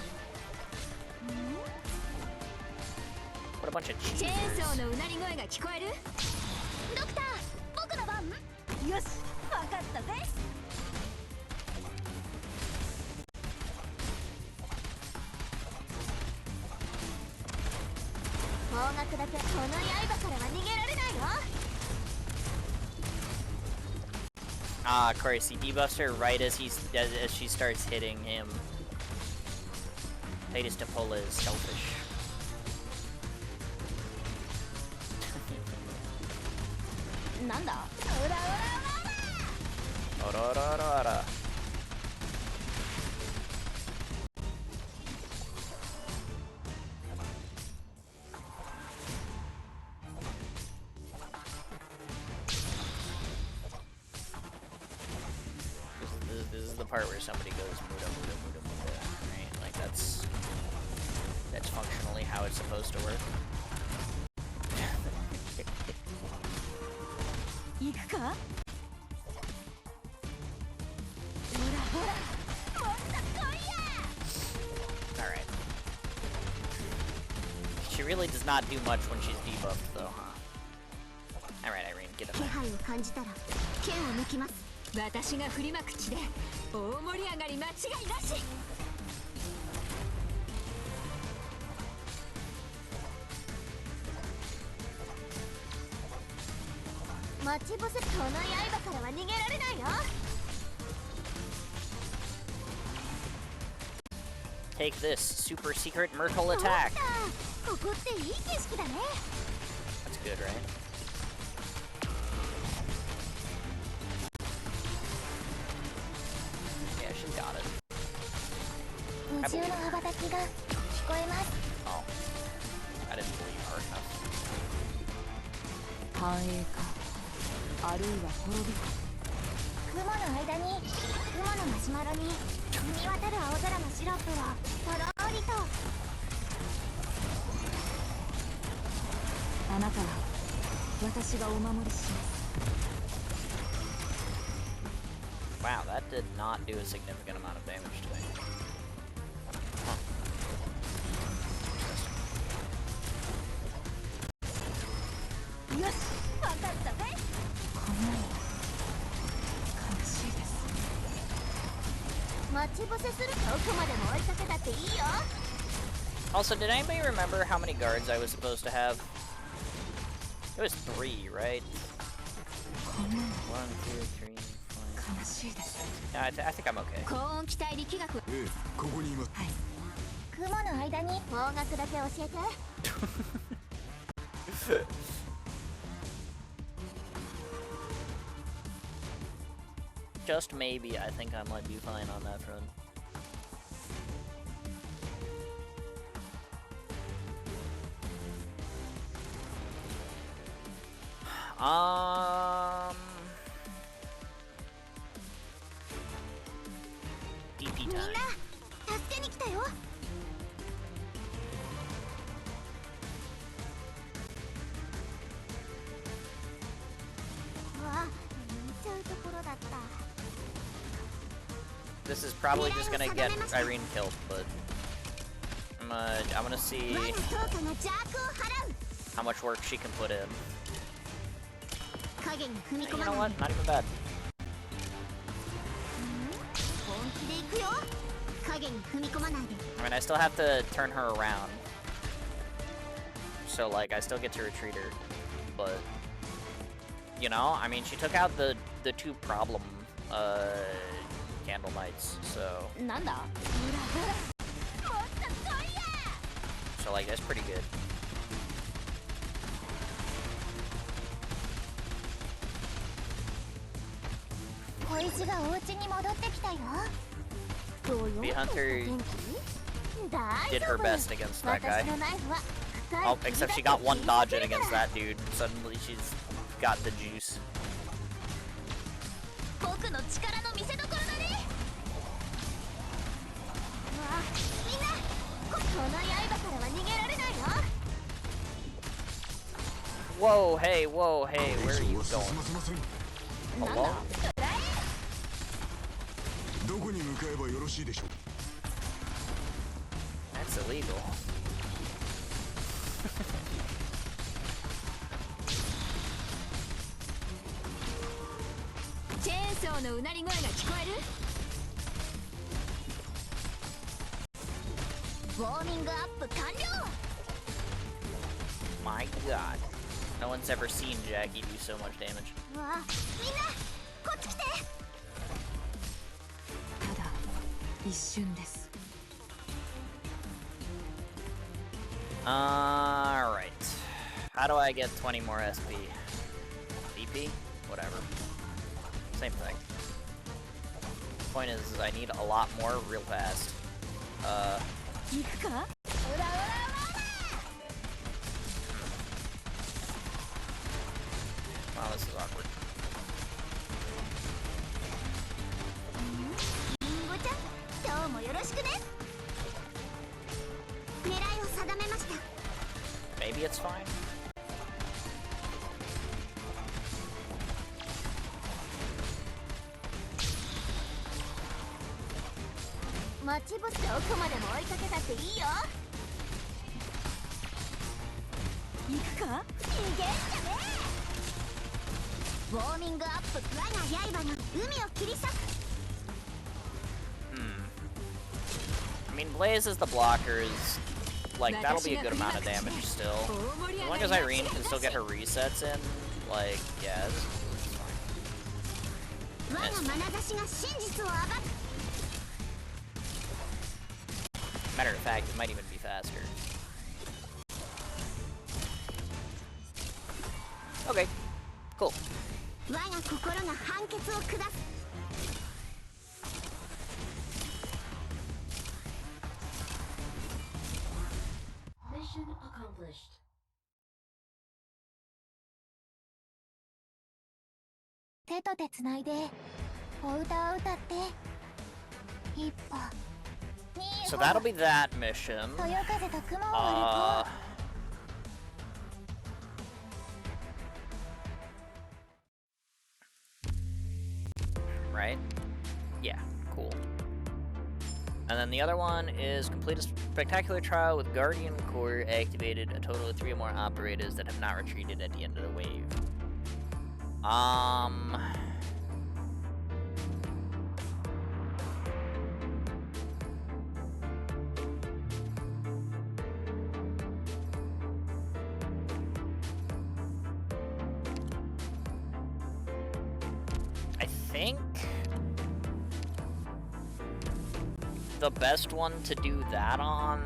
[SPEAKER 1] What a bunch of cheaters. Ah, of course, he debuffs her right as she starts hitting him. Titus Topola is selfish. Ora. This is the part where somebody goes muda, right? Like that's functionally how it's supposed to work. Alright. She really does not do much when she's debuffed though, huh? Alright, Irene, get in there. Take this super secret Myrtle attack. That's good, right? Yeah, she's got it. I believe her. Oh, I didn't believe hard enough.
[SPEAKER 2] あるいは滅びか。
[SPEAKER 3] 雲の間に雲のマシュマロに澄み渡る青空のシロップをとろりと。
[SPEAKER 2] あなたは私がお守りします。
[SPEAKER 1] Wow, that did not do a significant amount of damage to me. Huh.
[SPEAKER 3] よし、わかったぜ。
[SPEAKER 2] こんなの悲しいです。
[SPEAKER 3] 待ち伏せする。どこまでも追いかけたっていいよ。
[SPEAKER 1] Also, did anybody remember how many guards I was supposed to have? It was 3, right?
[SPEAKER 2] こんなの
[SPEAKER 1] 1, 2, 3, 4.
[SPEAKER 2] 悲しいです。
[SPEAKER 1] Yeah, I think I'm okay.
[SPEAKER 2] 高温気体力学。
[SPEAKER 6] ここにいます。
[SPEAKER 2] はい。
[SPEAKER 3] 雲の間に方角だけ教えて。
[SPEAKER 1] Just maybe, I think I might be fine on that front. DP
[SPEAKER 3] みん
[SPEAKER 1] time.
[SPEAKER 3] な助けに来たよ。うわ、見ちゃうところだった。
[SPEAKER 1] This is probably just gonna get Irene killed, but I'm gonna see
[SPEAKER 3] 我が効果が邪悪を払う。
[SPEAKER 1] how much work she can put in.
[SPEAKER 3] 影に踏み
[SPEAKER 1] You
[SPEAKER 3] 込ま
[SPEAKER 1] know
[SPEAKER 3] ない。
[SPEAKER 1] what? Not even bad.
[SPEAKER 3] 本気で行くよ。影に踏み込まないで。
[SPEAKER 1] I mean, I still have to turn her around. So, like, I still get to retreat her. But, you know, I mean, she took out the two problem, Candle Knights, so...
[SPEAKER 3] なんだ。ほらほら。もっと来いや。
[SPEAKER 1] So, like, that's pretty good.
[SPEAKER 3] 小石がお家に戻ってきたよ。どうよ。
[SPEAKER 1] The Hunter
[SPEAKER 3] 元気？大
[SPEAKER 1] did
[SPEAKER 3] 丈
[SPEAKER 1] her
[SPEAKER 3] 夫。
[SPEAKER 1] best against that guy.
[SPEAKER 3] 私のナイフは深い
[SPEAKER 1] Oh, except she got one dodge in against that dude. Suddenly she's got the juice.
[SPEAKER 3] 僕の力の見せ所だね。うわ、みんな、この刃からは逃げられないよ。
[SPEAKER 1] Whoa, hey, where are you
[SPEAKER 6] 進
[SPEAKER 1] going?
[SPEAKER 6] ませません。
[SPEAKER 3] なん
[SPEAKER 1] Hello?
[SPEAKER 3] だ。くらえ。
[SPEAKER 6] どこに向かえばよろしいでしょう。
[SPEAKER 1] That's illegal.
[SPEAKER 2] チェーンソーのうなり声が聞こえる？
[SPEAKER 3] ウォーミングアップ完了。
[SPEAKER 1] My god. No one's ever seen Jackie do so much damage.
[SPEAKER 3] うわ、みんな、こっち来て。
[SPEAKER 2] ただ一瞬です。
[SPEAKER 1] Alright. How do I get 20 more SP? DP? Whatever. Same thing. Point is, I need a lot more real fast.
[SPEAKER 2] 行くか？
[SPEAKER 3] うらうらうらうら。
[SPEAKER 1] Wow, this is awkward.
[SPEAKER 3] リンゴちゃん、今日もよろしくね。狙いを定めました。
[SPEAKER 1] Maybe it's fine?
[SPEAKER 3] 待ち伏せどこまでも追いかけたっていいよ。
[SPEAKER 2] 行くか？
[SPEAKER 3] 逃げんじゃねえ。ウォーミングアップ、我が刃が海を切り裂く。
[SPEAKER 1] I mean, Blaze as the blocker is, like, that'll be a good amount of damage still. As long as Irene can still get her resets in, like, yeah, this is fine.
[SPEAKER 3] 我が眼差しが真実を暴く。
[SPEAKER 1] Matter of fact, it might even be faster. Okay, cool.
[SPEAKER 3] 我が心が判決を下す。
[SPEAKER 2] Mission accomplished.
[SPEAKER 3] 手と手つないでお歌を歌って一歩二
[SPEAKER 1] So
[SPEAKER 3] 歩
[SPEAKER 1] that'll be that mission.
[SPEAKER 3] そよ風と雲を割る
[SPEAKER 1] Right? Yeah, cool. And then the other one is complete a spectacular trial with Guardian Core activated, a total of 3 or more operators that have not retreated at the end of the wave. I think the best one to do that on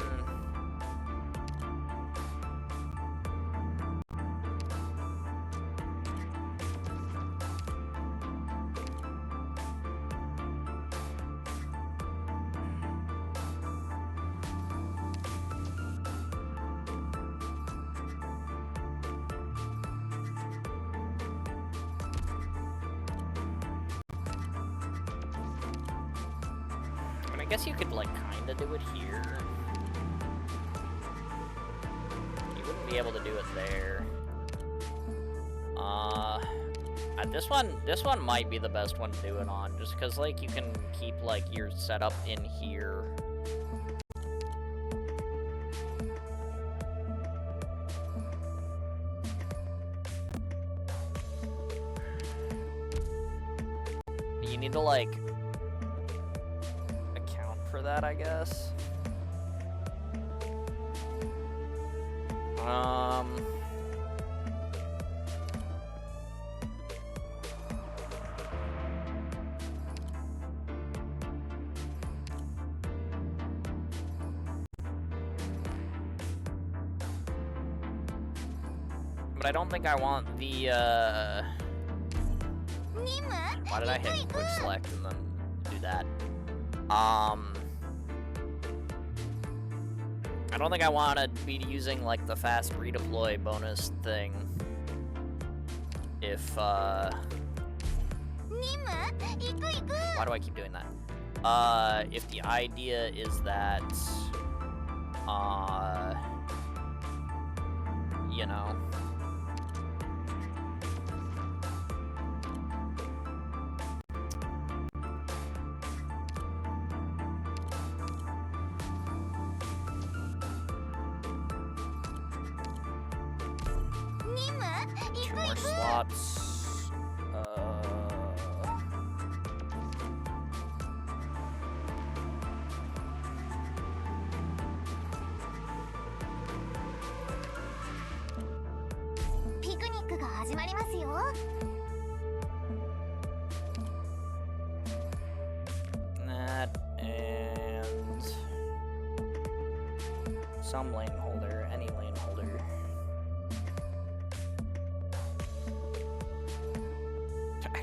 [SPEAKER 1] I guess you could, like, kinda do it here. You wouldn't be able to do it there. This one might be the best one to do it on, just because, like, you can keep, like, your setup in here. You need to, like, for that, I guess. But I don't think I want the, why did I hit quick select and then do that? I don't think I want to be using, like, the fast redeploy bonus thing. If, why do I keep doing that? If the idea is that, you know... Two more slots.
[SPEAKER 3] Picnic が始まりますよ。
[SPEAKER 1] That and some lane holder, any lane holder.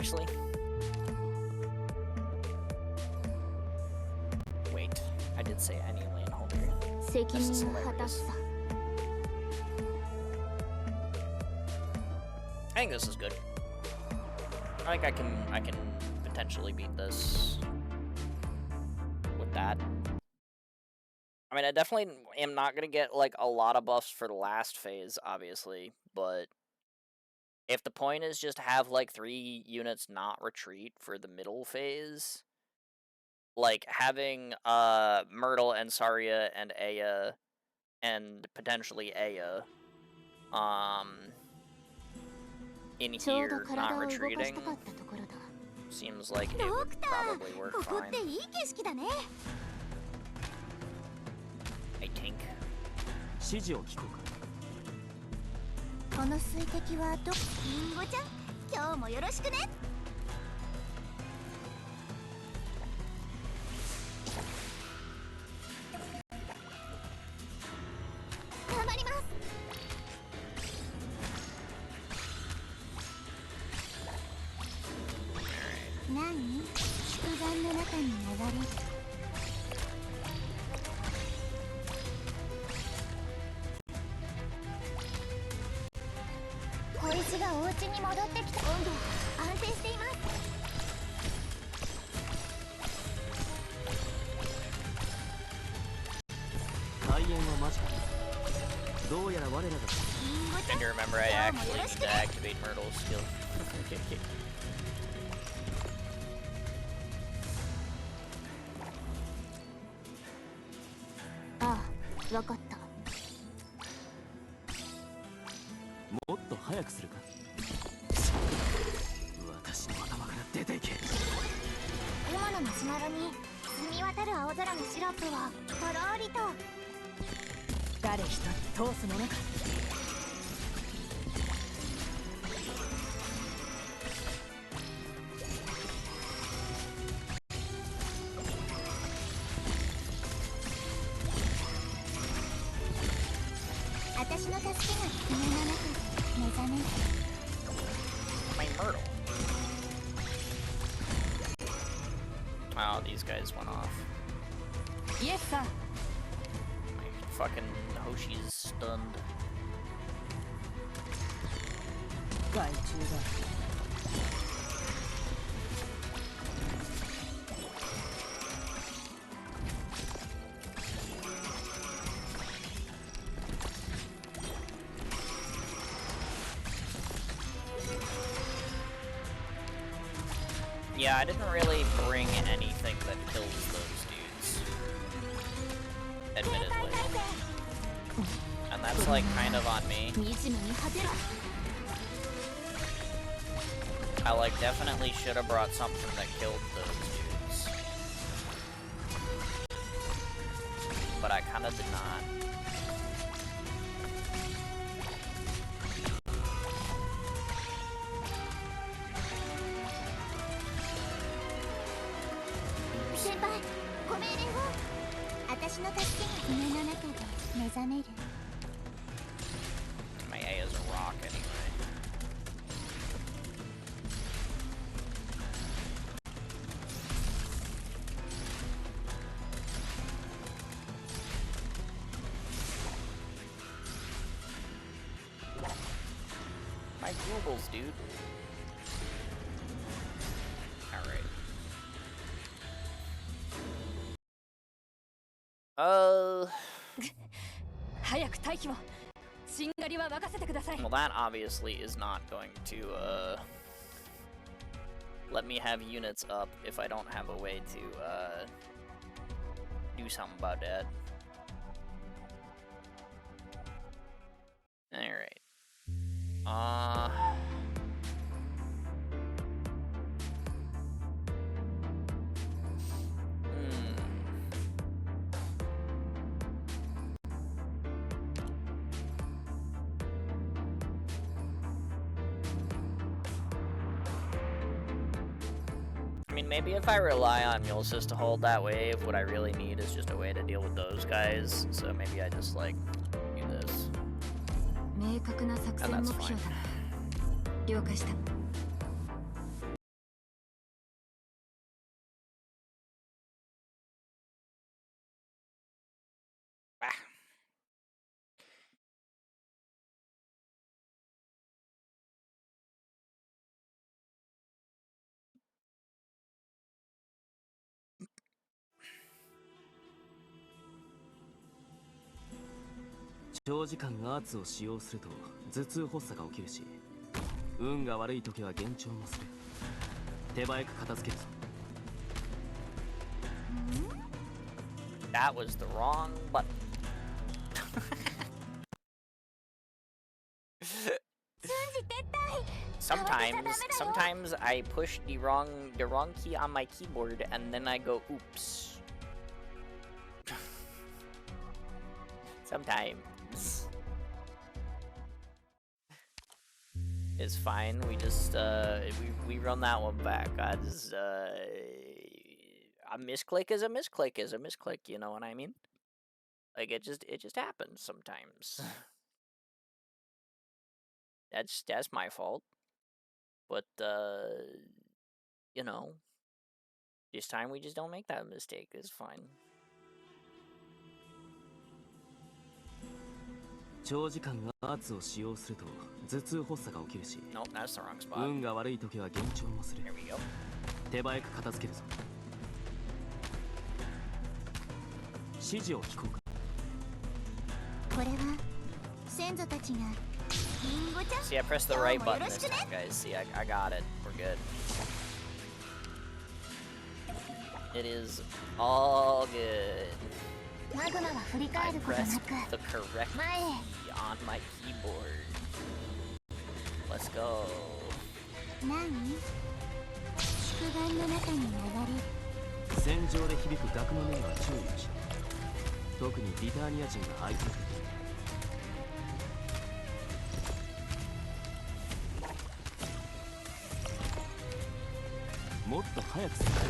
[SPEAKER 1] Actually, wait, I did say any lane holder.
[SPEAKER 2] 責任を果たすさ。
[SPEAKER 1] I think this is good. I think I can potentially beat this with that. I mean, I definitely am not gonna get, like, a lot of buffs for the last phase, obviously, but if the point is just to have, like, 3 units not retreat for the middle phase, like, having, Myrtle and Saria and Aya, and potentially Aya, in here, not retreating, seems like it would probably work fine. I think.
[SPEAKER 4] 指示を聞こうか。
[SPEAKER 3] この水滴はリンゴちゃん、今日もよろしくね。頑張ります。何？宿願の中に流れる。小石がお家に戻ってきた。安定しています。
[SPEAKER 4] 開演は間近。どうやら我らが
[SPEAKER 1] And to remember, I actually need to activate Myrtle's skill.
[SPEAKER 3] ああ、わかった。
[SPEAKER 4] もっと早くするか。私の頭から出ていけ。
[SPEAKER 3] 雲のマシュマロに澄み渡る青空のシロップをとろりと。
[SPEAKER 2] 誰一人通すものか。
[SPEAKER 3] 私の助けが夢の中で目覚める。
[SPEAKER 1] My Myrtle. Oh, these guys went off.
[SPEAKER 2] イエスさん。
[SPEAKER 1] My fucking Hoshi's stunned.
[SPEAKER 2] 害虫だ。
[SPEAKER 1] Yeah, I didn't really bring anything that kills those dudes. Admittedly. And that's like kind of on me.
[SPEAKER 3] 惨めに果てろ。
[SPEAKER 1] I like definitely should have brought something that killed those dudes. But I kind of did not. Oops.
[SPEAKER 3] 先輩、ご命令を。私の助けが夢の中で目覚める。
[SPEAKER 1] My A is a rock anyway. My Googles, dude. Alright.
[SPEAKER 2] 早く退避を。しんがりは任せてください。
[SPEAKER 1] Well, that obviously is not going to, let me have units up if I don't have a way to, do something about that. Alright. I mean, maybe if I rely on Mulsis to hold that wave, what I really need is just a way to deal with those guys. So maybe I just, like, do this.
[SPEAKER 2] 明確な作戦目標だ。了解した。
[SPEAKER 1] Ah.
[SPEAKER 4] 「長時間アーツを使用すると頭痛発作が起きるし、運が悪い時は幻聴もする。手早く片付けるぞ。
[SPEAKER 1] That was the wrong button. Sometimes I push the wrong key on my keyboard and then I go oops. Sometimes. It's fine. We just we run that one back. I just a misclick is a misclick is a misclick, you know what I mean? Like it just happens sometimes. That's my fault. But you know, this time we just don't make that mistake. It's fine.
[SPEAKER 4] 長時間圧を使用すると頭痛発作が起きるし、
[SPEAKER 1] Nope, that's the wrong spot.
[SPEAKER 4] 運が悪い時は幻聴もする。
[SPEAKER 1] Here we go.
[SPEAKER 4] 手早く片付けるぞ。指示を聞こうか。
[SPEAKER 3] これは先祖たちがリンゴちゃん
[SPEAKER 1] See, I pressed the right button this time, guys. See, I got it. We're good. It is all good.
[SPEAKER 3] マグマは振り
[SPEAKER 1] I
[SPEAKER 3] 返ることな
[SPEAKER 1] pressed
[SPEAKER 3] く
[SPEAKER 1] the correct
[SPEAKER 3] 前へ
[SPEAKER 1] key on my keyboard. Let's go.
[SPEAKER 3] 何祝願の中に流れる
[SPEAKER 4] 戦場で響く楽の音は注意しろ。特にリターニア人が相手する。もっと早くするから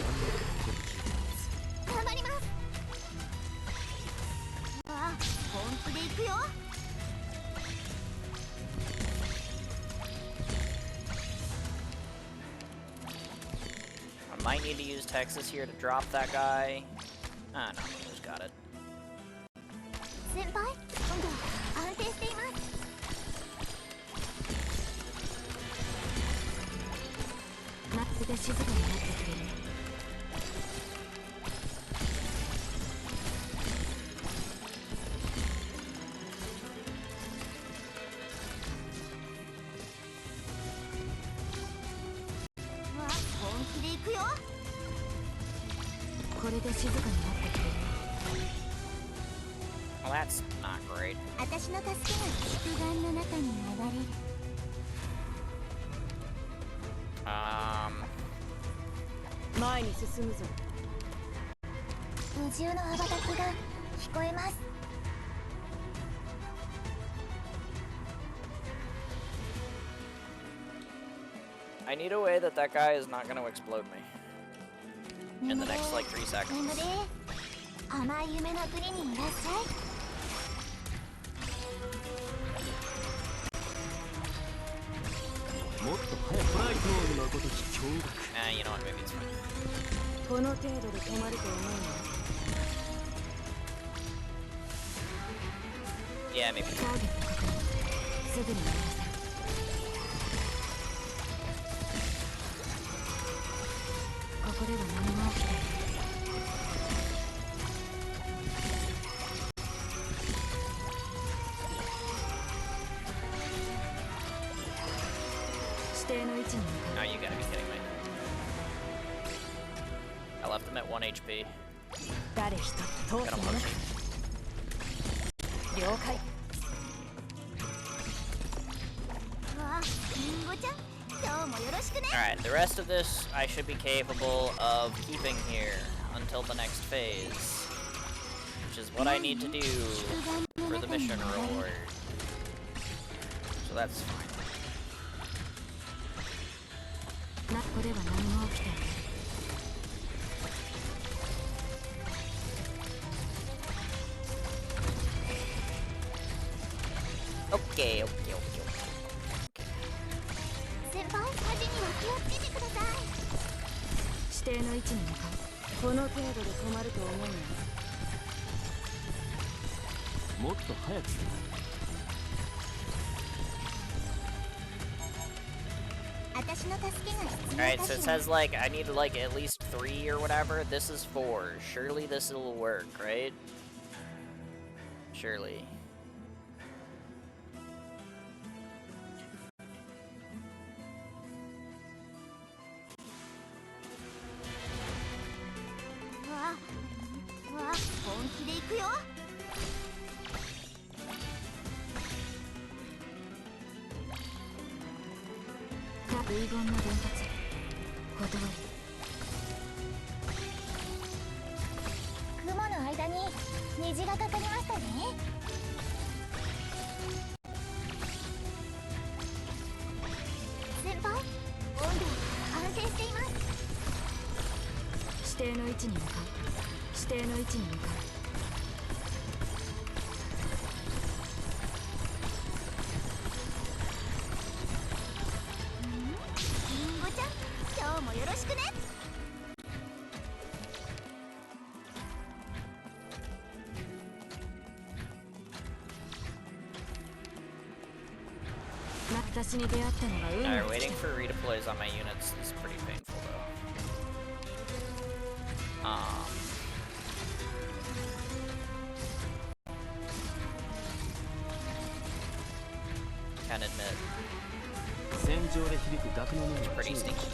[SPEAKER 3] 頑張りますわあ本気で行くよ
[SPEAKER 1] I might need to use Texas here to drop that guy. Ah, no, we just got it.
[SPEAKER 3] 先輩温度安定しています
[SPEAKER 2] マップで静かになってくれる。
[SPEAKER 3] わあ本気で行くよ
[SPEAKER 2] これで静かになってくれる。
[SPEAKER 1] Well, that's not great.
[SPEAKER 3] 私の助けが祝願の中に流れる
[SPEAKER 2] 前に進むぞ。
[SPEAKER 3] 宇宙の羽ばたきが聞こえます
[SPEAKER 1] I need a way that that guy is not going to explode me in the next like 3 seconds.
[SPEAKER 3] 眠れ甘い夢の国にいらっしゃい
[SPEAKER 4] もっと早くライトーンのごとき驚愕。
[SPEAKER 1] You know what? Maybe it's fine.
[SPEAKER 2] この程度で止まると思うの
[SPEAKER 1] Yeah, maybe.
[SPEAKER 2] ターゲット確認。すぐにやりなさい。ここでは何も起きていない。指定の位置に向か
[SPEAKER 1] No, you gotta be kidding me. I left him at 1 HP.
[SPEAKER 2] う。誰一人通す
[SPEAKER 1] Gotta
[SPEAKER 2] もの
[SPEAKER 1] push
[SPEAKER 2] か
[SPEAKER 1] him.
[SPEAKER 2] 了解。
[SPEAKER 3] わあリンゴちゃん今日もよろしくね
[SPEAKER 1] Alright, the rest of this I should be capable of keeping here until the next phase, which is what I need to do for the mission reward. So that's fine.
[SPEAKER 2] な、ここでは何も起きていない。
[SPEAKER 1] Okay, okay, okay, okay.
[SPEAKER 3] 先輩火事には気をつけてください
[SPEAKER 2] 指定の位置に向かう。この程度で止まると思うの。
[SPEAKER 4] もっと早くする。
[SPEAKER 3] 私の助けが必要
[SPEAKER 1] Alright,
[SPEAKER 3] か
[SPEAKER 1] so it
[SPEAKER 3] しら
[SPEAKER 1] says like I need like at least 3 or whatever. This is 4. Surely this will work, right? Surely.
[SPEAKER 3] わあわあ本気で行くよ
[SPEAKER 2] 遺言の伝達。断る。
[SPEAKER 3] 雲の間に虹がかかりましたね先輩温度安定しています
[SPEAKER 2] 指定の位置に向かう。指定の位置に向かう。
[SPEAKER 3] リンゴちゃん今日もよろしくね
[SPEAKER 1] Alright,
[SPEAKER 2] 私に出会ったのが運
[SPEAKER 1] Alright,
[SPEAKER 2] が
[SPEAKER 1] waiting for redeploys on my units is pretty painful though. Can admit,
[SPEAKER 4] 戦場で響く楽の音
[SPEAKER 1] it's
[SPEAKER 4] は
[SPEAKER 1] pretty
[SPEAKER 4] 注意
[SPEAKER 1] stinky.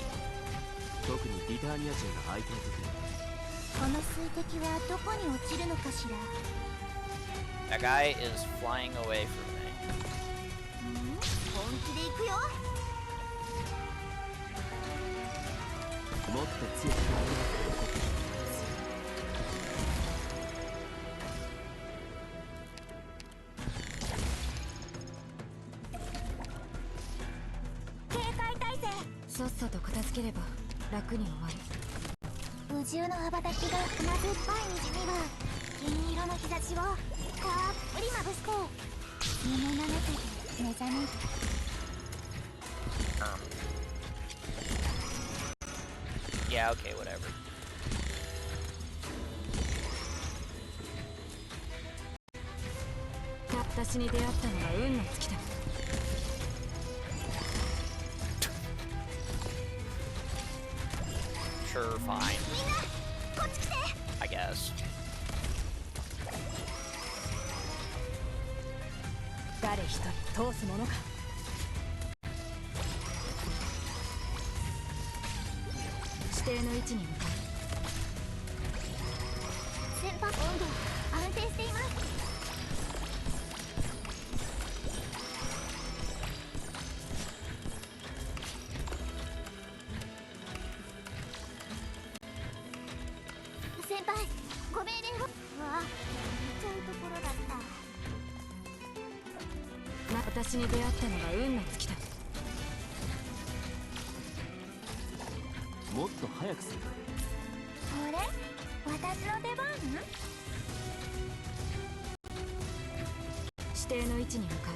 [SPEAKER 4] 特にリターニア人が相手の時に
[SPEAKER 3] この水滴はどこに落ちるのかしら。
[SPEAKER 1] That guy is flying away from me.
[SPEAKER 3] 本気で行くよ。
[SPEAKER 4] もっと強くなれる。
[SPEAKER 3] 警戒態勢。
[SPEAKER 2] さっさと片付ければ楽に終わる。
[SPEAKER 3] 宇宙の羽ばたきが甘酸っぱい虹には銀色の日差しをたっぷりまぶして夢の中で目覚める。
[SPEAKER 1] Yeah, okay, whatever.
[SPEAKER 2] 私に出会ったのが運の尽きだ。
[SPEAKER 1] Sure, fine.
[SPEAKER 3] みんなこっち来て。
[SPEAKER 1] I guess.
[SPEAKER 2] 誰一人通すものか。指定の位置に向か
[SPEAKER 3] 先輩、温度安定しています。先輩、ご命令を。うわ、見ちゃうところだった。
[SPEAKER 2] う。私に出会ったのが運の尽きだ。
[SPEAKER 4] もっと早くする。
[SPEAKER 3] これ私の出番？
[SPEAKER 2] 指定の位置に向かう。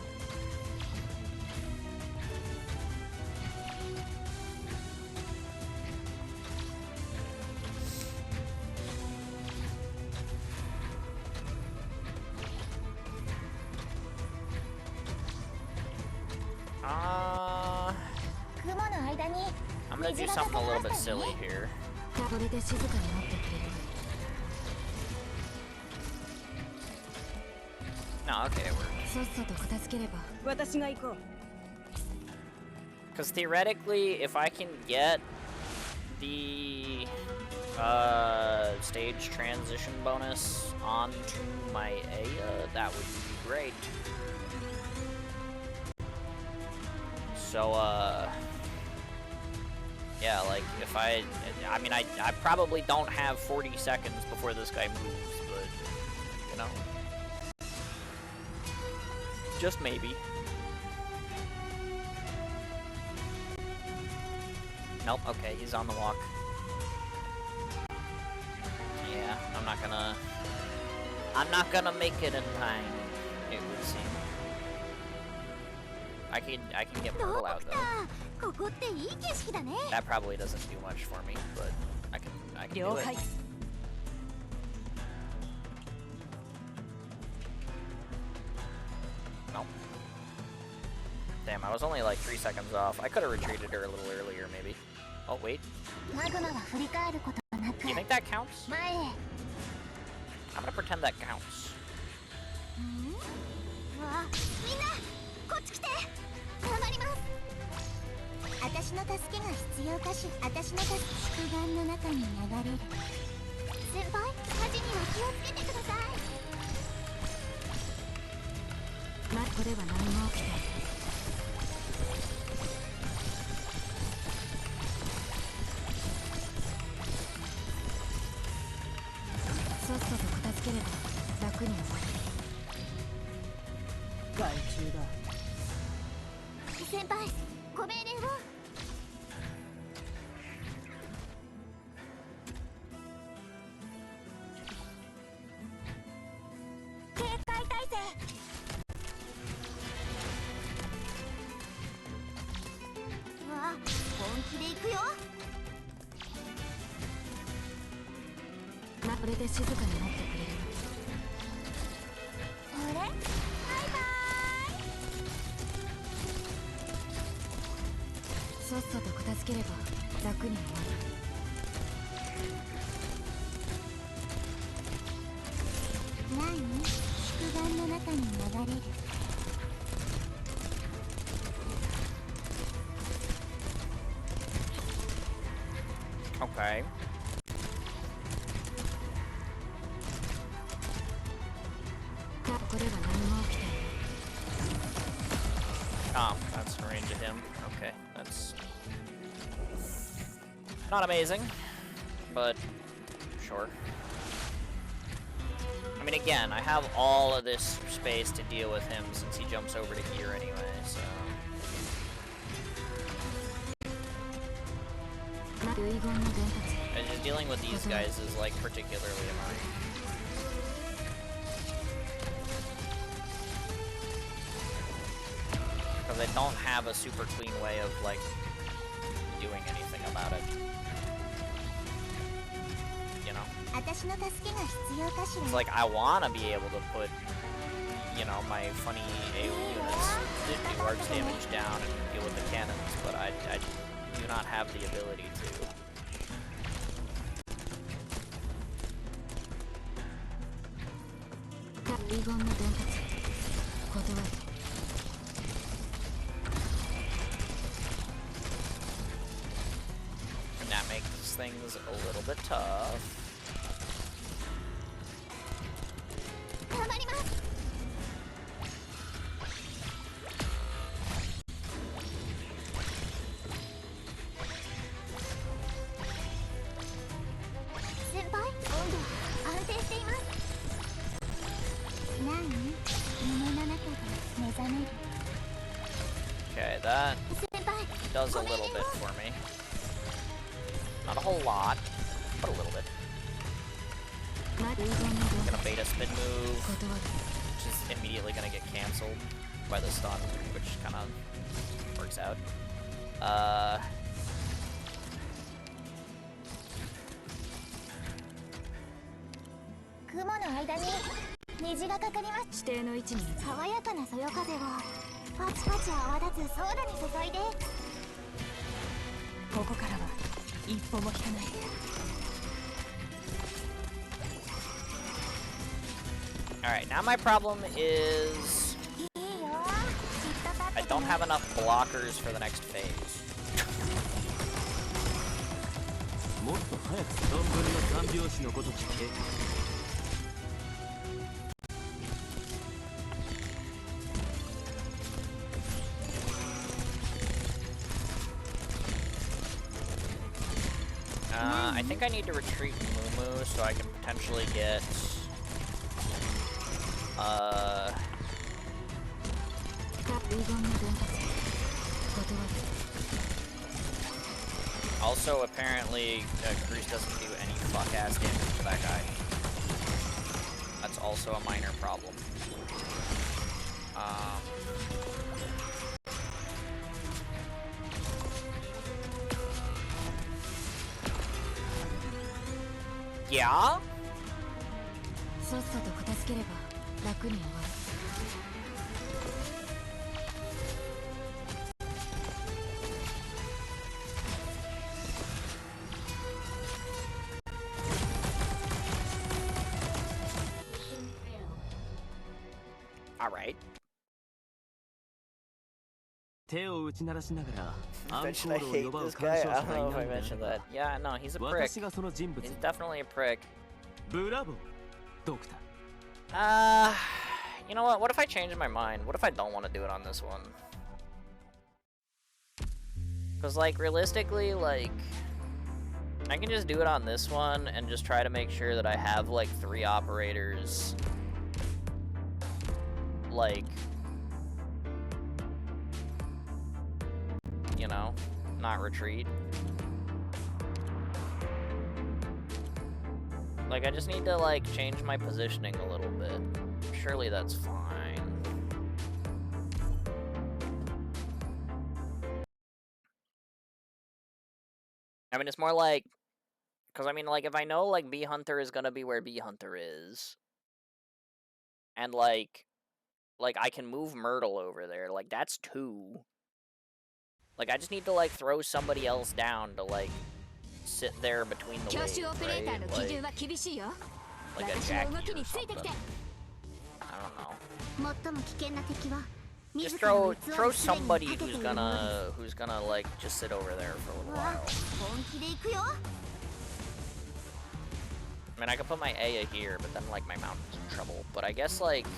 [SPEAKER 3] 雲の間に
[SPEAKER 1] I'm gonna do something a little bit silly here.
[SPEAKER 2] これで静かになってくれる。
[SPEAKER 1] No, okay, it worked.
[SPEAKER 2] さっさと片付ければ私が行こう。
[SPEAKER 1] Because theoretically, if I can get the stage transition bonus onto my Aya, that would be great. So, yeah, like, if I mean, I probably don't have 40 seconds before this guy moves, but, you know. Just maybe. Nope, okay, he's on the walk. Yeah, I'm not gonna make it in time, it would seem. I can get Pearl out though.
[SPEAKER 3] ここっていい景色だね。
[SPEAKER 1] That probably doesn't do much for me, but I can do it.
[SPEAKER 2] 了解。
[SPEAKER 1] Nope. Damn, I was only like 3 seconds off. I could have retreated her a little earlier, maybe. Oh, wait.
[SPEAKER 3] マグマは振り返ることなく
[SPEAKER 1] Do you think that counts?
[SPEAKER 3] 前へ。
[SPEAKER 1] I'm gonna pretend that counts.
[SPEAKER 3] うわ、みんなこっち来て。頑張ります。私の助けが必要かし。私の助け宿願の中に流れる。先輩、火事には気をつけてください。
[SPEAKER 2] ここでは何も起きてない。さっさと片付ければ楽に終わる。害虫だ。
[SPEAKER 3] 先輩、ご命令を。警戒態勢。うわ、本気で行くよ。
[SPEAKER 2] これで静かになってくれる。
[SPEAKER 3] あれ、バイバ
[SPEAKER 2] さっさと片付ければ楽に終わる。
[SPEAKER 3] 何？宿願の中に流れる。
[SPEAKER 1] Okay. Oh, that's a range of him. Okay, that's not amazing, but sure. I mean, again, I have all of this space to deal with him since he jumps over to here anyway, so... And just dealing with these guys is, like, particularly annoying. Because I don't have a super clean way of, like, doing anything about it. You know? It's like, I want to be able to put, you know, my funny AoE units that do arcs damage down and deal with the cannons, but I do not have the ability to. And that makes things a little bit tough. Okay, that does a little bit for me. Not a whole lot, but a little bit. I'm gonna beta spin move, which is immediately gonna get cancelled by the stun, which kind of works out. Alright, now my problem is I don't have enough blockers for the next phase. I think I need to retreat Mumu so I can potentially get also, apparently, Cruz doesn't do any fuck-ass damage to that guy. That's also a minor problem. Yeah? Alright. Should I hate this guy? I don't know if I mentioned that. Yeah, no, he's a prick. He's definitely a prick. You know what? What if I change my mind? What if I don't want to do it on this one? Because, like, realistically, like, I can just do it on this one and just try to make sure that I have, like, 3 operators, like, you know, not retreat. Like, I just need to, like, change my positioning a little bit. Surely that's fine. I mean, it's more like... Because, I mean, like, if I know, like, Bee Hunter is gonna be where Bee Hunter is... And, like, I can move Myrtle over there. Like, that's 2. Like, I just need to, like, throw somebody else down to, like, sit there between the
[SPEAKER 2] 教
[SPEAKER 1] waves,
[SPEAKER 2] 習オペレーター
[SPEAKER 1] right?
[SPEAKER 2] の基準は厳しいよ
[SPEAKER 1] Like a
[SPEAKER 2] 私の
[SPEAKER 1] Jackie
[SPEAKER 2] 動き
[SPEAKER 1] or
[SPEAKER 2] についてきて
[SPEAKER 1] something. I don't know.
[SPEAKER 3] 最も危険な敵は
[SPEAKER 1] Just
[SPEAKER 3] 自らの
[SPEAKER 1] throw
[SPEAKER 3] 器にすでに
[SPEAKER 1] somebody
[SPEAKER 3] 長けてい
[SPEAKER 1] who's
[SPEAKER 3] るものです
[SPEAKER 1] gonna like just sit over there for a little
[SPEAKER 3] うわ
[SPEAKER 1] while.
[SPEAKER 3] 本気で行くよ
[SPEAKER 1] I mean, I could put my Aya here, but then like my mountain's in trouble. But I guess like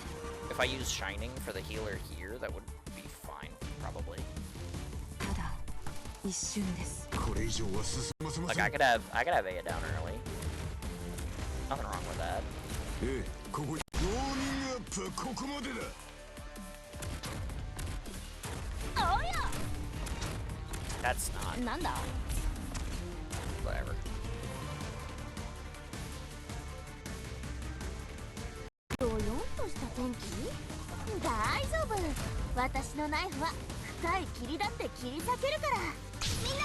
[SPEAKER 1] if I use Shining for the healer here, that would be fine, probably.
[SPEAKER 2] ただ一瞬です
[SPEAKER 6] これ以上は進ませま
[SPEAKER 1] Like
[SPEAKER 6] せ
[SPEAKER 1] I
[SPEAKER 6] ん
[SPEAKER 1] could have Aya down early. Nothing wrong with that.
[SPEAKER 6] ええここにウォーミングアップはここまでだ
[SPEAKER 1] That's not
[SPEAKER 2] なんだ
[SPEAKER 1] whatever.
[SPEAKER 3] どよんとした天気大丈夫私のナイフは深い霧だって切り裂けるからみんな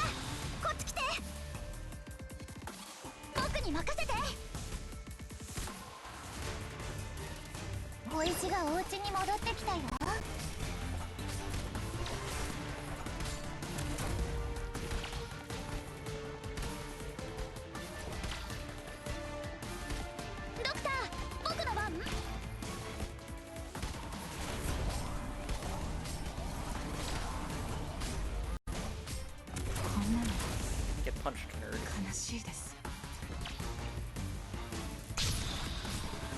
[SPEAKER 3] こっち来て僕に任せて小石がお家に戻ってきたよドクター僕の番
[SPEAKER 2] こんなの
[SPEAKER 1] Get punched, nerd.
[SPEAKER 2] 悲しいです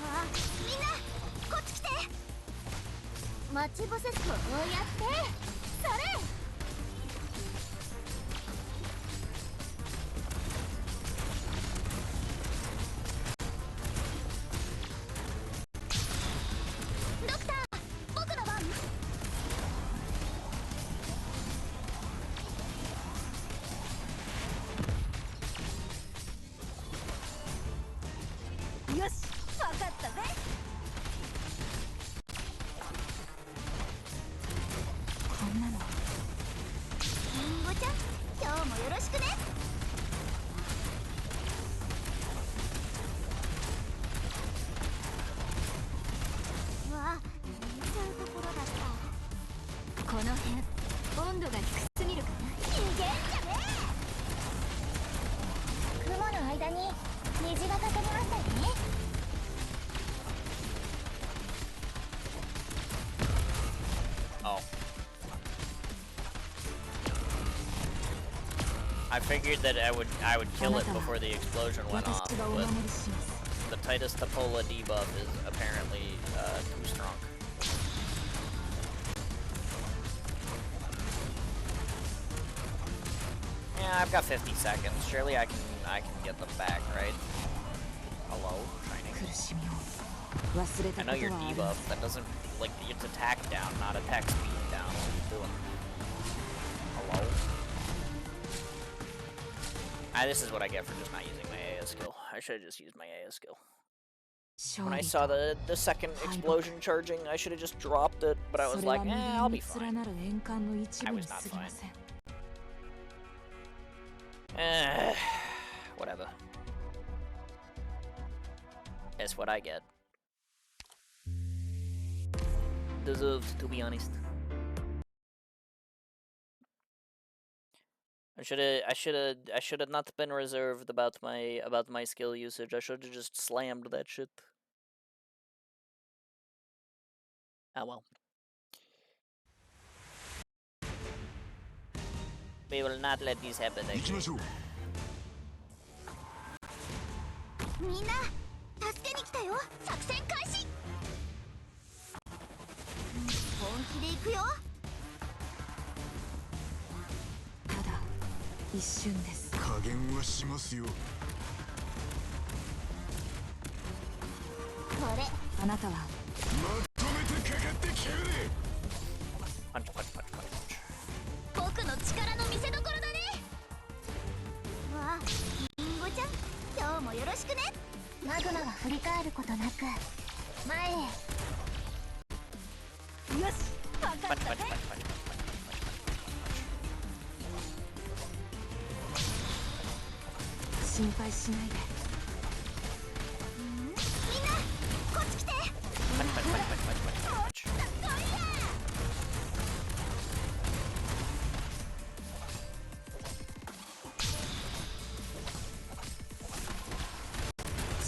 [SPEAKER 3] あみんなこっち来て待ち伏せスをこうやってそれドクター僕の番よしわかったぜ
[SPEAKER 2] こんなの
[SPEAKER 3] りんごちゃん今日もよろしくねうわそういうところだった
[SPEAKER 2] この辺温度が低すぎるかな
[SPEAKER 3] 逃げんじゃねえ雲の間に虹がかかりましたよね
[SPEAKER 1] Oh. I figured that I would kill it before the explosion went
[SPEAKER 2] 私
[SPEAKER 1] off,
[SPEAKER 2] がお
[SPEAKER 1] but
[SPEAKER 2] 守りします
[SPEAKER 1] the Titus Tapola debuff is apparently too strong. Yeah, I've got 50 seconds. Surely I can get them back, right? Hello, Shining.
[SPEAKER 2] 苦しみを忘れ
[SPEAKER 1] I
[SPEAKER 2] たこ
[SPEAKER 1] know
[SPEAKER 2] と
[SPEAKER 1] you're
[SPEAKER 2] はあり
[SPEAKER 1] debuff.
[SPEAKER 2] ます
[SPEAKER 1] That doesn't like it's attack down, not attack speed down. What are you doing? Hello. This is what I get for just not using my AA skill. I should have just used my AA skill. When I
[SPEAKER 2] 勝利
[SPEAKER 1] saw the second explosion charging, I should have just dropped it, but I
[SPEAKER 2] そ
[SPEAKER 1] was
[SPEAKER 2] れは
[SPEAKER 1] like,
[SPEAKER 2] 無
[SPEAKER 1] eh,
[SPEAKER 2] 限
[SPEAKER 1] I'll
[SPEAKER 2] に
[SPEAKER 1] be fine.
[SPEAKER 2] 連なる円環の一部
[SPEAKER 1] I
[SPEAKER 2] に
[SPEAKER 1] was not
[SPEAKER 2] 過ぎません
[SPEAKER 1] Whatever. That's what I get. Deserved, to be honest. I should have not been reserved about my skill usage. I should have just slammed that shit. Oh well. We will not let this happen
[SPEAKER 6] 行き
[SPEAKER 1] again.
[SPEAKER 6] ましょう
[SPEAKER 3] みんな助けに来たよ作戦開始本気で行くよ
[SPEAKER 2] ただ一瞬です
[SPEAKER 6] 加減はしますよ
[SPEAKER 3] これ
[SPEAKER 2] あなたは
[SPEAKER 6] まとめてかかってきやがれ
[SPEAKER 1] Punch, punch, punch, punch, punch.
[SPEAKER 3] 僕の力の見せ所だねわありんごちゃん今日もよろしくねマグマは振り返ることなく前へよしわか
[SPEAKER 1] Punch,
[SPEAKER 3] った
[SPEAKER 1] punch,
[SPEAKER 3] ぜ
[SPEAKER 1] punch, punch, punch, punch, punch, punch, punch.
[SPEAKER 2] 心配しないで
[SPEAKER 3] みんなこっち来て
[SPEAKER 1] Punch, punch, punch, punch, punch, punch, punch.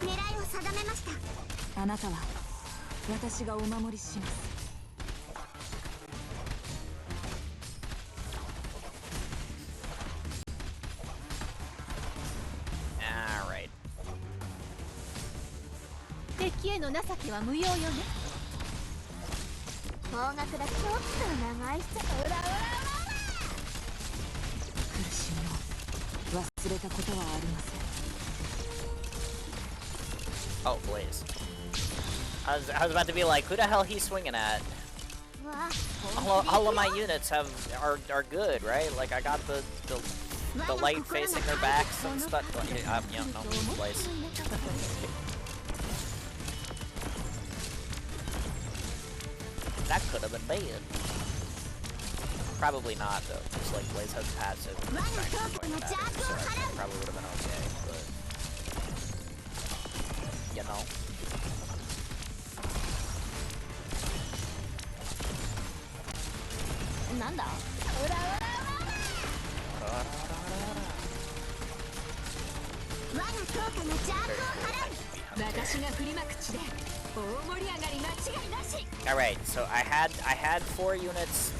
[SPEAKER 3] 狙いを定めました。
[SPEAKER 2] あなたは私がお守りします。
[SPEAKER 1] Alright.
[SPEAKER 2] 敵への情けは無用よね。
[SPEAKER 3] 方角だ。ちょっと長いっす。うらうらうら。
[SPEAKER 2] 苦しみを忘れたことはありません。
[SPEAKER 1] Oh, Blaze. I was about to be like, who the hell he's swinging at?
[SPEAKER 3] うわ、
[SPEAKER 1] All of my units are good, right? Like I got the light facing their backs and stuff. Yeah, no, Blaze. That could have been bad. Probably not though, because like Blaze has passive. So I probably would have been okay, but you know.
[SPEAKER 2] Nanda?
[SPEAKER 3] 我が強化の邪悪を払う。
[SPEAKER 2] 私が振りまく地で大盛り上がり間違いなし。
[SPEAKER 1] Alright, so I had 4 units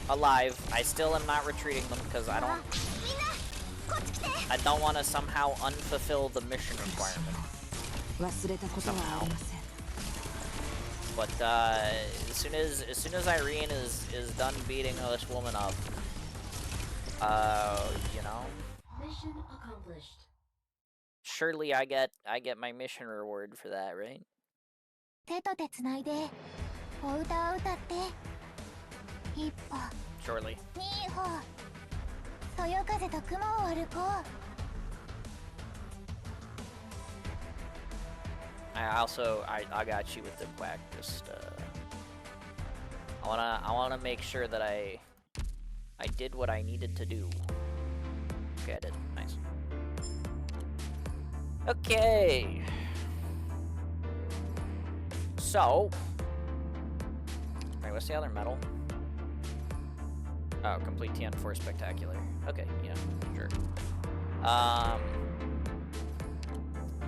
[SPEAKER 1] alive. I still am not retreating them because I
[SPEAKER 3] みんなこっち来て。
[SPEAKER 1] don't want to somehow unfulfill the mission requirement.
[SPEAKER 2] 忘れたことはありません。
[SPEAKER 1] But as soon as Irene is done beating this woman up, you know,
[SPEAKER 2] Mission accomplished.
[SPEAKER 1] surely I get my mission reward for that, right?
[SPEAKER 3] 手と手つないでお歌を歌って。一歩
[SPEAKER 1] Surely.
[SPEAKER 3] 二歩そよ風と雲を歩こう。
[SPEAKER 1] I got you with the quack. Just I wanna make sure that I did what I needed to do. Okay, I did. Nice. Okay. So, wait, what's the other medal? Oh, complete TN4 spectacular. Okay, yeah, sure.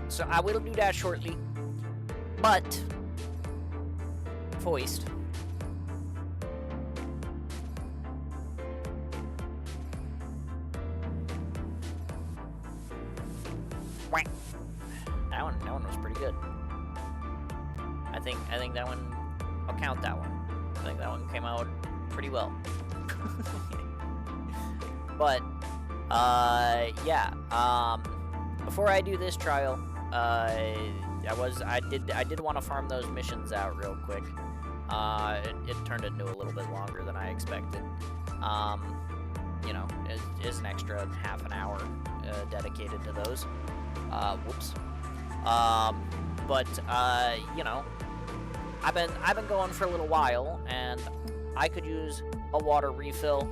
[SPEAKER 1] So I will do that shortly. But foist. Whack. That one was pretty good. I think that one, I'll count that one. I think that one came out pretty well. But yeah, before I do this trial, I did want to farm those missions out real quick. It turned into a little bit longer than I expected. You know, it is an extra half an hour dedicated to those. Whoops. But you know, I've been going for a little while, and I could use a water refill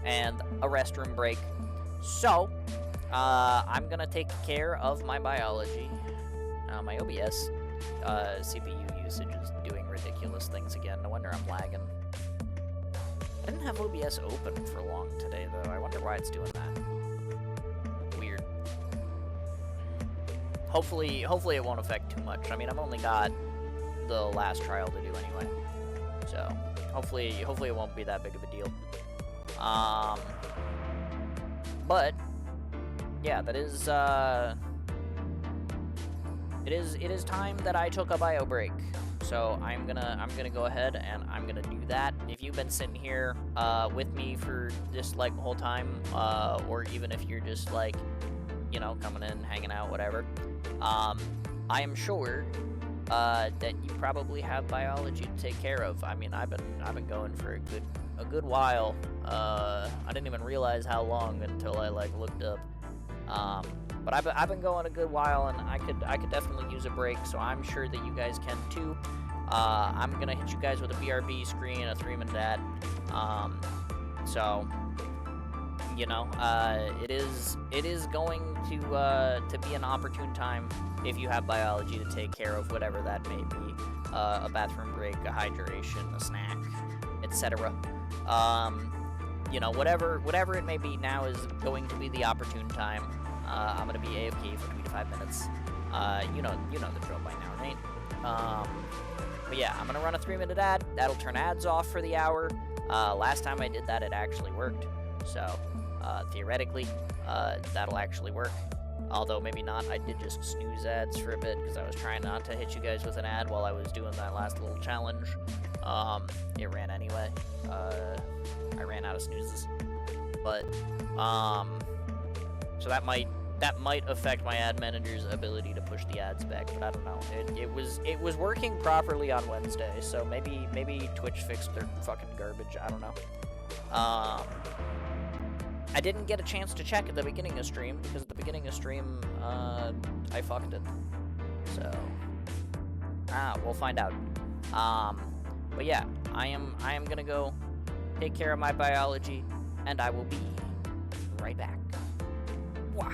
[SPEAKER 1] and a restroom break. So I'm gonna take care of my biology. My OBS CPU usage is doing ridiculous things again. No wonder I'm lagging. I didn't have OBS open for long today, though. I wonder why it's doing that. Weird. Hopefully it won't affect too much. I mean, I've only got the last trial to do anyway, so hopefully it won't be that big of a deal. But yeah, that is it is time that I took a bio break. So I'm gonna go ahead and I'm gonna do that. If you've been sitting here with me for just like the whole time, or even if you're just like, you know, coming in, hanging out, whatever, I am sure that you probably have biology to take care of. I mean, I've been going for a good while. I didn't even realize how long until I like looked up. But I've been going a good while, and I could definitely use a break. So I'm sure that you guys can too. I'm gonna hit you guys with a BRB screen, a 3-minute ad. So you know, it is going to be an opportune time if you have biology to take care of whatever that may be, a bathroom break, a hydration, a snack, etc. You know, whatever it may be, now is going to be the opportune time. I'm going to be AFK for 3 to 5 minutes. You know the drill by now, right? But yeah, I'm gonna run a 3-minute ad. That'll turn ads off for the hour. Last time I did that, it actually worked. So, theoretically, that'll actually work. Although maybe not. I did just snooze ads for a bit because I was trying not to hit you guys with an ad while I was doing that last little challenge. It ran anyway. I ran out of snoozes. But, so that might affect my ad manager's ability to push the ads back, but I don't know. It was working properly on Wednesday, so maybe Twitch fixed their fucking garbage. I don't know. I didn't get a chance to check at the beginning of stream because at the beginning of stream I fucked it. So we'll find out. But yeah, I am gonna go take care of my biology, and I will be right back. Wow.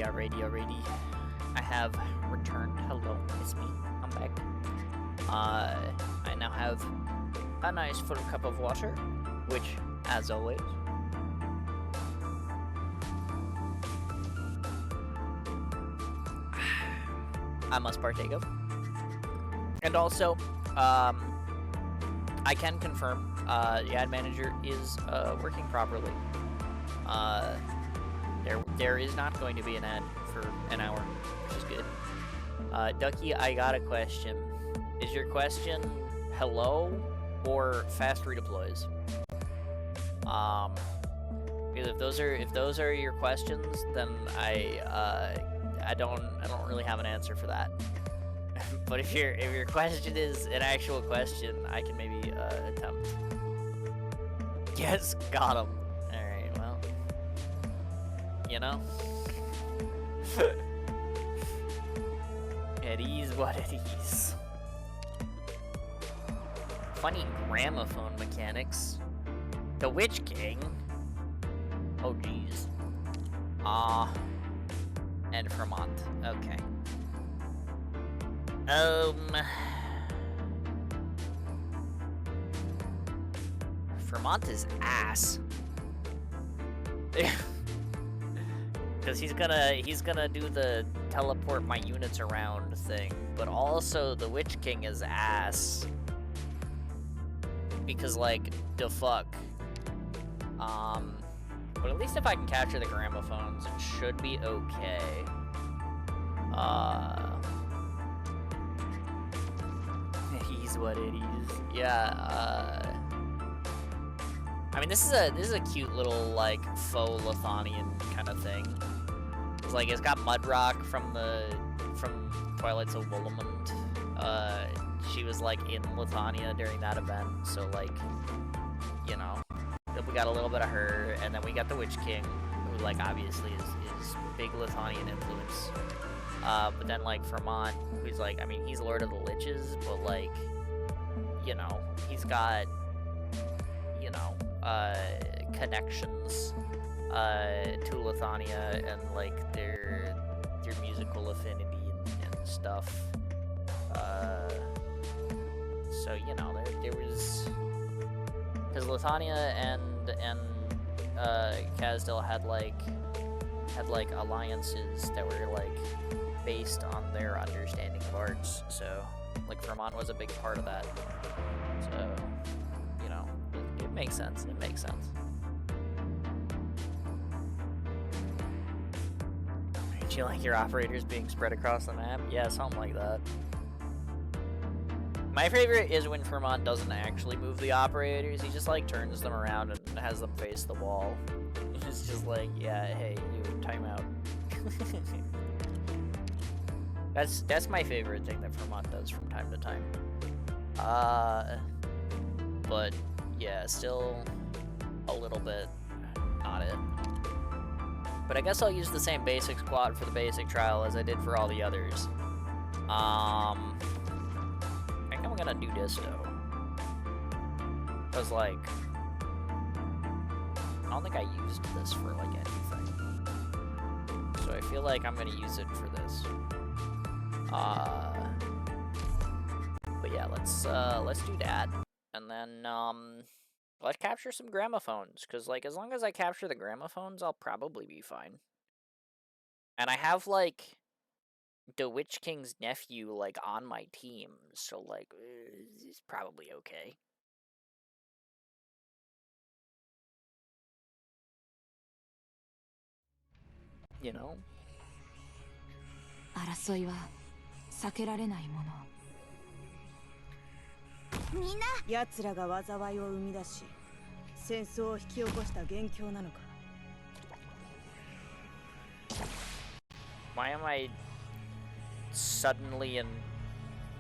[SPEAKER 1] Alrighty. I have returned. Hello, it's me. I'm back. I now have a nice full cup of water, which, as always, I must partake of. And also, I can confirm the ad manager is working properly. There is not going to be an ad for an hour, which is good. Ducky, I got a question. Is your question hello or fast redeploys? Because if those are your questions, then I don't really have an answer for that. But if your question is an actual question, I can maybe attempt. Yes, got him. All right, well, you know, it is what it is. Funny gramophone mechanics. The Witch King. Oh jeez. And Vermont. Okay. Vermont is ass. Because he's gonna do the teleport my units around thing, but also the Witch King is ass. Because like, the fuck. But at least if I can capture the gramophones, it should be okay. It is what it is. Yeah, I mean, this is a cute little, like, faux Lithanian kind of thing. It's like, it's got Mudrock from Twilights of Willamette. She was, like, in Lithania during that event, so, like, you know. We got a little bit of her, and then we got the Witch King, who, like, obviously is big Lithanian influence. But then, like, Vermont, who's, like, I mean, he's Lord of the Liches, but, like, you know, he's got, you know, connections, to Lithania and, like, their musical affinity and stuff. So, you know, there was... Because Lithania and Kazdil had like alliances that were like based on their understanding of arts. So like Vermont was a big part of that. So you know, it makes sense. It makes sense. Do you like your operators being spread across the map? Yeah, something like that. My favorite is when Vermont doesn't actually move the operators, he just like turns them around and has them face the wall. It's just like, yeah, hey, you, timeout. That's my favorite thing that Vermont does from time to time. But yeah, still a little bit not it. But I guess I'll use the same basic squad for the basic trial as I did for all the others. I think I'm gonna do this though. Cause like, I don't think I used this for like anything. So I feel like I'm gonna use it for this. But yeah, let's do that. And then, let's capture some gramophones. Cause like, as long as I capture the gramophones, I'll probably be fine. And I have like, the Witch King's nephew, like, on my team, so, like, he's probably okay. You know?
[SPEAKER 2] 争いは避けられないもの。
[SPEAKER 3] みんな
[SPEAKER 7] 奴らが災いを生み出し、戦争を引き起こした元凶なのか。
[SPEAKER 1] Why am I suddenly in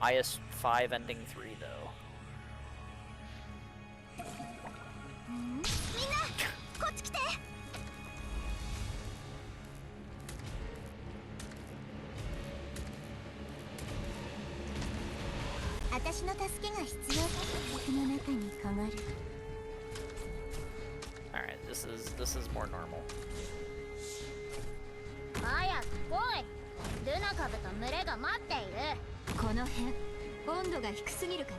[SPEAKER 1] IS-5 ending 3 though?
[SPEAKER 3] みんなこっち来て。私の助けが必要だ。僕の中にかがる。
[SPEAKER 1] Alright, this is more normal.
[SPEAKER 3] 早く来い。ルナ株と群れが待っている。
[SPEAKER 2] この辺温度が低すぎるかな。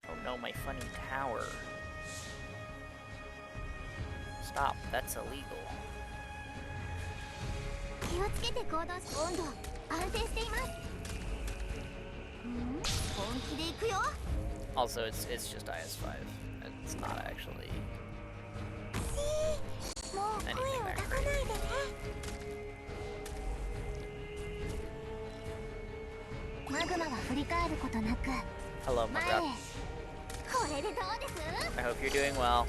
[SPEAKER 1] Oh no, my funny tower. Stop, that's illegal.
[SPEAKER 3] 気をつけて行動し、温度安定しています。本気で行くよ。
[SPEAKER 1] Also, it's just IS5. It's not actually
[SPEAKER 3] もう声を
[SPEAKER 1] anything
[SPEAKER 3] 出
[SPEAKER 1] that
[SPEAKER 3] さない
[SPEAKER 1] crazy.
[SPEAKER 3] でね。マグマは振り返ることなく
[SPEAKER 1] Hello,
[SPEAKER 3] 前へ。
[SPEAKER 1] Mugga.
[SPEAKER 3] これでどうです？
[SPEAKER 1] I hope you're doing well.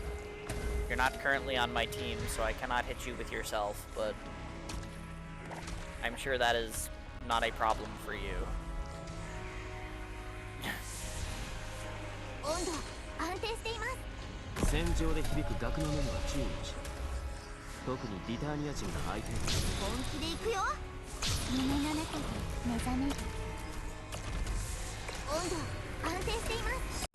[SPEAKER 1] You're not currently on my team, so I cannot hit you with yourself, but I'm sure that is not a problem for you.
[SPEAKER 3] 温度安定しています。
[SPEAKER 4] 戦場で響く額の面は注意をしろ。特にリターニア人が相手に。
[SPEAKER 3] 本気で行くよ。夢の中で目覚める。温度安定しています。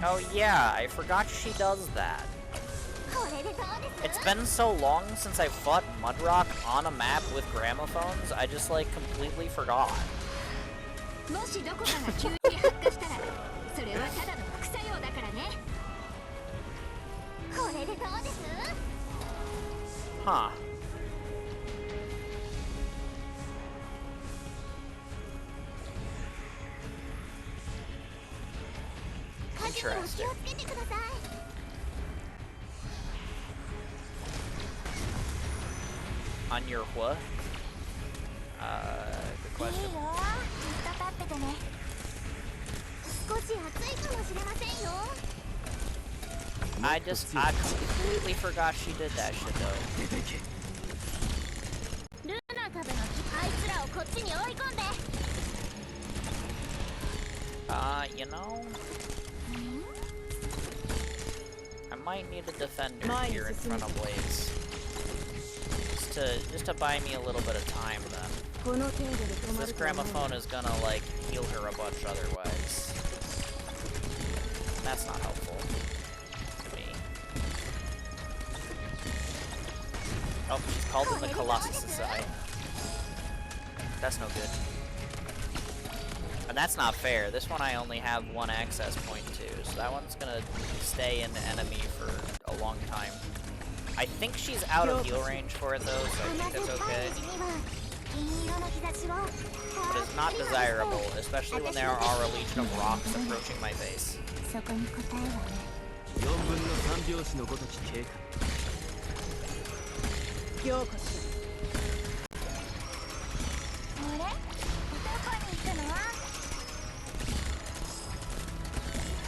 [SPEAKER 1] Oh yeah, I forgot she does that.
[SPEAKER 3] これでどうです？
[SPEAKER 1] It's been so long since I fought Mudrock on a map with gramophones, I just like completely forgot.
[SPEAKER 2] もしどこかが急に発火したらそれはただの副作用だからね。
[SPEAKER 3] これでどうです？
[SPEAKER 1] Huh. Interesting.
[SPEAKER 3] 気をつけてください。
[SPEAKER 1] On your what? Good
[SPEAKER 3] いい
[SPEAKER 1] question.
[SPEAKER 3] よ。ずっと立っててね。少し暑いかもしれませんよ。
[SPEAKER 1] I completely forgot she did that shit though.
[SPEAKER 3] ルナ株のあいつらをこっちに追い込んで。
[SPEAKER 1] You know, I might need a defender here in front of Blaze. Just to buy me a little bit of time then.
[SPEAKER 7] この程度で止
[SPEAKER 1] 'Cause
[SPEAKER 7] ま
[SPEAKER 1] this
[SPEAKER 7] ると思う。
[SPEAKER 1] gramophone is gonna like heal her a bunch otherwise. That's not helpful to me. Oh, she's called in the Colossus Society. That's no good. And that's not fair. This one I only have one access point to, so that one's gonna stay in the enemy for a long time. I think she's out of heal range for it though, so I think that's okay. But it's not desirable, especially when there are a legion of rocks approaching my face.
[SPEAKER 3] そこに答えはね。
[SPEAKER 4] 4分の3拍子のごとき経過。
[SPEAKER 7] 強化し
[SPEAKER 3] あれ？どこに行くの？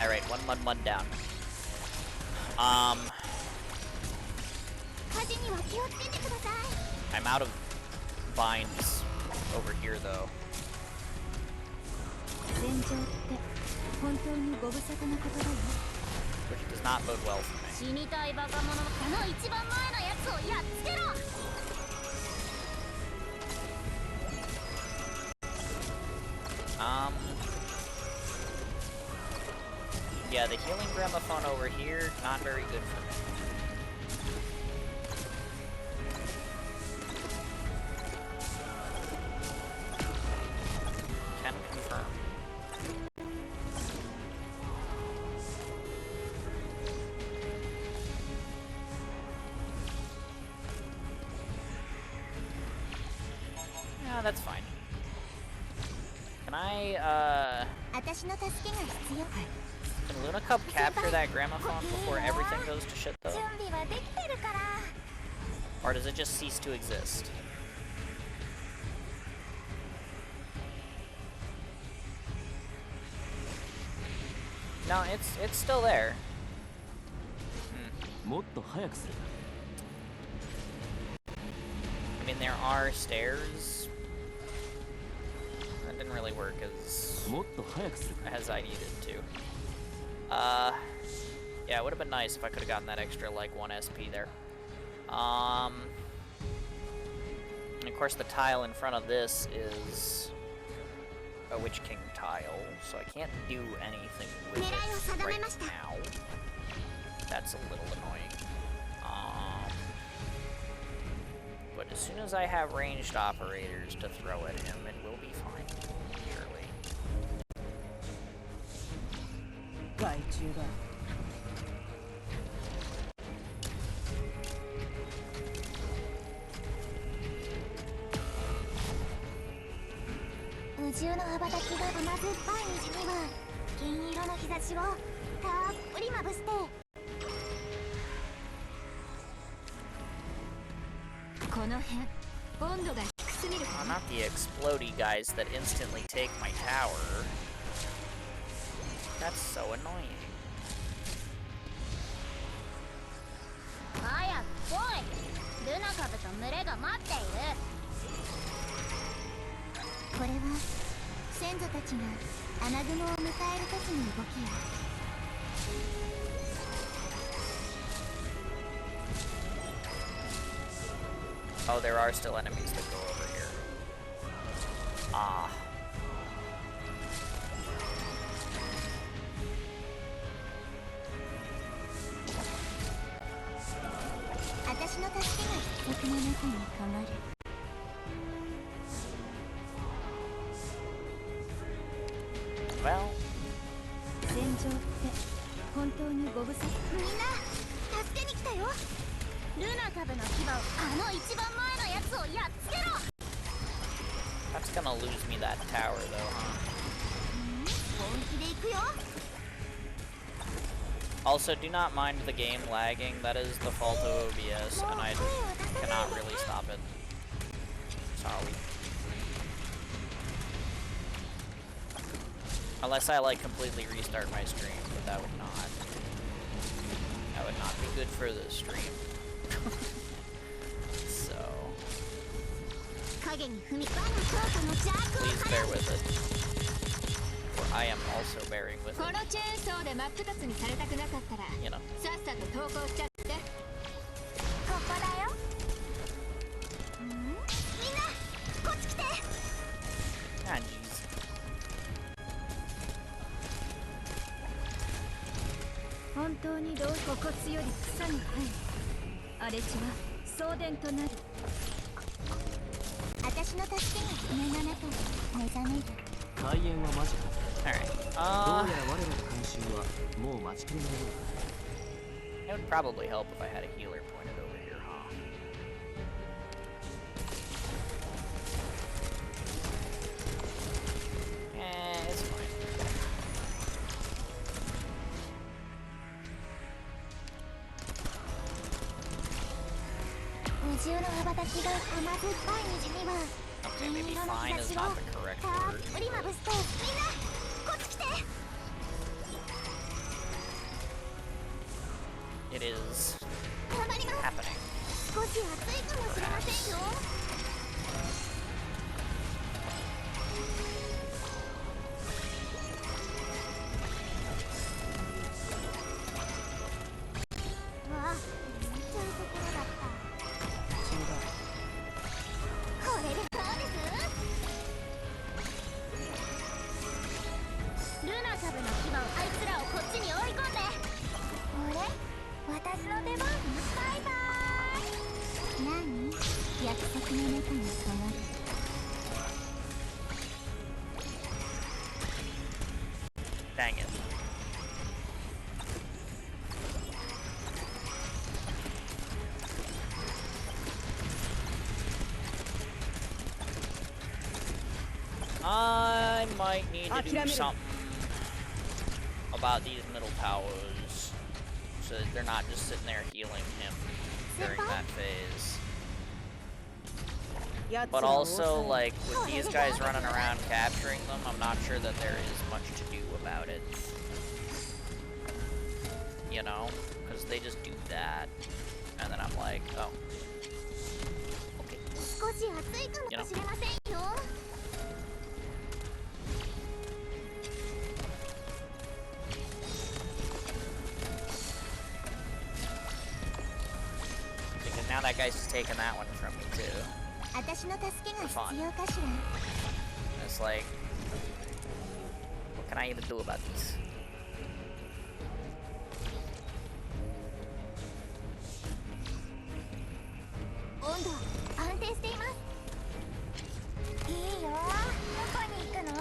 [SPEAKER 1] Alright, one down.
[SPEAKER 3] 火事には気をつけてください。
[SPEAKER 1] I'm out of vines over here though.
[SPEAKER 2] 戦場って本当にご無沙汰なことだよ。
[SPEAKER 1] Which does not bode well for me.
[SPEAKER 3] 死にたいバカ者のこの一番前のやつをやっつけろ。
[SPEAKER 1] Yeah, the healing gramophone over here, not very good for me. Can confirm. Yeah, that's fine. Can I,
[SPEAKER 3] 私の助けが必要。
[SPEAKER 1] can Luna Cup capture that gramophone before everything goes to shit though?
[SPEAKER 3] 準備はできてるから。
[SPEAKER 1] Or does it just cease to exist? No, it's still there.
[SPEAKER 4] もっと早くする。
[SPEAKER 1] I mean, there are stairs. That didn't really work
[SPEAKER 4] もっと早くする。
[SPEAKER 1] as I needed to. Yeah, it would have been nice if I could have gotten that extra, like, 1 SP there. And of course the tile in front of this is a Witch King tile, so I can't do anything with it right now. That's a little annoying. But as soon as I have ranged operators to throw at him, it will be fine, surely.
[SPEAKER 7] 害虫が
[SPEAKER 3] 宇宙の羽ばたきが甘酸っぱい虹には金色の日差しをたっぷりまぶしてこの辺温度が低すぎる
[SPEAKER 1] Oh, not the explodey guys that instantly take my tower. That's so annoying.
[SPEAKER 3] 早く来いルナカブと群れが待っているこれは先祖たちが穴雲を迎える時の動きや
[SPEAKER 1] Oh, there are still enemies that go over here. Ah.
[SPEAKER 3] 私の助けが必要な中にかまる
[SPEAKER 1] Well.
[SPEAKER 2] 戦場って本当にご無沙汰
[SPEAKER 3] みんな助けに来たよルナカブの牙をあの一番前のやつをやっつけろ
[SPEAKER 1] That's gonna lose me that tower, though, huh?
[SPEAKER 3] 本気で行くよ
[SPEAKER 1] Also, do not mind the game lagging. That is the fault of OBS, and I cannot really stop it. Sorry. Unless I, like, completely restart my stream, but that would not be good for the stream. So... please bear with it. For I am also bearing with it. You know.
[SPEAKER 3] ここだよみんなこっち来て
[SPEAKER 1] Ah, jeez.
[SPEAKER 2] 本当にどうここ強り草が生え荒れ地は送電となる
[SPEAKER 3] 私の助けが夢の中に目覚める
[SPEAKER 4] 開演はマジか
[SPEAKER 1] Alright.
[SPEAKER 4] どうやら我らの監修はもう待ちきれないようだ
[SPEAKER 1] It would probably help if I had a healer pointed over here, huh? It's fine.
[SPEAKER 3] 宇宙の羽ばたきが甘酸っぱい虹には
[SPEAKER 1] Okay, maybe fine is not the correct
[SPEAKER 3] たっ
[SPEAKER 1] word.
[SPEAKER 3] ぷりまぶしてみんなこっち来て
[SPEAKER 1] It is
[SPEAKER 3] 頑張ります
[SPEAKER 1] happening.
[SPEAKER 3] 少し暑いかもしれませんよ わあ、見ちゃうところだった。これでどうですルナカブの牙をあいつらをこっちに追い込んであれ私の出番バイバーイ何約束の中に変わる
[SPEAKER 1] Dang it. I might need to do something about these middle towers so that they're not just sitting there healing him during that phase. But also, like, with these guys running around capturing them, I'm not sure that there is much to do about it. You know? Because they just do that. And then I'm like, oh. Okay.
[SPEAKER 3] 少し暑いかもしれませんよ
[SPEAKER 1] Because now that guy's just taking that one from me, too.
[SPEAKER 3] 私の助けが必要かしら
[SPEAKER 1] It's like, What can I even do about these?
[SPEAKER 3] 温度安定しています。いいよ。どこに行くの？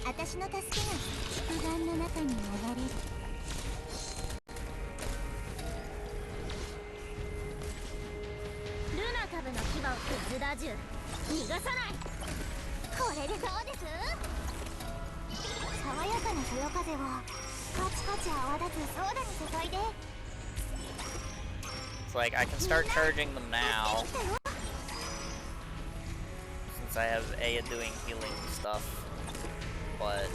[SPEAKER 3] 私の助けが肉眼の中に流れる。ルナ株の牙を削だ銃逃がさない。これでどうです？爽やかなそよ風をカチカチ泡立つソーダに注いで。
[SPEAKER 1] It's like I can start charging them now, since I have Aya doing healing stuff, but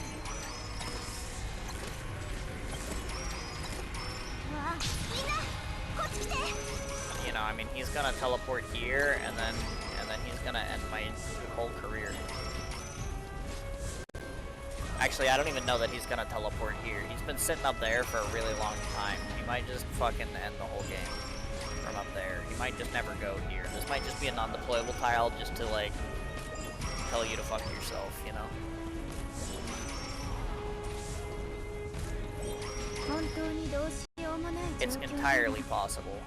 [SPEAKER 1] you know, I mean, he's gonna teleport here, and then he's gonna end my whole career. Actually, I don't even know that he's gonna teleport here. He's been sitting up there for a really long time. He might just fucking end the whole game from up there. He might just never go here. This might just be a non-deployable tile just to, like, tell you to fuck yourself, you know? It's entirely possible.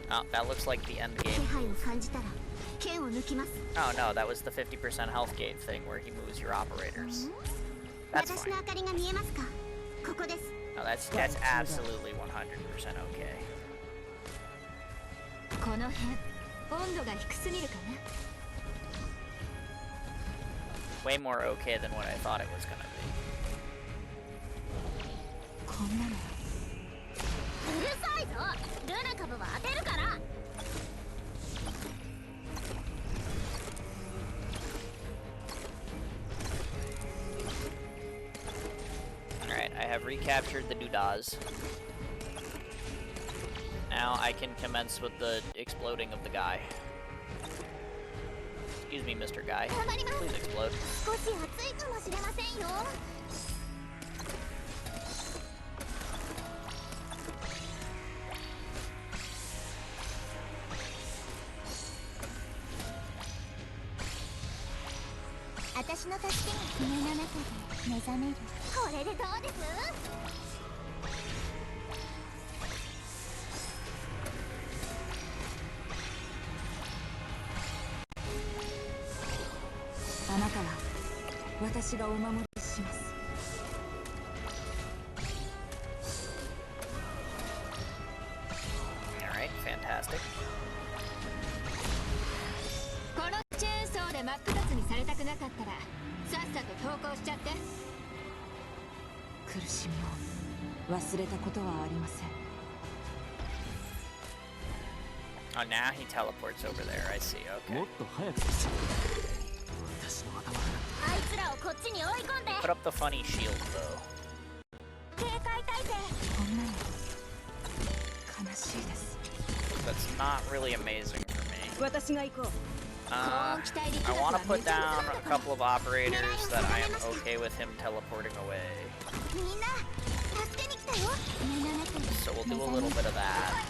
[SPEAKER 1] Oh, that looks like the end game. Oh no, that was the 50% health gain thing where he moves your operators. That's fine. No, that's absolutely 100% okay. Way more okay than what I thought it was gonna be. Alright, I have recaptured the doodads. Now I can commence with the exploding of the guy. Excuse me, Mr. Guy. Please explode. Alright, fantastic. Oh, now he teleports over there, I see, okay. Put up the funny shield, though. That's not really amazing for me. I want to put down a couple of operators that I am okay with him teleporting away. So we'll do a little bit of that.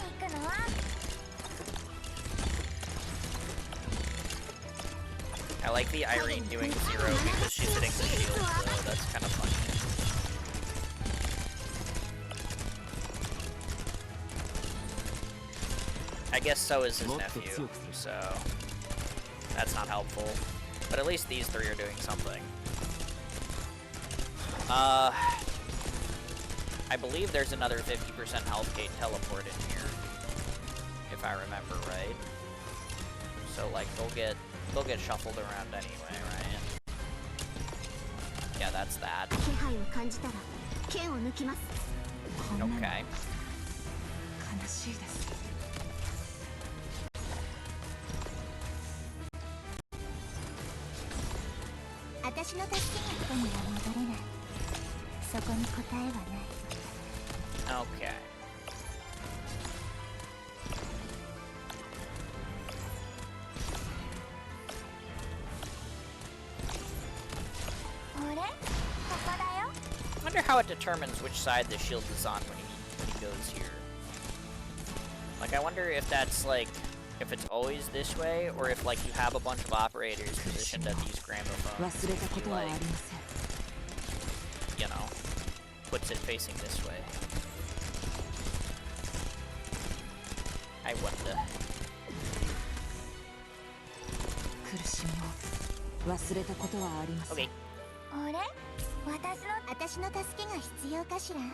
[SPEAKER 1] I like the Irene doing 0 because she's hitting the shield, so that's kind of funny. I guess so is his nephew, so that's not helpful. But at least these three are doing something. I believe there's another 50% health gate teleport in here, if I remember right. So like they'll get shuffled around anyway, right? Yeah, that's that. Okay.
[SPEAKER 3] 私の助けに人には戻れない。そこに答えはない。
[SPEAKER 1] Okay.
[SPEAKER 3] あれ？ここだよ。
[SPEAKER 1] I wonder how it determines which side the shield is on when he goes here. Like, I wonder if that's like, if it's always this way, or if like you have a bunch of operators positioned at these gramophones.
[SPEAKER 2] 忘れたことはありません。
[SPEAKER 1] You know, puts it facing this way. I wonder.
[SPEAKER 2] 苦しみを忘れたことはありません。
[SPEAKER 1] Okay.
[SPEAKER 3] あれ？私の助けが必要かしら。
[SPEAKER 1] I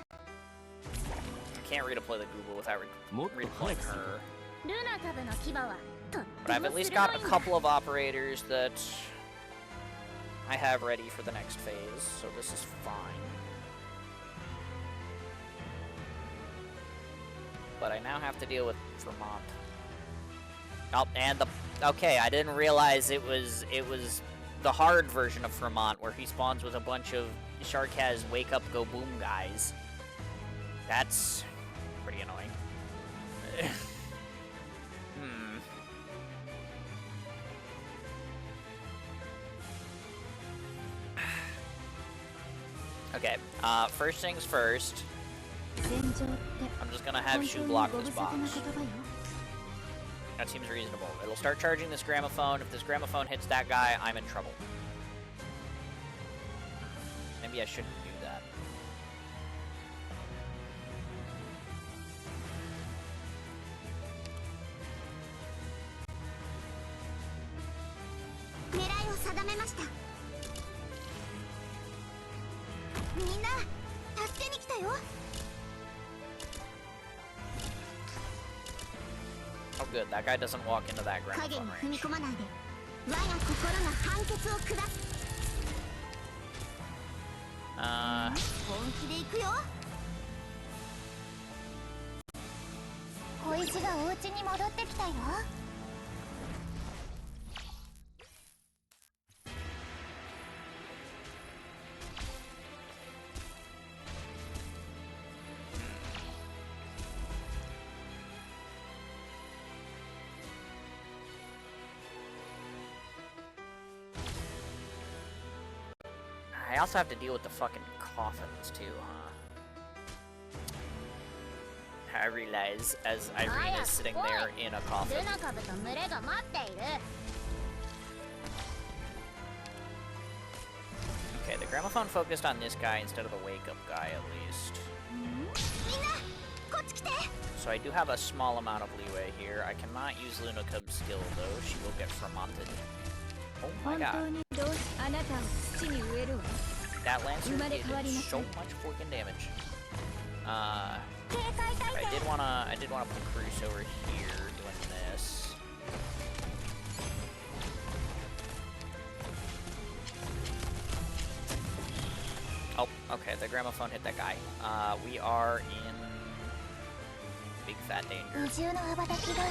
[SPEAKER 1] can't redeploy the Google without redeploying her.
[SPEAKER 3] ルナ株の牙はとって
[SPEAKER 1] But I've
[SPEAKER 3] も
[SPEAKER 1] at least
[SPEAKER 3] 鋭
[SPEAKER 1] got
[SPEAKER 3] い
[SPEAKER 1] a
[SPEAKER 3] んだ。
[SPEAKER 1] couple of operators that I have ready for the next phase, so this is fine. But I now have to deal with Vermont. Oh, and the... Okay, I didn't realize it was the hard version of Vermont, where he spawns with a bunch of Sharkaz Wake Up Go Boom guys. That's pretty annoying. Okay, first things first.
[SPEAKER 2] 戦場って
[SPEAKER 1] I'm just gonna have
[SPEAKER 2] 本
[SPEAKER 1] Shu
[SPEAKER 2] 当に
[SPEAKER 1] block
[SPEAKER 2] ご
[SPEAKER 1] this
[SPEAKER 2] 無沙汰な
[SPEAKER 1] box.
[SPEAKER 2] 言葉よ。
[SPEAKER 1] That seems reasonable. It'll start charging this gramophone. If this gramophone hits that guy, I'm in trouble. Maybe I shouldn't do that.
[SPEAKER 3] 「狙いを定めました。みんな助けに来たよ。
[SPEAKER 1] Oh good, that guy doesn't walk into that
[SPEAKER 3] 影
[SPEAKER 1] gramophone
[SPEAKER 3] に踏み
[SPEAKER 1] range.
[SPEAKER 3] 込まないで。我が心が判決を下す。 本気で行くよ。小石がお家に戻ってきたよ。
[SPEAKER 1] I also have to deal with the fucking coffins too, huh? I realize as Irene is sitting there in a coffin.
[SPEAKER 3] ルナ株と群れが待っている。
[SPEAKER 1] Okay, the gramophone focused on this guy instead of the wake-up guy, at least.
[SPEAKER 3] みんなこっち来て。
[SPEAKER 1] So I do have a small amount of leeway here. I cannot use Luna Cub's skill, though. She will get fermented. Oh my
[SPEAKER 2] 本
[SPEAKER 1] god.
[SPEAKER 2] 当にどうしあなたを土に植えるわ。
[SPEAKER 1] That Lancer
[SPEAKER 2] 生まれ変わり
[SPEAKER 1] did
[SPEAKER 2] ません。
[SPEAKER 1] so much fucking damage.
[SPEAKER 3] 警戒態
[SPEAKER 1] I
[SPEAKER 3] 勢。
[SPEAKER 1] did wanna put Cruz over here doing this. Oh, okay, the gramophone hit that guy. We are in big fat danger.
[SPEAKER 3] 二重の羽ばたきが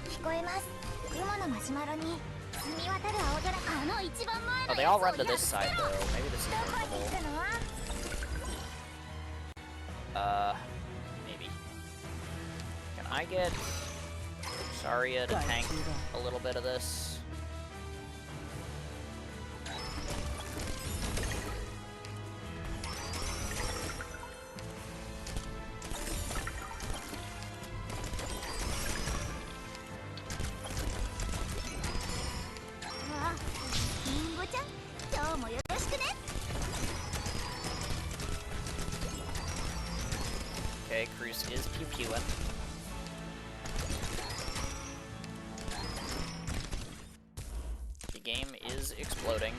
[SPEAKER 3] 聞こえます。雲のマシュマロに澄み渡る青空。あの一番前
[SPEAKER 1] Oh,
[SPEAKER 3] の
[SPEAKER 1] they
[SPEAKER 3] や
[SPEAKER 1] all
[SPEAKER 3] つを
[SPEAKER 1] run to
[SPEAKER 3] やっ
[SPEAKER 1] this
[SPEAKER 3] つ
[SPEAKER 1] side
[SPEAKER 3] けろ。
[SPEAKER 1] though. Maybe this is
[SPEAKER 3] どこに行
[SPEAKER 1] workable.
[SPEAKER 3] くの？
[SPEAKER 1] Maybe. Can I get Saria to tank a little bit of this? Okay, Cruz is pew-pewing. The game is exploding.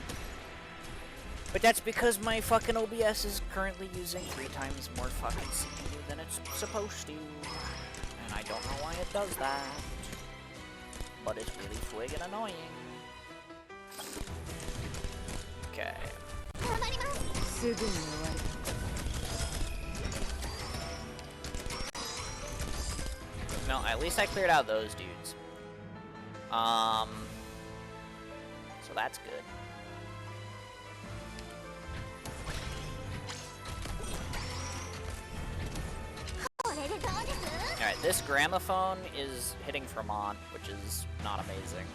[SPEAKER 1] But that's because my fucking OBS is currently using 3 times more fucking CPU than it's supposed to. And I don't know why it does that. But it's really friggin' annoying. Okay.
[SPEAKER 2] すぐに終わる。
[SPEAKER 1] No, at least I cleared out those dudes. So that's good. This gramophone is hitting Vermont, which is not amazing.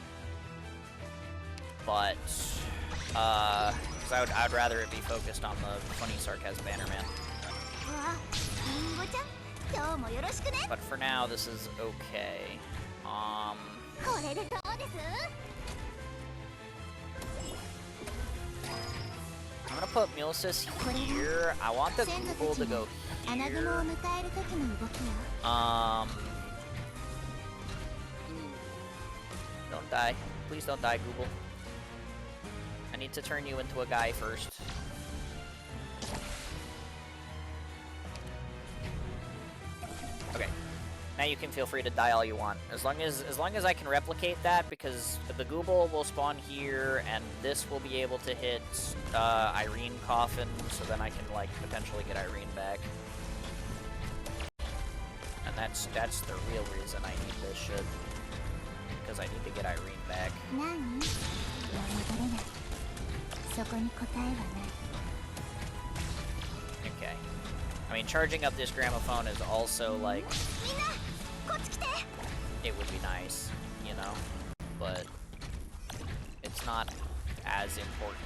[SPEAKER 1] But, 'cause I'd rather it be focused on the funny sarcasm Bannerman.
[SPEAKER 3] わリンゴちゃん今日もよろしくね
[SPEAKER 1] But for now, this is okay.
[SPEAKER 3] これでどうです
[SPEAKER 1] I'm gonna put Mulsis here. I want the Google to go
[SPEAKER 3] アナグモを
[SPEAKER 1] here.
[SPEAKER 3] 迎える時の動きよ
[SPEAKER 1] Don't die. Please don't die, Google. I need to turn you into a guy first. Okay. Now you can feel free to die all you want. As long as I can replicate that, because the Google will spawn here, and this will be able to hit Irene Coffin, so then I can like potentially get Irene back. And that's the real reason I need this shit. Because I need to get Irene back.
[SPEAKER 3] 何戻れないそこに答えはない
[SPEAKER 1] Okay. I mean, charging up this gramophone is also like
[SPEAKER 3] みんなこっち来て
[SPEAKER 1] it would be nice, you know, but it's not as important.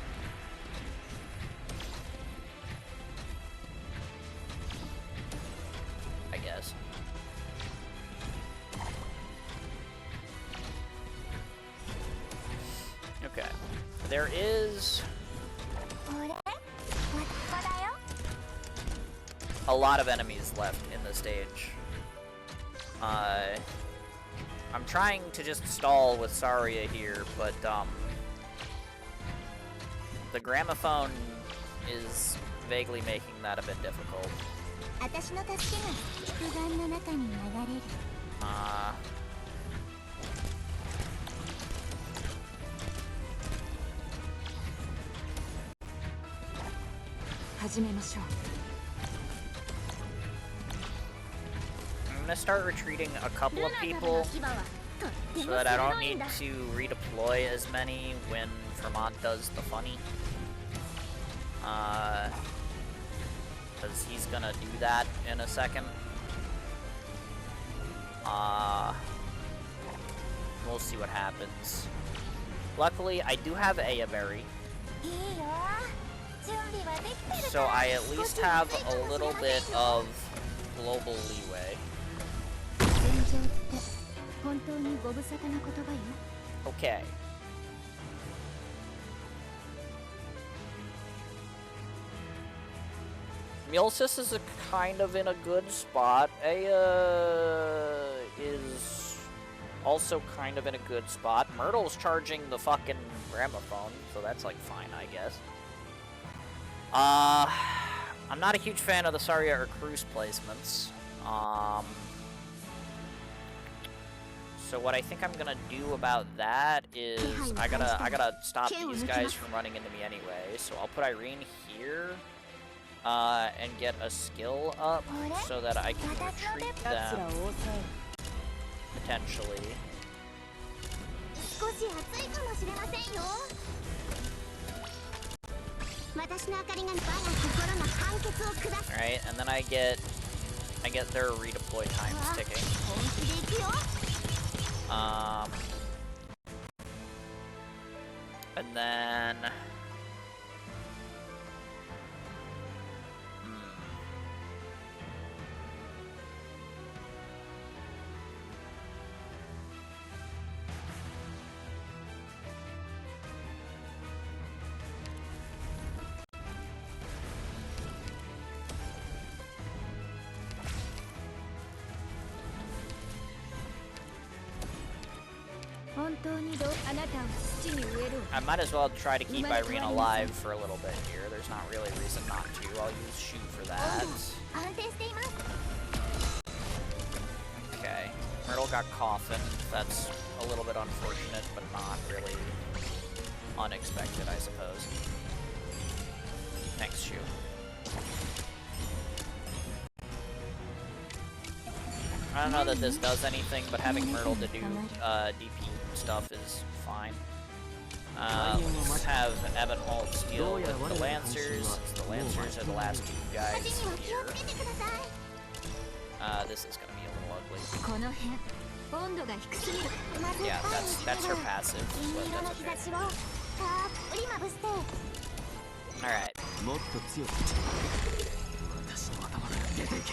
[SPEAKER 1] I guess. Okay. There is
[SPEAKER 3] 俺わだよ
[SPEAKER 1] a lot of enemies left in the stage. I'm trying to just stall with Saria here, but the gramophone is vaguely making that a bit difficult.
[SPEAKER 3] 私の助けが肉眼の中に流れる
[SPEAKER 2] 始めましょう
[SPEAKER 1] I'm gonna start retreating a couple of
[SPEAKER 3] ルナ壁
[SPEAKER 1] people
[SPEAKER 3] の牙はとっても
[SPEAKER 1] so that I don't
[SPEAKER 3] 鋭いん
[SPEAKER 1] need
[SPEAKER 3] だ
[SPEAKER 1] to redeploy as many when Vermont does the funny. Because he's gonna do that in a second. We'll see what happens. Luckily, I do have Aya Berry,
[SPEAKER 3] いいよ準備はできてる
[SPEAKER 1] so
[SPEAKER 3] から
[SPEAKER 1] I at least have a little bit of global leeway.
[SPEAKER 3] 戦場って本当にご無沙汰な言葉よ
[SPEAKER 1] Okay. Mulsis is kind of in a good spot. Aya is also kind of in a good spot. Myrtle's charging the fucking gramophone, so that's like fine, I guess. I'm not a huge fan of the Saria or Cruz placements. So what I think I'm gonna do about that is I gotta stop these guys from running into me anyway. So I'll put Irene here, and get a skill up so that I can retreat
[SPEAKER 7] 奴ら
[SPEAKER 1] them
[SPEAKER 7] を抑える
[SPEAKER 1] potentially.
[SPEAKER 3] 少し暑いかもしれませんよ私の明かりが我が心の判決を下す
[SPEAKER 1] Alright, and then I get their redeploy times ticking.
[SPEAKER 3] 本気で行くよ
[SPEAKER 1] And then I might as well try to keep Irene alive for a little bit here. There's not really a reason not to. I'll use Shu for that.
[SPEAKER 3] 安定しています
[SPEAKER 1] Okay. Myrtle got coffined. That's a little bit unfortunate, but not really unexpected, I suppose. Thanks, Shu. I don't know that this does anything, but having Myrtle to do DP stuff is fine. Let's have Ebenholt deal with the Lancers. The Lancers are the last two guys
[SPEAKER 3] 火事には気を
[SPEAKER 1] here.
[SPEAKER 3] つけてください
[SPEAKER 1] This is gonna be a little ugly. basically.
[SPEAKER 2] この辺温度が低すぎる。
[SPEAKER 1] Yeah, that's her passive,
[SPEAKER 3] 銀
[SPEAKER 1] but
[SPEAKER 3] 色の
[SPEAKER 1] that's
[SPEAKER 3] 日
[SPEAKER 1] okay.
[SPEAKER 3] 差しをたっぷりまぶして
[SPEAKER 1] Alright.
[SPEAKER 4] もっと強く私の頭から出ていけ。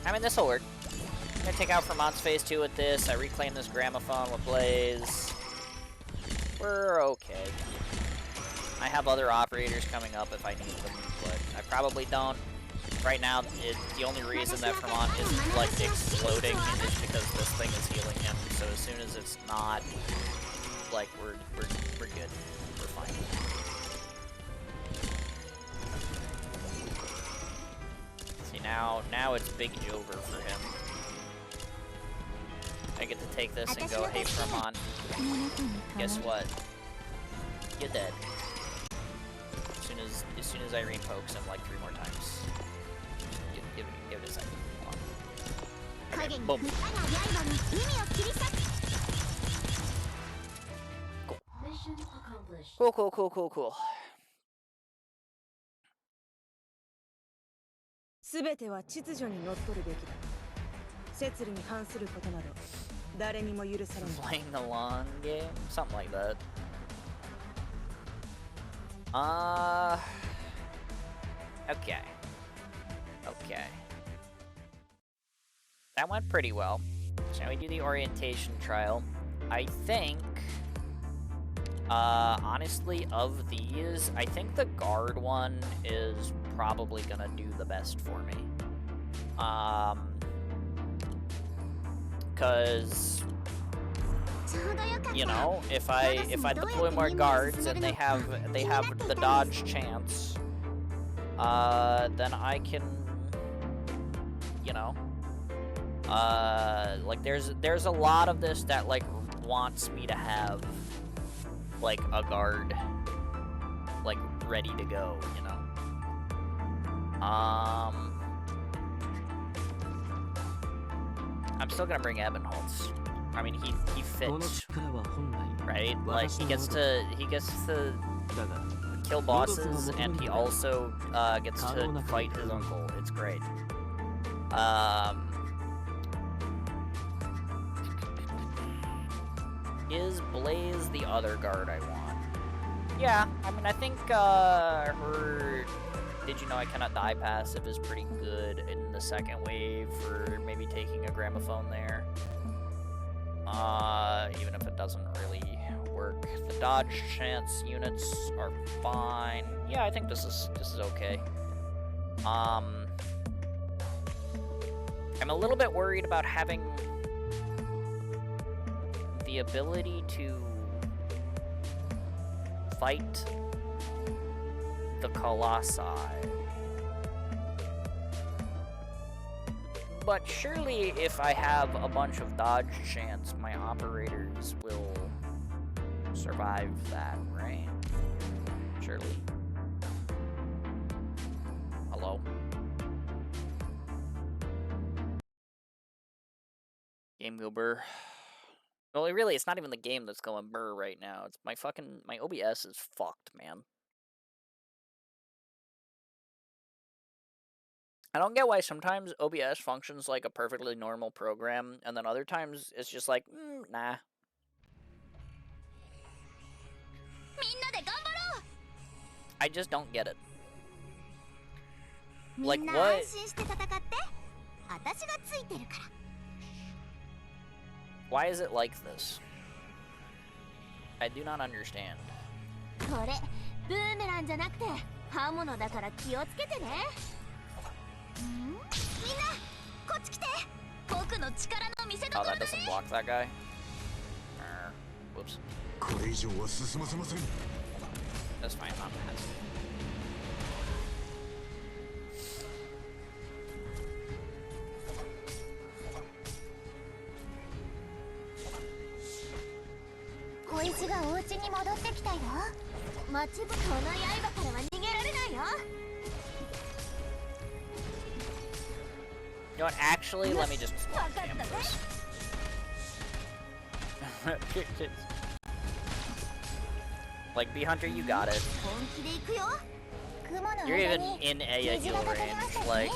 [SPEAKER 1] I mean, this'll work. I'm gonna take out Vermont's phase 2 with this. I reclaim this gramophone with Blaze. We're okay. I have other operators coming up if I need them, but I probably don't. Right now, the only reason that Vermont isn't, like, exploding is because this thing is healing him. So as soon as it's not, like, we're good. We're fine. See, now it's big over for him. I get to take this and go, hey, Vermont, guess what? You're dead. As soon as Irene pokes him like 3 more times. Give it a second. Hold on. Okay, boom. Cool.
[SPEAKER 7] すべては秩序にのっとるべきだ。摂理に反することなど誰にも許されない。
[SPEAKER 1] Playing the long game? Something like that. Okay. That went pretty well. Shall we do the orientation trial? I think, honestly, of these, I think the guard one is probably gonna do the best for me. Cause, you know, if I deploy more guards and they have the dodge chance, then I can, you know, like there's a lot of this that like wants me to have like a guard like ready to go, you know. I'm still gonna bring Ebenholz. I mean, he fits, right? Like he gets to kill bosses, and he also gets to fight his uncle. It's great. Is Blaze the other guard I want? Yeah, I mean, I think her Did You Know I Cannot Die passive is pretty good in the second wave for maybe taking a gramophone there. Even if it doesn't really work. The dodge chance units are fine. Yeah, I think this is okay. I'm a little bit worried about having the ability to fight the Colossi. But surely if I have a bunch of dodge chance, my operators will survive that, right? Surely. Hello? Game go burr. Well, really, it's not even the game that's going burr right now. It's my OBS is fucked, man. I don't get why sometimes OBS functions like a perfectly normal program, and then other times it's just like, nah. I just don't get it. Like, what? Why is it like this? I do not understand. Oh, that doesn't block that guy? Whoops. That's fine, not bad. You know what, actually, let me just camp this. Like, Bee Hunter, you got it. You're even in a heal range, like...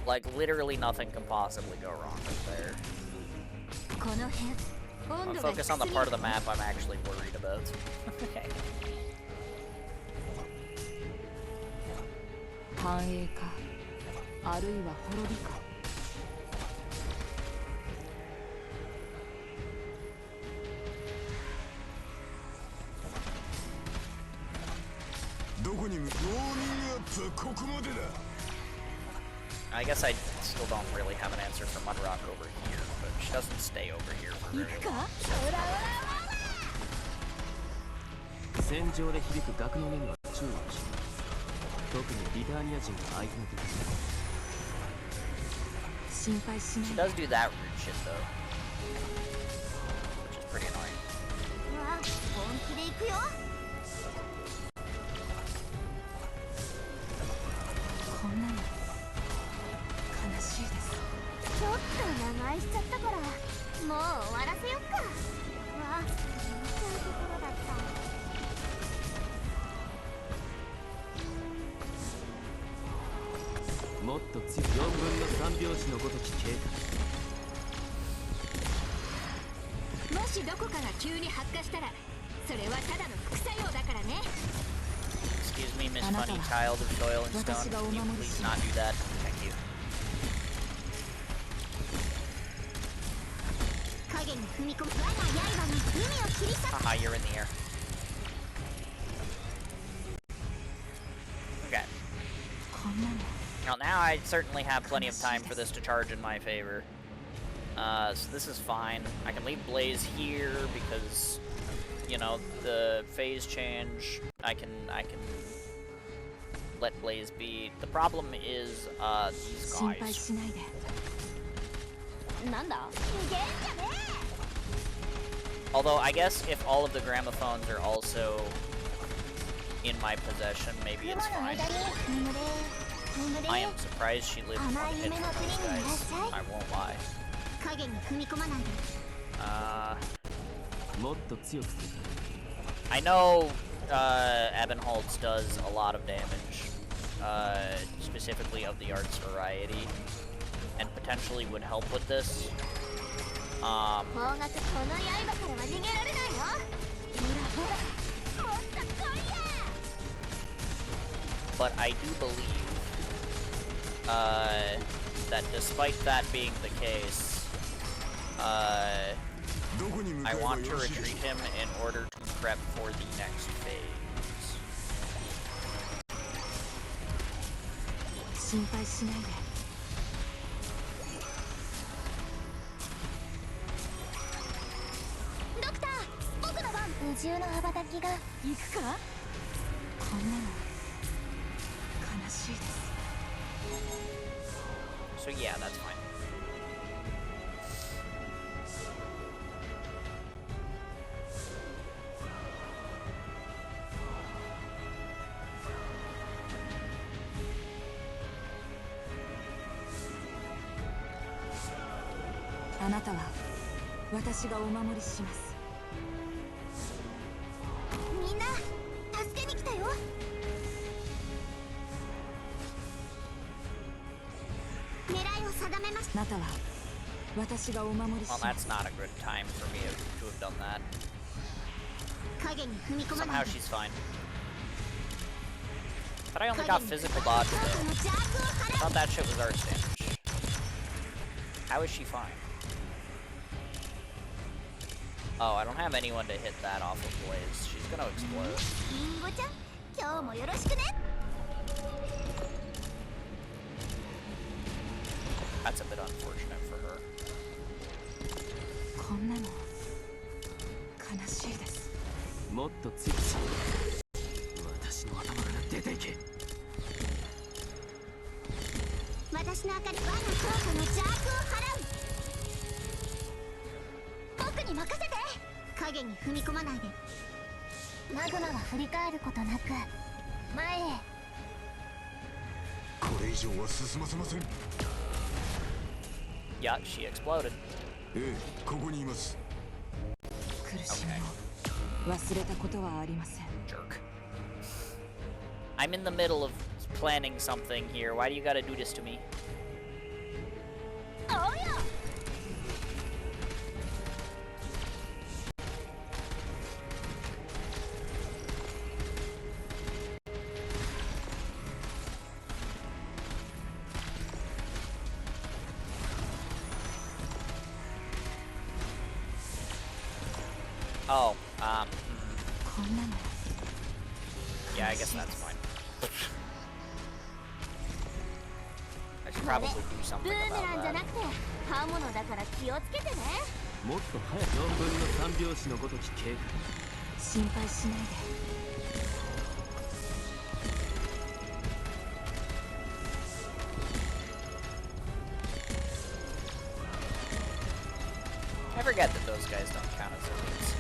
[SPEAKER 1] Like, literally nothing can possibly go wrong up there. I'm gonna focus on the part of the map I'm actually worried about. Okay.
[SPEAKER 2] 繁栄かあるいは滅びか
[SPEAKER 6] どこに向かう？ウォーミングアップここまでだ。
[SPEAKER 1] I guess I still don't really have an answer for Mudrock over here, but she doesn't stay over here for very long.
[SPEAKER 4] 戦場で響く額の音には注意し、特にリターニア人が相手の時
[SPEAKER 2] 心配しない
[SPEAKER 1] She does do that weird shit though, which is pretty annoying.
[SPEAKER 3] うわ、本気で行くよ。
[SPEAKER 2] こんなの悲しいです。
[SPEAKER 3] ちょっと長居しちゃったから、もう終わらせよっか。うわ、見ちゃうところだった。
[SPEAKER 4] もっと強い4分の3拍子のごとき警戒。
[SPEAKER 2] もしどこかが急に発火したら、それはただの副作用だからね。
[SPEAKER 1] Excuse me, Miss Funny Child of Soil and Stone. Can you please not do that? Thank you.
[SPEAKER 3] 影に踏み込む我が刃に海を切り裂く。
[SPEAKER 1] Haha, you're in the air. Okay.
[SPEAKER 2] こんなの
[SPEAKER 1] Well, now I certainly have plenty of time for this to charge in my favor. So this is fine. I can leave Blaze here because, you know, the phase change. I can let Blaze be. The problem is these
[SPEAKER 2] 心配
[SPEAKER 1] guys.
[SPEAKER 2] しないで。なんだ？
[SPEAKER 3] 逃げんじゃね
[SPEAKER 1] Although I guess if all of the gramophones are also in my possession,
[SPEAKER 3] え。
[SPEAKER 1] maybe
[SPEAKER 3] 雲
[SPEAKER 1] it's
[SPEAKER 3] の
[SPEAKER 1] fine.
[SPEAKER 3] 間に眠れ眠れ。
[SPEAKER 1] I am surprised she lived one hit from these guys. I won't lie.
[SPEAKER 3] 影に踏み込まないで。
[SPEAKER 4] もっと強くする。
[SPEAKER 1] I know Ebenholz does a lot of damage, specifically of the arts variety, and potentially would help with this.
[SPEAKER 3] 方角この刃からは逃げられないよ。ほらほら、もっと来いや。
[SPEAKER 1] But I do believe that despite that being the case, I
[SPEAKER 6] どこに向かえば
[SPEAKER 1] want
[SPEAKER 6] よ
[SPEAKER 1] to
[SPEAKER 6] ろしい？
[SPEAKER 1] retreat him in order to prep for the next phase.
[SPEAKER 2] 心配しないで。
[SPEAKER 3] ドクター、僕の番。宇宙の羽ばたきが。
[SPEAKER 2] 行くか？こんなの悲しいです。
[SPEAKER 1] So yeah, that's fine.
[SPEAKER 2] あなたは私がお守りします。
[SPEAKER 3] みんな、助けに来たよ。狙いを定めまし
[SPEAKER 2] あなたは私がお守りし
[SPEAKER 1] Well,
[SPEAKER 2] ま
[SPEAKER 1] that's
[SPEAKER 2] す。
[SPEAKER 1] not a good time for me to have done that.
[SPEAKER 3] た。影に踏み込まな
[SPEAKER 1] Somehow
[SPEAKER 3] いで。
[SPEAKER 1] she's fine. But I only got physical dodge though.
[SPEAKER 3] この邪悪を
[SPEAKER 1] I
[SPEAKER 3] 払
[SPEAKER 1] thought that shit was arts damage. How is she fine? Oh, I don't have anyone to hit that off of Blaze. She's gonna explode.
[SPEAKER 3] う。リンゴちゃん、今日もよろしくね。
[SPEAKER 1] That's a bit unfortunate for her.
[SPEAKER 2] こんなの悲しいです。
[SPEAKER 4] もっと強くしろ。私の頭から出ていけ。
[SPEAKER 3] 私の明かり、我が強化の邪悪を払う。僕に任せて。影に踏み込まないで。マグマは振り返ることなく前へ。
[SPEAKER 6] これ以上は進ませません。
[SPEAKER 1] Yeah, she exploded.
[SPEAKER 6] ええ、ここにいます。
[SPEAKER 2] 苦しみを忘れたことはありません。
[SPEAKER 1] Jerk. I'm in the middle of planning something here. Why do you gotta do this to me? Oh,
[SPEAKER 2] こんなの
[SPEAKER 1] yeah, I guess that's fine. I should probably do
[SPEAKER 3] ブ
[SPEAKER 1] something
[SPEAKER 3] ーメラン
[SPEAKER 1] about
[SPEAKER 3] じゃな
[SPEAKER 1] that.
[SPEAKER 3] くて刃物だから気をつけてね。
[SPEAKER 4] もっと早く4分の3拍子のごとき経過。
[SPEAKER 2] 心配しないで。
[SPEAKER 1] I forget that those guys don't count as elites.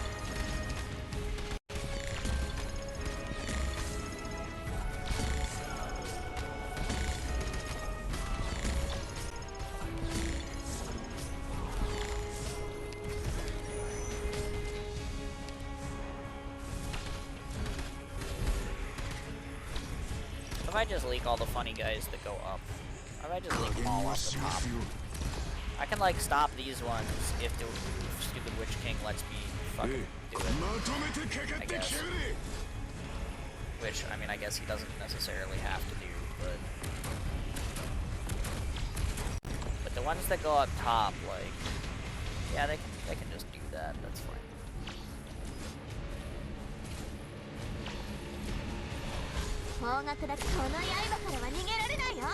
[SPEAKER 1] If I just leak all the funny guys that go up, if I just leak them all off the top, I can like stop these ones if the stupid Witch King lets me fucking do it, I guess. Which, I mean, I guess he doesn't necessarily have to do, but the ones that go up top, like, yeah, they can just do that. That's fine.
[SPEAKER 3] 方角だけこの刃からは逃げられないよ。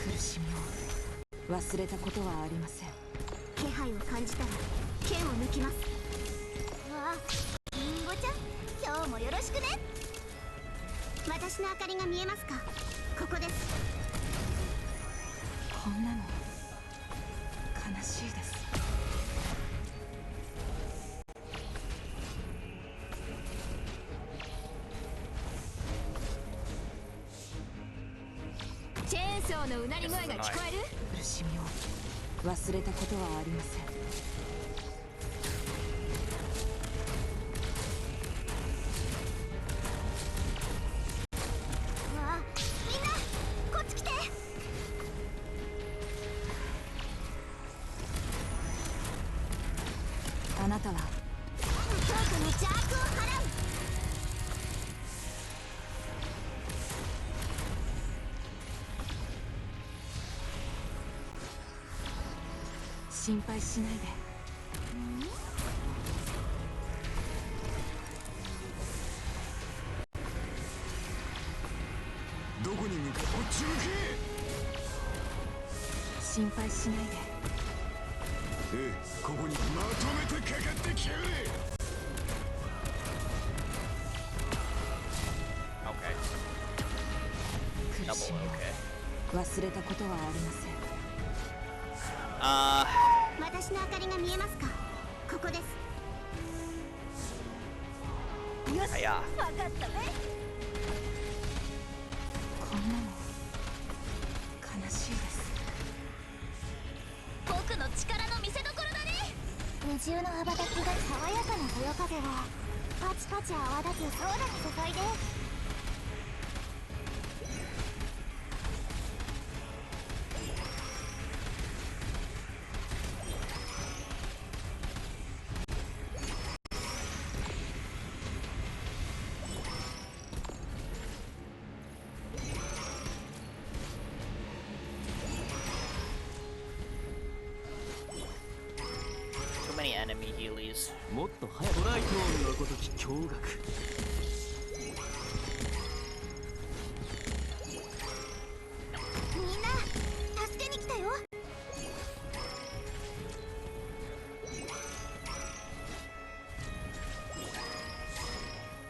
[SPEAKER 2] 苦しみを忘れたことはありません。
[SPEAKER 3] 気配を感じたら剣を抜きます。わあ、リンゴちゃん、今日もよろしくね。私の明かりが見えますか？ここです。
[SPEAKER 2] こんなの悲しいです。
[SPEAKER 3] チェーンソーのうなり声が聞こえる？
[SPEAKER 2] 苦しみを忘れたことはありません。
[SPEAKER 3] わあ、みんなこっち来て。
[SPEAKER 2] あなたは
[SPEAKER 3] 強化の邪悪を払う。
[SPEAKER 2] 心配しないで。
[SPEAKER 6] どこに向かう？こっち向
[SPEAKER 2] 心配しないで。
[SPEAKER 6] け。ここにまとめてかかってきやがれ。
[SPEAKER 1] Okay.
[SPEAKER 2] 苦
[SPEAKER 1] Double
[SPEAKER 2] しみ
[SPEAKER 1] okay.
[SPEAKER 2] を忘れたことはありません。
[SPEAKER 3] 私の明かりが見えますか？ここです。よし、
[SPEAKER 1] Yeah.
[SPEAKER 3] わかったね。
[SPEAKER 2] こんなの悲しいです。
[SPEAKER 3] 僕の力の見せ所だね。二重の羽ばたきが爽やかなそよ風をパチパチ泡立つソーダに注いで。
[SPEAKER 1] Too many enemy healies.
[SPEAKER 4] もっと早くライトーンのごとき驚愕。
[SPEAKER 3] みんな助けに来たよ。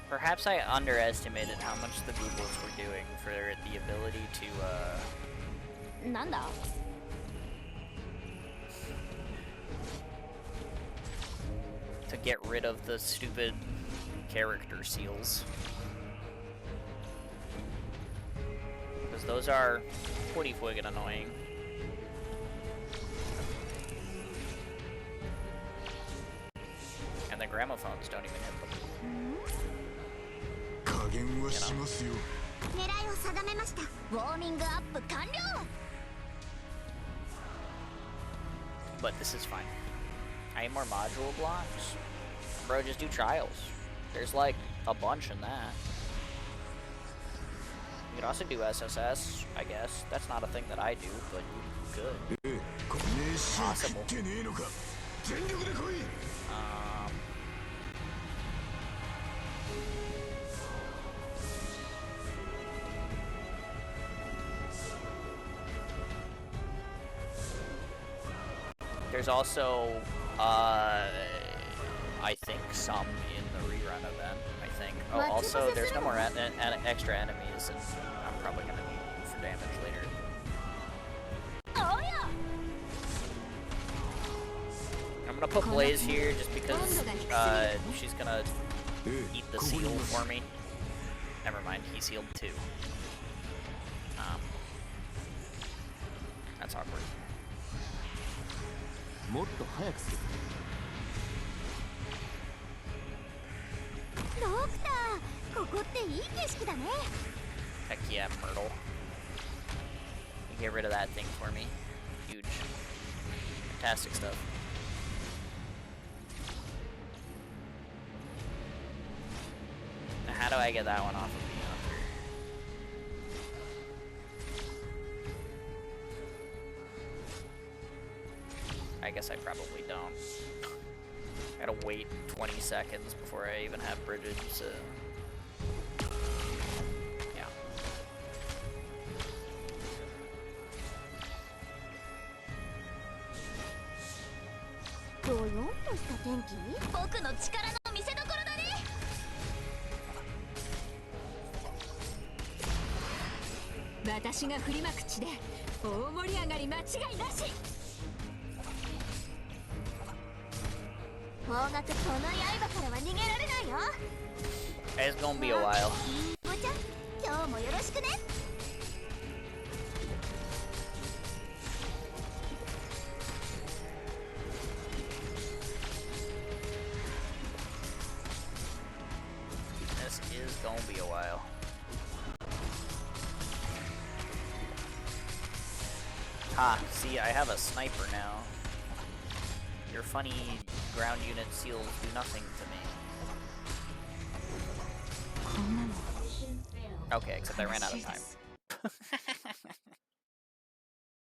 [SPEAKER 1] Perhaps I underestimated how much the Googles were doing for the ability to,
[SPEAKER 3] なんだ？
[SPEAKER 1] to get rid of the stupid character seals. Because those are pretty friggin' annoying. And the gramophones don't even hit them.
[SPEAKER 6] 加減はしますよ。
[SPEAKER 3] 狙いを定めました。ウォーミングアップ完了。
[SPEAKER 1] But this is fine. I need more module blocks. Bro, just do trials. There's like a bunch in that. You could also do SSS, I guess. That's not a thing that I do, but you could.
[SPEAKER 6] こん
[SPEAKER 1] possible. There's also, I think, some in the rerun event, I think. Oh, also, there's no more extra enemies, and I'm probably going to need you for damage later.
[SPEAKER 3] Oh yeah.
[SPEAKER 1] I'm going to put Blaze here just because she's going to eat the seal for me. Never mind, he's healed too. That's awkward.
[SPEAKER 4] もっと早くする。
[SPEAKER 3] ドクター、ここっていい景色だね。
[SPEAKER 1] Heck yeah, Myrtle. Get rid of that thing for me. Huge. Fantastic stuff. Now how do I get that one off of me? I guess I probably don't. Gotta wait 20 seconds before I even have bridges, so... Yeah.
[SPEAKER 3] どよんとした天気？僕の力の見せ所だね。
[SPEAKER 2] 私が振りまく地で大盛り上がり間違いなし。
[SPEAKER 3] 方角この刃からは逃げられないよ。
[SPEAKER 1] It's gonna be a while.
[SPEAKER 3] おちゃん、今日もよろしくね。
[SPEAKER 1] This is gonna be a while. Ha, see, I have a sniper now. Your funny ground unit seals do nothing to me. Okay, except I ran out of time.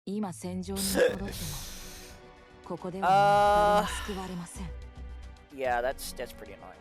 [SPEAKER 2] 今戦場に戻ってもここでは誰も救われません。
[SPEAKER 1] Yeah, that's pretty annoying.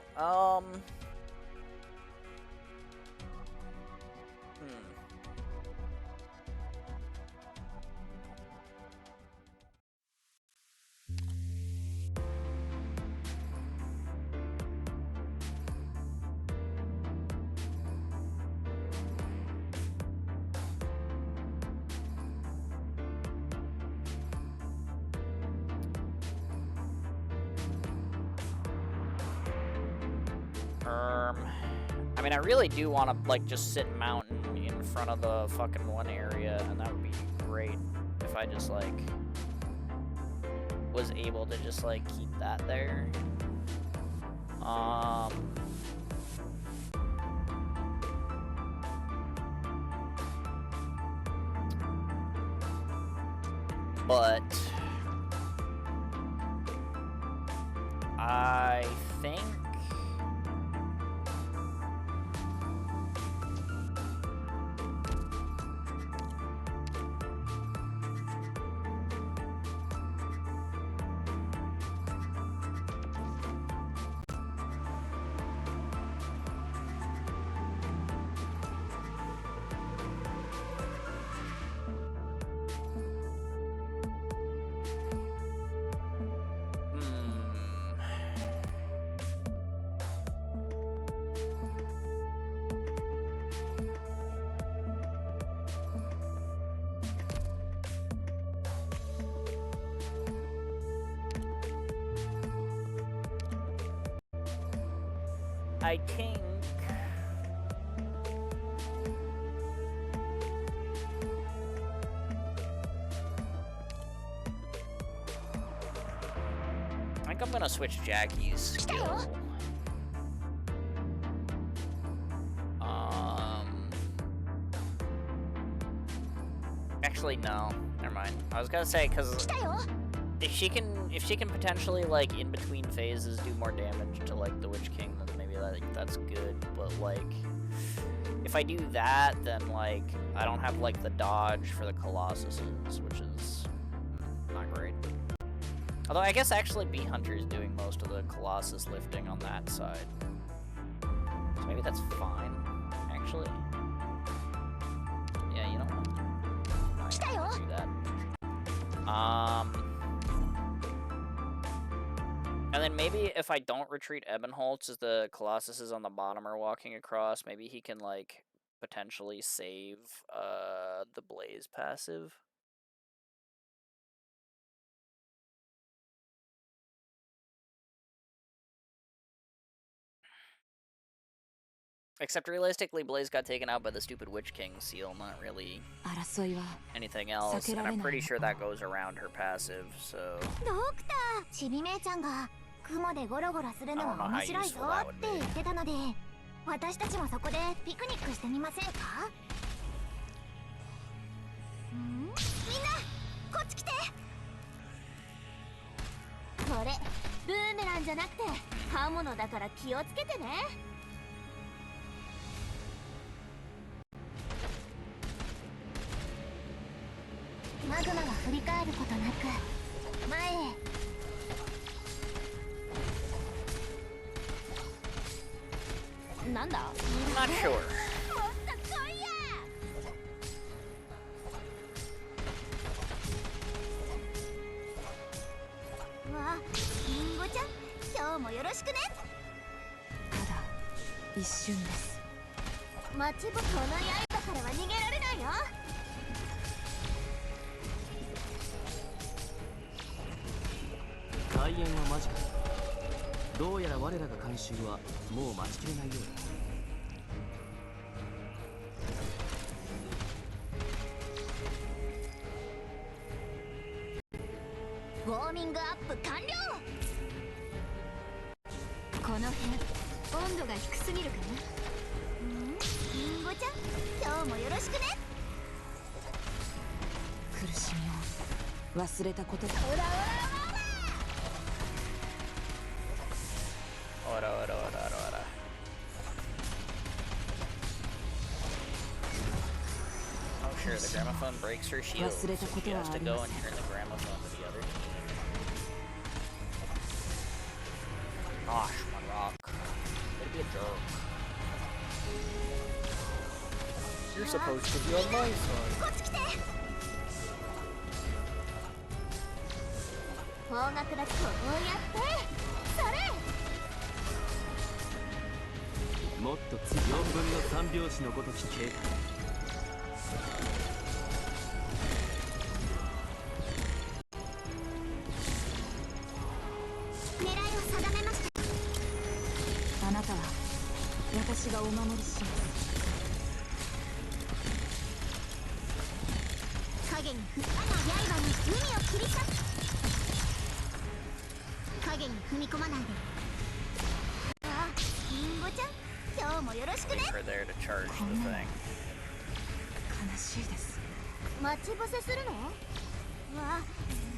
[SPEAKER 1] I mean, I really do want to, like, just sit mountain in front of the fucking one area, and that would be great if I just, like, was able to just, like, keep that there. But I think I think I'm gonna switch Jackie's skill. Actually, no. Never mind. I was gonna say because if she can potentially, like, in between phases do more damage to, like, the Witch King, then maybe that's good. But, like, if I do that, then, like, I don't have, like, the dodge for the Colossuses, which is not great. Although I guess actually Bee Hunter is doing most of the Colossus lifting on that side. So maybe that's fine, actually. Yeah, you know what? I can do that. And then maybe if I don't retreat Ebenholtz as the Colossus is on the bottom or walking across, maybe he can, like, potentially save, the Blaze passive. Except realistically, Blaze got taken out by the stupid Witch King seal, not really anything else, and I'm pretty sure that goes around her passive, so...
[SPEAKER 3] Doctor! ちびめいちゃんが雲でゴロゴロするのは面白いぞって言ってたので、私たちもそこでピクニックしてみませんか？みんな、こっち来て！これ、ブーメランじゃなくて刃物だから気をつけてね。マグマが振り返ることなく前へ。なんだ？
[SPEAKER 1] I'm not sure.
[SPEAKER 3] もっと来いや！わ、リンゴちゃん、今日もよろしくね。
[SPEAKER 2] ただ一瞬です。
[SPEAKER 3] 待ちぼこの刃からは逃げられないよ。
[SPEAKER 4] 開演は間近。どうやら我らが監修はもう待ちきれないよう
[SPEAKER 3] だ。ウォーミングアップ完了。
[SPEAKER 2] この辺温度が低すぎるかな。
[SPEAKER 3] リンゴちゃん、今日もよろしくね。
[SPEAKER 2] 苦しみを忘れたことだ。
[SPEAKER 3] オラオラ
[SPEAKER 1] Oh, sure, the gramophone breaks her shield, so she has to go and turn the gramophone to the other team. Gosh, one rock. Way to be a jerk. You're supposed to be on my side.
[SPEAKER 3] こっち来て。方角だけこうやってそれ。
[SPEAKER 4] もっと強い4分の3拍子のごとき警戒。
[SPEAKER 3] 狙いを定めました。
[SPEAKER 2] あなたは私がお守りします。
[SPEAKER 3] 影に刃に海を切り裂く。影に踏み込まないで。あ、リンゴちゃん、今日もよろしくね。
[SPEAKER 1] Wait for there to charge the thing.
[SPEAKER 2] 悲しいです。
[SPEAKER 3] 待ち伏せするの？わ、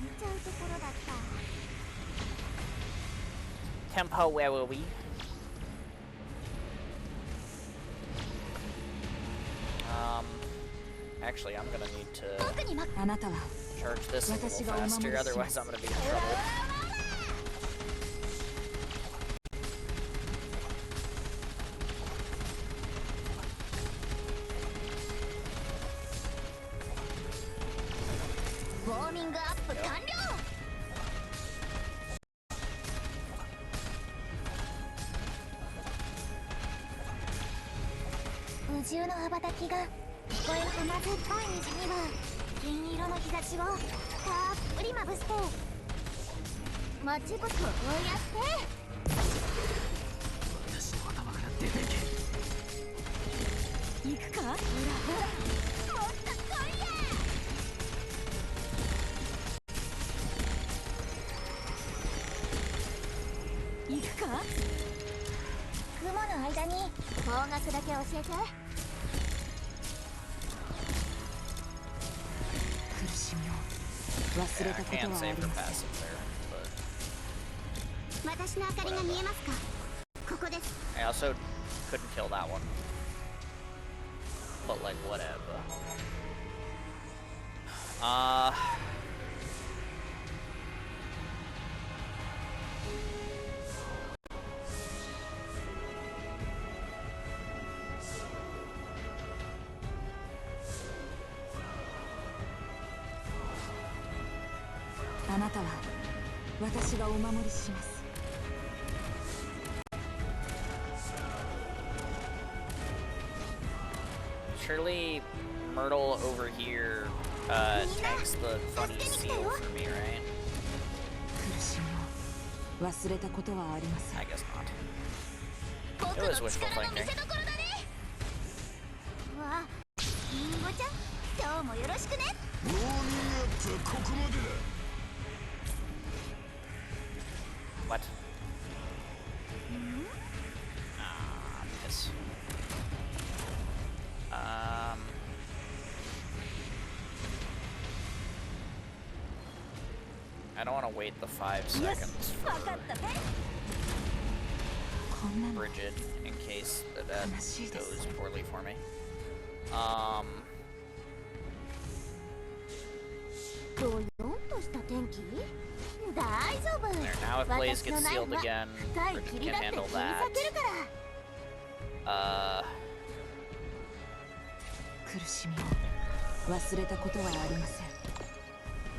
[SPEAKER 3] 見ちゃうところだった。
[SPEAKER 1] Tempo, where were we? Actually, I'm gonna need to
[SPEAKER 2] あなたは
[SPEAKER 1] charge this a little faster, otherwise I'm gonna be in trouble.
[SPEAKER 3] ウォーミングアップ完了。宇宙の羽ばたきが聞こえる甘酸っぱい虹には銀色の日差しをたっぷりまぶして、待ちぼこをこうやって
[SPEAKER 4] 私の頭から出ていけ。
[SPEAKER 2] 行くか？
[SPEAKER 3] ほらほら、もっと来いや。
[SPEAKER 2] 行くか？
[SPEAKER 3] 雲の間に方角だけ教えて。
[SPEAKER 2] 苦しみを忘れ
[SPEAKER 1] Yeah,
[SPEAKER 2] た
[SPEAKER 1] I
[SPEAKER 2] ことは
[SPEAKER 1] can't
[SPEAKER 2] あ
[SPEAKER 1] save
[SPEAKER 2] り
[SPEAKER 1] her
[SPEAKER 2] ません。
[SPEAKER 1] passive there, but
[SPEAKER 3] 私の明かりが見えますか？ここです。
[SPEAKER 1] I also couldn't kill that one. But like, whatever.
[SPEAKER 2] あなたは私がお守りします。
[SPEAKER 1] Surely Myrtle over here tanks the funny seal for me, right?
[SPEAKER 2] 苦しみを忘れたことはありません。
[SPEAKER 1] I guess not.
[SPEAKER 3] 僕
[SPEAKER 1] It
[SPEAKER 3] の
[SPEAKER 1] was wishful
[SPEAKER 3] 力の見
[SPEAKER 1] thinking.
[SPEAKER 3] せ所だね。わあ、リンゴちゃん、今日もよろしくね。
[SPEAKER 6] ウォーミングアップはここまでだ。
[SPEAKER 1] What? Yes. I don't want to wait the 5 seconds
[SPEAKER 3] わかったね。
[SPEAKER 2] こんなの
[SPEAKER 1] Bridget in case that goes poorly for me.
[SPEAKER 3] どよんとした天気？大丈夫。
[SPEAKER 1] There, now if Blaze
[SPEAKER 3] 私の
[SPEAKER 1] gets
[SPEAKER 3] ナイ
[SPEAKER 1] sealed
[SPEAKER 3] フは
[SPEAKER 1] again,
[SPEAKER 3] 深い
[SPEAKER 1] Bridget
[SPEAKER 3] 霧
[SPEAKER 1] can
[SPEAKER 3] だって切り
[SPEAKER 1] handle
[SPEAKER 3] 裂け
[SPEAKER 1] that.
[SPEAKER 3] るから。
[SPEAKER 2] 苦しみを忘れたことはありません。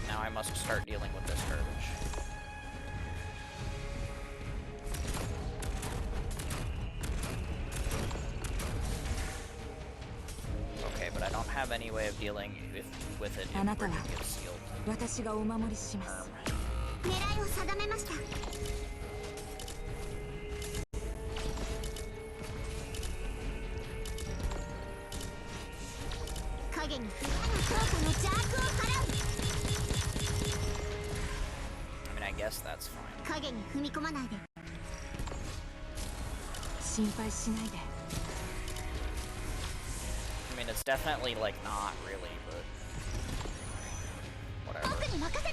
[SPEAKER 1] Now I must start dealing with this garbage. Okay, but I don't have any way of dealing with it if
[SPEAKER 2] あなたは
[SPEAKER 1] Bridget gets sealed.
[SPEAKER 2] 私がお守りします。
[SPEAKER 3] 狙いを定めました。影に不安な強化の邪悪を払う。
[SPEAKER 1] I mean, I guess that's fine.
[SPEAKER 3] 影に踏み込まないで。
[SPEAKER 2] 心配しないで。
[SPEAKER 1] I mean, it's definitely like not really, but whatever.
[SPEAKER 3] 僕に任せて。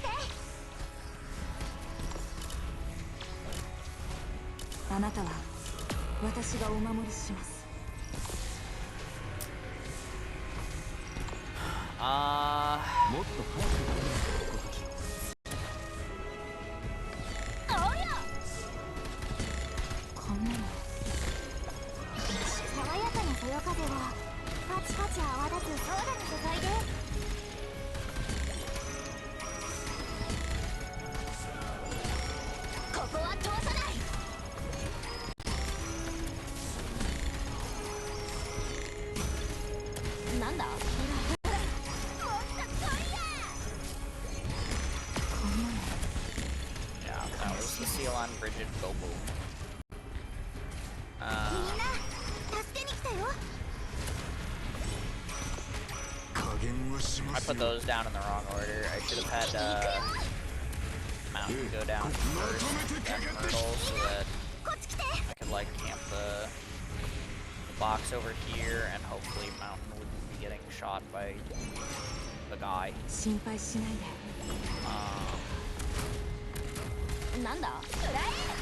[SPEAKER 2] あなたは私がお守りします。
[SPEAKER 4] もっと早くごときを。
[SPEAKER 3] おや。
[SPEAKER 2] こんなの
[SPEAKER 3] 爽やかなそよ風はパチパチ泡立つソーダの素材で。ここは通さない。なんだ？もっと来いや！
[SPEAKER 2] こんなの
[SPEAKER 1] Yeah, that was the seal on Bridget. Go boom.
[SPEAKER 3] みんな助けに来たよ。
[SPEAKER 6] 加減はしま
[SPEAKER 1] I
[SPEAKER 6] す
[SPEAKER 1] put
[SPEAKER 6] よ。
[SPEAKER 1] those down in the wrong order. I should have had Mountain go down first, then Myrtle, so that
[SPEAKER 3] こっち来て。
[SPEAKER 1] I could like camp the box over here, and hopefully Mountain wouldn't be getting shot by the guy.
[SPEAKER 2] 心配しないで。
[SPEAKER 3] なんだ？裏へ。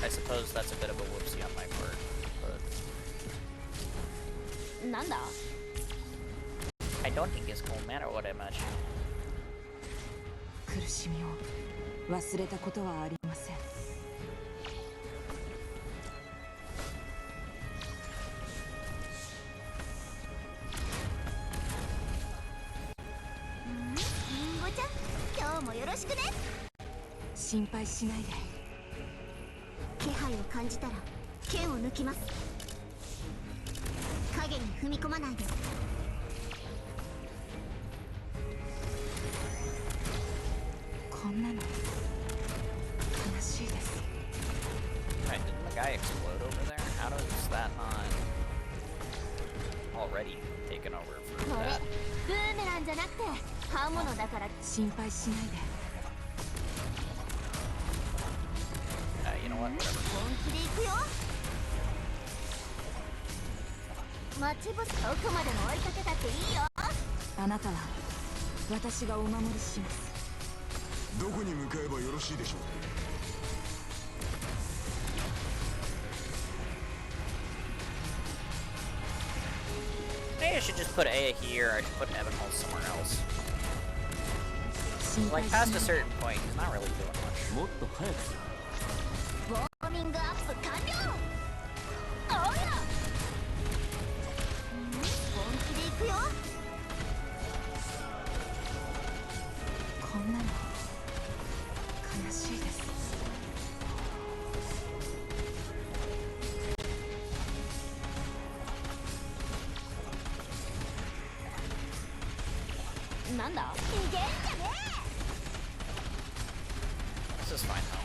[SPEAKER 1] I suppose that's a bit of a whoopsie on my part, but
[SPEAKER 3] なんだ？
[SPEAKER 1] I don't think it's gonna matter what I imagine.
[SPEAKER 2] 苦しみを忘れたことはありません。
[SPEAKER 3] リンゴちゃん、今日もよろしくね。
[SPEAKER 2] 心配しないで。
[SPEAKER 3] 気配を感じたら剣を抜きます。影に踏み込まないで。
[SPEAKER 2] こんなの悲しいです。
[SPEAKER 1] Right, didn't the guy explode over there? How does that not already taken over
[SPEAKER 3] こ
[SPEAKER 1] for
[SPEAKER 3] れ
[SPEAKER 1] that?
[SPEAKER 3] ブーメランじゃなくて刃物だから。
[SPEAKER 2] 心配しないで。
[SPEAKER 1] You know what? Whatever.
[SPEAKER 3] 本気で行くよ。待ち伏せどこまでも追いかけたっていいよ。
[SPEAKER 2] あなたは私がお守りします。
[SPEAKER 6] どこに向かえばよろしいでしょう。
[SPEAKER 1] Maybe I should just put A here. I should put Evan Hall somewhere else.
[SPEAKER 2] 心配
[SPEAKER 1] Like
[SPEAKER 2] しない
[SPEAKER 1] past a
[SPEAKER 2] で。
[SPEAKER 1] certain point, he's not really doing much.
[SPEAKER 4] もっと早くさ。
[SPEAKER 3] ウォーミングアップ完了。おや。本気で行くよ。
[SPEAKER 2] こんなの悲悲しいです。
[SPEAKER 3] なんだ、いけんじゃね
[SPEAKER 1] This is fine though.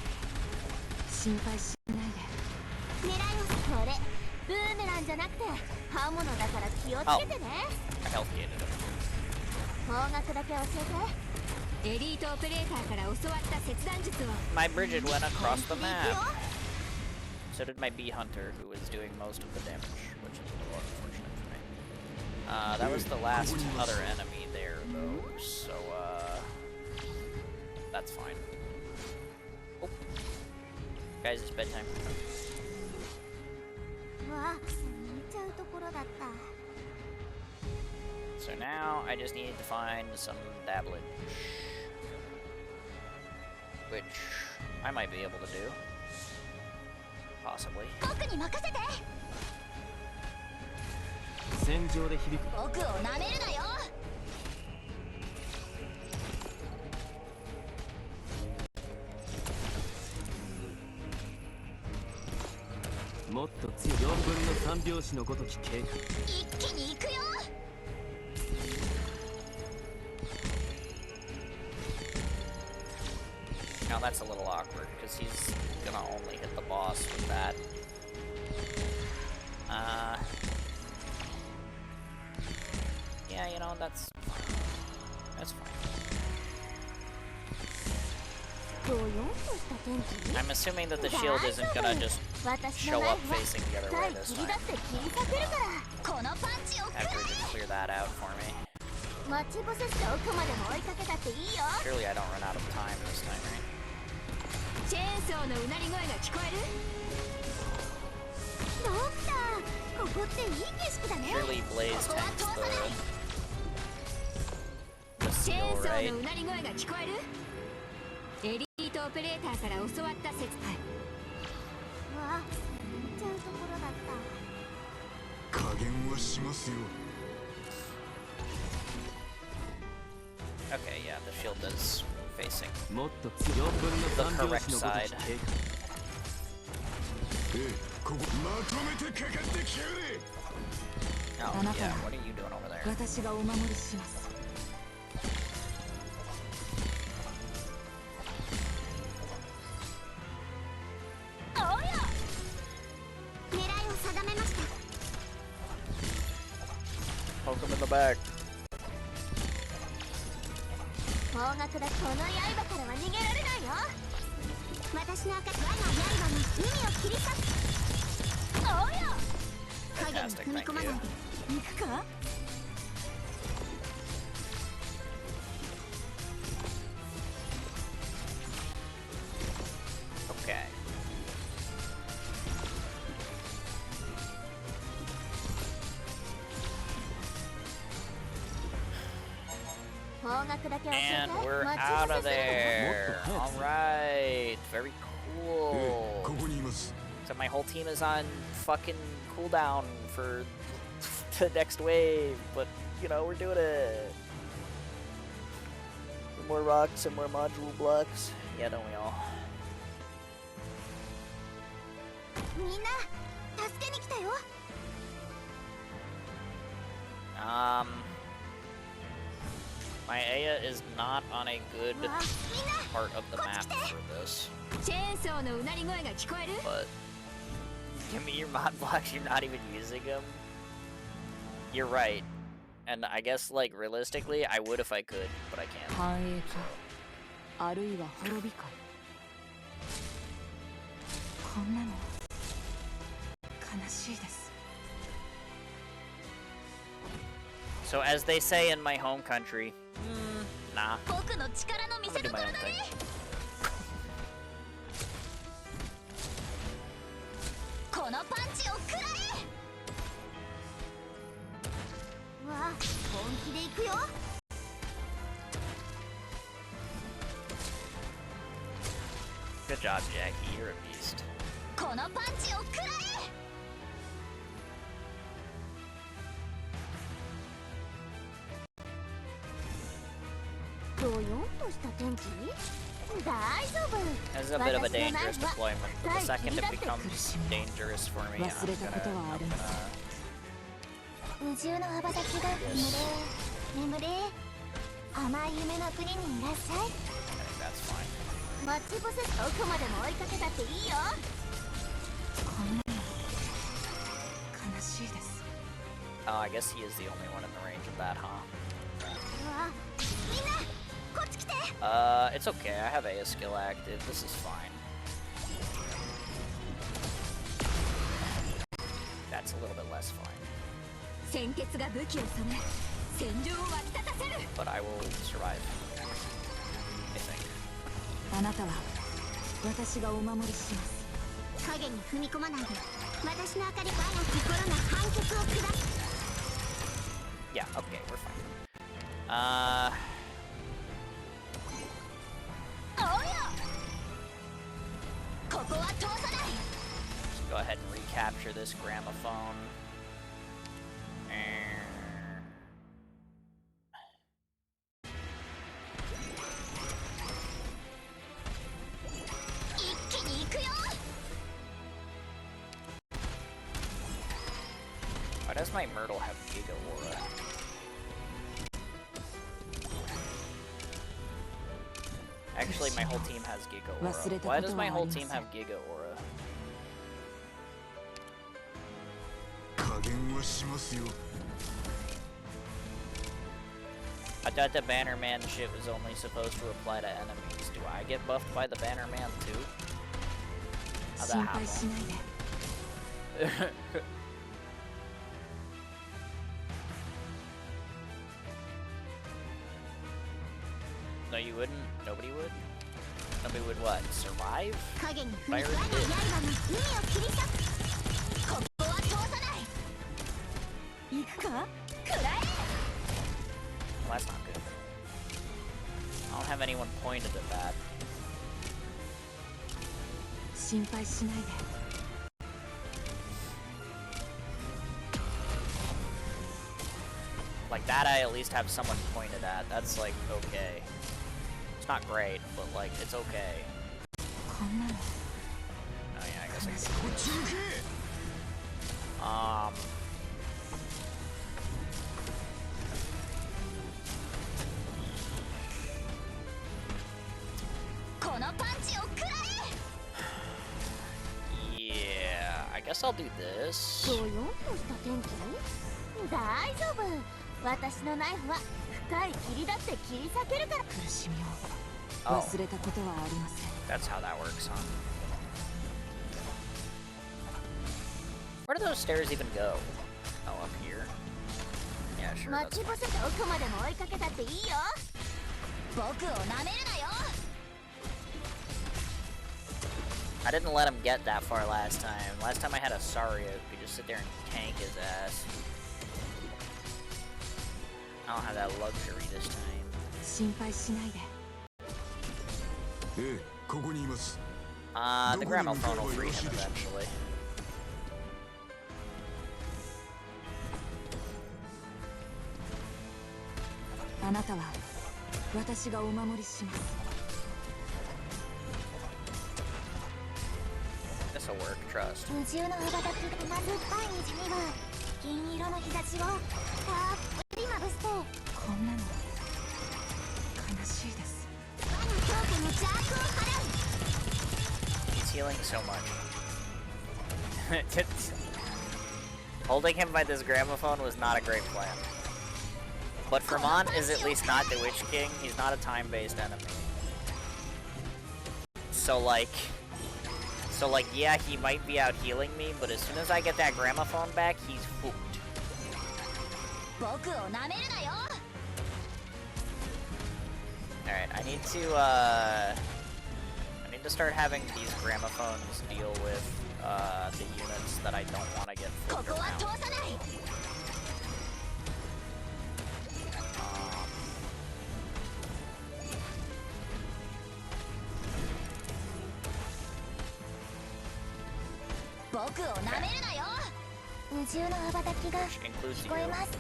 [SPEAKER 2] 心配しないで。
[SPEAKER 3] え。狙いをそれブーメランじゃなくて刃物だから気をつけてね。
[SPEAKER 1] I health gated him.
[SPEAKER 3] 方角だけ教えて。
[SPEAKER 2] エリートオペレーターから教わった切断術を。
[SPEAKER 1] My Bridget went across the map. So did my bee hunter, who was doing most of the damage, which is a little unfortunate for me. That was the last other enemy there, though, so, that's fine. Oh. Guys, it's bedtime.
[SPEAKER 3] うわ、寝ちゃうところだった。
[SPEAKER 1] So now, I just need to find some dabblage. Which I might be able to do. Possibly.
[SPEAKER 3] 僕に任せて。
[SPEAKER 4] 戦場で響く。
[SPEAKER 3] 僕を舐めるなよ。
[SPEAKER 4] もっと強い4分の3拍子のごとき警戒。
[SPEAKER 3] 一気に行くよ。
[SPEAKER 1] Now that's a little awkward, because he's gonna only hit the boss with that. Yeah, you know, that's fine. That's fine.
[SPEAKER 3] どうよとした天気。
[SPEAKER 1] I'm assuming that the shield isn't gonna just
[SPEAKER 3] 私
[SPEAKER 1] show
[SPEAKER 3] のナイ
[SPEAKER 1] up
[SPEAKER 3] フは
[SPEAKER 1] facing the other
[SPEAKER 3] 使
[SPEAKER 1] way
[SPEAKER 3] い
[SPEAKER 1] this
[SPEAKER 3] 切り
[SPEAKER 1] time.
[SPEAKER 3] だって切り裂けるから。このパンチを食ら
[SPEAKER 1] After
[SPEAKER 3] え。
[SPEAKER 1] just clear that out for me.
[SPEAKER 3] 待ち伏せして奥までも追いかけたっていいよ。
[SPEAKER 1] Surely I don't run out of time this time, right?
[SPEAKER 2] チェーンソーのうなり声が聞こえる。
[SPEAKER 3] ドクター、ここっていい景色だね。
[SPEAKER 1] Surely Blaze
[SPEAKER 3] ここは
[SPEAKER 1] tanks
[SPEAKER 3] 通さない。
[SPEAKER 1] the
[SPEAKER 2] チェーン
[SPEAKER 1] seal,
[SPEAKER 2] ソー
[SPEAKER 1] right?
[SPEAKER 2] のうなり声が聞こえる。エリートオペレーターから教わった切断。
[SPEAKER 3] うわ、寝ちゃうところだった。
[SPEAKER 6] 加減はしますよ。
[SPEAKER 1] Okay, yeah, the shield is facing
[SPEAKER 4] もっと強い4分の3拍子のごとき警戒。
[SPEAKER 6] ここまとめてかかってきやがれ。
[SPEAKER 1] Oh,
[SPEAKER 2] Another
[SPEAKER 1] yeah,
[SPEAKER 2] one.
[SPEAKER 1] what are you doing over there?
[SPEAKER 2] 私がお守りします。
[SPEAKER 3] おうよ。狙いを定めました。
[SPEAKER 1] Poke him in the back.
[SPEAKER 3] 方角だ。この刃からは逃げられないよ。私の赤我が刃に海を切り裂く。おうよ。影に踏み込まないで行くか。
[SPEAKER 1] Okay.
[SPEAKER 3] 方角だけ教えて。
[SPEAKER 1] And we're
[SPEAKER 3] 待ち
[SPEAKER 1] out
[SPEAKER 3] 伏
[SPEAKER 1] of
[SPEAKER 3] せする。
[SPEAKER 1] there. Alright. Very
[SPEAKER 6] こ
[SPEAKER 1] cool.
[SPEAKER 6] こにいます。
[SPEAKER 1] So my whole team is on fucking cooldown for the next wave. But, you know, we're doing it. More rocks and more module blocks. Yeah, don't we all?
[SPEAKER 3] みんな助けに来たよ。
[SPEAKER 1] My Aya is not on a good
[SPEAKER 3] うわ、みんな
[SPEAKER 1] part of the
[SPEAKER 3] こっ
[SPEAKER 1] map
[SPEAKER 3] ち来て。
[SPEAKER 1] for this.
[SPEAKER 2] チェーンソーのうなり声が聞こえる。
[SPEAKER 1] But give me your mod blocks, you're not even using them. You're right. And I guess, like, realistically, I would if I could, but I can't.
[SPEAKER 2] 繁栄か、あるいは滅びか。こんなの悲しいです。
[SPEAKER 1] So as they say in my home country, nah.
[SPEAKER 3] 僕の力の見
[SPEAKER 1] I'm
[SPEAKER 3] せ
[SPEAKER 1] gonna do
[SPEAKER 3] 所
[SPEAKER 1] my
[SPEAKER 3] だ
[SPEAKER 1] own
[SPEAKER 3] ね。
[SPEAKER 1] thing.
[SPEAKER 3] このパンチを食らえ。うわ、本気で行くよ。
[SPEAKER 1] Good job, Jackie. You're a beast.
[SPEAKER 3] このパンチを食らえ。どよんとした天気。
[SPEAKER 1] This is a bit of a dangerous deployment, but the second it becomes dangerous for me, I'm gonna
[SPEAKER 3] 宇宙の羽ばたきが眠れ甘い夢の国にいらっしゃい
[SPEAKER 1] I think that's fine.
[SPEAKER 3] マッチボスどこまでも追いかけたっていいよ
[SPEAKER 2] こんなの悲しいです
[SPEAKER 1] Oh, I guess he is the only one in the range of that, huh?
[SPEAKER 3] うわみんなこっち来て
[SPEAKER 1] It's okay. I have A skill active. This is fine. That's a little bit less fine.
[SPEAKER 2] 鮮血が武器を染め戦場を沸き立たせる
[SPEAKER 1] But I will survive. I think.
[SPEAKER 2] あなたは私がお守りします
[SPEAKER 3] 影に踏み込まないで私の明かりは心の判決を下す
[SPEAKER 1] Yeah, okay, we're fine.
[SPEAKER 3] おやここは通さない
[SPEAKER 1] Let's go ahead and recapture this gramophone. And...
[SPEAKER 3] 一気に行くよ
[SPEAKER 1] Why does my Myrtle have Giga Aura? Actually, my whole team has Giga Aura. Why does my whole team have Giga Aura?
[SPEAKER 6] 加減はしますよ
[SPEAKER 1] I thought the Banner Man shit was only supposed to apply to enemies. Do I get buffed by the Banner Man too? How'd
[SPEAKER 2] 心
[SPEAKER 1] that
[SPEAKER 2] 配し
[SPEAKER 1] happen?
[SPEAKER 2] ないで
[SPEAKER 1] No, you wouldn't? Nobody would? Nobody would what? Survive?
[SPEAKER 3] 影に踏み
[SPEAKER 1] I
[SPEAKER 3] 込ま
[SPEAKER 1] already
[SPEAKER 3] ない
[SPEAKER 1] did.
[SPEAKER 3] 刃の海を切り裂くここは通さない
[SPEAKER 2] 行くか
[SPEAKER 3] 食らえ
[SPEAKER 1] Well, that's not good. I don't have anyone pointed at that.
[SPEAKER 2] 心配しないで
[SPEAKER 1] Like that I at least have someone pointed at. That's like okay. It's not great, but like it's okay.
[SPEAKER 2] こんなの
[SPEAKER 1] Oh yeah, I guess I can
[SPEAKER 6] こっち向け
[SPEAKER 3] このパンチを食らえ
[SPEAKER 1] Yeah, I guess I'll do this.
[SPEAKER 3] どよんとした天気大丈夫私のナイフは深い霧だって切り裂けるから
[SPEAKER 2] 苦しみを
[SPEAKER 1] Oh,
[SPEAKER 2] 忘れたことはありません
[SPEAKER 1] that's how that works, huh? Where do those stairs even go? Oh, up here. Yeah, sure.
[SPEAKER 3] マッ
[SPEAKER 1] That's
[SPEAKER 3] チボ
[SPEAKER 1] fine.
[SPEAKER 3] スどこまでも追いかけたっていいよ僕をなめるなよ
[SPEAKER 1] I didn't let him get that far last time. Last time I had a Saria who could just sit there and tank his ass. I don't have that luxury this time.
[SPEAKER 2] 心配しないで
[SPEAKER 6] ええここにいます
[SPEAKER 1] The gramophone will free him eventually.
[SPEAKER 2] あなたは私がお守りします
[SPEAKER 1] This'll work, trust.
[SPEAKER 3] 宇宙の羽ばたきがまずっぱい虹には銀色の日差しをたっぷりまぶして
[SPEAKER 2] こんなの悲しいです
[SPEAKER 3] 我の強化の邪悪を払う
[SPEAKER 1] He's healing so much. Holding him by this gramophone was not a great plan. But Vermont is at least not the Witch King. He's not a time-based enemy. So like, yeah, he might be out healing me, but as soon as I get that gramophone back, he's hooked.
[SPEAKER 3] 僕をなめるなよ
[SPEAKER 1] Alright, I need to start having these gramophones deal with, the units that I don't want to get
[SPEAKER 3] こ
[SPEAKER 1] flipped
[SPEAKER 3] こは
[SPEAKER 1] around.
[SPEAKER 3] 通さない 僕をなめるなよ宇宙の羽ばたきが
[SPEAKER 1] Which includes
[SPEAKER 3] 聞こえ
[SPEAKER 1] you.
[SPEAKER 3] ます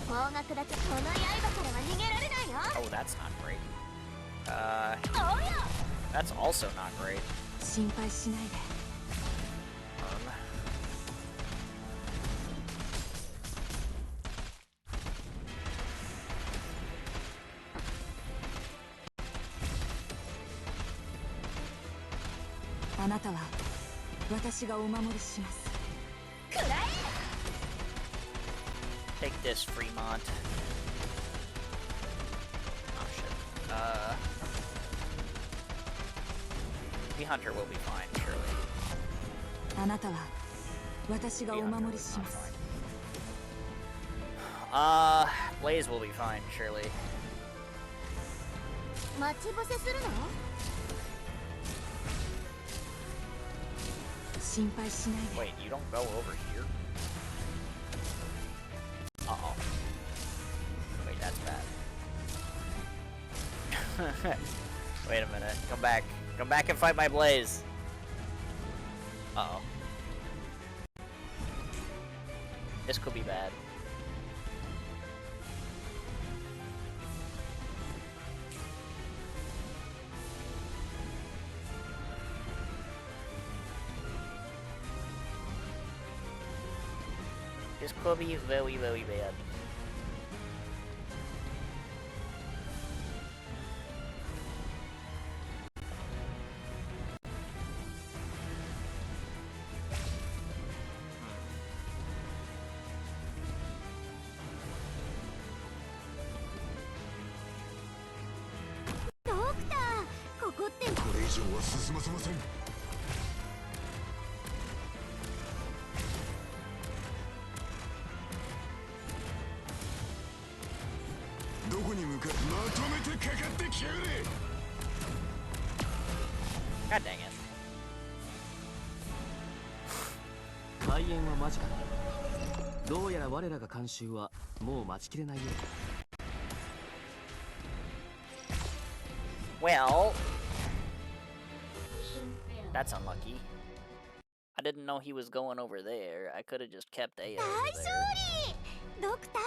[SPEAKER 3] 方角だけこの刃からは逃げられないよ
[SPEAKER 1] Oh, that's not great. That's also not great.
[SPEAKER 2] 心配しないで。あなたは私がお守りします。
[SPEAKER 1] Take this, Fremont. Oh shit. The Hunter will be fine, surely.
[SPEAKER 2] あなたは私がお守りします。
[SPEAKER 1] Blaze will be fine, surely.
[SPEAKER 3] 待ち伏せするの？
[SPEAKER 2] 心配しないで。
[SPEAKER 1] Wait, you don't go over here? Uh-oh. Wait, that's bad. Wait a minute. Come back. Come back and fight my Blaze. Uh-oh. This could be bad. This could be very, very bad.
[SPEAKER 3] Doctor, ここって。
[SPEAKER 6] これ以上は進ませません。どこに向かう？まとめてかかってきやがれ。
[SPEAKER 1] God dang it.
[SPEAKER 4] 開演は間近だ。どうやら我らが監修はもう待ちきれないようだ。
[SPEAKER 1] Well, that's unlucky. I didn't know he was going over there. I could have just kept A over
[SPEAKER 3] 大
[SPEAKER 1] there.
[SPEAKER 3] 勝利！ドクター、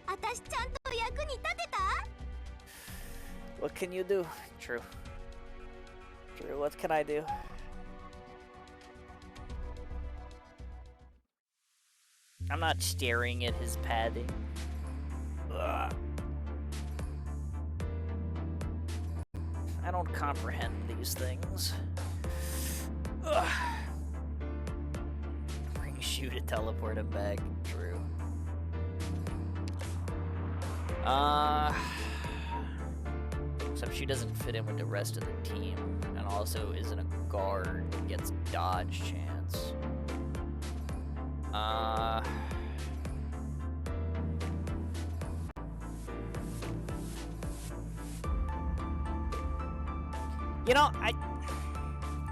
[SPEAKER 3] 私ちゃんと役に立てた？
[SPEAKER 1] What can you do? True. True, what can I do? I'm not staring at his padding. Ugh. I don't comprehend these things. Ugh. Bring Shu to teleport him back. True. Except she doesn't fit in with the rest of the team, and also isn't a guard and gets dodge chance. You know,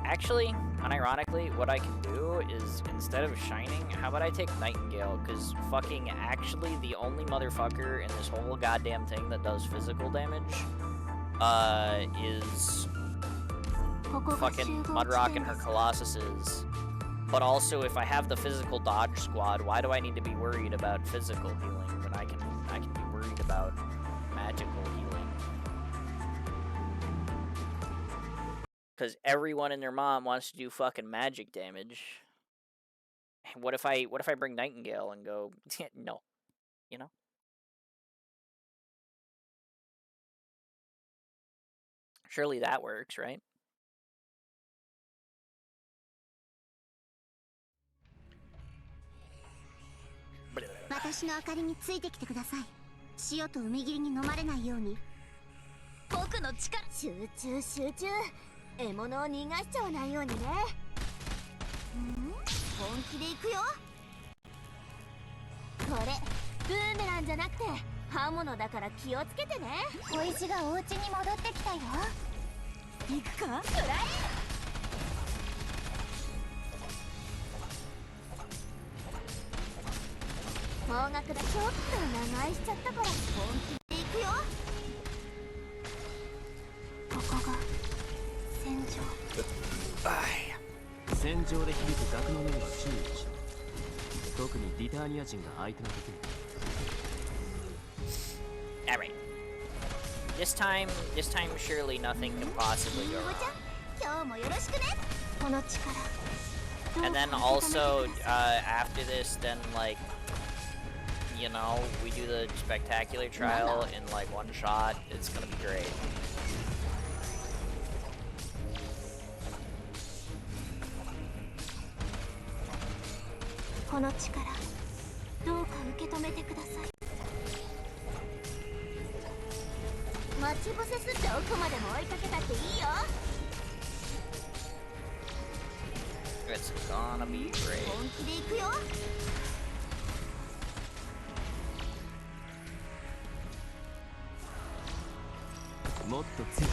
[SPEAKER 1] actually, unironically, what I can do is, instead of Shining, how about I take Nightingale? Because fucking actually the only motherfucker in this whole goddamn thing that does physical damage, is fucking Mudrock and her Colossuses. But also, if I have the physical dodge squad, why do I need to be worried about physical healing when I can be worried about magical healing? Because everyone and their mom wants to do fucking magic damage. What if I bring Nightingale and go, no, you know? Surely that works, right?
[SPEAKER 3] "私の明かりについてきてください。潮と海霧に飲まれないように。僕の力。集中集中。獲物を逃がしちゃわないようにね。本気で行くよ。これブーメランじゃなくて刃物だから気をつけてね。小石がお家に戻ってきたよ。行くか？くらえ！方角だ。ちょっと長居しちゃったから本気で行くよ。ここが戦場。
[SPEAKER 4] 戦場で響く楽の音には注意しろ。特にリターニア人が相手の時に。
[SPEAKER 1] Alright. This time surely nothing can possibly go wrong.
[SPEAKER 3] 今日もよろしくね。この力。
[SPEAKER 1] And then also, after this, then, like, you know, we do the spectacular trial in, like, one shot. It's gonna be great.
[SPEAKER 3] この力、どうか受け止めてください。待ち伏せすって奥までも追いかけたっていいよ。
[SPEAKER 1] It's gonna be great.
[SPEAKER 3] 本気で行くよ。
[SPEAKER 4] もっと強く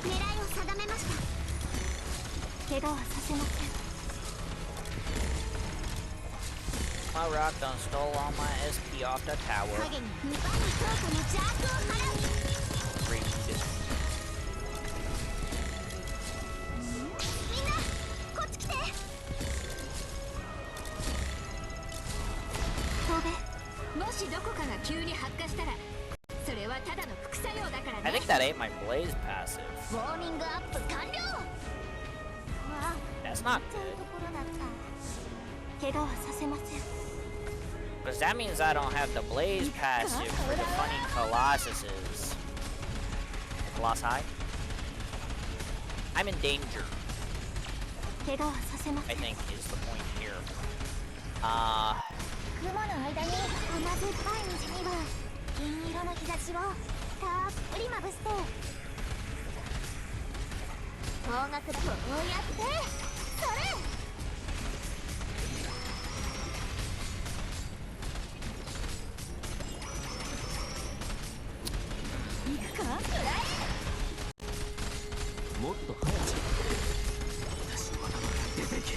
[SPEAKER 3] 狙いを定めました。怪我はさせません。
[SPEAKER 1] My rock done stole all my SP off the tower.
[SPEAKER 3] 影に2番に強化の邪悪を払う。
[SPEAKER 1] Read.
[SPEAKER 3] みんなこっち来て。飛べ。もしどこかが急に発火したら、それはただの副作用だからね。
[SPEAKER 1] I think that ate my blaze passive.
[SPEAKER 3] ウォーミングアップ完了。わあ、
[SPEAKER 1] That's not
[SPEAKER 3] ちゃう
[SPEAKER 1] good.
[SPEAKER 3] ところだった。怪我はさせません。
[SPEAKER 1] Because that means I don't have the blaze passive for the funny colossuses. Colossi? I'm in danger,
[SPEAKER 3] 怪我はさせませ
[SPEAKER 1] I
[SPEAKER 3] ん。
[SPEAKER 1] think, is the point here.
[SPEAKER 3] 雲の間に甘酸っぱい虹には銀色の日差しをたっぷりまぶして、方角だとこうやってそれ。行くか？食らえ。
[SPEAKER 4] もっと早く私の頭から出てけ。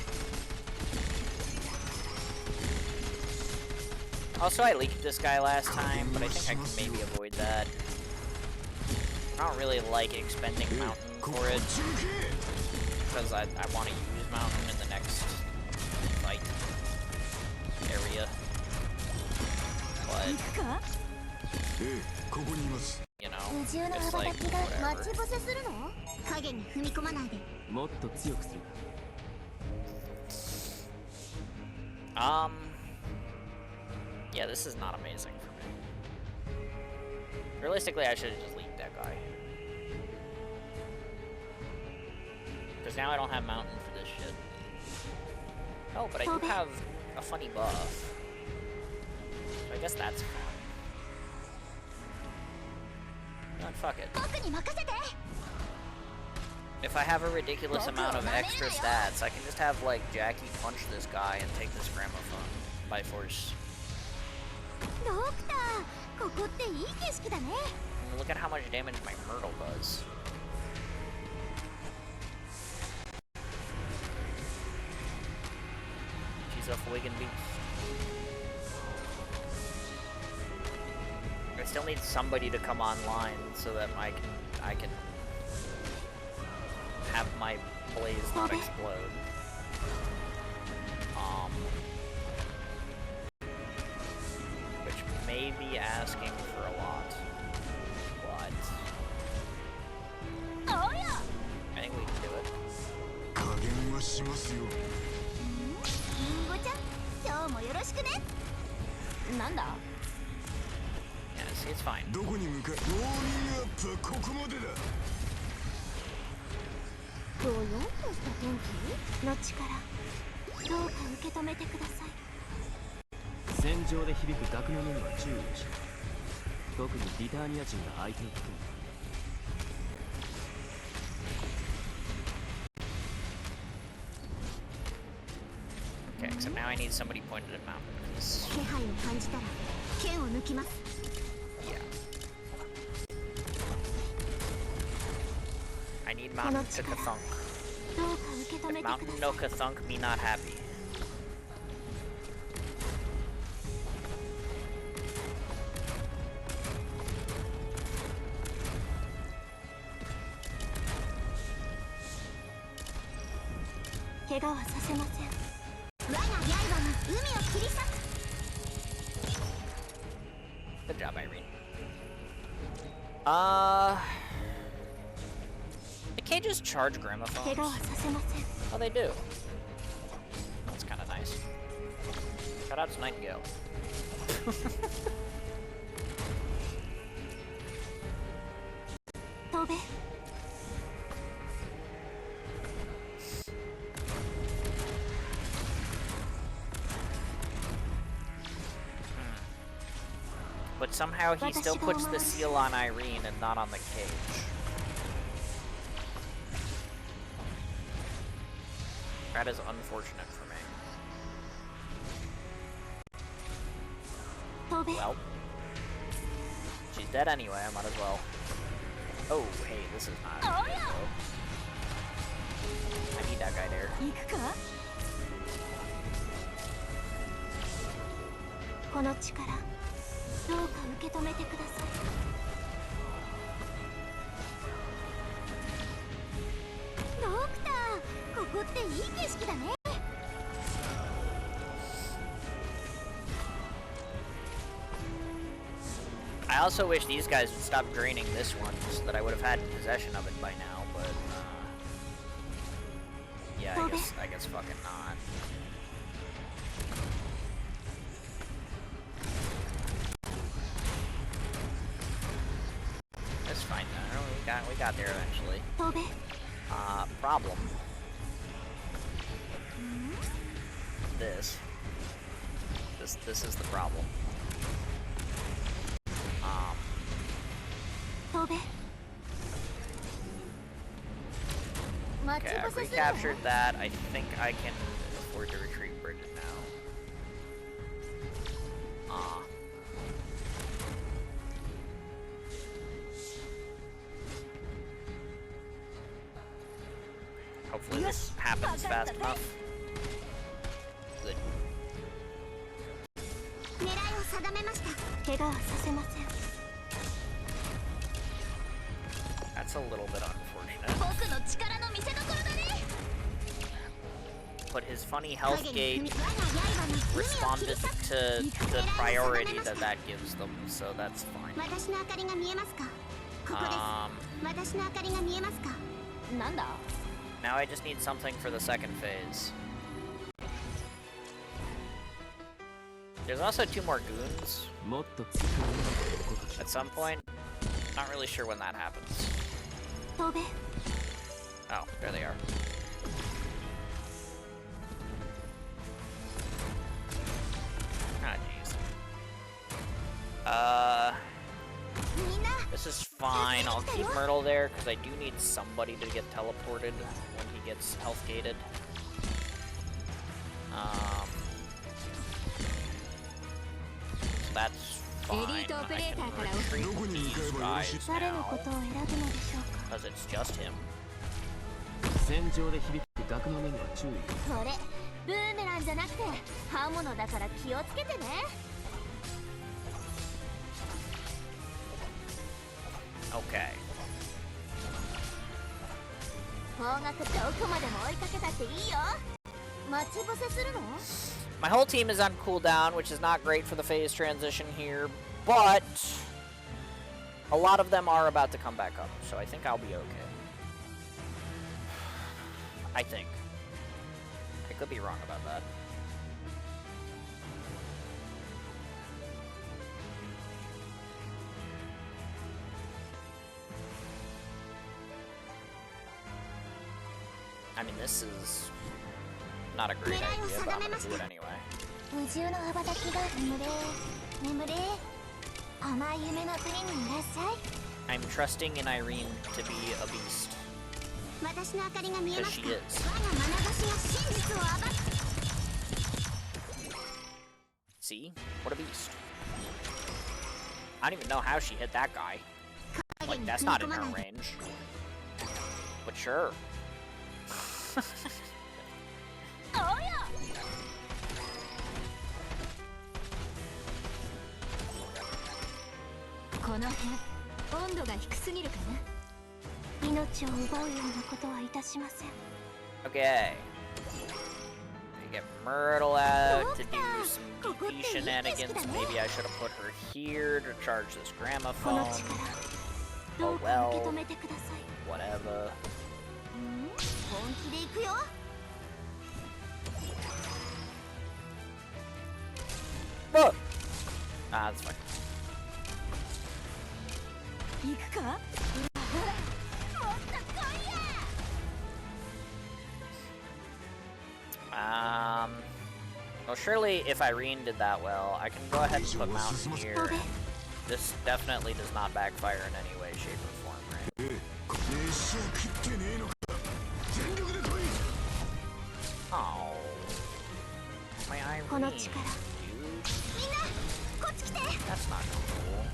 [SPEAKER 1] Also, I leaked this guy last time, but I think I can maybe avoid that. I don't really like expending Mountain for it, because I want to use Mountain in the next fight area. But,
[SPEAKER 3] 行くか？
[SPEAKER 6] ここにいます。
[SPEAKER 1] you know,
[SPEAKER 3] 二重の
[SPEAKER 1] it's
[SPEAKER 3] 羽ば
[SPEAKER 1] like,
[SPEAKER 3] たきが
[SPEAKER 1] whatever.
[SPEAKER 3] 待ち伏せするの？影に踏み込まないで。
[SPEAKER 4] もっと強くする。
[SPEAKER 1] Yeah, this is not amazing for me. Realistically, I should have just leaked that guy. Because now I don't have Mountain for this shit. Oh, but I do have a funny buff. So I guess that's fun. No, fuck it.
[SPEAKER 3] 僕に任せて。
[SPEAKER 1] If I have a ridiculous amount of extra stats, I can just have, like, Jackie punch this guy and take this gramophone by force.
[SPEAKER 3] ドクター、ここっていい景色だね。
[SPEAKER 1] And look at how much damage my Myrtle does. She's a friggin' beast. I still need somebody to come online so that I can have my blaze not explode. Which may be asking for a lot, but
[SPEAKER 3] おや。
[SPEAKER 1] I think we can do it.
[SPEAKER 6] 加減はしますよ。
[SPEAKER 3] リンゴちゃん、今日もよろしくね。なんだ？
[SPEAKER 1] Yeah, it's fine.
[SPEAKER 6] どこに向かう？ウォーミングアップはここまでだ。
[SPEAKER 3] どよんとした天気の力、どうか受け止めてください。
[SPEAKER 4] 戦場で響く楽の音には注意をしろ。特にリターニア人が相手を含む。
[SPEAKER 1] Okay, except now I need somebody pointed at Mountain, because,
[SPEAKER 3] 気配を感じたら剣を抜きます。
[SPEAKER 1] yeah. I need Mountain to Kathunk.
[SPEAKER 3] どうか受け止
[SPEAKER 1] If
[SPEAKER 3] めてくだ
[SPEAKER 1] Mountain
[SPEAKER 3] さい。
[SPEAKER 1] no Kathunk, me not happy.
[SPEAKER 3] 怪我はさせません。我が切り裂く。
[SPEAKER 1] Good job, Irene. The cages charge
[SPEAKER 3] 怪我
[SPEAKER 1] gramophones.
[SPEAKER 3] はさせません。
[SPEAKER 1] Oh, they do. That's kind of nice. Shout out to Nightingale.
[SPEAKER 3] 飛べ。
[SPEAKER 1] But somehow he still puts the seal on Irene and not on the cage. That is unfortunate for me.
[SPEAKER 3] 飛べ。
[SPEAKER 1] Well, she's dead anyway, I might as well. Oh, hey, this is not
[SPEAKER 3] Oh,
[SPEAKER 1] good,
[SPEAKER 3] yeah.
[SPEAKER 1] though. I need that guy there.
[SPEAKER 3] 行くか。この力、どうか受け止めてください。ドクター、ここっていい景色だね。
[SPEAKER 1] I also wish these guys would stop draining this one so that I would have had possession of it by now, but yeah, I guess fucking not. That's fine though. We got there eventually.
[SPEAKER 3] 飛べ。
[SPEAKER 1] Problem. This is the problem.
[SPEAKER 3] 飛べ。
[SPEAKER 1] Okay, I've recaptured that. I think I can afford to retreat Bridget now. Hopefully this happens fast enough. Good.
[SPEAKER 3] 狙いを定めました。怪我はさせません。
[SPEAKER 1] That's a little bit unfortunate.
[SPEAKER 3] 僕の力の見せ所だね。
[SPEAKER 1] But his funny health gauge responded to the priority that gives them, so that's fine.
[SPEAKER 3] 私の明かりが見えますか。ここです。私の明かりが見えますか。なんだ。
[SPEAKER 1] Now I just need something for the second phase. There's also 2 more goons at some point. Not really sure when that happens.
[SPEAKER 3] 飛べ。
[SPEAKER 1] Oh, there they are. Ah, jeez.
[SPEAKER 3] みんな。
[SPEAKER 1] This is fine. I'll keep Myrtle there because I do need somebody to get teleported when he gets health gated. So that's fine. I can retreat these guys now because it's just him.
[SPEAKER 4] 戦場で響く額の目には注意。
[SPEAKER 3] それブーメランじゃなくて刃物だから気をつけてね。
[SPEAKER 1] Okay.
[SPEAKER 3] 方角どこまでも追いかけたっていいよ。待ち伏せするの？
[SPEAKER 1] My whole team is on cooldown, which is not great for the phase transition here, but a lot of them are about to come back up, so I think I'll be okay. I think. I could be wrong about that. I mean, this is not a great idea, but I'm gonna do it anyway.
[SPEAKER 3] 無重の羽ばたきが眠れ甘い夢の国にいらっしゃい。
[SPEAKER 1] I'm trusting in Irene to be a beast.
[SPEAKER 3] 私の明かりが見えますか。
[SPEAKER 1] Because she is.
[SPEAKER 3] 我が眼差しが真実を暴く。
[SPEAKER 1] See? What a beast. I don't even know how she hit that guy. Like, that's not in her range. But sure.
[SPEAKER 3] おや。この辺温度が低すぎるかな。命を奪うようなことはいたしません。
[SPEAKER 1] Okay. We get Myrtle out to do some DP shenanigans. Maybe I should have put her here to charge this gramophone. Oh well. Whatever. Oh! Ah, that's fine. Well, surely if Irene did that well, I can go ahead and put Mountain here. This definitely does not backfire in any way, shape, or form, right? Oh, my Irene, dude. That's not cool.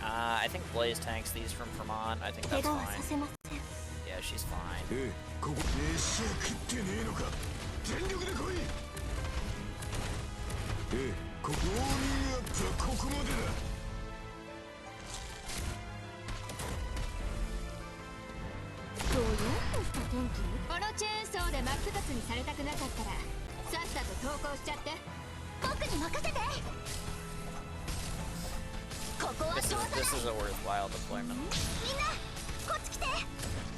[SPEAKER 1] I think Blaze tanks these from Vermont. I think that's fine. Yeah, she's fine. This is a worthwhile deployment.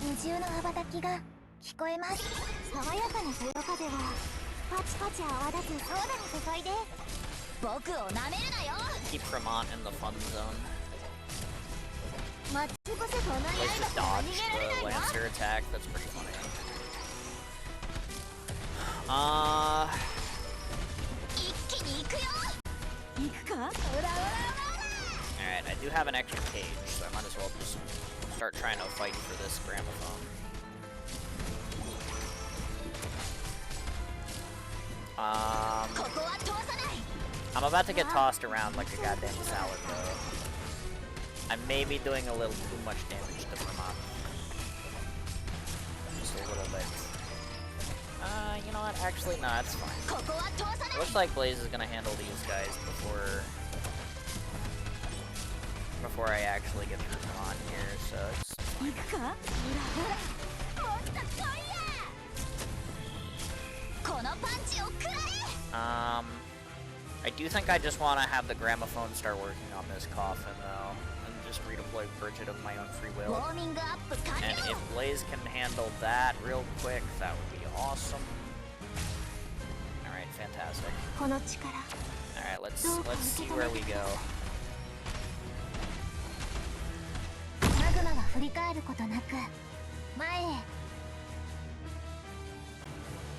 [SPEAKER 3] 二重の羽ばたきが聞こえます。爽やかなそよ風はパチパチ泡立つソーダに注いで僕をなめるなよ。
[SPEAKER 1] Keep Vermont in the fun zone.
[SPEAKER 3] マッチこそこの
[SPEAKER 1] Let's just
[SPEAKER 3] 刃から逃
[SPEAKER 1] dodge
[SPEAKER 3] げられ
[SPEAKER 1] the
[SPEAKER 3] ないわ。
[SPEAKER 1] Lancer attack. That's pretty funny.
[SPEAKER 3] 一気に行くよ。行くか？オラオラオラ。
[SPEAKER 1] Alright, I do have an extra cage, so I might as well just start trying to fight for this gramophone. I'm about to get tossed around like a goddamn salad, though. I may be doing a little too much damage to Vermont. Just a little bit. You know what? Actually, no, it's fine. Looks like Blaze is gonna handle these guys before I actually get through Vermont here, so it's fine. I do think I just want to have the gramophone start working on this coffin, though, and just redeploy Bridget of my own free will. And if Blaze can handle that real quick, that would be awesome. Alright, fantastic. Alright, let's see where we go.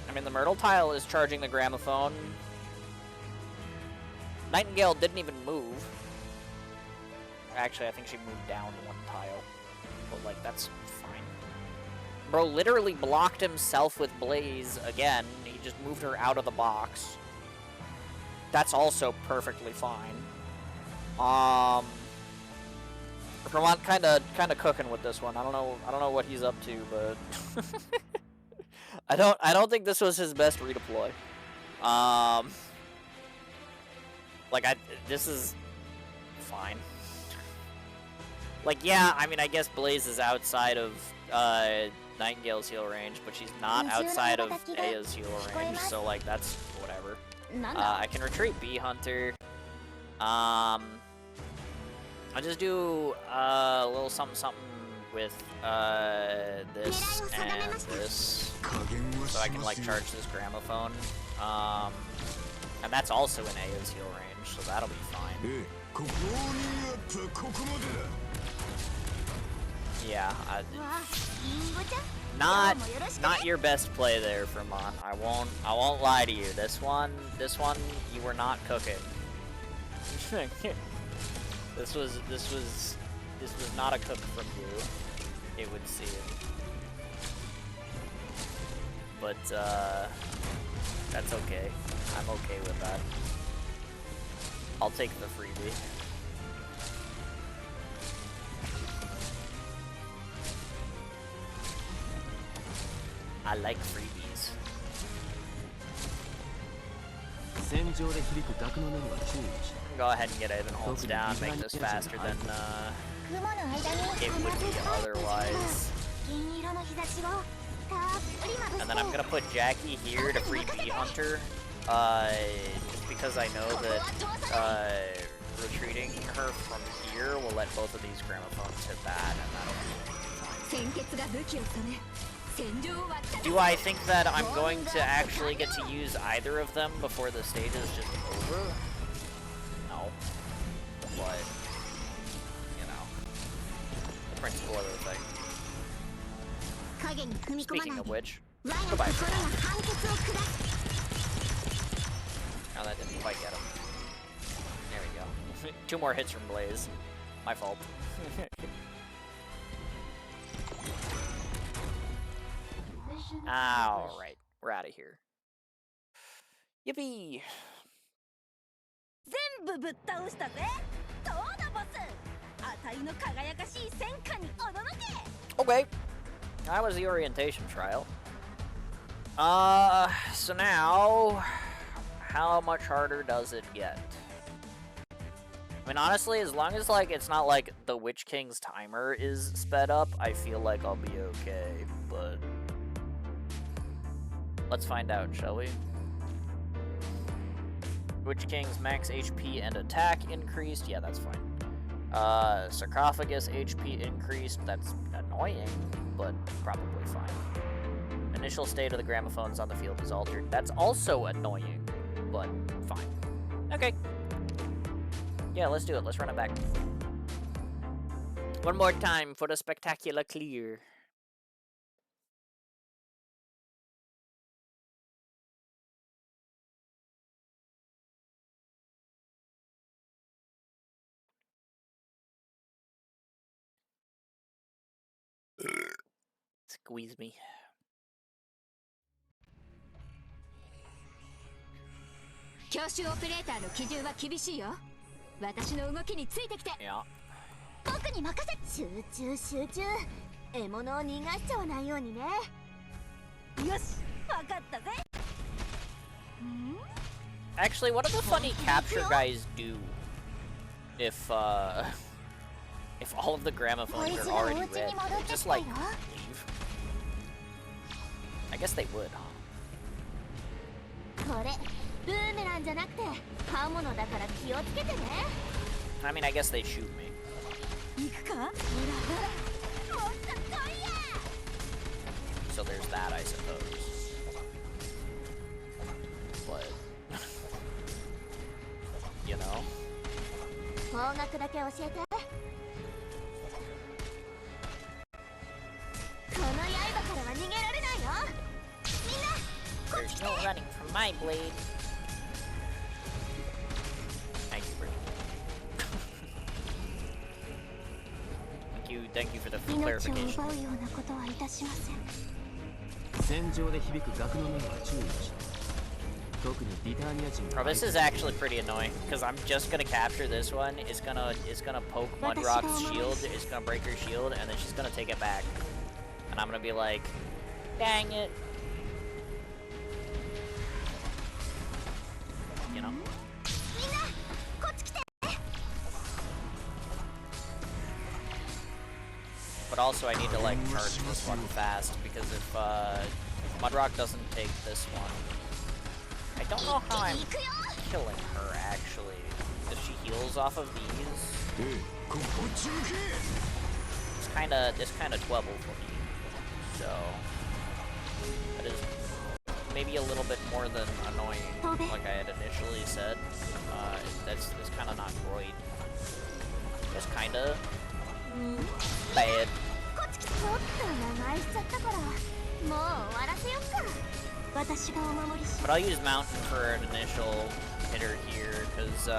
[SPEAKER 1] I mean, the Myrtle tile is charging the gramophone. Nightingale didn't even move. Actually, I think she moved down one tile. But, like, that's fine. Bro literally blocked himself with Blaze again. He just moved her out of the box. That's also perfectly fine. Vermont kind of cooking with this one. I don't know what he's up to, but I don't think this was his best redeploy. This is fine. Like, yeah, I mean, I guess Blaze is outside of Nightingale's heal range, but she's not outside of Aya's heal range, so like that's whatever. I can retreat Bee Hunter. I'll just do a little something with this and this, so I can like charge this gramophone. And that's also in Aya's heal range, so that'll be fine. Yeah, not your best play there, Vermont. I won't lie to you. This one, you were not cooking. This was not a cook from you, it would seem. But that's okay. I'm okay with that. I'll take the freebie. I like freebies. Go ahead and get Ivan holds down, make this faster than it would be otherwise. And then I'm gonna put Jackie here to free Bee Hunter, just because I know that retreating her from here will let both of these gramophones hit that, and that'll be fine. Do I think that I'm going to actually get to use either of them before the stage is just over? No. But, you know, the principle of the thing. Speaking of which, goodbye for now. Oh, that didn't quite get him. There we go. 2 more hits from Blaze. My fault. Alright, we're out of here. Yippee! Okay. That was the orientation trial. So now, how much harder does it get? I mean, honestly, as long as, like, it's not like the Witch King's timer is sped up, I feel like I'll be okay, but let's find out, shall we? Witch King's max HP and attack increased. Yeah, that's fine. Sarcophagus HP increased. That's annoying, but probably fine. Initial state of the gramophones on the field is altered. That's also annoying, but fine. Okay. Yeah, let's do it. Let's run it back. One more time for the spectacular clear. Squeeze me.
[SPEAKER 2] Yeah.
[SPEAKER 3] 僕に任せ。集中。獲物を逃がしちゃわないようにね。よし、わかったぜ。
[SPEAKER 1] Actually, what do the funny capture guys do if all of the gramophones are already red? They just like leave. I guess they would, huh?
[SPEAKER 3] これブーメランじゃなくて刃物だから気をつけてね。
[SPEAKER 1] I mean, I guess they shoot me.
[SPEAKER 3] 行くか？ほらほら。もっと来いや。
[SPEAKER 1] So there's that, I suppose. But you know.
[SPEAKER 3] 方角だけ教えて。この刃からは逃げられないよ。みんな、こっち
[SPEAKER 1] There's no running from my blade. Thank you, Brittany. Thank you for the
[SPEAKER 3] 命を
[SPEAKER 1] clarification.
[SPEAKER 3] 奪うようなことはいたしません。
[SPEAKER 4] 戦場で響く楽の音は注意し、特にリターニア人
[SPEAKER 1] Bro, this is actually pretty annoying because I'm just gonna capture this one. It's gonna poke Mudrock's shield. It's gonna break her shield, and then she's gonna take it back. And I'm gonna be like, dang it. You know?
[SPEAKER 3] みんな、こっち来て。
[SPEAKER 1] But also I need to like charge this one fast because if Mudrock doesn't take this one, I don't know how I'm killing her actually. If she heals off of these, it's kinda trouble for me. So that is maybe a little bit more than annoying, like I had initially said. That's kind of not great. It's kind of bad.
[SPEAKER 3] こっち来て。ちょっと長居しちゃったから、もう終わらせよっか。私がお守りし。
[SPEAKER 1] But I'll use Mountain for an initial hitter here, because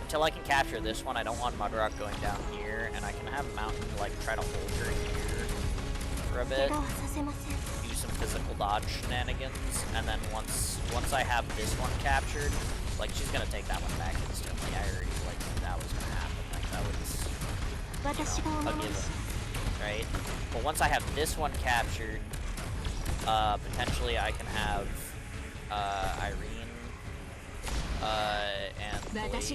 [SPEAKER 1] until I can capture this one, I don't want Mudrock going down here, and I can have Mountain like try to hold her here for a bit,
[SPEAKER 3] 怪我はさせません。
[SPEAKER 1] do some physical dodge shenanigans, and then once I have this one captured, like she's gonna take that one back instantly. I already like that was gonna happen. Like that was,
[SPEAKER 3] 私がお
[SPEAKER 1] a
[SPEAKER 3] 守りし。
[SPEAKER 1] given, right? But once I have this one captured, potentially I can have Irene and Blaze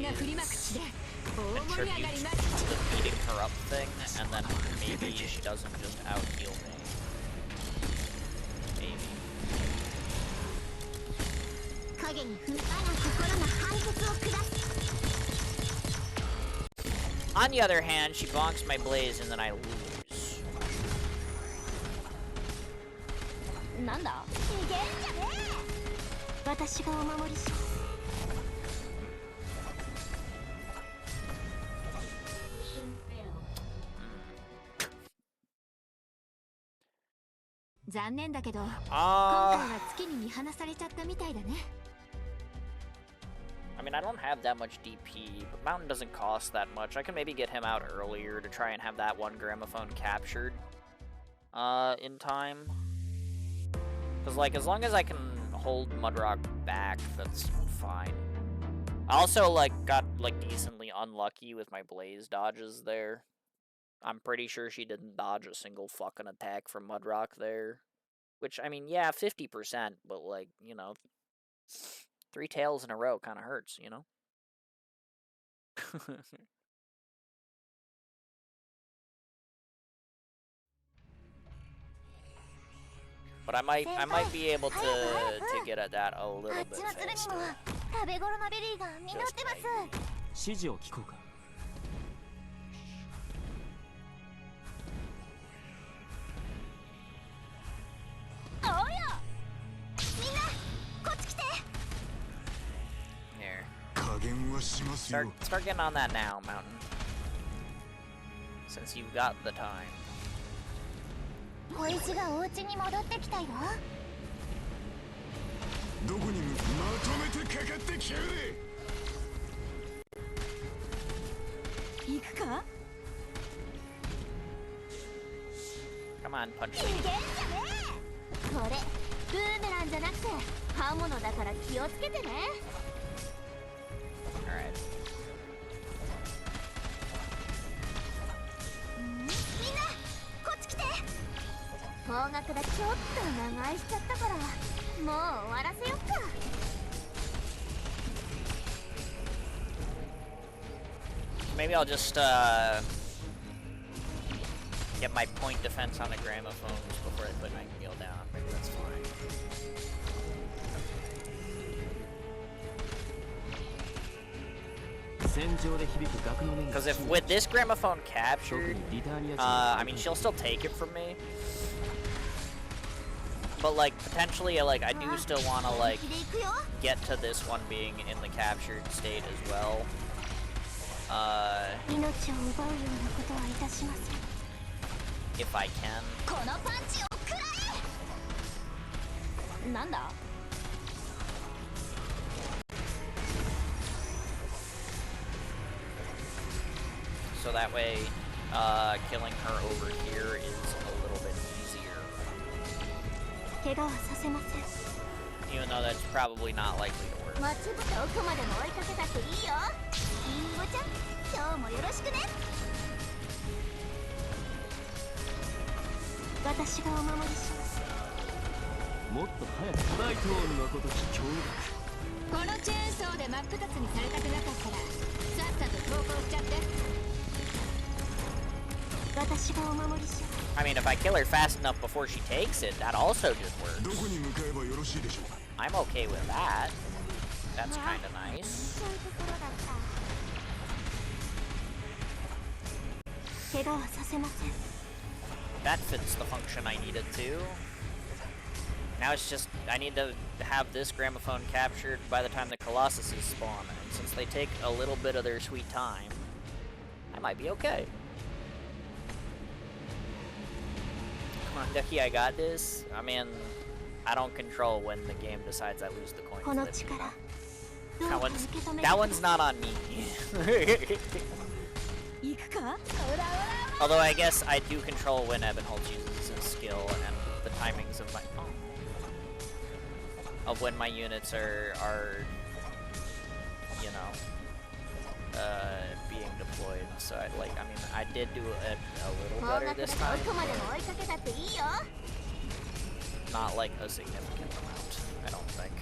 [SPEAKER 1] contribute to the beating her up thing, and then maybe she doesn't just out-heal me. Maybe. On the other hand, she bonks my blaze and then I lose.
[SPEAKER 3] なんだ逃げるんじゃねえ私がお守りします 残念だけど今回は月に見放されちゃったみたいだね
[SPEAKER 1] I mean, I don't have that much DP, but Mountain doesn't cost that much. I can maybe get him out earlier to try and have that one gramophone captured in time. Because, like, as long as I can hold Mudrock back, that's fine. I also, like, got, like, decently unlucky with my Blaze dodges there. I'm pretty sure she didn't dodge a single fucking attack from Mudrock there. Which, I mean, yeah, 50%, but, like, you know, 3 tails in a row kind of hurts, you know? But I might be able to get at that a little bit faster. Just maybe.
[SPEAKER 4] 指示を聞こうか。
[SPEAKER 3] おうよみんなこっち来て
[SPEAKER 1] Here.
[SPEAKER 6] 加減はしますよ。
[SPEAKER 1] Start getting on that now, Mountain. Since you've got the time.
[SPEAKER 3] 小石がお家に戻ってきたよ
[SPEAKER 6] どこにまとめてかかってきやがれ。
[SPEAKER 7] 行くか
[SPEAKER 1] Come on, punch
[SPEAKER 3] 逃げん
[SPEAKER 1] me.
[SPEAKER 3] じゃねえこれブーメランじゃなくて刃物だから気をつけてね
[SPEAKER 1] Alright.
[SPEAKER 3] みんなこっち来て方角がちょっと長居しちゃったからもう終わらせよっか
[SPEAKER 1] Maybe I'll just get my point defense on the gramophones before I put Nightingale down. Maybe that's fine. Because if with this gramophone captured, I mean, she'll still take it from me. But like potentially, like I do still want to like get to this one being in the captured state as well. If I can.
[SPEAKER 3] このパンチを食らえなんだ
[SPEAKER 1] So that way, killing her over here is a little bit easier.
[SPEAKER 3] 怪我はさせません
[SPEAKER 1] Even though that's probably not likely to work.
[SPEAKER 3] 待ちぶた奥までも追いかけたっていいよリンゴちゃん今日もよろしくね私がお守りします
[SPEAKER 4] もっと早くライトオンのことき驚
[SPEAKER 3] このチェーンソーで真っ二つにされたくなかったらさっさと投降しちゃって私がお守りします
[SPEAKER 1] I mean, if I kill her fast enough before she takes it, that also just works.
[SPEAKER 6] どこに向かえばよろしいでしょうか。
[SPEAKER 1] I'm okay with that. That's kind of nice.
[SPEAKER 3] そういうところだった怪我はさせません
[SPEAKER 1] That fits the function I needed to. Now it's just, I need to have this gramophone captured by the time the Colossuses spawn. And since they take a little bit of their sweet time, I might be okay. Come on, Ducky, I got this. I mean, I don't control when the game decides I lose the coin flip. That one's not on me.
[SPEAKER 7] 行くか
[SPEAKER 1] Although I guess I do control when Ebenholz uses his skill and the timings of my of when my units are you know being deployed. So I mean I did do a little better this time. Not like a significant amount, I don't think.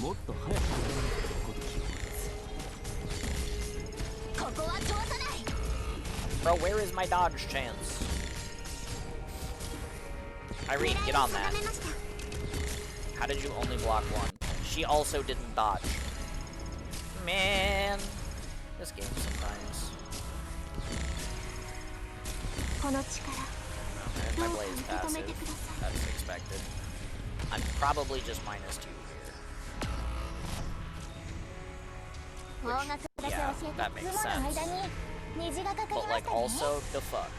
[SPEAKER 4] もっと早く行かないとここで気を
[SPEAKER 3] ここは通さない。
[SPEAKER 1] Bro, where is my dodge chance? Irene, get on that. How did you only block one? She also didn't dodge. Man, this game sometimes.
[SPEAKER 3] この力
[SPEAKER 1] Okay, my blaze passive. That's expected. I'm probably just -2 here. Which, yeah, that makes sense. But like also the fuck.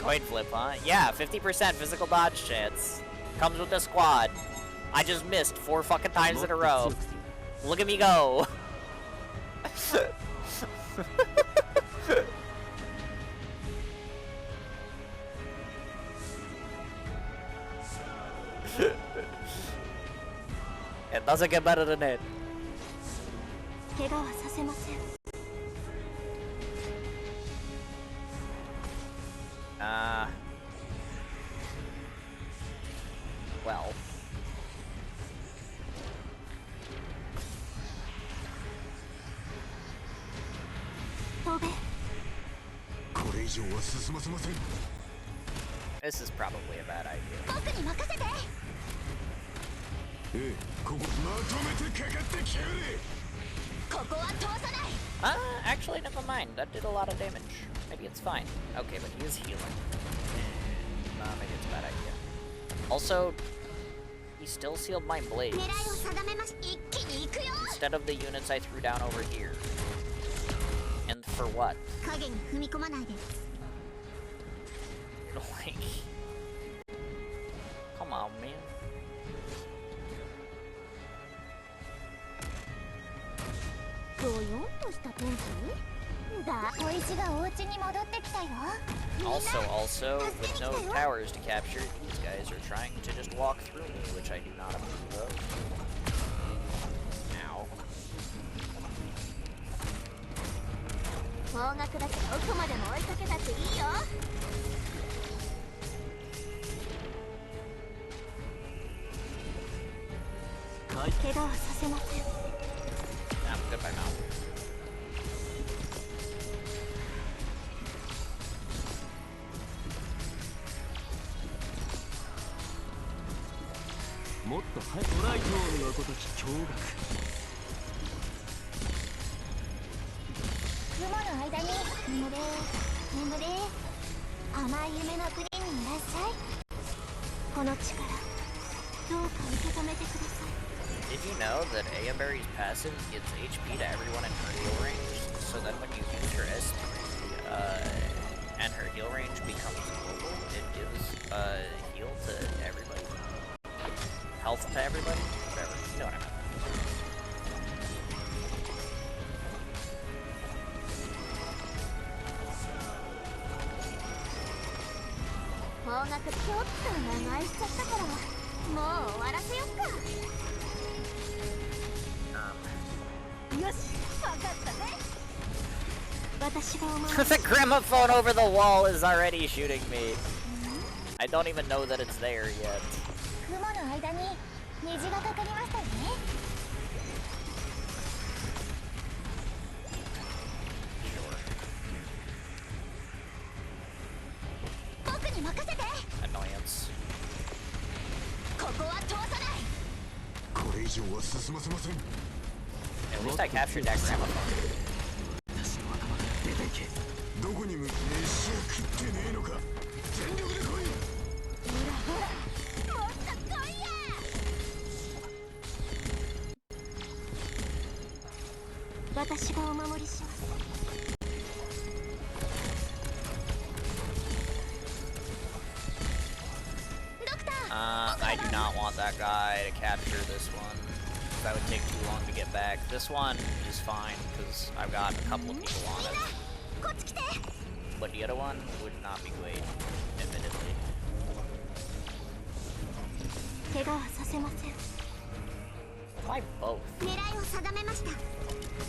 [SPEAKER 1] Coin flip, huh? Yeah, 50% physical dodge chance. Comes with the squad. I just missed 4 fucking times in a row. Look at me go. It doesn't get better than it.
[SPEAKER 3] 怪我はさせません。
[SPEAKER 1] Well.
[SPEAKER 3] 飛べ。
[SPEAKER 6] これ以上は進ませません。
[SPEAKER 1] This is probably a bad idea.
[SPEAKER 3] 僕に任せて。
[SPEAKER 6] ええ、ここまとめてかかってきやがれ。
[SPEAKER 3] ここは通さない。
[SPEAKER 1] Actually, never mind. That did a lot of damage. Maybe it's fine. Okay, but he is healing. Maybe it's a bad idea. Also, he still sealed my blades.
[SPEAKER 3] 狙いを定めます。一気に行くよ。
[SPEAKER 1] Instead of the units I threw down over here. And for what?
[SPEAKER 3] 影に踏み込まないで。
[SPEAKER 1] Like... Come on, man.
[SPEAKER 3] どよんとした天気だ。小石がお家に戻ってきたよ。
[SPEAKER 1] Also, with no towers to capture, these guys are trying to just walk through me, which I do not approve of. Ow.
[SPEAKER 3] 方角だけど奥までも追いかけたっていいよ。 怪我はさせません。
[SPEAKER 1] I'm good by now.
[SPEAKER 4] もっと早くトライトールのごとき驚愕。
[SPEAKER 3] 雲の間に眠れ眠れ。甘い夢の国にいらっしゃい。この力どうか受け止めてください。
[SPEAKER 1] Did you know that Ayaberry's passive gives HP to everyone in her heal range, so that when you use her S3, and her heal range becomes global, it gives, heal to everybody. Health to everybody? Whatever, you know what I meant.
[SPEAKER 3] 方角ちょっと長居しちゃったからもう終わらせよっか。よし、わかったね。私が思う
[SPEAKER 1] The gramophone over the wall is already shooting me. I don't even know that it's there yet.
[SPEAKER 3] 雲の間に虹がかかりましたね。僕に任せて。
[SPEAKER 1] Annoyance.
[SPEAKER 3] ここは通さない。
[SPEAKER 6] これ以上は進ませません。
[SPEAKER 1] At least I captured that gramophone.
[SPEAKER 4] 私の頭から出ていけ。
[SPEAKER 6] どこに向かって飯は食ってねえのか。全力で来い。
[SPEAKER 3] ほらほら、もっと来いや。私がお守りします。
[SPEAKER 1] I do not want that guy to capture this one. That would take too long to get back. This one is fine, because I've got a couple of people on it. But the other one would not be great, admittedly.
[SPEAKER 3] 怪我はさせません。
[SPEAKER 1] Why both?
[SPEAKER 3] 狙いを定めました。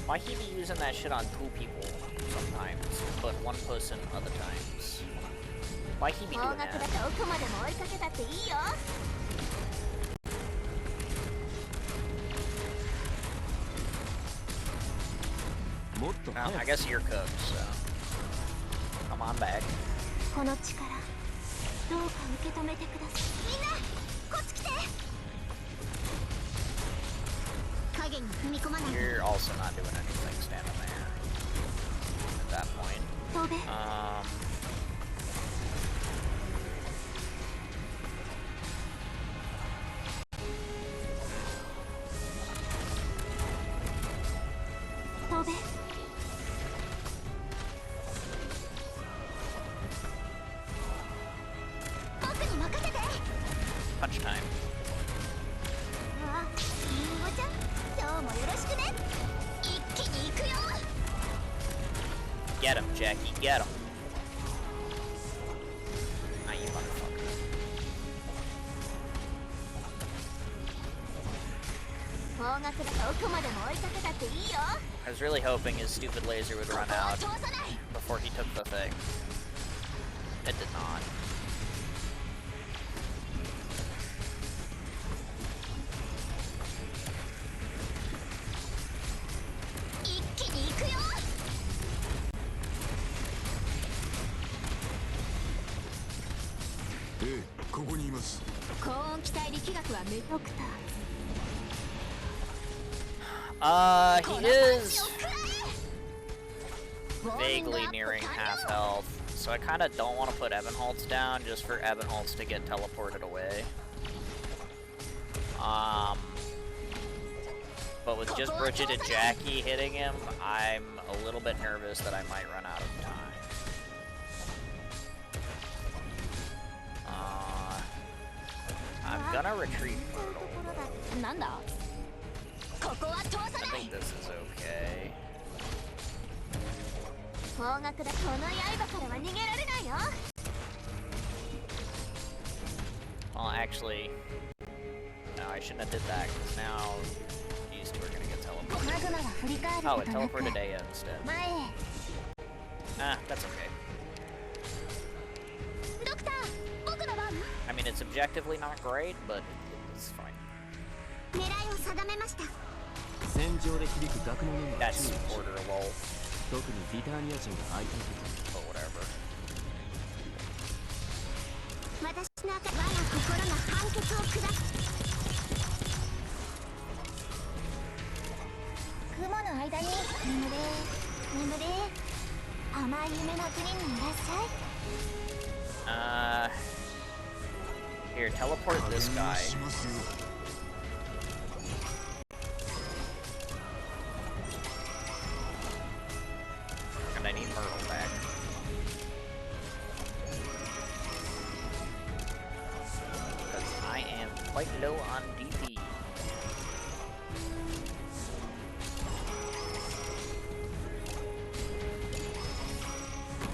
[SPEAKER 1] Why he be using that shit on 2 people sometimes, but 1 person other times? Why he be
[SPEAKER 3] 方
[SPEAKER 1] doing
[SPEAKER 3] 角だ
[SPEAKER 1] that?
[SPEAKER 3] と奥までも追いかけたっていいよ。
[SPEAKER 1] I guess you're cooked, so come on back.
[SPEAKER 3] この力どうか受け止めてください。みんなこっち来て。影に踏み込まない。
[SPEAKER 1] You're also not doing anything standing there at that point.
[SPEAKER 3] 飛べ。飛べ。僕に任せて。
[SPEAKER 1] Punch time.
[SPEAKER 3] あ、りんごちゃん、今日もよろしくね。一気に行くよ。
[SPEAKER 1] Get him, Jackie, get him. Ah, you motherfucker.
[SPEAKER 3] 方角でどこまでも追いかけたっていいよ。
[SPEAKER 1] I was really hoping his stupid laser would run out
[SPEAKER 3] 通さない。
[SPEAKER 1] before he took the thing. It did not.
[SPEAKER 3] 一気に行くよ。
[SPEAKER 6] ええ、ここにいます。
[SPEAKER 2] 高温気体力学は無ドクター
[SPEAKER 1] He is vaguely nearing half health, so I kind of don't want to put Ebenholz down just for Ebenholz to get teleported away. But with just Bridget and Jackie hitting him, I'm a little bit nervous that I might run out of time. I'm gonna retreat Myrtle.
[SPEAKER 3] なんだ。ここは通さ
[SPEAKER 1] I
[SPEAKER 3] ない。
[SPEAKER 1] think this is okay.
[SPEAKER 3] 方角だ。この刃からは逃げられないよ。
[SPEAKER 1] Well, actually, no, I shouldn't have did that, because now these two are gonna get
[SPEAKER 3] マ
[SPEAKER 1] teleported.
[SPEAKER 3] グマが振り返る
[SPEAKER 1] Oh,
[SPEAKER 3] こ
[SPEAKER 1] it
[SPEAKER 3] となく
[SPEAKER 1] teleported Aya instead.
[SPEAKER 3] 前へ。
[SPEAKER 1] Ah, that's okay.
[SPEAKER 3] ドクター、僕の番。
[SPEAKER 1] I mean, it's objectively not great, but it's fine.
[SPEAKER 3] 狙いを定めました。
[SPEAKER 4] 戦場で響く学の念が
[SPEAKER 1] That's
[SPEAKER 4] 注意し
[SPEAKER 1] order lol,
[SPEAKER 4] 特にビターニア人が相手の時
[SPEAKER 1] but whatever.
[SPEAKER 3] 私の赤我が心の判決を下す。雲の間に眠れ眠れ。甘い夢の国にいらっしゃい。
[SPEAKER 1] Here, teleport this guy.
[SPEAKER 6] しますよ。
[SPEAKER 1] And I need Myrtle back. Because I am quite low on DP.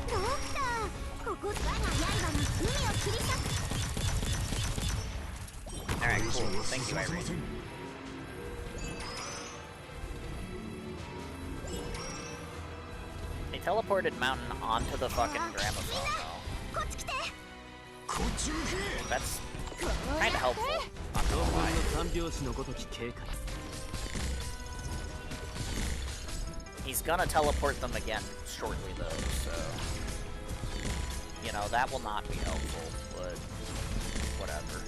[SPEAKER 3] ドクター、ここ我が刃に海を切り裂く。
[SPEAKER 1] Alright,
[SPEAKER 6] これ以上
[SPEAKER 1] cool.
[SPEAKER 6] は
[SPEAKER 1] Thank
[SPEAKER 6] 進
[SPEAKER 1] you,
[SPEAKER 6] ませま
[SPEAKER 1] Irene.
[SPEAKER 6] せん。
[SPEAKER 1] They teleported Mountain onto the fucking gramophone, though.
[SPEAKER 3] こっち来て。
[SPEAKER 6] こっち向け。
[SPEAKER 1] That's kind of helpful. Not
[SPEAKER 4] 論
[SPEAKER 1] gonna
[SPEAKER 4] 文
[SPEAKER 1] lie.
[SPEAKER 4] の三拍子のごとき警戒
[SPEAKER 1] He's gonna teleport them again shortly, though, so... You know, that will not be helpful, but... Whatever.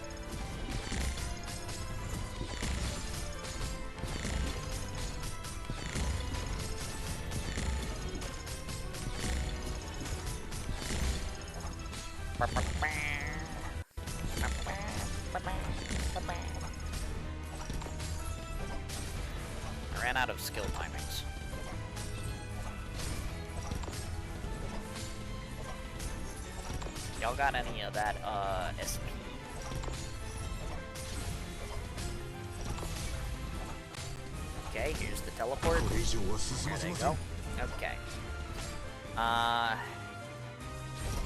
[SPEAKER 1] I ran out of skill timings. Y'all got any of that, SP? Okay, here's the teleport.
[SPEAKER 6] これ以上は進ま
[SPEAKER 1] There
[SPEAKER 6] せ
[SPEAKER 1] they
[SPEAKER 6] ません。
[SPEAKER 1] go. Okay.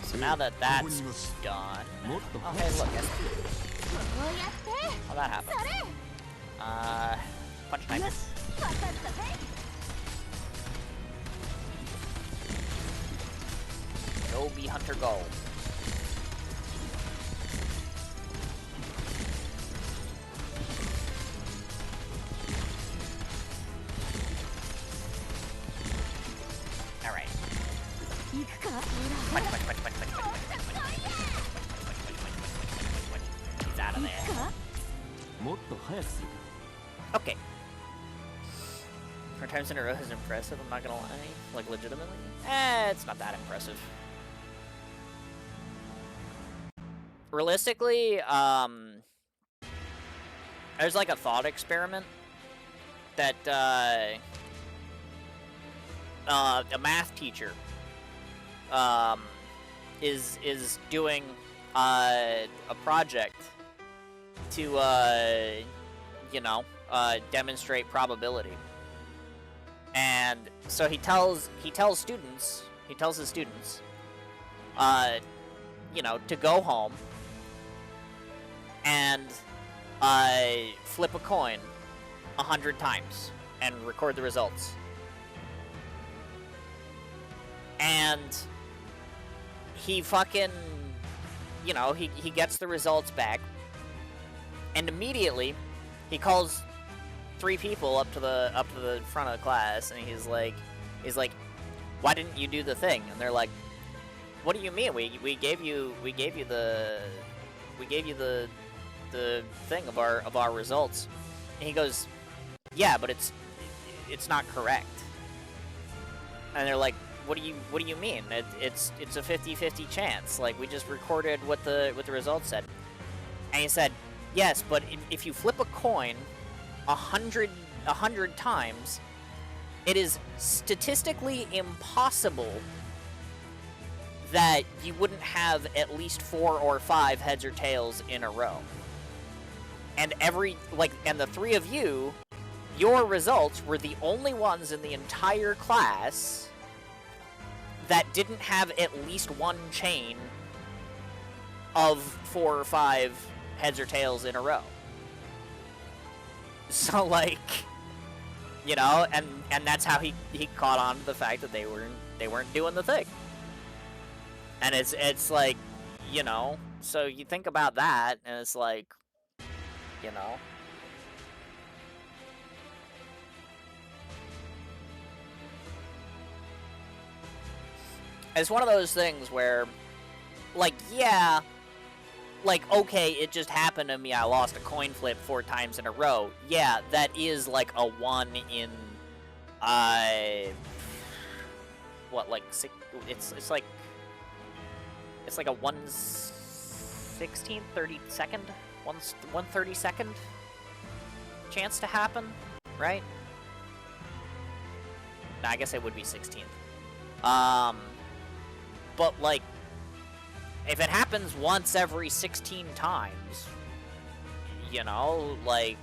[SPEAKER 1] So now that that's done... Oh, hey, look, SP.
[SPEAKER 3] こうやって。
[SPEAKER 1] How'd that happen?
[SPEAKER 3] それ。
[SPEAKER 1] Punch time.
[SPEAKER 3] よし、わかったぜ。
[SPEAKER 1] Go be hunter go.
[SPEAKER 2] 行くか。
[SPEAKER 1] He's out of there.
[SPEAKER 4] もっと早くするか。
[SPEAKER 1] Okay. 4 times in a row is impressive, I'm not gonna lie. Like, legitimately? It's not that impressive. Realistically, there's like a thought experiment that, a math teacher, is doing, a project to, you know, demonstrate probability. And so he tells his students, you know, to go home and flip a coin 100 times and record the results. And he fucking, you know, he gets the results back, and immediately he calls 3 people up to the front of the class, and he's like, why didn't you do the thing? And they're like, what do you mean? We gave you the thing of our results. And he goes, yeah, but it's not correct. And they're like, what do you mean? It's a 50-50 chance. Like, we just recorded what the results said. And he said, yes, but if you flip a coin 100 times, it is statistically impossible that you wouldn't have at least 4 or 5 heads or tails in a row. And and the 3 of you, your results were the only ones in the entire class that didn't have at least 1 chain of 4 or 5 heads or tails in a row. So, like, you know, and that's how he caught on to the fact that they weren't doing the thing. And it's like, you know, so you think about that, and it's like, you know, it's one of those things where, like, yeah, like, okay, it just happened to me, I lost a coin flip 4 times in a row. Yeah, that is, like, a 1 in, what, like, 6, it's like a 1/16, 32nd, 1/32nd chance to happen, right? No, I guess it would be 16th. But, like, if it happens once every 16 times, you know, like,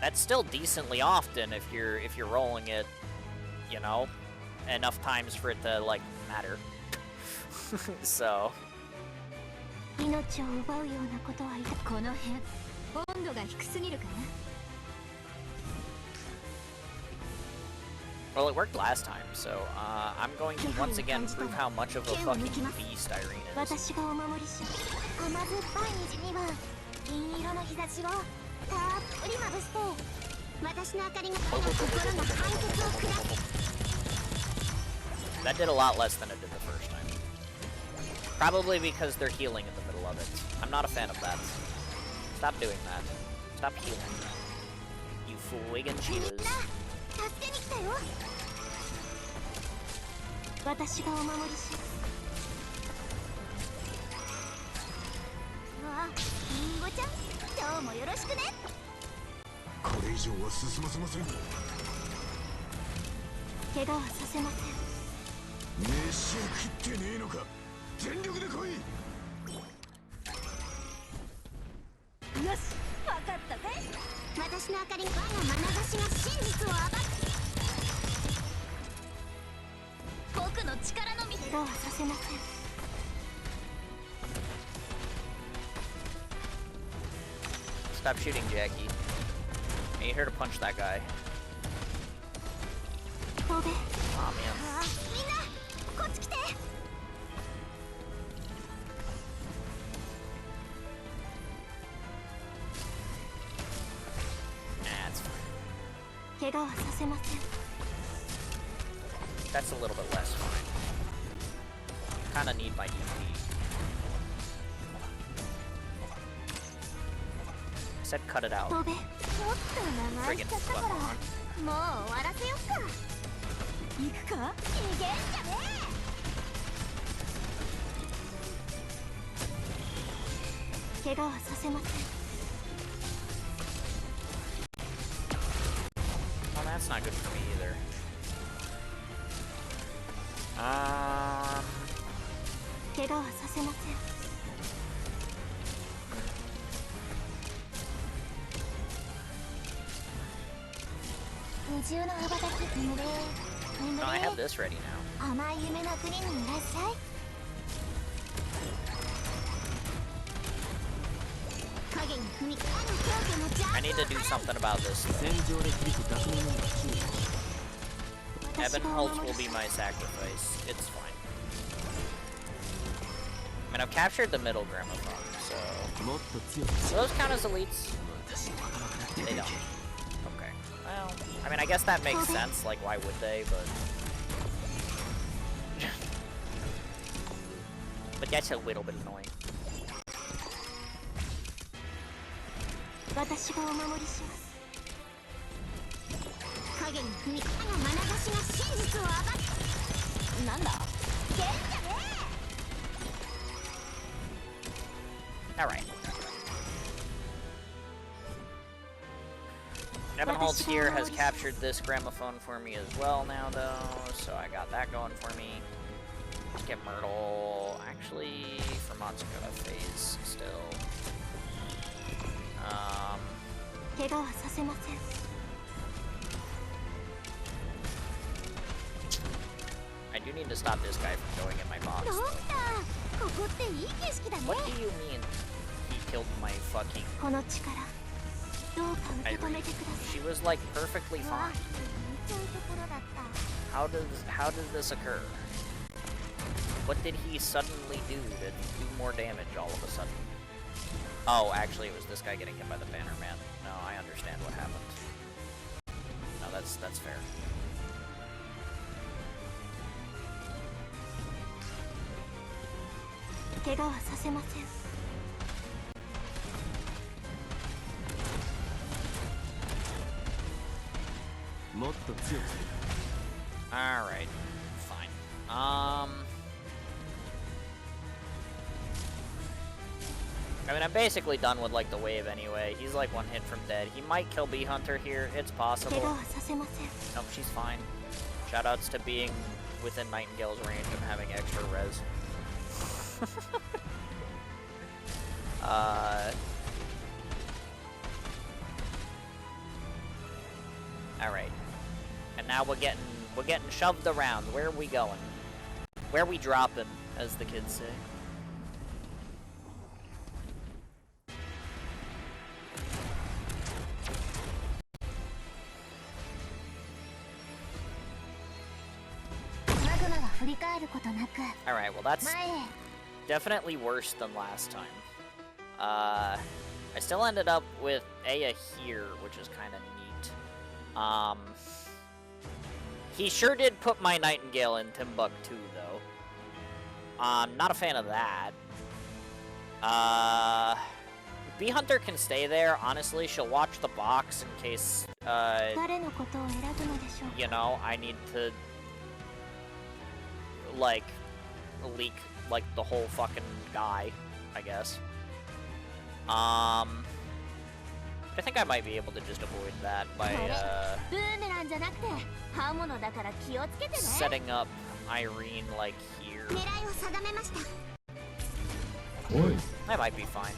[SPEAKER 1] that's still decently often if you're rolling it, you know, enough times for it to, like, matter. So.
[SPEAKER 3] 命を奪うようなことは
[SPEAKER 2] この辺温度が低すぎるかな。
[SPEAKER 1] Well, it worked last time, so I'm going to once again prove how much of a fucking beast Irene is.
[SPEAKER 3] 私がお守りし甘酸っぱい虹には銀色の日差しをたっぷりまぶして私の明かりが心の判決を下す
[SPEAKER 1] That did a lot less than it did the first time. Probably because they're healing in the middle of it. I'm not a fan of that. Stop doing that. Stop healing. You fool-wiggin' cheetahs.
[SPEAKER 3] 助けに来たよ私がお守りしわあリンゴちゃん今日もよろしくね
[SPEAKER 6] これ以上は進ませません。
[SPEAKER 3] 怪我はさせません
[SPEAKER 6] 飯を食ってねえのか。全力で来い。
[SPEAKER 2] よし、わかったぜ。
[SPEAKER 3] 私の明かり我が眼差しが真実を暴く僕の力のみ怪我はさせません
[SPEAKER 1] Stop shooting, Jackie. I need her to punch that guy.
[SPEAKER 3] 飛べ
[SPEAKER 1] Aw, man.
[SPEAKER 3] あみんなこっち来て
[SPEAKER 1] That's fine.
[SPEAKER 3] 怪我はさせません
[SPEAKER 1] That's a little bit less fine. kind of need my EP. I said cut it out.
[SPEAKER 3] 飛べ。ちょっと長いし
[SPEAKER 1] Friggin'
[SPEAKER 3] ちゃったか
[SPEAKER 1] flip
[SPEAKER 3] ら
[SPEAKER 1] on.
[SPEAKER 3] もう終わらせよっか。
[SPEAKER 7] 行くか？
[SPEAKER 3] 逃げんじゃねえ。怪我はさせません。
[SPEAKER 1] Well, that's not good for me either.
[SPEAKER 3] 怪我はさせません。二重の羽ばたき眠れ。
[SPEAKER 1] No, I have this ready now.
[SPEAKER 3] 甘い夢の国にいらっしゃい。影に踏み込む狂気のジャン
[SPEAKER 1] I need to do something about this.
[SPEAKER 4] 戦場で響く学年の注意
[SPEAKER 1] Evan Holtz will be my sacrifice. It's fine. I mean, I've captured the middle gramophone, so...
[SPEAKER 4] もっと強く
[SPEAKER 1] Do those count as elites?
[SPEAKER 4] 私のわからなくなって
[SPEAKER 1] They don't. Okay. Well, I mean, I guess that makes sense. Like, why would they? But... but that's a little bit annoying.
[SPEAKER 3] 私がお守りします。影に踏み込む眼差しが真実を暴く。なんだ？ゲンじゃねえ。
[SPEAKER 1] Alright. Evan Holtz here has captured this gramophone for me as well now, though, so I got that going for me. Get Myrtle. Actually, Vermont's got a phase still.
[SPEAKER 3] 怪我はさせません。
[SPEAKER 1] I do need to stop this guy from going in my box,
[SPEAKER 3] ドク
[SPEAKER 1] though.
[SPEAKER 3] ター、ここっていい景色だね。
[SPEAKER 1] What do you mean he killed my fucking
[SPEAKER 3] この力、どうか受け止めてください。
[SPEAKER 1] She was like perfectly
[SPEAKER 3] うわ、
[SPEAKER 1] fine.
[SPEAKER 3] ちょいところだった。
[SPEAKER 1] How did this occur? What did he suddenly do to do more damage all of a sudden? Oh, actually it was this guy getting hit by the banner man. No, I understand what happened. No, that's fair.
[SPEAKER 3] 怪我はさせません。
[SPEAKER 4] もっと強くする
[SPEAKER 1] Alright. Fine. I mean, I'm basically done with, like, the wave anyway. He's, like, one hit from dead. He might kill Bee Hunter here. It's
[SPEAKER 3] 怪我
[SPEAKER 1] possible.
[SPEAKER 3] はさせません。
[SPEAKER 1] Nope, she's fine. Shoutouts to being within Nightingale's range and having extra res. Alright. And now we're getting shoved around. Where are we going? Where are we dropping, as the kids say? Alright, well that's definitely worse than last time. I still ended up with Aya here, which is kind of neat. He sure did put my Nightingale in Timbuktu, though. Not a fan of that. Bee Hunter can stay there. Honestly, she'll watch the box in case, you know, I need to, like, leak, like, the whole fucking guy, I guess. I think I might be able to just avoid that by, setting up Irene, like, here. That might be fine.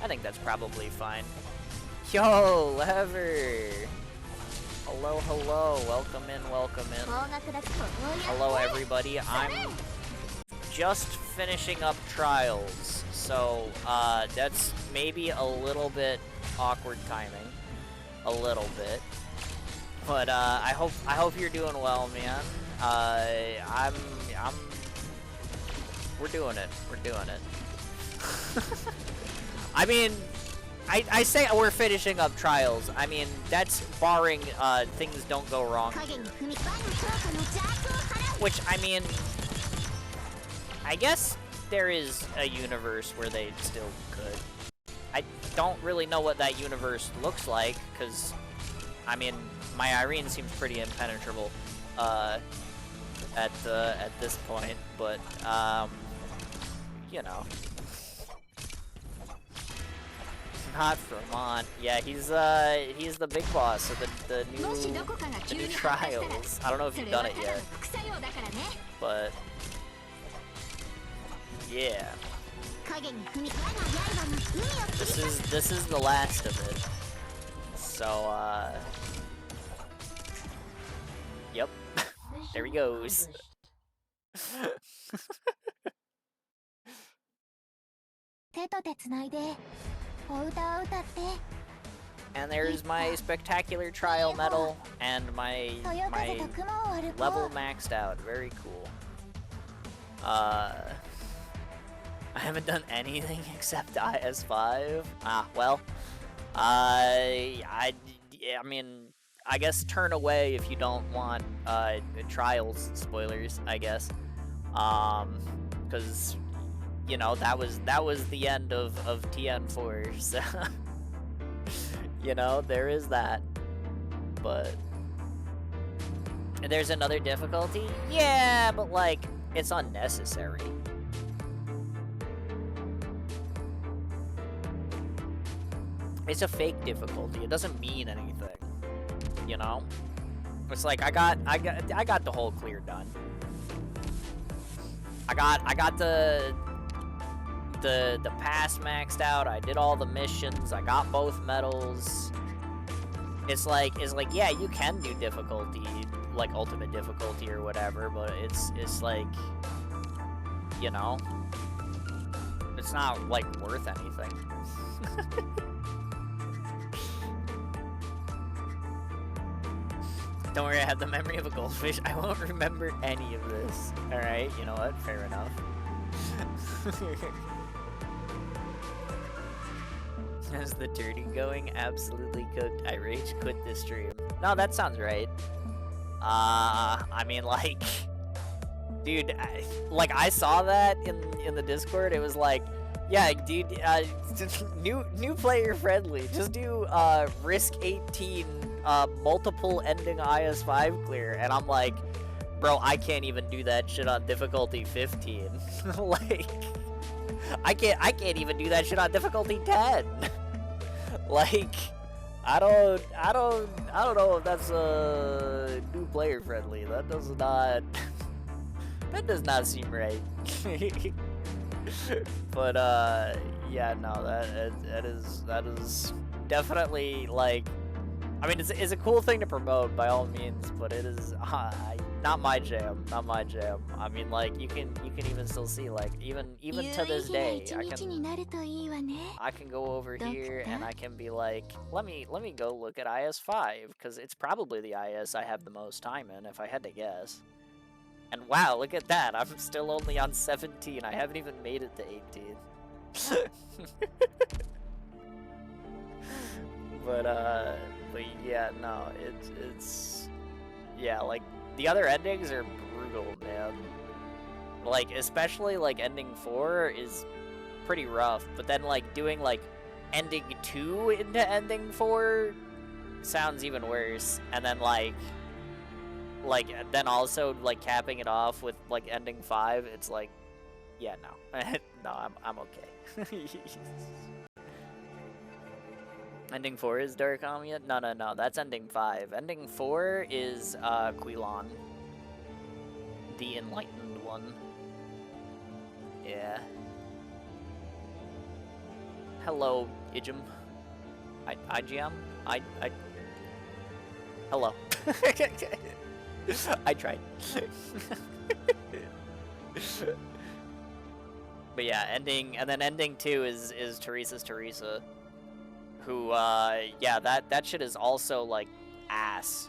[SPEAKER 1] I think that's probably fine. Yo, Lever! Hello, hello. Welcome in, welcome in. Hello, everybody. I'm just finishing up Trials, so, that's maybe a little bit awkward timing. A little bit. But, I hope you're doing well, man. We're doing it. We're doing it. I mean, I say we're finishing up Trials. I mean, that's barring, things don't go wrong here. Which, I mean, I guess there is a universe where they still could. I don't really know what that universe looks like, because, I mean, my Irene seems pretty impenetrable, at this point, but, you know. Not Vermont. Yeah, he's the big boss of the new trials. I don't know if you've done it yet, but yeah. This is the last of it. So yep. There he goes. And there's my spectacular trial medal and my level maxed out. Very cool. I haven't done anything except IS5. Well, I mean, I guess turn away if you don't want trials spoilers, I guess. Because you know that was the end of TN4, so you know there is that. But there's another difficulty, yeah, but like it's unnecessary. It's a fake difficulty. It doesn't mean anything, you know. It's like I got the whole clear done. I got the pass maxed out. I did all the missions. I got both medals. It's like yeah, you can do difficulty, like ultimate difficulty or whatever, but it's like, you know, it's not like worth anything. Don't worry, I have the memory of a goldfish. I won't remember any of this. Alright, you know what? Fair enough. How's the dirty going? Absolutely cooked. I rage quit this stream. No, that sounds right. I mean, like, dude, I saw that in the Discord. It was like, yeah, dude, new player friendly. Just do risk 18 multiple ending IS5 clear, and I'm like, bro, I can't even do that shit on difficulty 15. Like, I can't even do that shit on difficulty 10. Like, I don't know if that's new player friendly. That does not seem right. But yeah, no, that is definitely, like, I mean, it's a cool thing to promote by all means, but it is not my jam. Not my jam. I mean, like, you can even still see, like, even to this day, I can go over here and I can be like, let me go look at IS5, because it's probably the IS I have the most time in, if I had to guess. And wow, look at that! I'm still only on 17. I haven't even made it to 18. But yeah, no, it's yeah, like, the other endings are brutal, man. Like, especially, like, ending 4 is pretty rough, but then, like, doing, like, ending 2 into ending 4 sounds even worse, and then, like, then also, like, capping it off with, like, ending 5, it's like, yeah, no. No, I'm okay. Ending 4 is Dark Omnia? No, that's ending 5. Ending 4 is, Quilon. The Enlightened one. Yeah. Hello, Ijim. IGM? Hello. I tried. But yeah, ending 2 is Teresa's Teresa. Who, yeah, that shit is also, like, ass.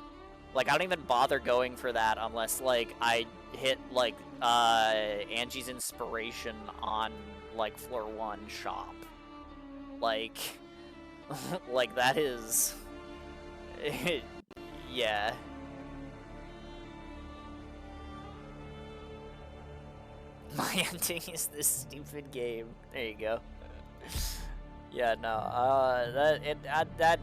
[SPEAKER 1] Like, I don't even bother going for that unless, like, I hit, like, Angie's Inspiration on, like, floor 1 shop. Like, like, that is... yeah. My ending is this stupid game. There you go. Yeah, no, that.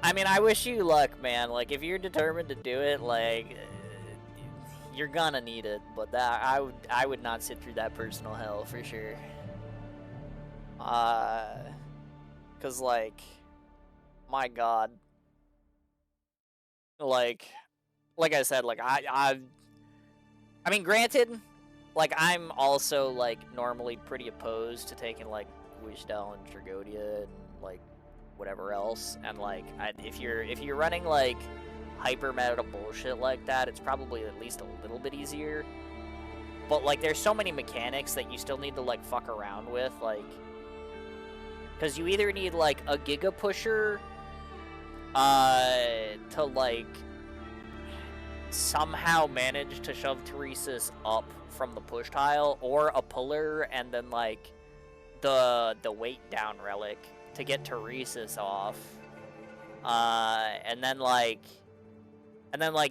[SPEAKER 1] I mean, I wish you luck, man. Like, if you're determined to do it, like, you're gonna need it. But that I would not sit through that personal hell for sure. 'Cause like, my God, like I said, like I mean, granted, like I'm also like normally pretty opposed to taking like Wishdell and Tragodia and like whatever else, and like if you're running like hyper meta bullshit like that, it's probably at least a little bit easier. But like there's so many mechanics that you still need to like fuck around with, like, because you either need like a Giga Pusher to like somehow manage to shove Teresis up from the push tile, or a puller and then like the weight down relic to get Teresis off. And then like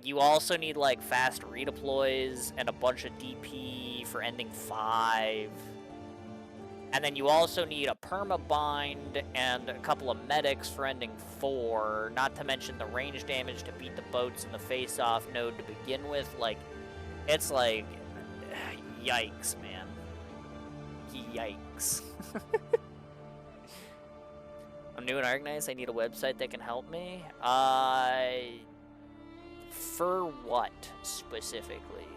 [SPEAKER 1] you also need like fast redeploys and a bunch of DP for ending 5. And then you also need a permabind and a couple of medics for ending 4, not to mention the range damage to beat the boats in the face-off node to begin with. Like, it's like, yikes, man. Yikes. I'm new in Arknights, I need a website that can help me. For what, specifically?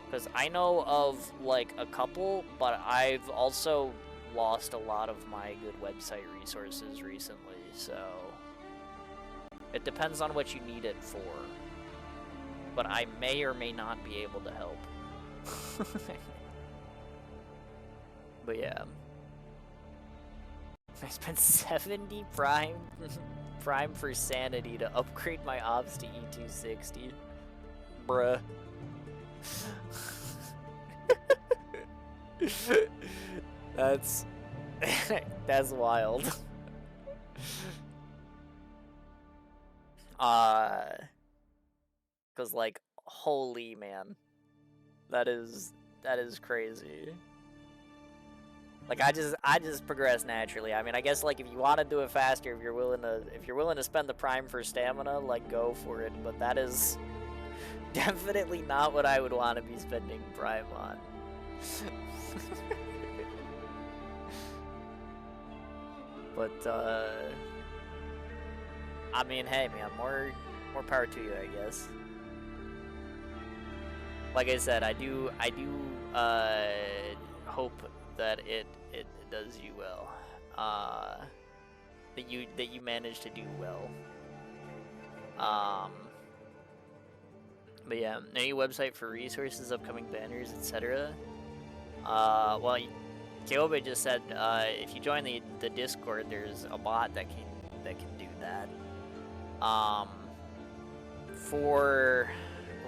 [SPEAKER 1] Because I know of, like, a couple, but I've also lost a lot of my good website resources recently, so it depends on what you need it for. But I may or may not be able to help. But yeah. I spent 70 prime for sanity to upgrade my ops to E260. Bruh. That's that's wild. Cause like, holy man, that is crazy. Like I just progress naturally. I mean, I guess like if you want to do it faster, if you're willing to spend the prime for stamina, like go for it. But that is definitely not what I would want to be spending prime on. But I mean, hey man, more power to you, I guess. Like I said, I do hope that it does you well. That you manage to do well. But yeah, any website for resources, upcoming banners, etc. Well, Kyobe just said if you join the Discord, there's a bot that can do that. For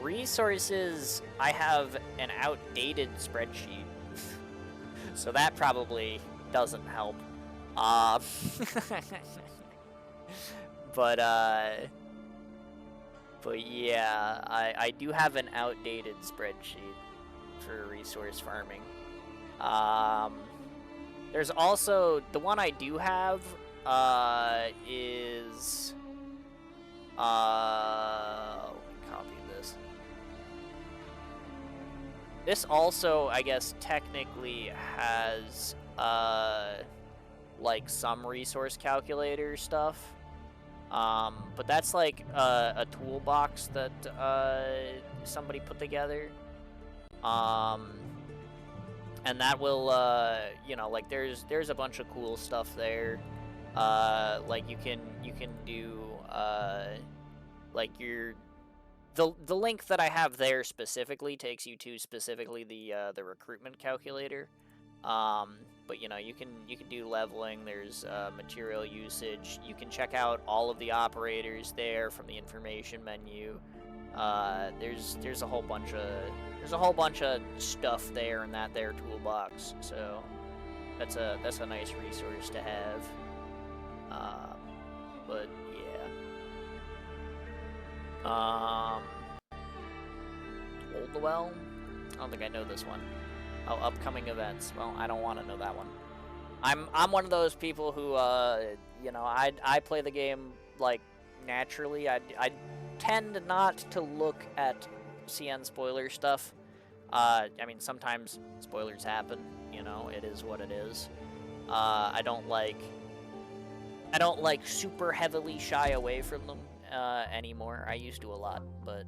[SPEAKER 1] resources, I have an outdated spreadsheet, so that probably doesn't help. But yeah, I do have an outdated spreadsheet for resource farming. There's also, the one I do have, is, let me copy this. This also, I guess, technically has, like, some resource calculator stuff. But that's like a toolbox that somebody put together. And that will, you know, like there's a bunch of cool stuff there. Like you can do like the link that I have there specifically takes you to specifically the recruitment calculator. But you know, you can do leveling. There's material usage. You can check out all of the operators there from the information menu. There's a whole bunch of stuff there in that there toolbox. So that's a nice resource to have. But yeah. Oldwell. I don't think I know this one. Oh, upcoming events. Well, I don't want to know that one. I'm one of those people who, you know, I play the game, like, naturally. I tend not to look at CN spoiler stuff. I mean, sometimes spoilers happen, you know, it is what it is. I don't like super heavily shy away from them anymore. I used to a lot, but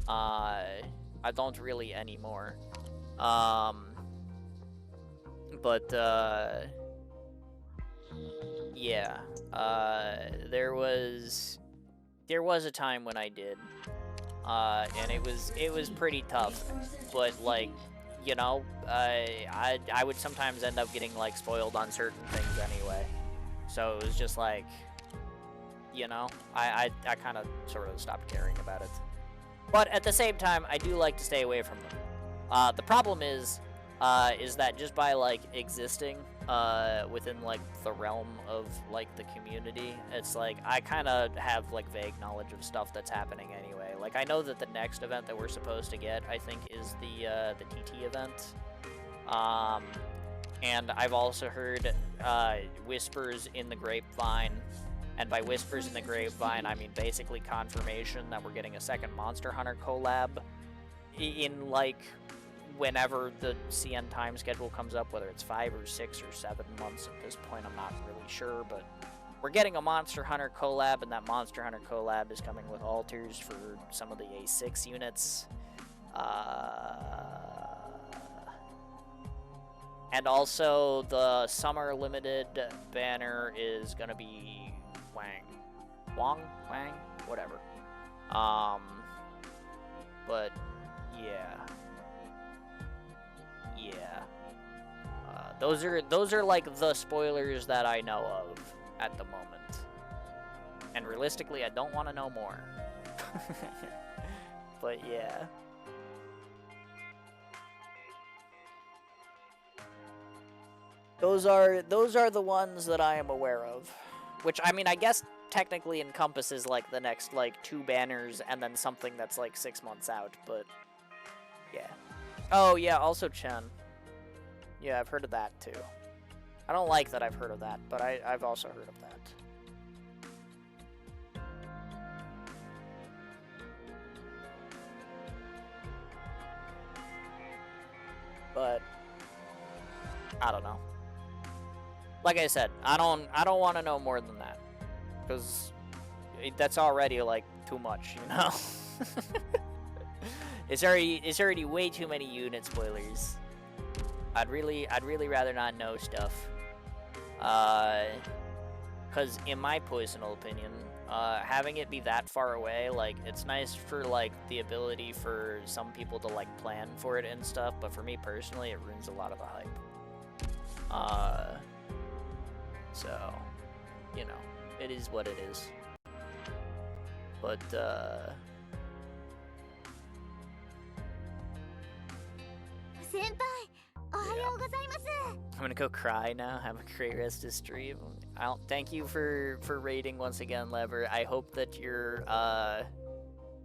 [SPEAKER 1] I don't really anymore. Yeah, there was a time when I did, and it was pretty tough, but, like, you know, I would sometimes end up getting, like, spoiled on certain things anyway, so it was just like, you know, I kind of sort of stopped caring about it, but at the same time, I do like to stay away from them. The problem is that just by, like, existing within, like, the realm of, like, the community, it's like I kind of have, like, vague knowledge of stuff that's happening anyway. Like, I know that the next event that we're supposed to get, I think, is the TT event. And I've also heard whispers in the grapevine, and by whispers in the grapevine, I mean basically confirmation that we're getting a second Monster Hunter collab in, like, whenever the CN time schedule comes up, whether it's 5 or 6 or 7 months at this point, I'm not really sure, but we're getting a Monster Hunter collab, and that Monster Hunter collab is coming with alters for some of the A6 units. And also, the Summer Limited banner is gonna be Wang? Whatever. But, yeah. Those are like the spoilers that I know of at the moment. And realistically, I don't want to know more. But yeah. Those are the ones that I am aware of. Which, I mean, I guess technically encompasses, like, the next, like, 2 banners and then something that's, like, 6 months out, but yeah. Oh, yeah, also Chen. Yeah, I've heard of that, too. I don't like that I've heard of that, but I've also heard of that. But I don't know. Like I said, I don't want to know more than that, because that's already, like, too much, you know. It's already way too many unit spoilers. I'd really rather not know stuff. Cause in my personal opinion, having it be that far away, like, it's nice for, like, the ability for some people to, like, plan for it and stuff, but for me personally, it ruins a lot of the hype. So, you know, it is what it is. But, I'm gonna go cry now. Have a great rest of stream. Thank you for raiding once again, Lever. I hope that your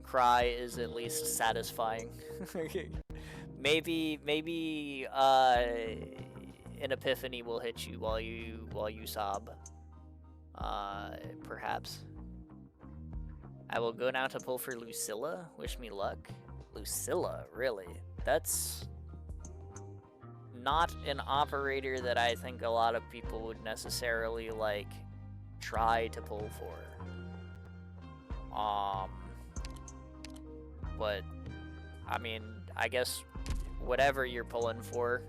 [SPEAKER 1] cry is at least satisfying. maybe an epiphany will hit you while you sob. Perhaps. I will go now to pull for Lucilla. Wish me luck. Lucilla, really? That's not an operator that I think a lot of people would necessarily, like, try to pull for. But, I mean, I guess whatever you're pulling for,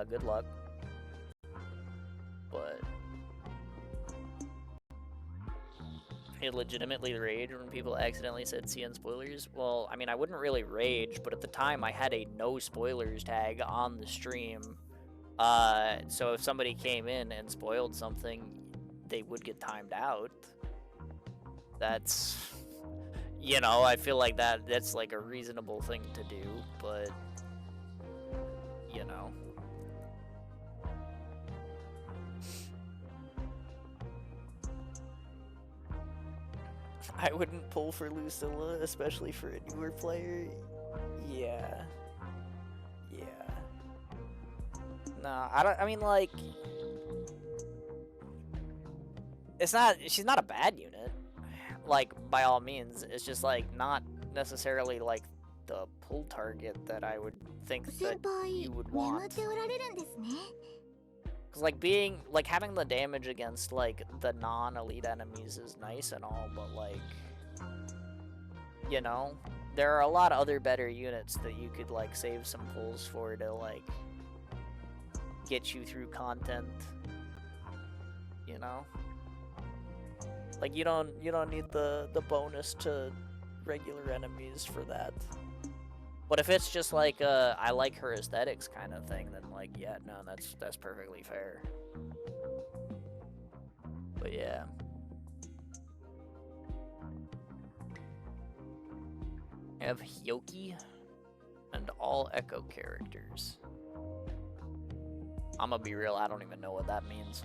[SPEAKER 1] good luck. But it legitimately rage when people accidentally said CN spoilers. Well, I mean, I wouldn't really rage, but at the time I had a no spoilers tag on the stream. So if somebody came in and spoiled something, they would get timed out. That's, you know, I feel like that's like a reasonable thing to do, but, you know. I wouldn't pull for Lucilla, especially for a newer player. Yeah. No, I don't. I mean, like, it's not. She's not a bad unit. Like, by all means, it's just like not necessarily like the pull target that I would think that you would want. Cause like having the damage against like the non-elite enemies is nice and all, but like, you know, there are a lot of other better units that you could like save some pulls for to like get you through content. You know, like you don't need the bonus to regular enemies for that. But if it's just like I like her aesthetics kind of thing, then like yeah, no, that's perfectly fair. But yeah. I have Hyoki and all Echo characters. I'm gonna be real, I don't even know what that means.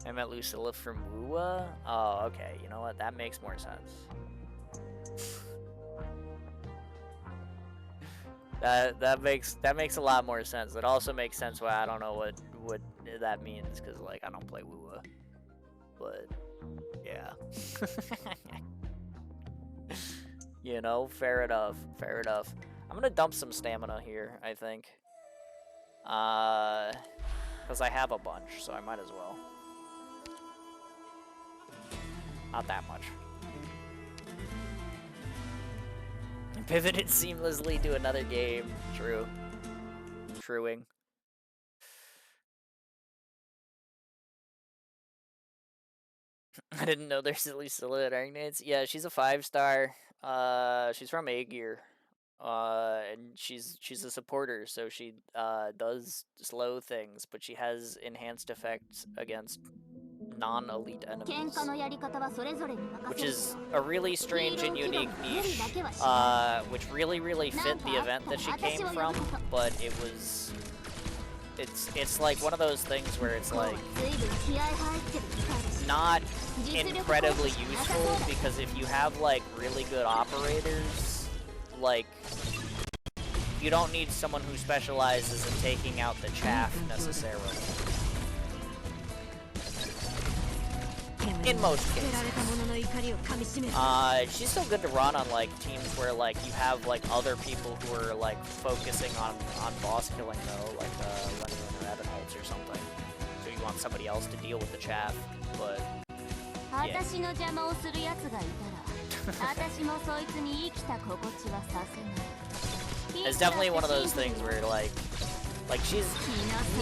[SPEAKER 1] I met Lucilla from Wuwa? Oh, okay. You know what? That makes more sense. that makes a lot more sense. It also makes sense why I don't know what that means, because like I don't play Wuwa. But yeah. You know, fair enough. Fair enough. I'm gonna dump some stamina here, I think. Because I have a bunch, so I might as well. Not that much. Pivoted seamlessly to another game. True. Truing. I didn't know there's at least Lucilla at Argnates. Yeah, she's a 5-star. She's from A-Gear. And she's a supporter, so she does slow things, but she has enhanced effects against non-elite enemies, which is a really strange and unique niche, which really fit the event that she came from, but it's like one of those things where it's like not incredibly useful, because if you have like really good operators, like you don't need someone who specializes in taking out the chaff necessarily. In most cases. She's still good to run on like teams where like you have like other people who are like focusing on boss killing though, like Lenny or Evan Holtz or something. So you want somebody else to deal with the chaff, but yeah. It's definitely one of those things where like she's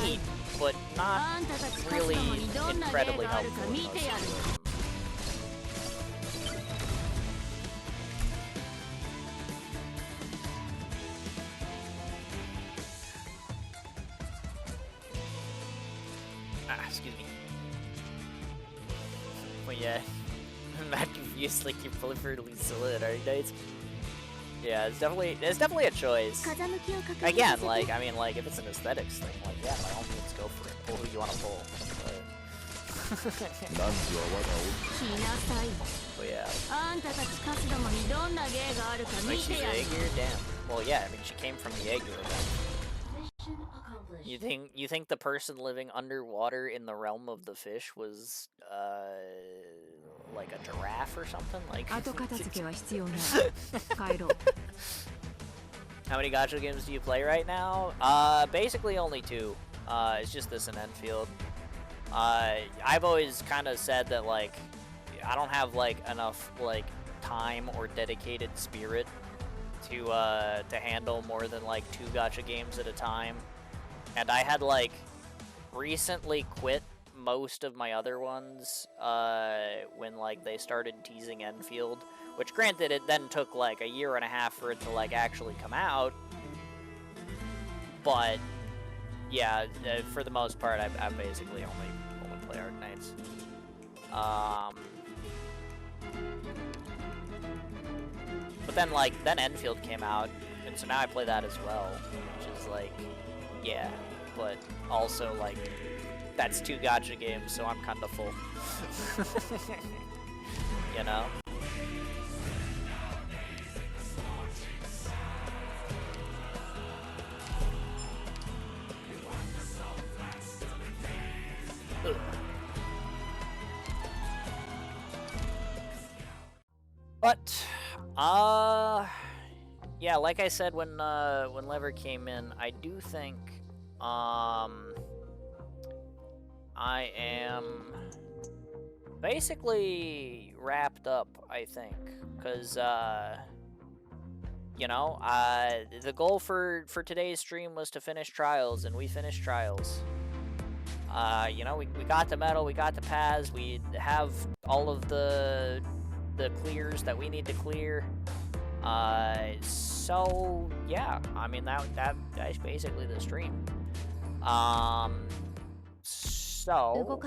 [SPEAKER 1] neat, but not really incredibly helpful in most situations. Excuse me. But yeah, I'm not confused, like you're proliferately solid, alright, guys? Yeah, it's definitely a choice. Again, like, I mean, like, if it's an aesthetics thing, like, yeah, by all means, go for it. Pull who you want to pull. But yeah. Like, she's A-Gear? Damn. Well, yeah, I mean, she came from the A-Gear event. You think the person living underwater in the realm of the fish was, like a giraffe or something? Like, how many gacha games do you play right now? Basically only 2. It's just this and Enfield. I've always kind of said that, like, I don't have, like, enough, like, time or dedicated spirit to handle more than, like, 2 gacha games at a time. And I had, like, recently quit most of my other ones when, like, they started teasing Enfield, which, granted, it then took like a year and a half for it to like actually come out, but yeah, for the most part I basically only play Arknights. But then then Enfield came out, and so now I play that as well, which is like, yeah, but also like that's 2 gacha games, so I'm kind of full. You know? But, yeah, like I said when Lever came in, I do think, I am basically wrapped up, I think, because, you know, the goal for today's stream was to finish Trials, and we finished Trials. You know, we got the medal, we got the paths, we have all of the clears that we need to clear. So yeah, I mean that's basically the stream. So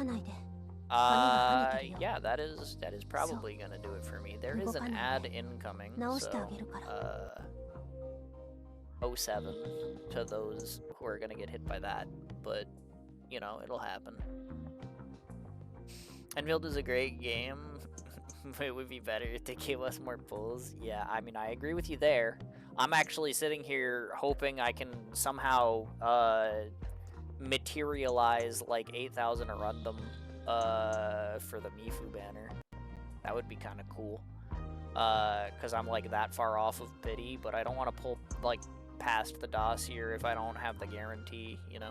[SPEAKER 1] yeah, that is probably gonna do it for me. There is an ad incoming, so 07 to those who are gonna get hit by that, but you know, it'll happen. Enfield is a great game. It would be better if they gave us more pulls. Yeah, I mean, I agree with you there. I'm actually sitting here hoping I can somehow materialize like 8,000 Arundum for the Mifu banner. That would be kind of cool. Because I'm like that far off of pity, but I don't want to pull like past the dossier if I don't have the guarantee, you know?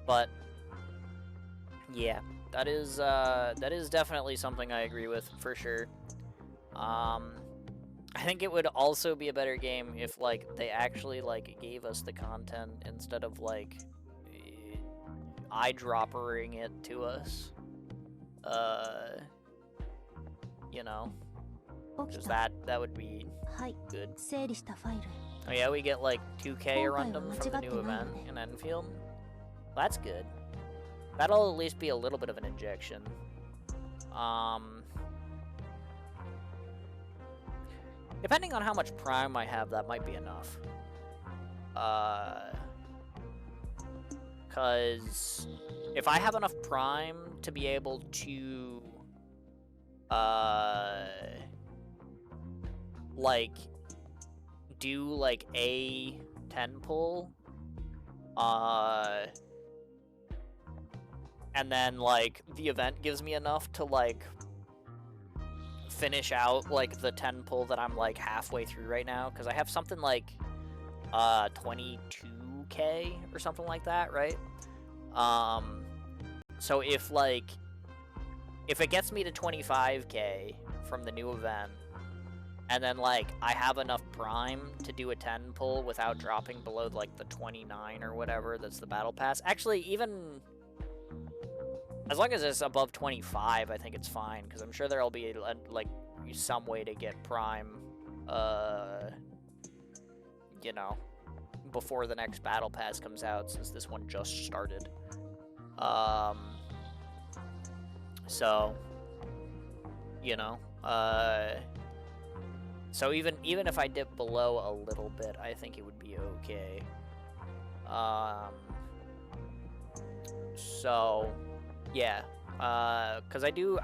[SPEAKER 1] But yeah, that is definitely something I agree with for sure. I think it would also be a better game if like they actually like gave us the content instead of like eyedroppering it to us. You know, because that would be good. Oh yeah, we get like 2k Arundum from the new event in Enfield. That's good. That'll at least be a little bit of an injection. Depending on how much Prime I have, that might be enough. Cause if I have enough Prime to be able to, like, do like a 10 pull, and then like the event gives me enough to like finish out like the 10 pull that I'm like halfway through right now, because I have something like 22k or something like that, right? So if it gets me to 25k from the new event, and then like I have enough Prime to do a 10 pull without dropping below like the 29 or whatever that's the battle pass. Actually, even as long as it's above 25, I think it's fine, because I'm sure there'll be like some way to get Prime, you know, before the next battle pass comes out, since this one just started. So, you know, so even if I dip below a little bit, I think it would be okay. So, yeah, because I do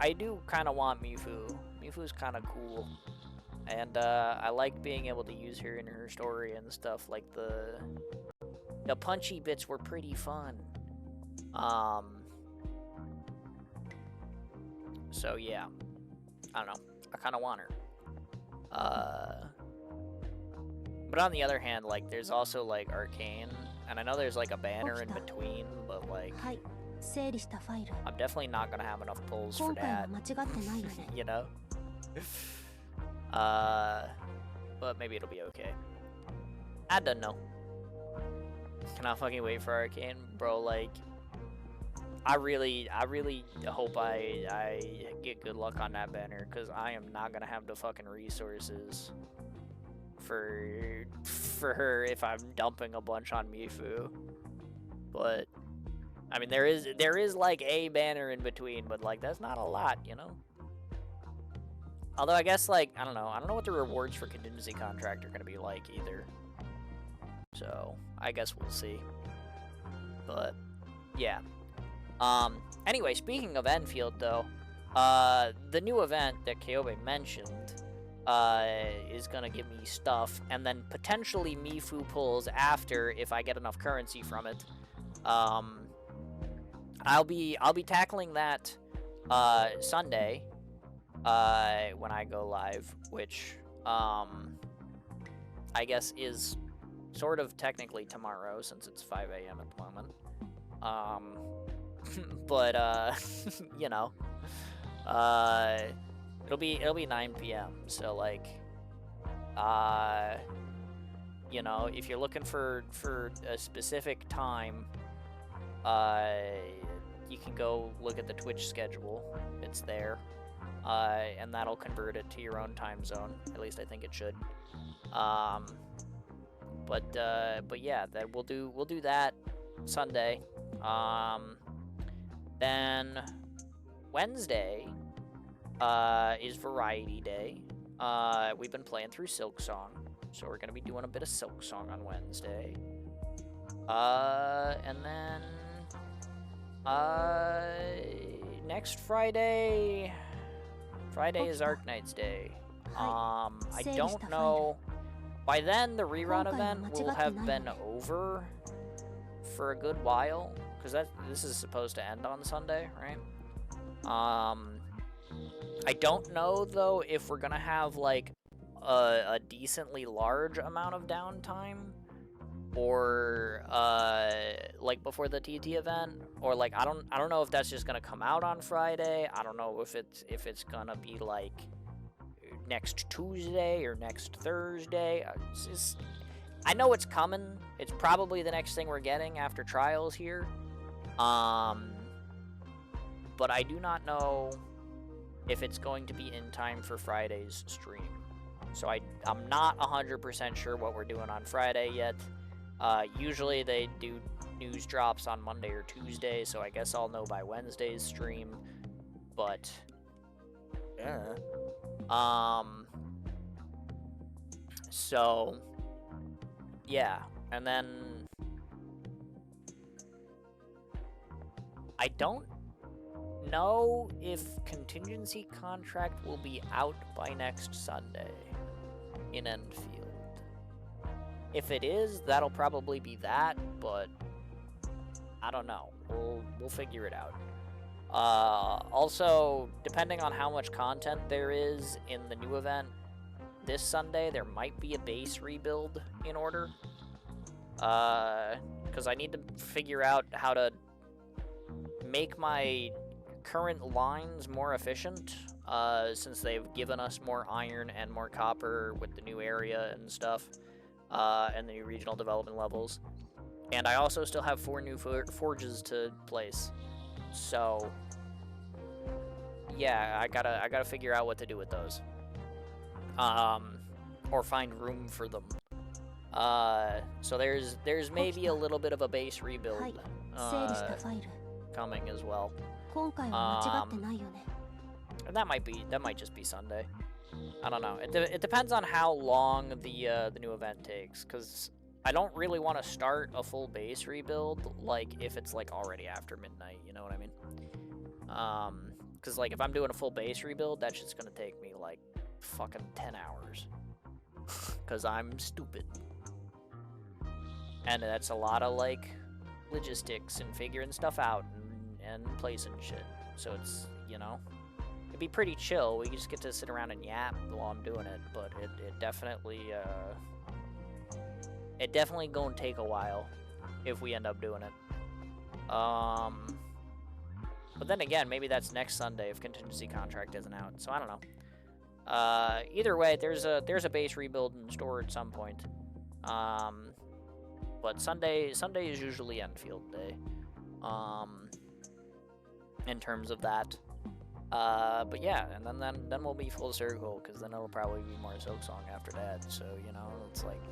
[SPEAKER 1] kind of want Mifu. Mifu's kind of cool, and I like being able to use her in her story and stuff. Like the punchy bits were pretty fun. So yeah, I don't know. I kind of want her. But on the other hand, like, there's also like Arcane, and I know there's like a banner in between, but like, I'm definitely not gonna have enough pulls for that. You know. But maybe it'll be okay. I don't know. Cannot fucking wait for Arcane, bro. Like, I really hope I get good luck on that banner, because I am not gonna have the fucking resources for her if I'm dumping a bunch on Mifu. But I mean, there is like a banner in between, but like that's not a lot, you know. Although I guess like I don't know what the rewards for contingency contract are gonna be like either. So I guess we'll see. But yeah. Anyway, speaking of Enfield, though, the new event that Kyobe mentioned, is gonna give me stuff, and then potentially Mifu pulls after if I get enough currency from it. I'll be tackling that, Sunday, when I go live, which I guess is sort of technically tomorrow since it's 5 a.m. at the moment. But you know, it'll be 9 p.m. So like, you know, if you're looking for a specific time, you can go look at the Twitch schedule. It's there, and that'll convert it to your own time zone. At least I think it should. But yeah, that we'll do that Sunday. Then Wednesday is Variety Day. We've been playing through Silksong, so we're gonna be doing a bit of Silksong on Wednesday. And then next Friday is Arknight's Day. I don't know. By then, the rerun event will have been over for a good while, because this is supposed to end on Sunday, right? I don't know though if we're gonna have like a decently large amount of downtime, or like before the TT event, or like I don't know if that's just gonna come out on Friday. I don't know if it's gonna be like next Tuesday or next Thursday. I know it's coming. It's probably the next thing we're getting after Trials here. But I do not know if it's going to be in time for Friday's stream. So I'm not 100% sure what we're doing on Friday yet. Usually they do news drops on Monday or Tuesday, so I guess I'll know by Wednesday's stream. But so yeah, and then I don't know if Contingency Contract will be out by next Sunday in Enfield. If it is, that'll probably be that, but I don't know. We'll figure it out. Also, depending on how much content there is in the new event this Sunday, there might be a base rebuild in order. Because I need to figure out how to make my current lines more efficient, since they've given us more iron and more copper with the new area and stuff, and the new regional development levels. And I also still have 4 new forges to place. So yeah, I gotta figure out what to do with those. Or find room for them. So there's maybe a little bit of a base rebuild coming as well. And that might just be Sunday. I don't know. It depends on how long the new event takes, because I don't really want to start a full base rebuild like if it's like already after midnight. You know what I mean? Because like if I'm doing a full base rebuild, that shit's gonna take me like fucking 10 hours. Because I'm stupid. And that's a lot of like logistics and figuring stuff out and placing shit. So it's, you know, it'd be pretty chill. We just get to sit around and yap while I'm doing it, but it definitely gonna take a while if we end up doing it. But then again, maybe that's next Sunday if Contingency Contract isn't out. So I don't know. Either way, there's a base rebuild in store at some point. But Sunday is usually Enfield Day. In terms of that. But yeah, and then we'll be full circle, because then it'll probably be more Silksong after that. So, you know, it's like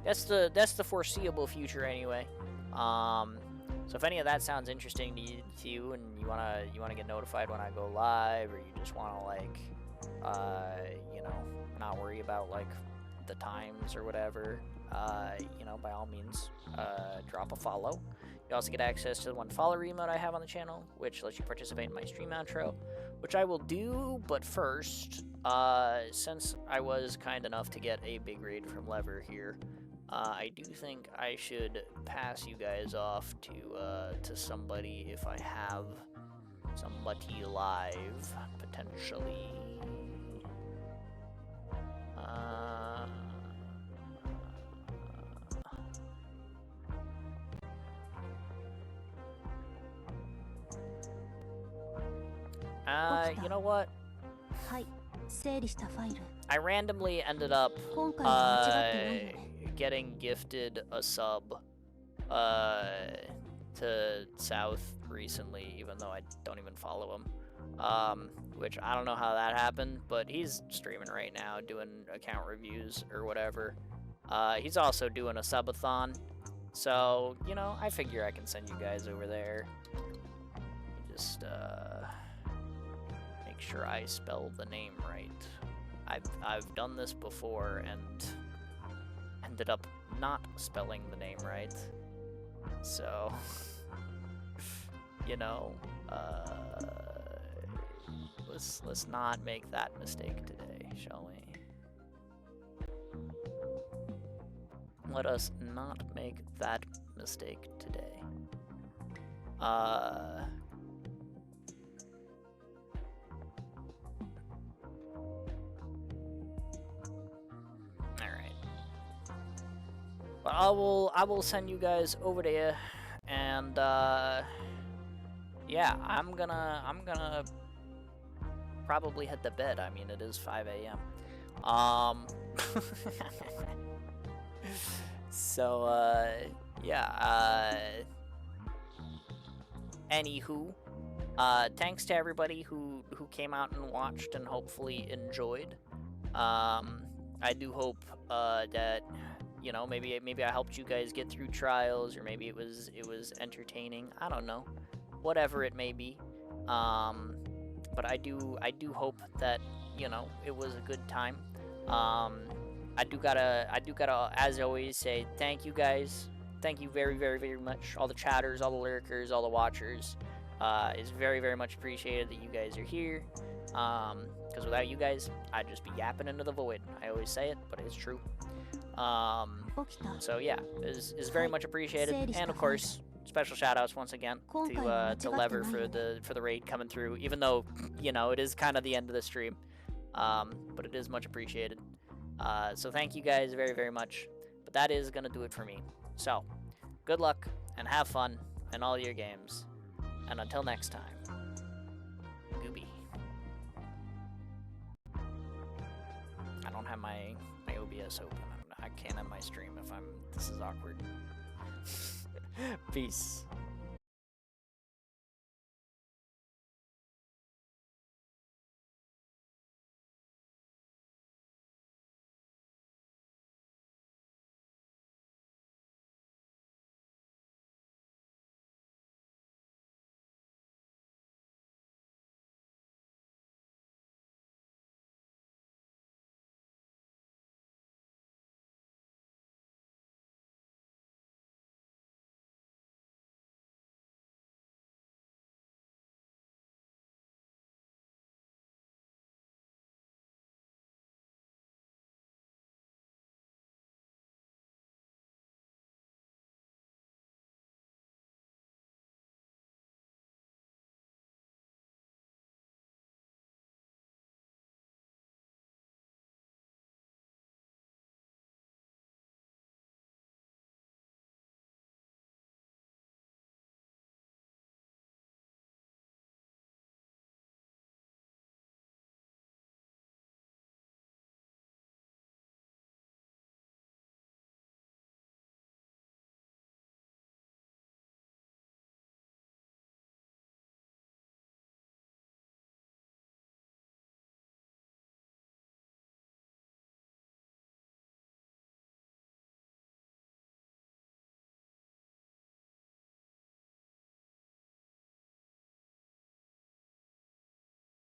[SPEAKER 1] that's the foreseeable future anyway. So if any of that sounds interesting to you and you wanna get notified when I go live, or you just wanna like you know, not worry about like the times or whatever, you know, by all means, drop a follow. You also get access to the one follow emote I have on the channel, which lets you participate in my stream outro, which I will do. But first, since I was kind enough to get a big raid from Lever here, I do think I should pass you guys off to somebody if I have somebody live, potentially. You know what?
[SPEAKER 2] はい整理したファイル
[SPEAKER 1] I randomly ended up
[SPEAKER 2] 今回は間違ってないよね
[SPEAKER 1] getting gifted a sub to South recently, even though I don't even follow him. Which I don't know how that happened, but he's streaming right now, doing account reviews or whatever. He's also doing a subathon, so you know, I figure I can send you guys over there. Just make sure I spell the name right. I've done this before and ended up not spelling the name right. So, you know, let's not make that mistake today, shall we? Let us not make that mistake today. But I will send you guys over there, and yeah, I'm gonna probably head to bed. I mean, it is 5 a.m. So yeah. Anywho, thanks to everybody who came out and watched and hopefully enjoyed. I do hope that, you know, maybe I helped you guys get through trials, or maybe it was entertaining. I don't know, whatever it may be. But I do hope that, you know, it was a good time. I do gotta, as always, say thank you guys. Thank you very, very, very much. All the chatters, all the lurkers, all the watchers. It's very, very much appreciated that you guys are here. Because without you guys, I'd just be yapping into the void. I always say it, but it's true. So yeah, is very much appreciated, and of course, special shoutouts once again to Lever for the raid coming through. Even though, you know, it is kind of the end of the stream, but it is much appreciated. So thank you guys very, very much. But that is gonna do it for me. So good luck and have fun in all your games, and until next time, Gooby. I don't have my OBS open. I can't end my stream if this is awkward. Peace.